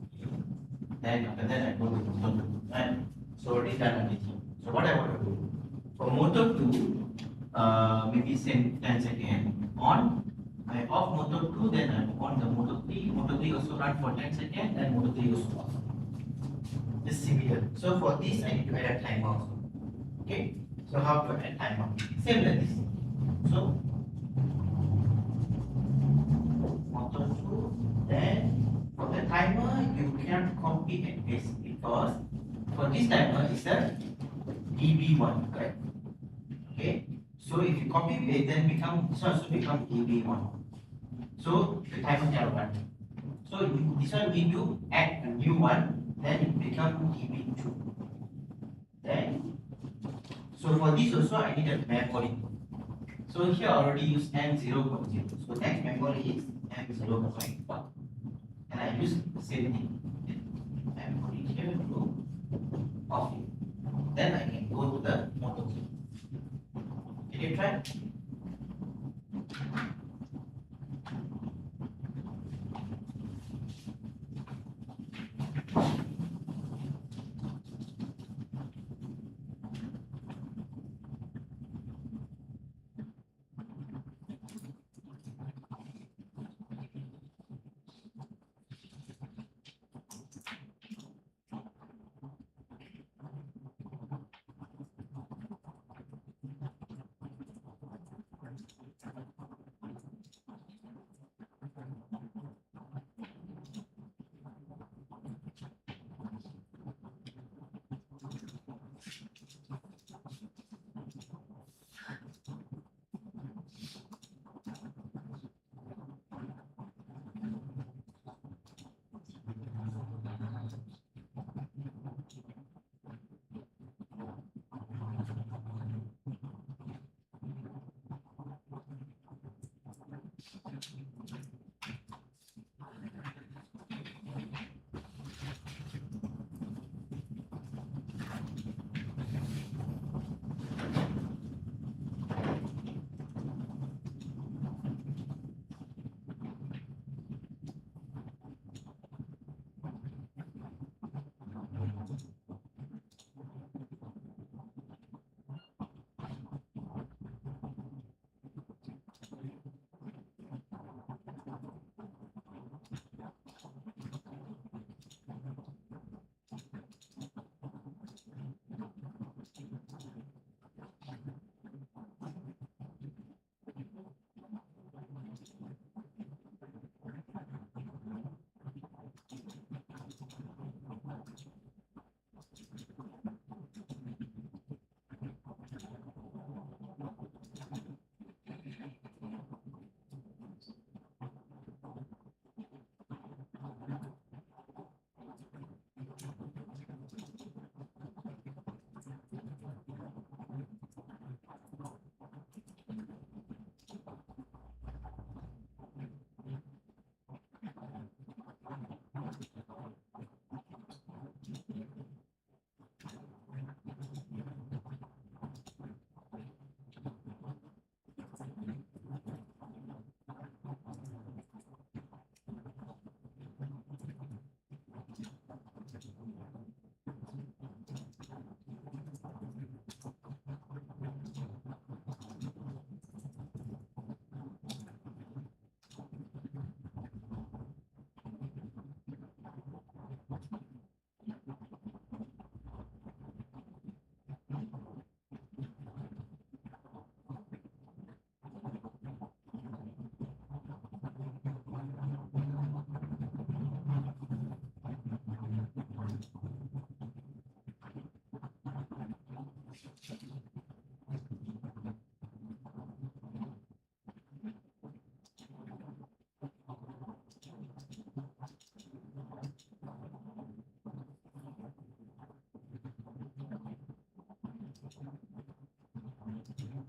Then after that I go to motor 2, right? So already done everything. So what I want to do, for motor 2, maybe say 10 seconds on, I off motor 2, then I on the motor 3 also run for 10 seconds, then motor 3 also off. It's similar. So for this I need to add a timer also. Okay? So how to add timer? Same like this. So motor 2, then for the timer you cannot copy and paste because for this timer is a EB1, correct? Okay? So if you copy paste, then this one also become EB1. So the timer cannot run. So this one need to add a new one, then it become EB2. Then so for this also I need a memory. So here I already use M0.0. So next memory is M0.1. And I use the same thing. Memory here to off it. Then I can go to the motor 3. Can you try? Okay.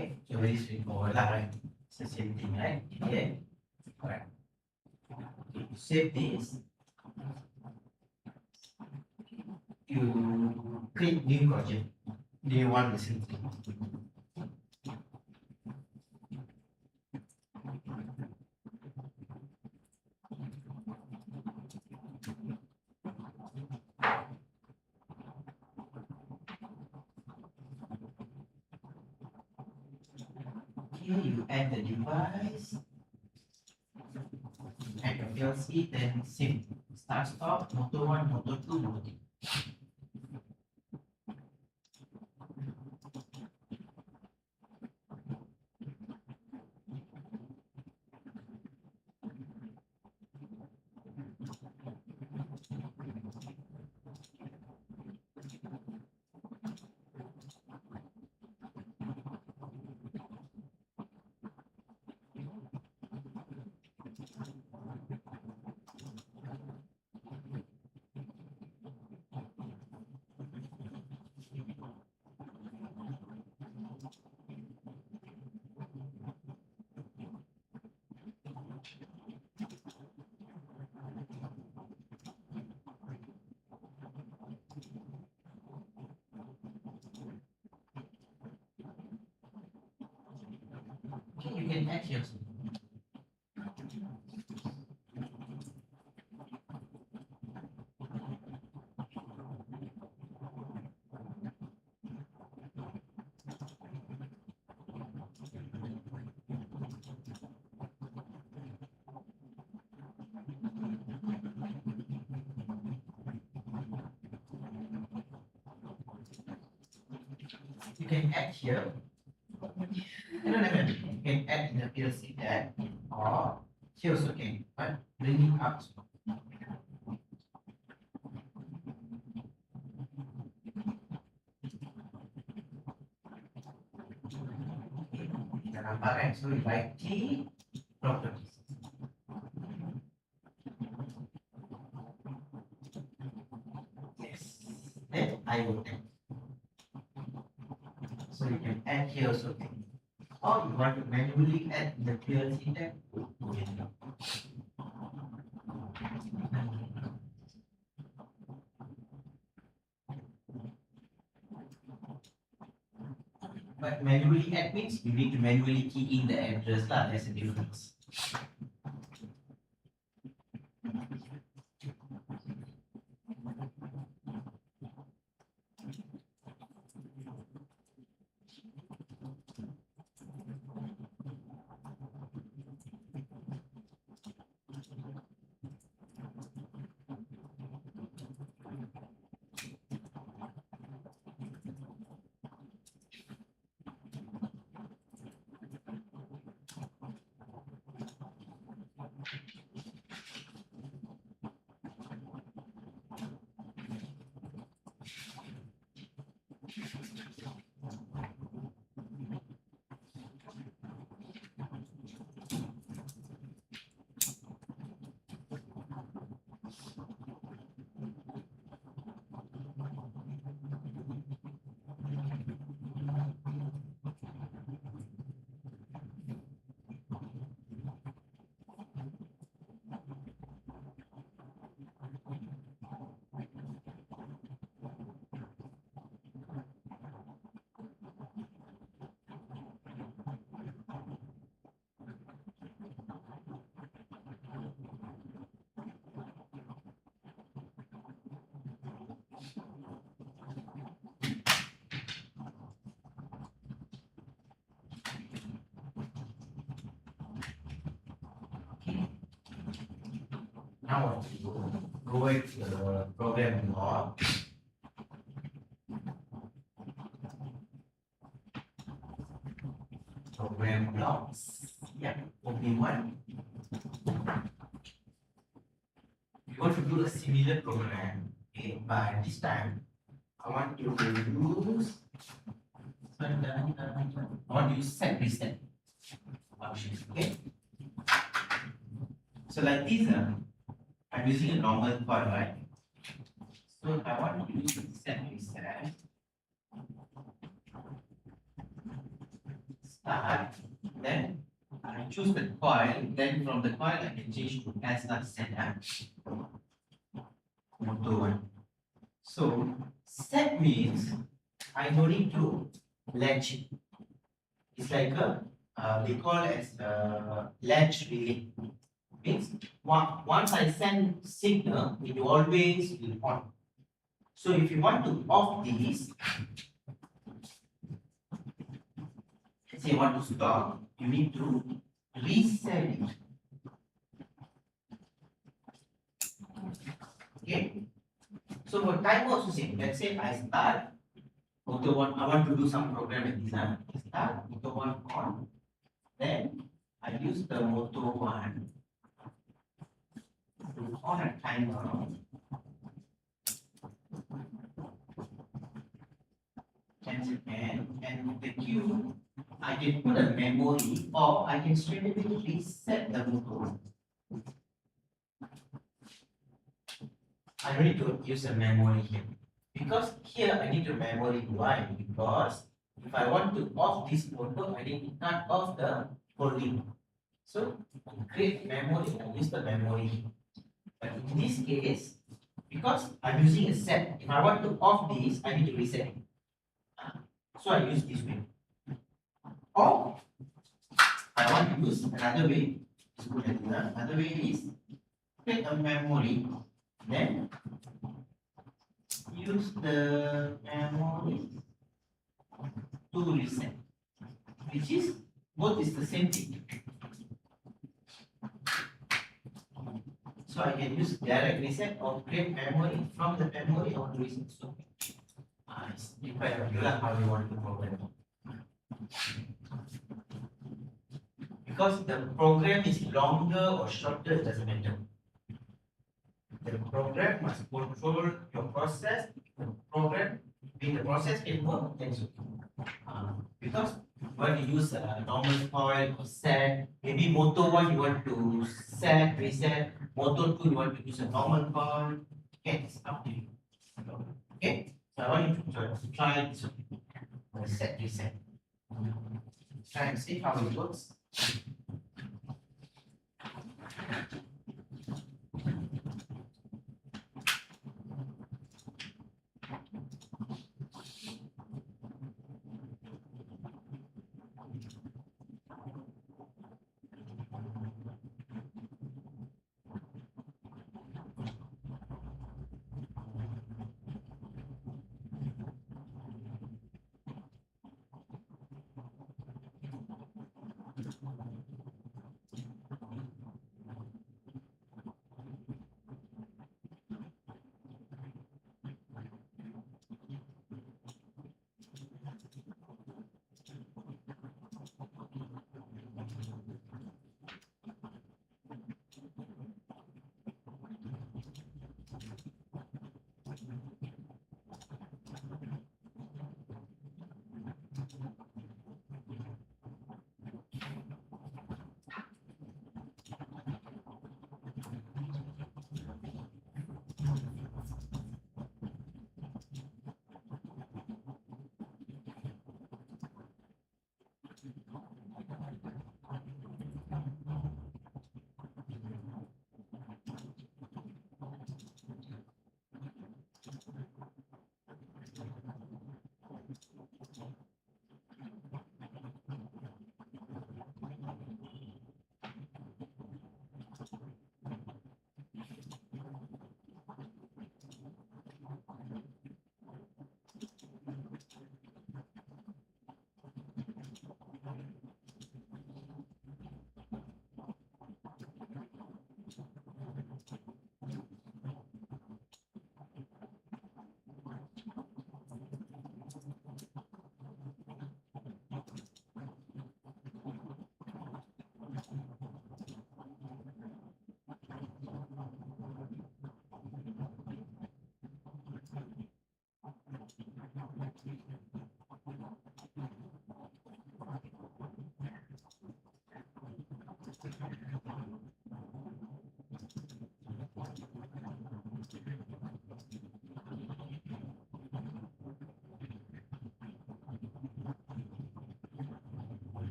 Okay, so very straightforward lah, right? It's the same thing, right? Okay, correct. Okay, you save this. You create new project. Day one lesson 3. Here you add the device, add the PLC, then same. Start stop, motor 1, motor 2, motor 3. Okay, you can add here. You can add here. No, you can add in the PLC that, or here also can, but bring it up. Kita nampak kan, so we write T properties. Yes, then I will add. So you can add here also can. Or you want to manually add the PLC tab. But manually add means you need to manually key in the address lah. There's a difference. Now go back to the program log. Program logs. Yeah, OP1. We want to do a similar program, okay, but this time I want to use set reset functions, okay? So like this, I'm using a normal chord, right? So I want to use set reset start, then I choose the coil, then from the coil I can change to S7 motor 1. So set means I don't need to latch it. It's like a they call as a latch relay. Means once I send signal, it always will on. So if you want to off these, let's say you want to stop, you need to reset it. Okay. So for timer also same. Let's say I start motor 1, I want to do some programming design. Start motor 1 on. Then I use the motor 1 to on a timer. And the queue, I can put a memory or I can straight away reset the motor. I don't need to use a memory here. Because here I need a memory. Why? Because if I want to off this motor, I need to cut off the holding. So create memory, I use the memory. But in this case, because I'm using a set, if I want to off this, I need to reset it. So I use this way. Or I want to use another way. Another way is create a memory, then use the memory to reset, which is both is the same thing. So I can use direct reset or create memory from the memory or reset. So it's depends on you how you want to program. Because the program is longer or shorter, it doesn't matter. The program must control your process. The program, when the process can work, then it's okay. Because when you use a normal coil or set, maybe motor 1 you want to set, reset, motor 2 you want to use a normal coil, okay, it's up to you. Okay, so I want you to try this one. Set, reset. Try and see how it works.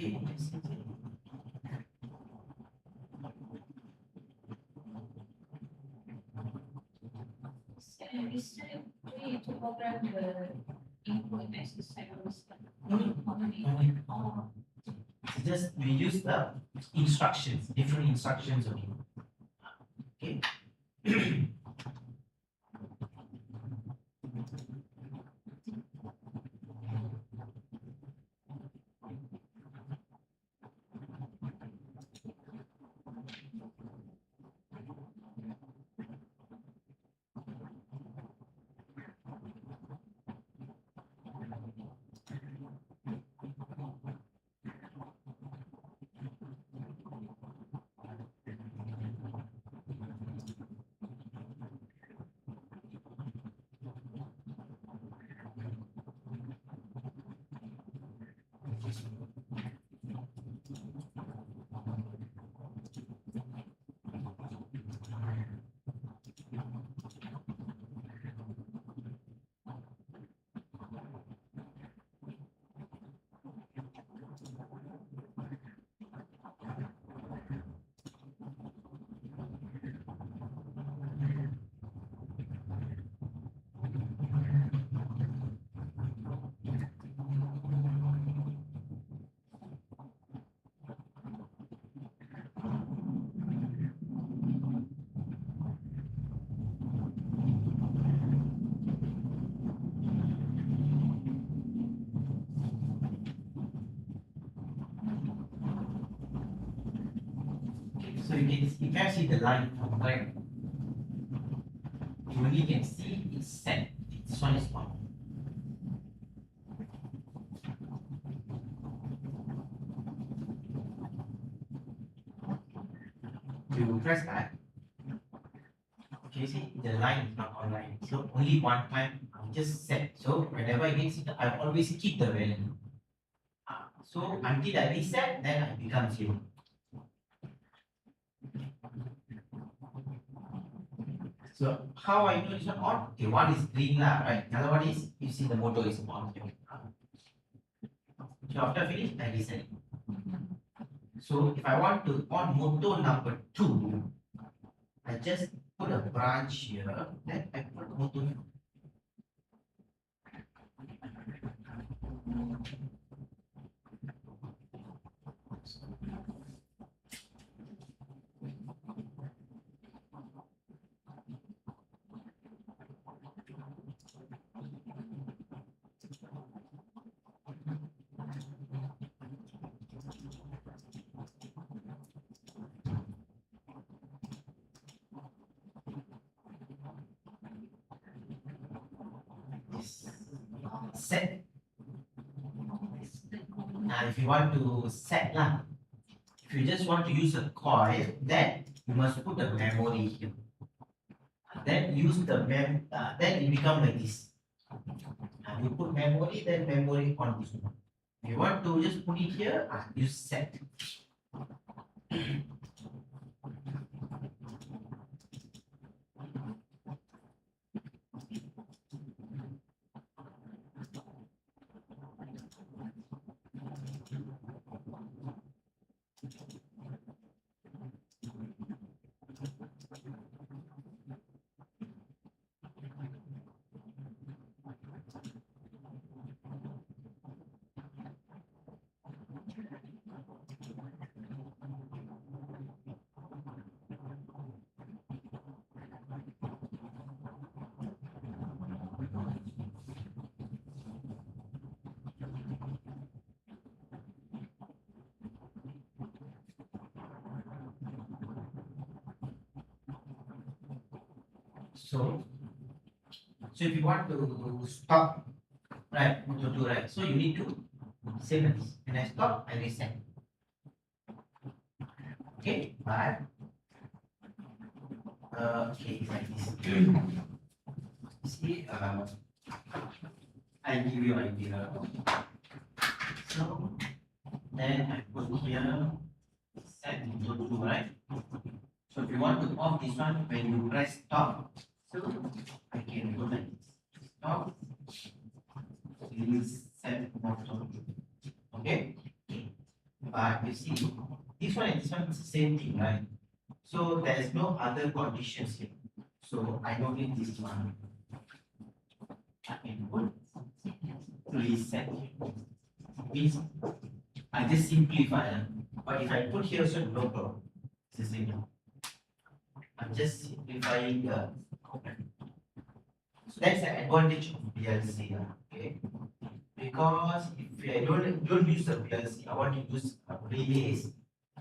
Okay. So is it way to program the input exercise? Oh, It's just we use the instructions, different instructions only. Okay. So you can see the line, right? You only can see it's set. This one is on. You press that. Okay, see the line is not online. So only one time just set. So whenever I get it, I always keep the value. So until I reset, then I become 0. So how I know this one on? Okay, one is green lah, right? Another one is you see the motor is on. So after finish, I reset. So if I want to on motor number 2, I just put a branch here, then I put motor 2. Set. Now if you want to set lah, if you just want to use a coil, then you must put the memory here. Then use the then it become like this. You put memory, then memory on this one. If you want to just put it here, use set. So if you want to stop, right, to do right, so you need to save this. When I stop, I reset. Okay, but okay, it's like this. See, I give you an idea. So then I put here set to 2, right? So if you want to off this one, when you press stop, so I can go like this. Stop. Release set motor. Okay. But you see, this one and this one is the same thing, right? So there's no other conditions here. So I don't need this one. I can put reset. Means I just simplify it. But if I put here also no problem. It's the same. I'm just simplifying the component. So that's the advantage of PLC, okay? Because if I don't use the PLC, I want to use relays.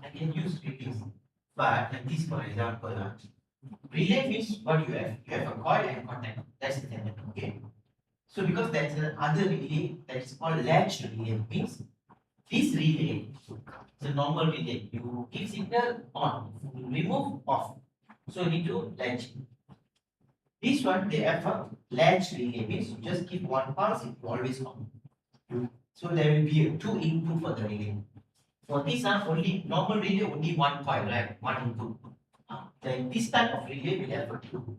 I can use relays. But like this, for example, relay means what you have. You have a coil and contact. That's the thing, okay? So because there's another relay that is called latch relay, means this relay is a normal relay. You give signal on, you remove off. So you need to latch. This one they have a latch relay, means you just give one pulse, it will always on. So there will be two input for the relay. For this only normal relay only one coil, right? One input. Then this type of relay will have a two.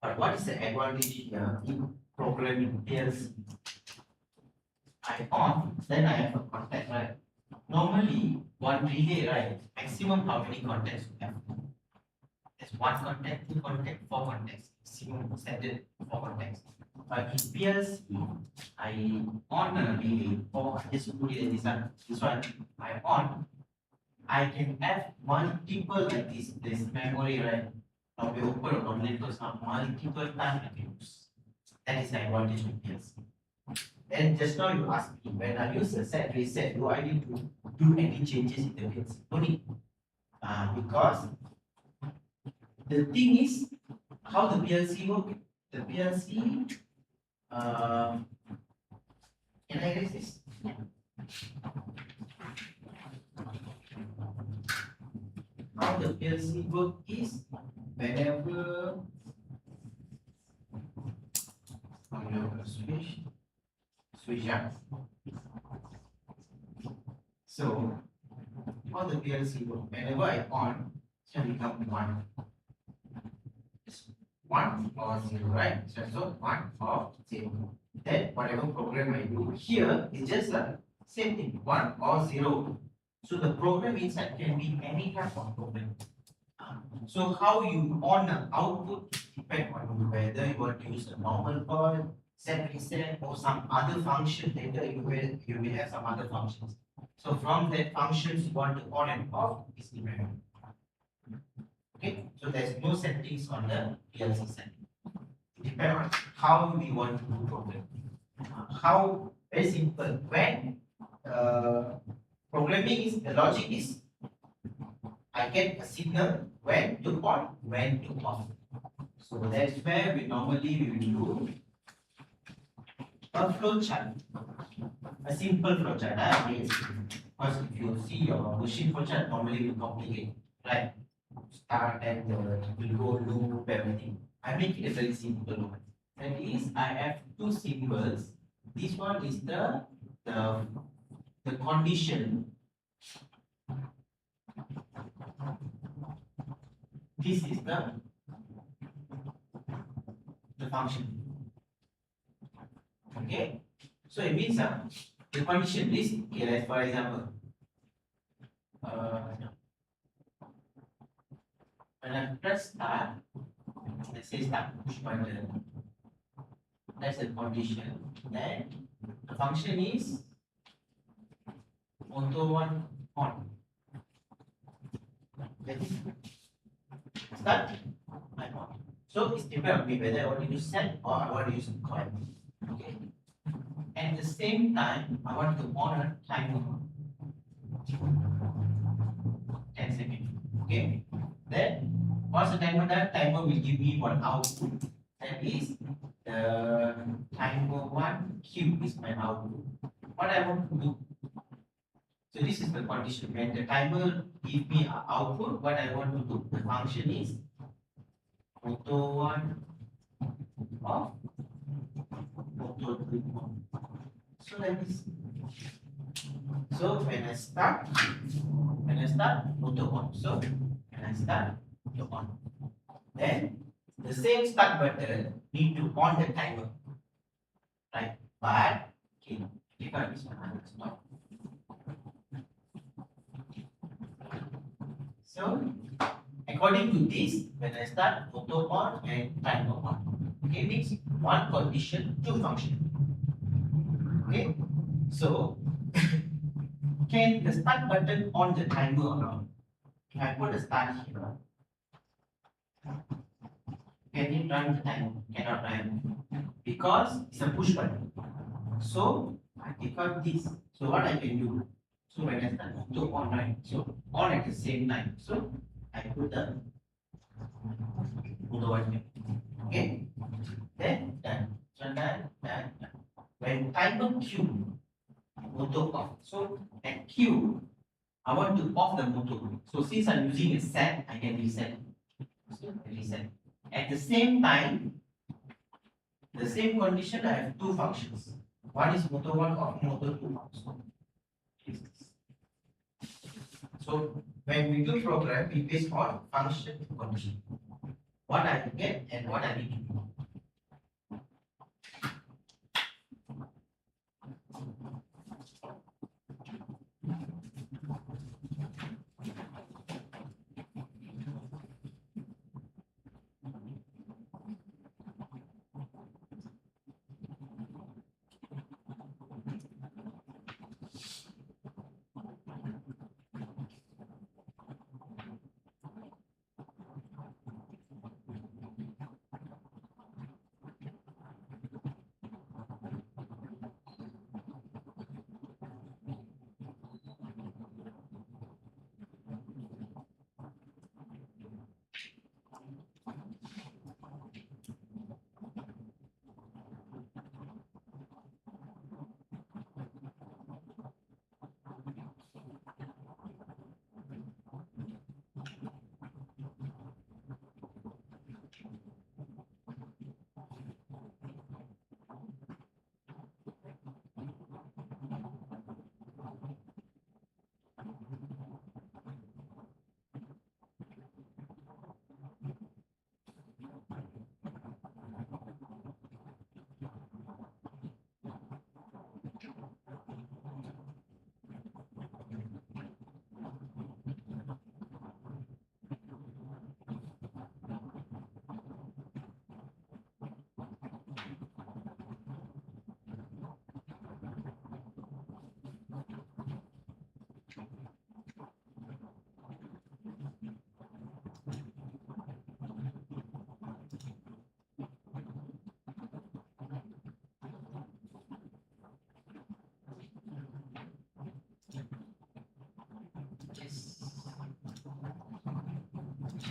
But what is the advantage here in programming PLC? I on, then I have a contact, right? Normally one relay, right? Maximum how many contacts you have? There's one contact, two contact, four contacts. Maximum standard four contacts. But in PLC, I on a relay, or just put it as this one, I on, I can have multiple like this. This memory, right? Now we open a calculator, now multiple times I can use. That is the advantage of PLC. Then just now you asked me, when I use the set reset, do I need to do any changes in the PLC? No need. Because the thing is, how the PLC work? The PLC, can I erase this? Yeah. How the PLC work is, whenever I'm going to switch up. So how the PLC work? Whenever I on, it will become 1. It's 1 or 0, right? So 1 or 0. Then whatever program I do here is just the same thing, 1 or 0. So the program inside can be any type of program. So how you on the output depend on whether you want to use a normal call, set reset, or some other function. Later you will have some other functions. So from that functions you want to on and off is dependent. Okay, so there's no settings on the PLC setting. It depends on how we want to do program. How very simple. When programming is the logic is I get a signal when to on, when to off. So that's where we normally will do a flow chart. A simple flow chart. Because if you see your machine flow chart, normally will complicate, right? Start and will go loop everything. I make it a very simple one. That is, I have two symbols. This one is the condition. This is the function. Okay, so it means the condition is okay. Like for example, when I press start, let's say start push button. That's the condition. Then the function is auto one on. Start, I'm on. So it's depends on me whether I want to use set or I want to use coil. Okay. At the same time, I want to on a timer. 10 seconds. Okay. Then once the timer done, timer will give me one output. That is the timer 1 Q is my output. What I want to do. So this is the condition. When the timer give me an output, what I want to do, the function is auto 1 off, auto 2 on. So that is, so when I start, auto on. So when I start, auto on. Then the same start button need to on the timer, right? But okay, click on this one. Stop. So according to this, when I start motor on and timer on, okay, means one condition, two function. Okay, so can the start button on the timer or not? If I put the start here, can it run the timer? Cannot run because it's a push button. So I take out this. So what I can do? So when I start motor on, right? So on at the same time. So I put the motor one here. Okay. Then done. So done. When timer Q, motor off. So at Q, I want to off the motor. So since I'm using a set, I can reset. So reset. At the same time, the same condition, I have two functions. One is motor one off, motor two off. So when we do program, we base on function condition. What I get and what I need to do.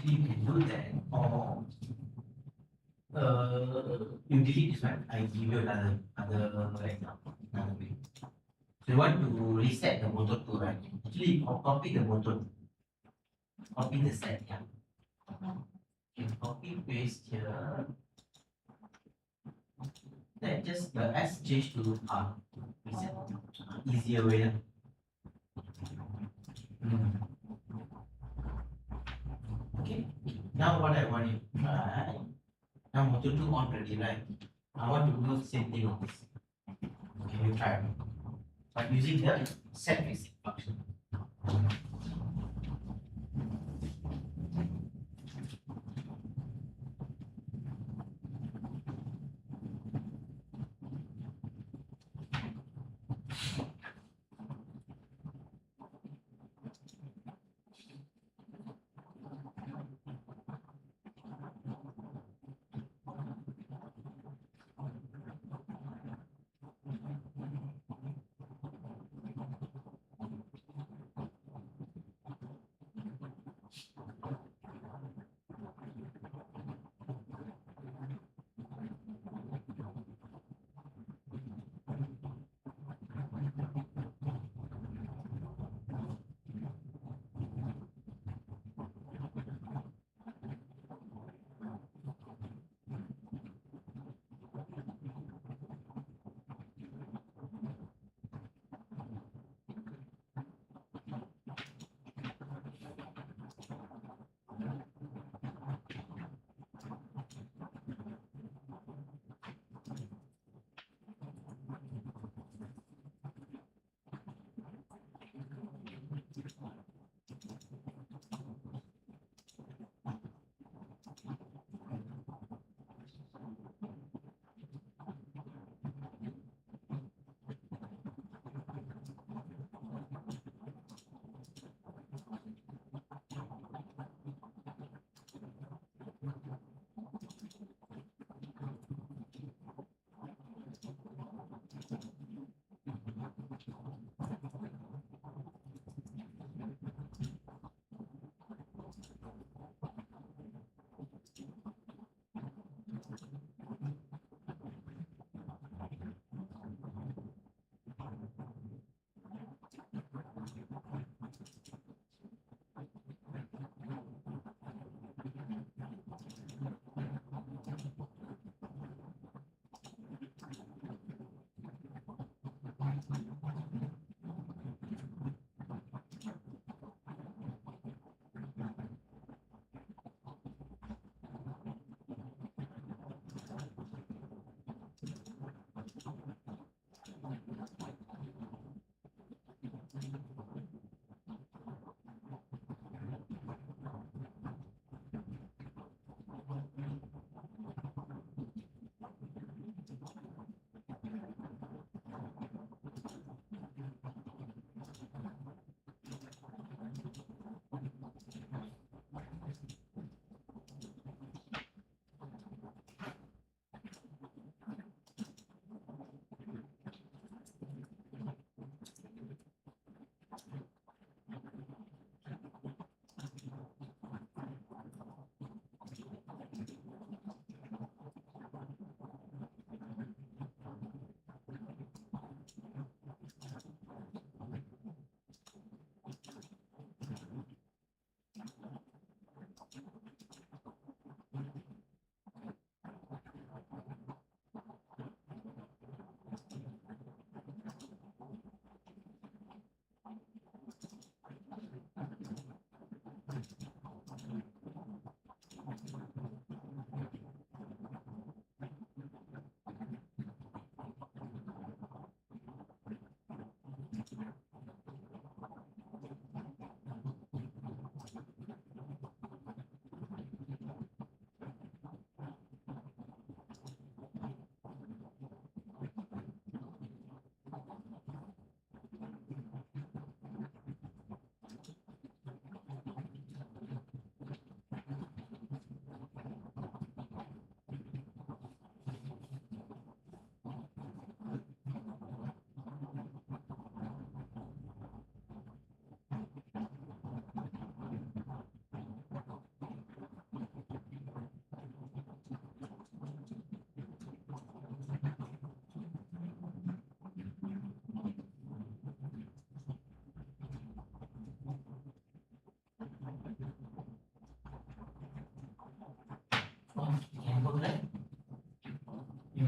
You can do that, or you delete this one. I give you another example, another way. So you want to reset the motor 2, right? Actually, you copy the motor, copy the set, yeah. You copy paste here. Then just the S change to R. Reset. Easier way. Okay. Now what I want you to try. Now motor 2 on already, right? I want to do the same thing on this. Okay, you try. But using the set reset function.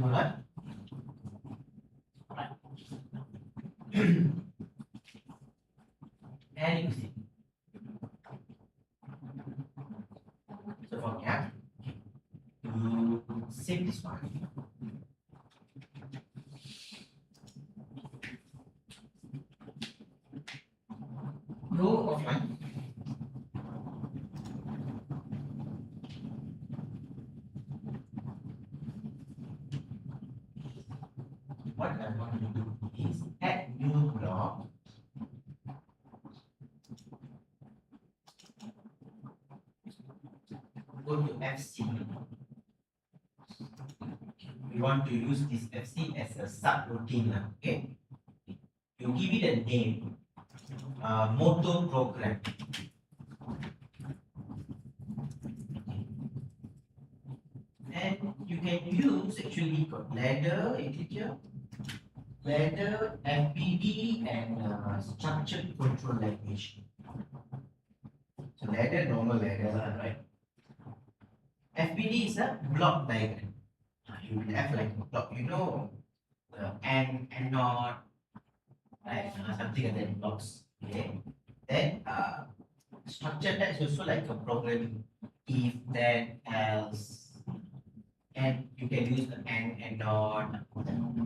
Alright. And you see. So from here, you save this one. Go offline. What I want to do is add new block. Go to FC. We want to use this FC as a subroutine. Okay. You give it a name. Motor program. And you can use actually got ladder, ladder, FPD, and structured control language. So ladder, normal ladder, right? FPD is a block diagram. You will have like a block, you know, and not, right? Something like that blocks. Okay. Then structured that is also like a programming. If, then, else, and you can use the and not.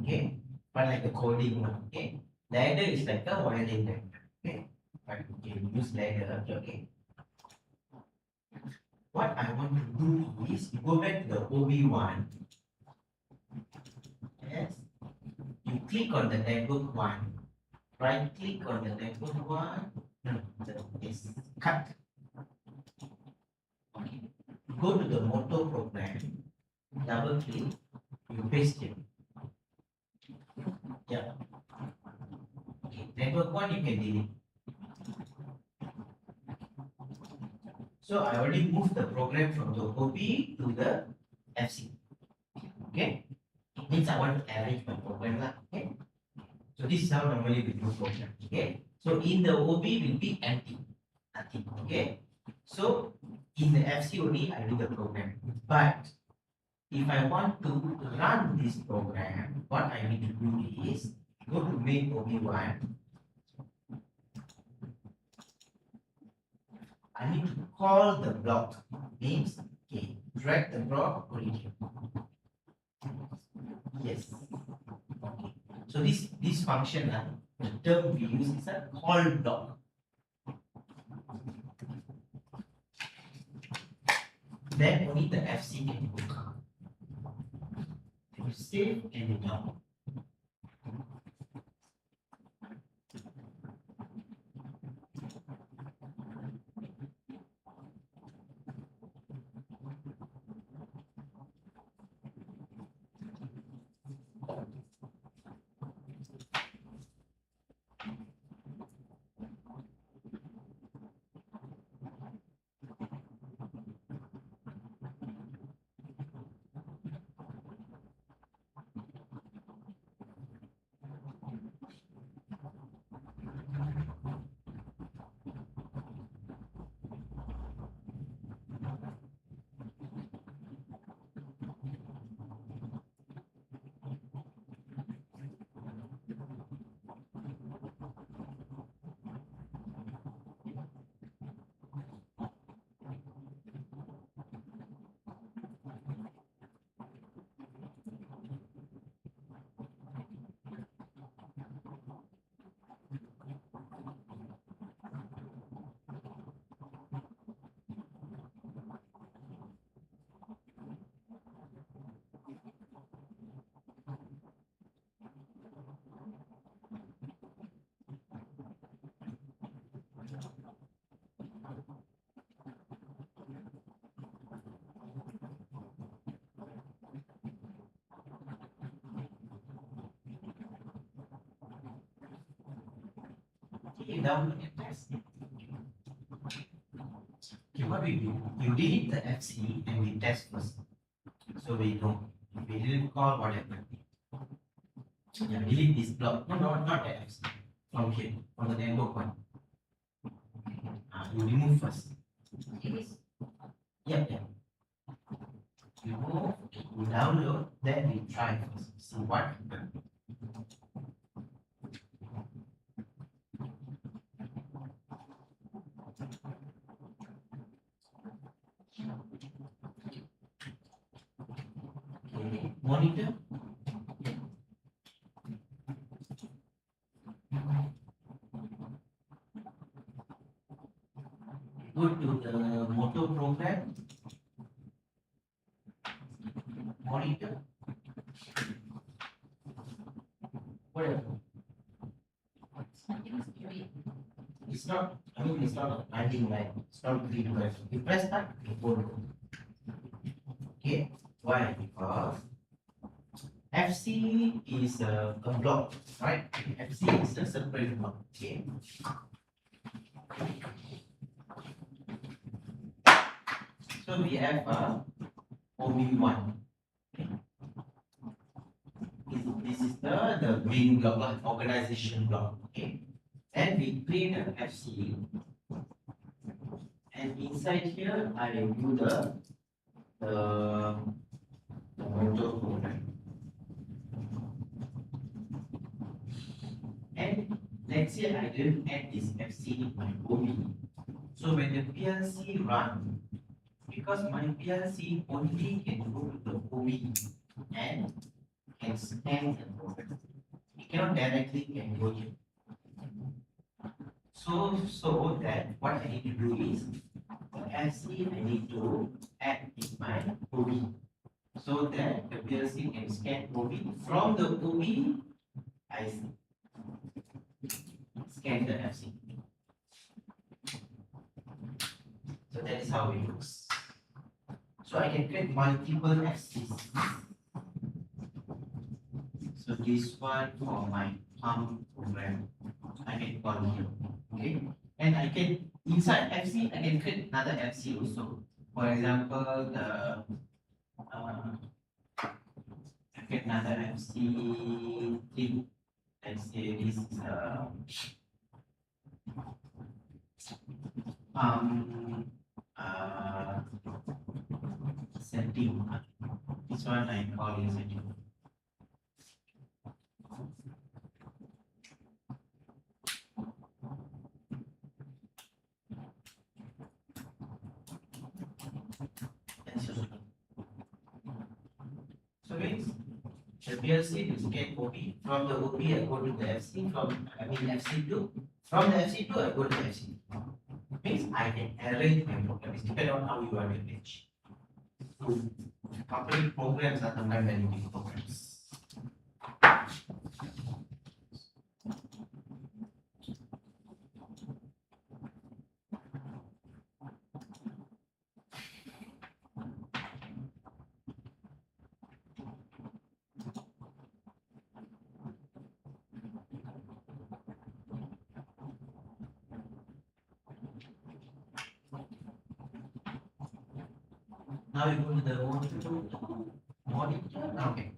Okay. But like the coding one. Okay. Ladder is like a wiring diagram. Okay. But you can use ladder. Okay. What I want to do is go back to the OB1. Yes. You click on the network one. Right click on the network one. No, this cut. Okay. Go to the motor program. Double click. You paste it. Yeah. Okay. Network one you can delete. So I already moved the program from the OB to the FC. Okay. It means I want to arrange my program. Okay. So this is how normally we do program. Okay. So in the OB will be empty. Nothing. Okay. So in the FC only I do the program. But if I want to run this program, what I need to do is go to main OB1. I need to call the block. Means okay, drag the block origin. Yes. Okay. So this function, the term we use is a call block. Then only the FC can work. You save and you download. You download and test. Okay, what we do, you delete the FC and we test first. So we know. We didn't call what happened. Yeah, delete this block. No, not the FC. From here, from the network one. You remove first. It is Yeah. You go, you download. Then we try first, see what happens. Okay, monitor. Go to the motor program. Monitor. Whatever. Something scary. It's not, I mean, it's not a binding line. It's not green line. You press that, you go. Okay. Why? Because FC is a block, right? FC is a separate block. Okay. So we have OB1. Okay. This is the main block, organization block. Okay. Then we create an FC, and inside here I will do the motor program. And let's say I didn't add this FC in my OB. So when the PLC run, because my PLC only can go to the OB and can scan the program. It cannot directly can go here. So that what I need to do is the FC I need to add in my OB. So that the PLC can scan OB. From the OB, I scan the FC. So that is how it looks. So I can create multiple FCs. So this one for my pump program, I can call here. Okay, and I can inside FC I can create another FC also. For example, the I create another FC thing. Let's say this is setting. This one I call it setting. So means the PLC is get OB. From the OB I go to the FC. FC2. From the FC2 I go to the FC. Means I can arrange my program. It's depending on how you want to arrange. So company programs are sometimes very big programs. Now you go to the monitor. Okay.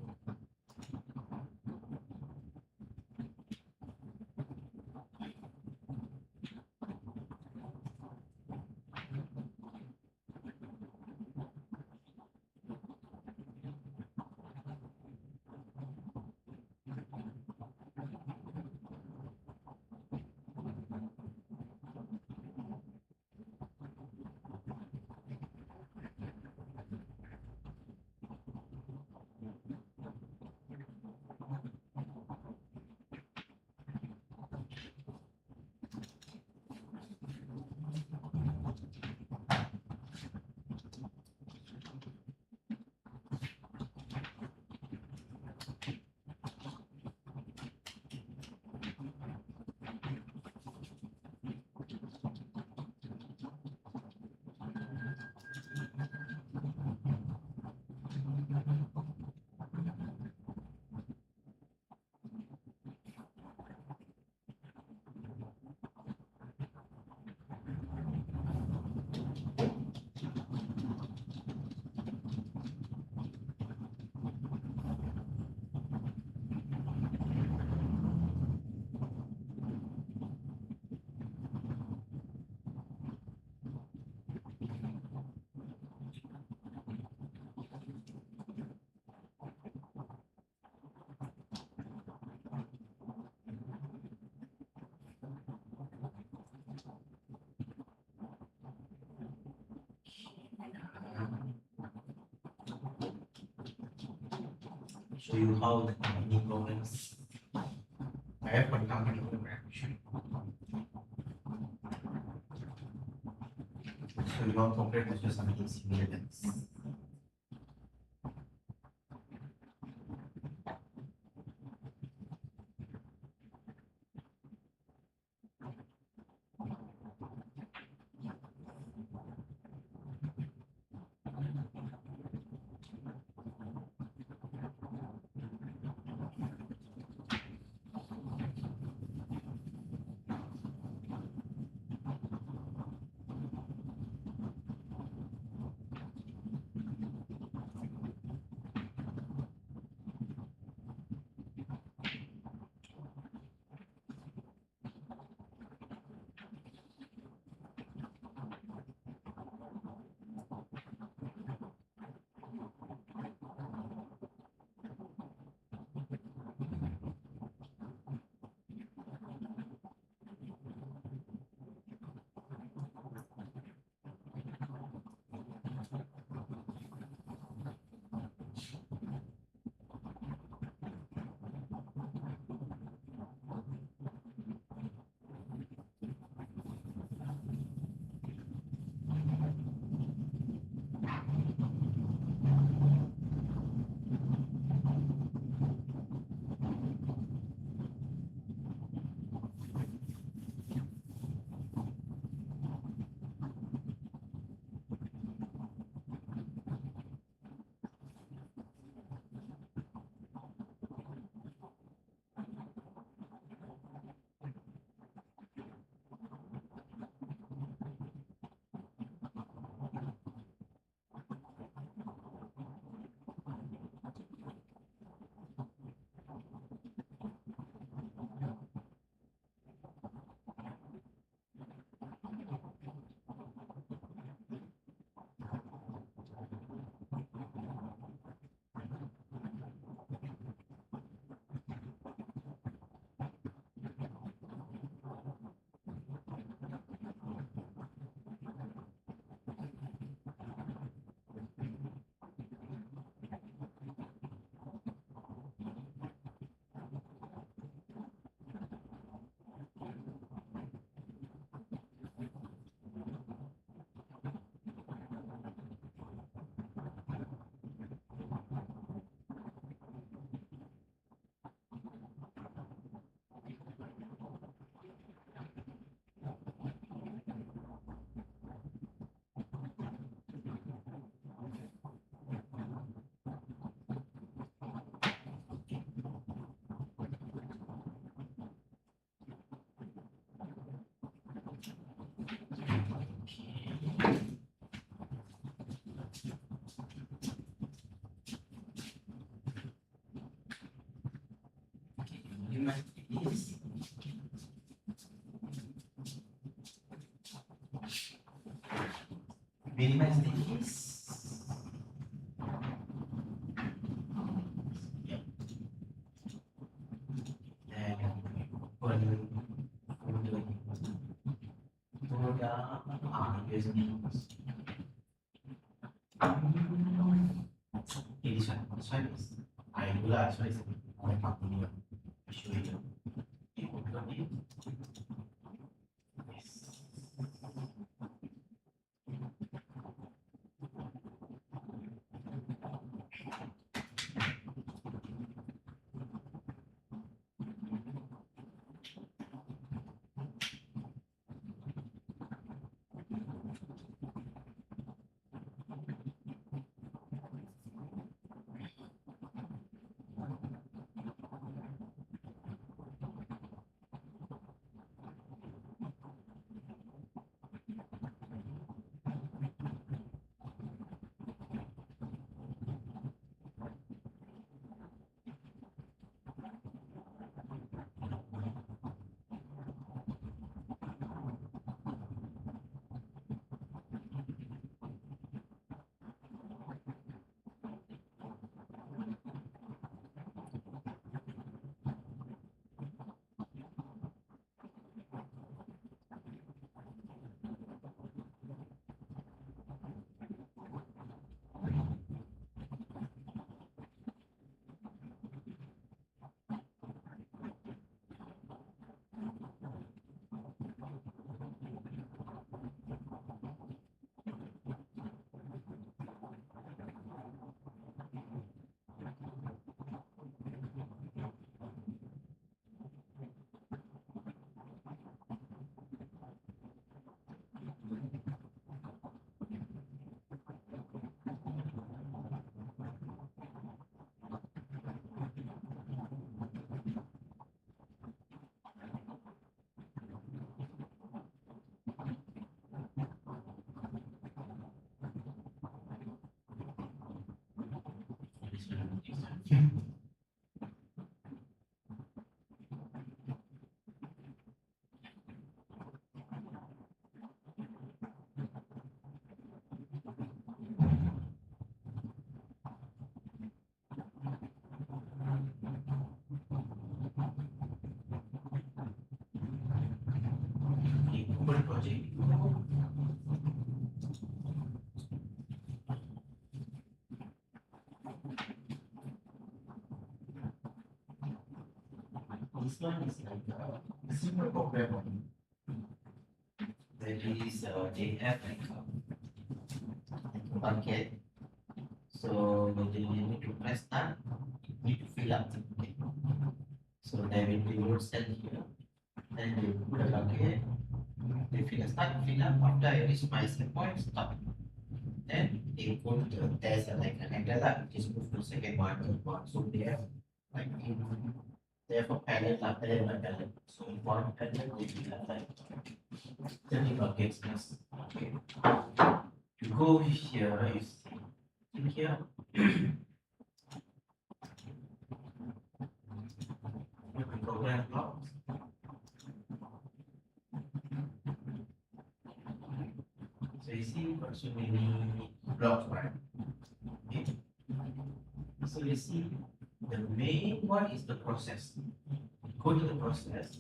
Show you how the company governs. I have one company program. So you want to compare with just something similar. Minimize the keys. Yep. And open folder USB. This one is regular, so it's my company. Show you. You open it. Yes. Okay, open project. This one is like a simple program only. That is, they have like a bucket. So they need to press start, need to fill up the bucket. So there will be road cell here. Then they put a bucket. They fill up. After I reach my set point, stop. Then they go to the there's like an umbrella, just move to second one, third one. So they have like they have a pallet, pallet. So in one pallet they will have like 30 buckets plus. Okay. To go here, you see here. Program blocks. So you see got so many blocks, right? Okay. So you see the main one is the process. Go to the process.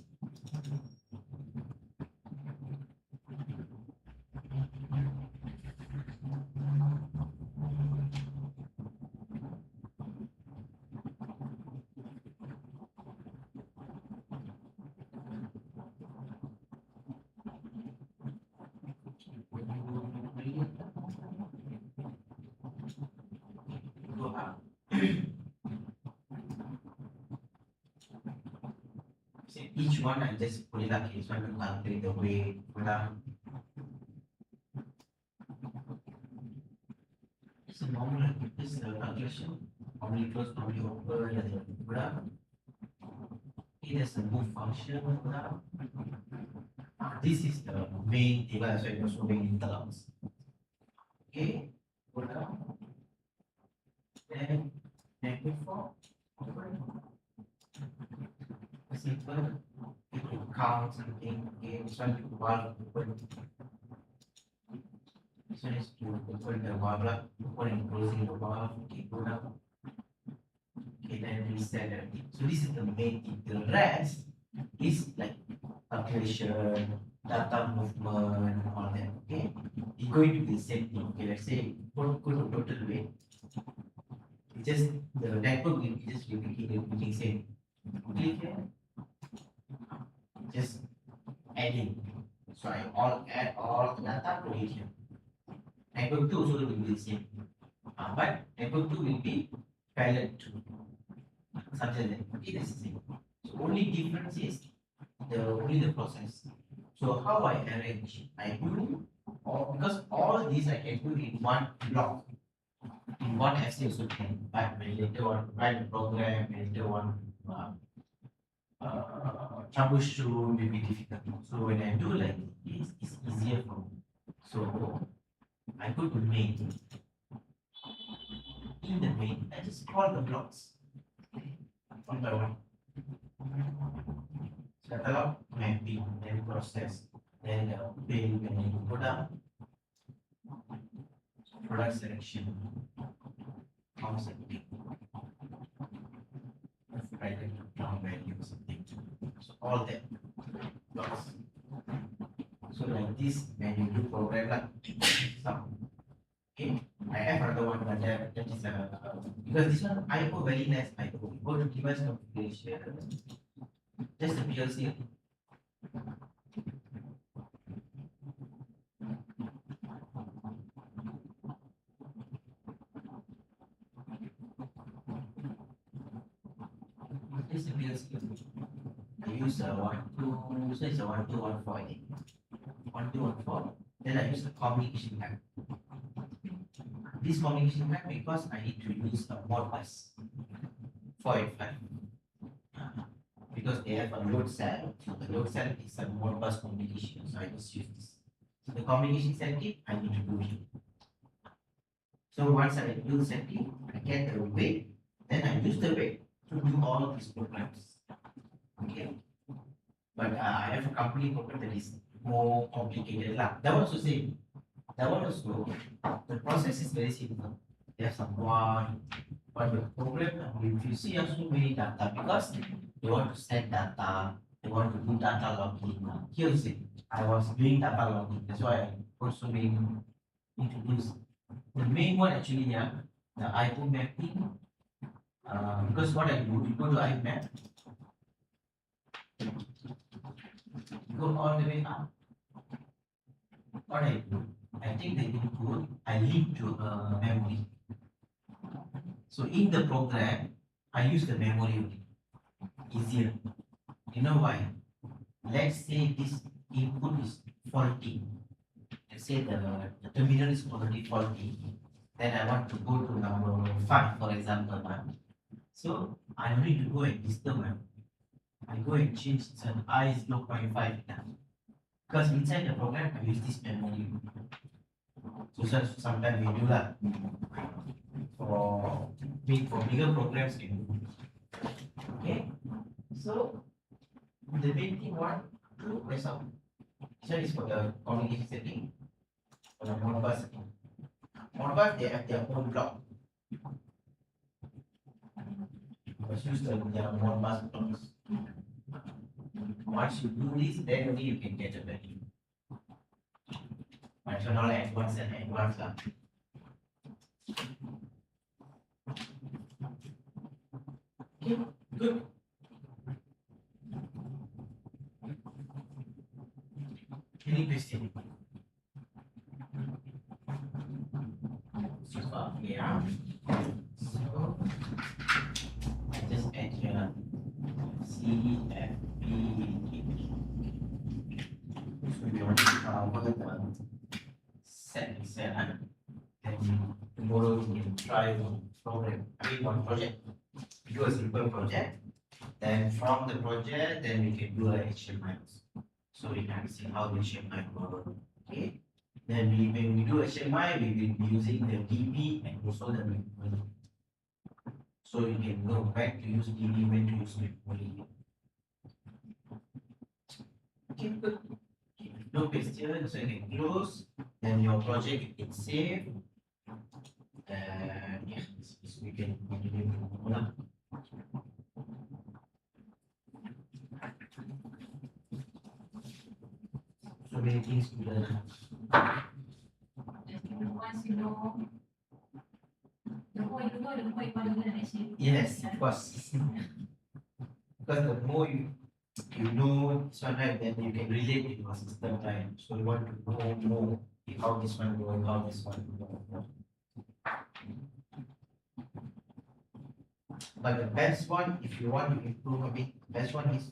Go up. So each one I just put it up here so I can calculate the weight, put down. It's a normal, this is a calculation. Normally close, normally open, and then put up. It has a move function, put up. This is the main data, so it was main interlocks. Okay, put up. Then before simple, you can count something. Okay, this one you want to open. This one is to open the valve, open and closing the valve. Okay, put up. Okay, then reset everything. So this is the main thing. The rest is like calculation, data movement, all that. Okay, it's going to be the same thing. Okay, let's say go to total weight. It's just the network will be just repeating same. Click here, just adding. So I add all the data to it here. Network 2 also will be the same. But network 2 will be parallel to something like that. Okay, that's the same. So only difference is only the process. So how I arrange? I do because all these I can put in one block. In one FC also can, but when later on write the program, later on troubleshoot will be difficult. So when I do like this, it's easier for me. So I go to main. In the main, I just call the blocks one by one. Catalog, mapping, then process, then build, and then product, product selection, concept, write it down value or something. So all that blocks. So like this, when you do program like some. Okay, I have another one, but that is because this one I go very nice. I go to device configuration, just the PLC. Just the PLC. I use a 1, 2, so it's a 1, 2, 1, 4. 1, 2, 1, 4. Then I use the communication type. This communication type because I need to use a Modbus 4 and 5 because they have a load cell. So the load cell is a Modbus communication, so I just use this. So the communication circuit I need to do here. So once I do the circuit, I get the weight Then I use the way to do all these programs. Okay. But I have a company program that is more complicated. That one also same. That one also, the process is very simple. There's someone, but the program, if you see so many data, because they want to send data, they want to do data logging. Here you see, I was doing data logging. That's why I also made introduce the main one actually, yeah, the item mapping. Because what I do, you go to IMAP, go all the way up. What I do, I take the input, I link to memory. So in the program, I use the memory only. Easier. You know why? Let's say this input is faulty. Let's say the terminal is already faulty. Then I want to go to number 5, for example. So I don't need to go and disturb them. I go and change the I is 0.5 because inside the program I use this memory. So sometimes we do that for bigger programs. Okay. So the main thing one, two, that's all. This one is for the communication setting. For the Modbus setting. Modbus they have their own block. Let's use their Modbus blocks. Once you do this, then only you can get a value. Functional advanced and advanced. Okay, good. Any question? So far, yeah. So I just add here C, F, B, H. So we want to cover the set. Then tomorrow we can try one program. One project. Do a simple project. Then from the project, then we can do a HMIs. So we can see how the HMI works. Okay. Then when we do HMI, we will be using the DB and also the memory. So you can know when to use DB, when to use memory. Okay, good. No question, so you can close. Then your project is saved. And yeah, so we can continue. So many things to learn. Once you know the more you know, the more you want to learn actually. Yes, of course. Because the more you know this one, right, then you can relate with your system, right? So you want to know more how this one goes, how this one goes. But the best one, if you want to improve a bit, best one is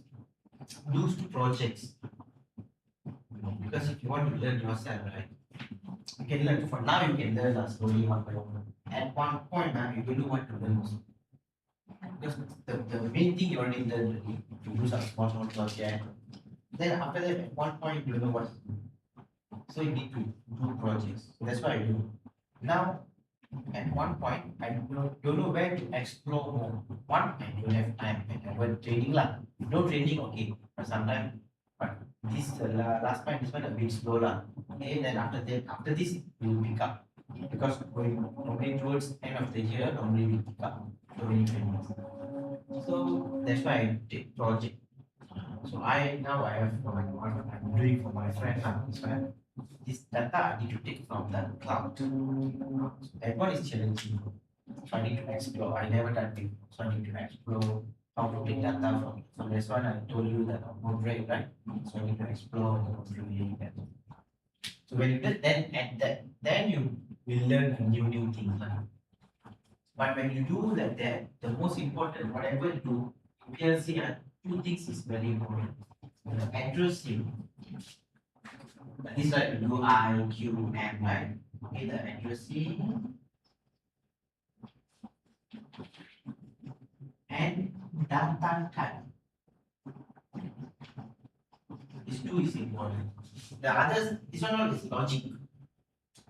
do projects. Because if you want to learn yourself, right? You can learn for now, you can learn slowly one by one. At one point, you don't want to learn also. Because the main thing you already learned already, to do some small project. Then after that, at one point, you know what to do. So you need to do projects. That's what I do. Now, at one point, I don't know where to explore more. One, I don't have time. I went training lah. No training, okay. But sometimes, but this last point, this one a bit slow lah. Okay, then after this, we will pick up. Because going normally towards end of the year, normally we pick up so many trainings. So that's why I take project. So now I have one I'm doing for my friend this one. This data I need to take from the cloud. That one is challenging. So I need to explore. I never done before. So I need to explore how to take data from. So that's one I told you that Omron, right? So I need to explore that. So when you get then you will learn new things. But when you do like that, the most important, whatever you do, PLC, two things is very important. The accuracy. This is like do I, Q, M, right? Okay, the accuracy and downtime time. These two is important. The others, this one all is logic.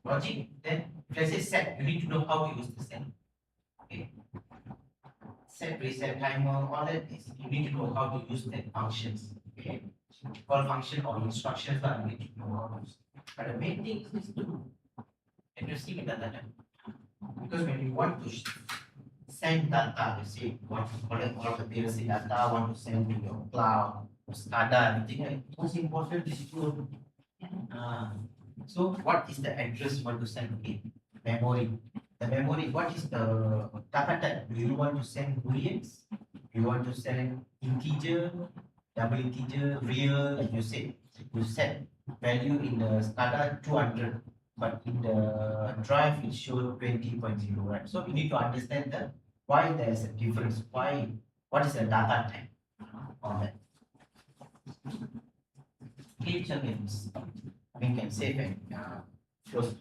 Logic, then let's say set, you need to know how to use the set. Okay. set, reset, timer, all that is you need to know how to use that functions. Okay, call function or instructions that you need to know how to use. But the main thing is to addressing the data. Because when you want to send data, you say you want to collect all the PLC data, want to send to your cloud, SCADA, everything, right? Most important is to so what is the address you want to send? Okay, memory. The memory, what is the data type? Do you want to send booleans? You want to send integer, double integer, real, like you said. You set value in the SCADA 200, but in the drive it shows 20.0, right? So you need to understand the why there's a difference. Why? What is the data type on that? Each against we can save and close.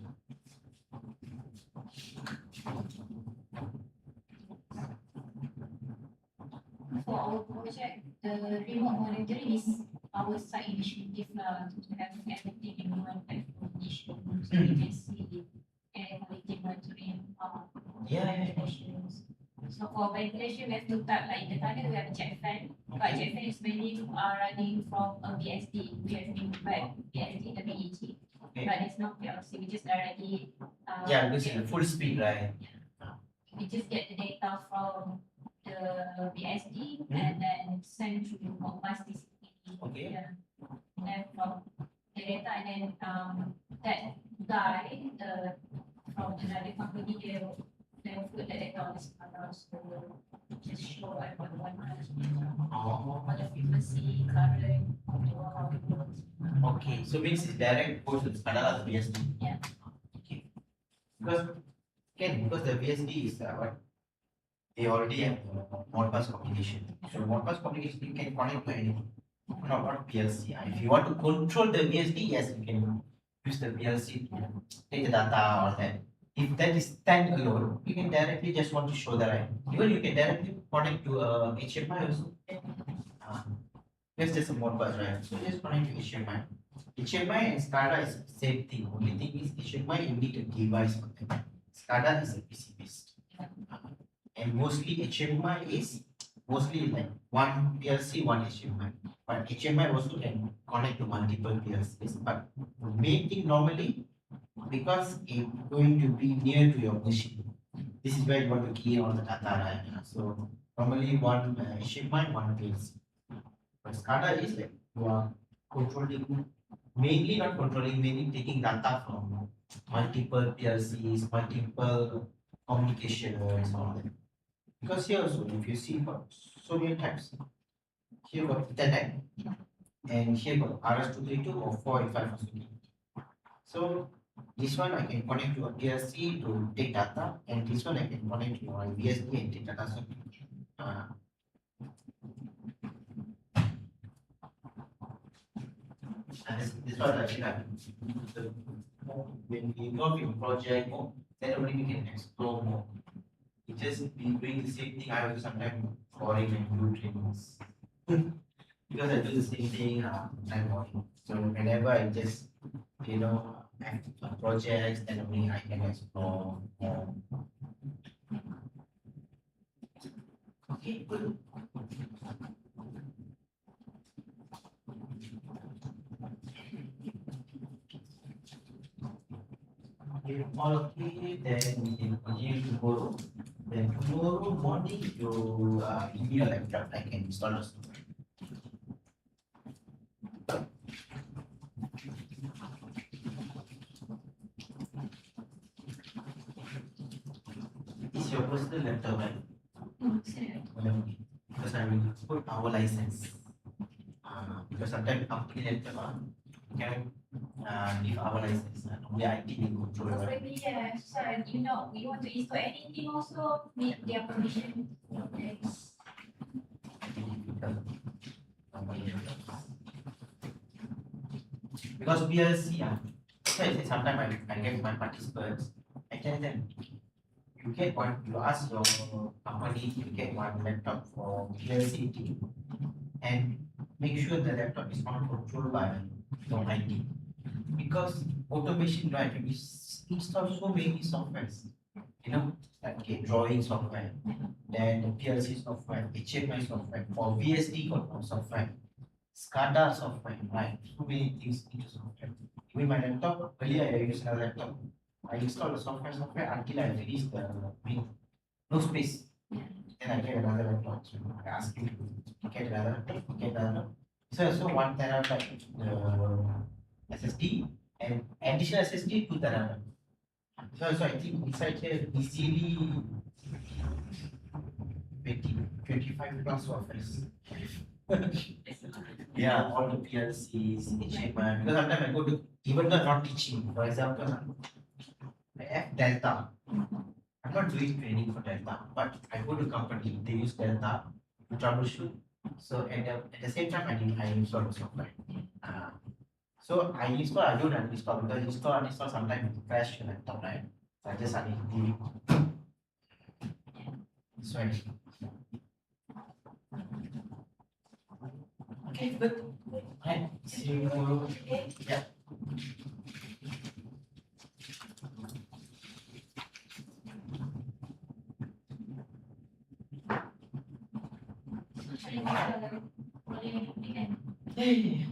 For our project, the remote monitoring is our site initiative to have everything in one application, so we can see air quality monitoring, ventilations. So for ventilation, we have to type like in the target we have a jet fan, but jet fan is mainly running from a BSD. We have been back BSD the BEG, but it's not PLC. We just directly This is the full speed, right? we just get the data from the BSD and then send to Omron DCP. Okay. Yeah. And then from the data and then that guy from another company they'll put the data on this panel so just show like what the frequency, current, how it works. Okay, so means it's direct goes to the SCADA or the BSD. Yeah. Okay. Because the BSD is what they already have Modbus communication. So Modbus communication you can connect to anything. No, not PLC. If you want to control the BSD, yes, you can use the PLC to take the data or that. If that is standalone, you can directly just want to show the right. Even you can directly connect to HMI also. That's just a Modbus, right? So just connect to HMI. HMI and SCADA is the same thing. Only thing is HMI you need a device for that. SCADA is a PC based. And mostly HMI is mostly like one PLC, one HMI. But HMI also can connect to multiple PLCs. But the main thing normally, because it's going to be near to your machine, this is where you want to key all the data, right? So normally one HMI, one PLC. But SCADA is like you are controlling, mainly not controlling, mainly taking data from multiple PLCs, multiple communications, all that. Because here also, if you see got so many types, here got Ethernet, and here got RS-232 or 485 or something. So this one I can connect to a PLC to take data, and this one I can connect to a VSD and take data. So, this one actually happens. So, when we involve in project more, then only we can explore more. It just be doing the same thing. I will sometimes boring and do trainings because I do the same thing. I'm boring. So whenever I just have projects, then only I can explore more. Okay, good. Okay, all okay, then we can continue tomorrow. Then tomorrow morning, you give me a laptop, I can install the software. It's your personal laptop, right? Okay. Because I will put our license. Because sometimes company laptop can give our license. Only IT will control. Maybe so you want to install anything also need their permission. Okay. Because PLC, so I say sometimes I get my participants, I tell them, you get one, you ask your company, you get one laptop for PLC team, and make sure the laptop is not controlled by your IT. Because automation, right, we install so many softwares. you know, like okay, drawing software, then the PLC software, HMI software, for VSD got software, SCADA software, right? So many things into software. Even my laptop, earlier I used a laptop. I installed the software until I finished the main, no space. Then I get another laptop. So I asked you to get another laptop, get another. So 1 terabyte SSD and additional SSD 2 terabyte. So I think inside here easily 25 plus office. Yeah, all the PLCs, HMI. Because sometimes I go to, even though I'm not teaching, for example, I have Delta. I'm not doing training for Delta, but I go to company, they use Delta to troubleshoot. So at the same time, I install the software. So I install, I don't uninstall because uninstall sometimes it crash your laptop, right? So I just delete. Sorry. Okay, good. Right. See you tomorrow. Yeah. Boleh boleh kan? Hey.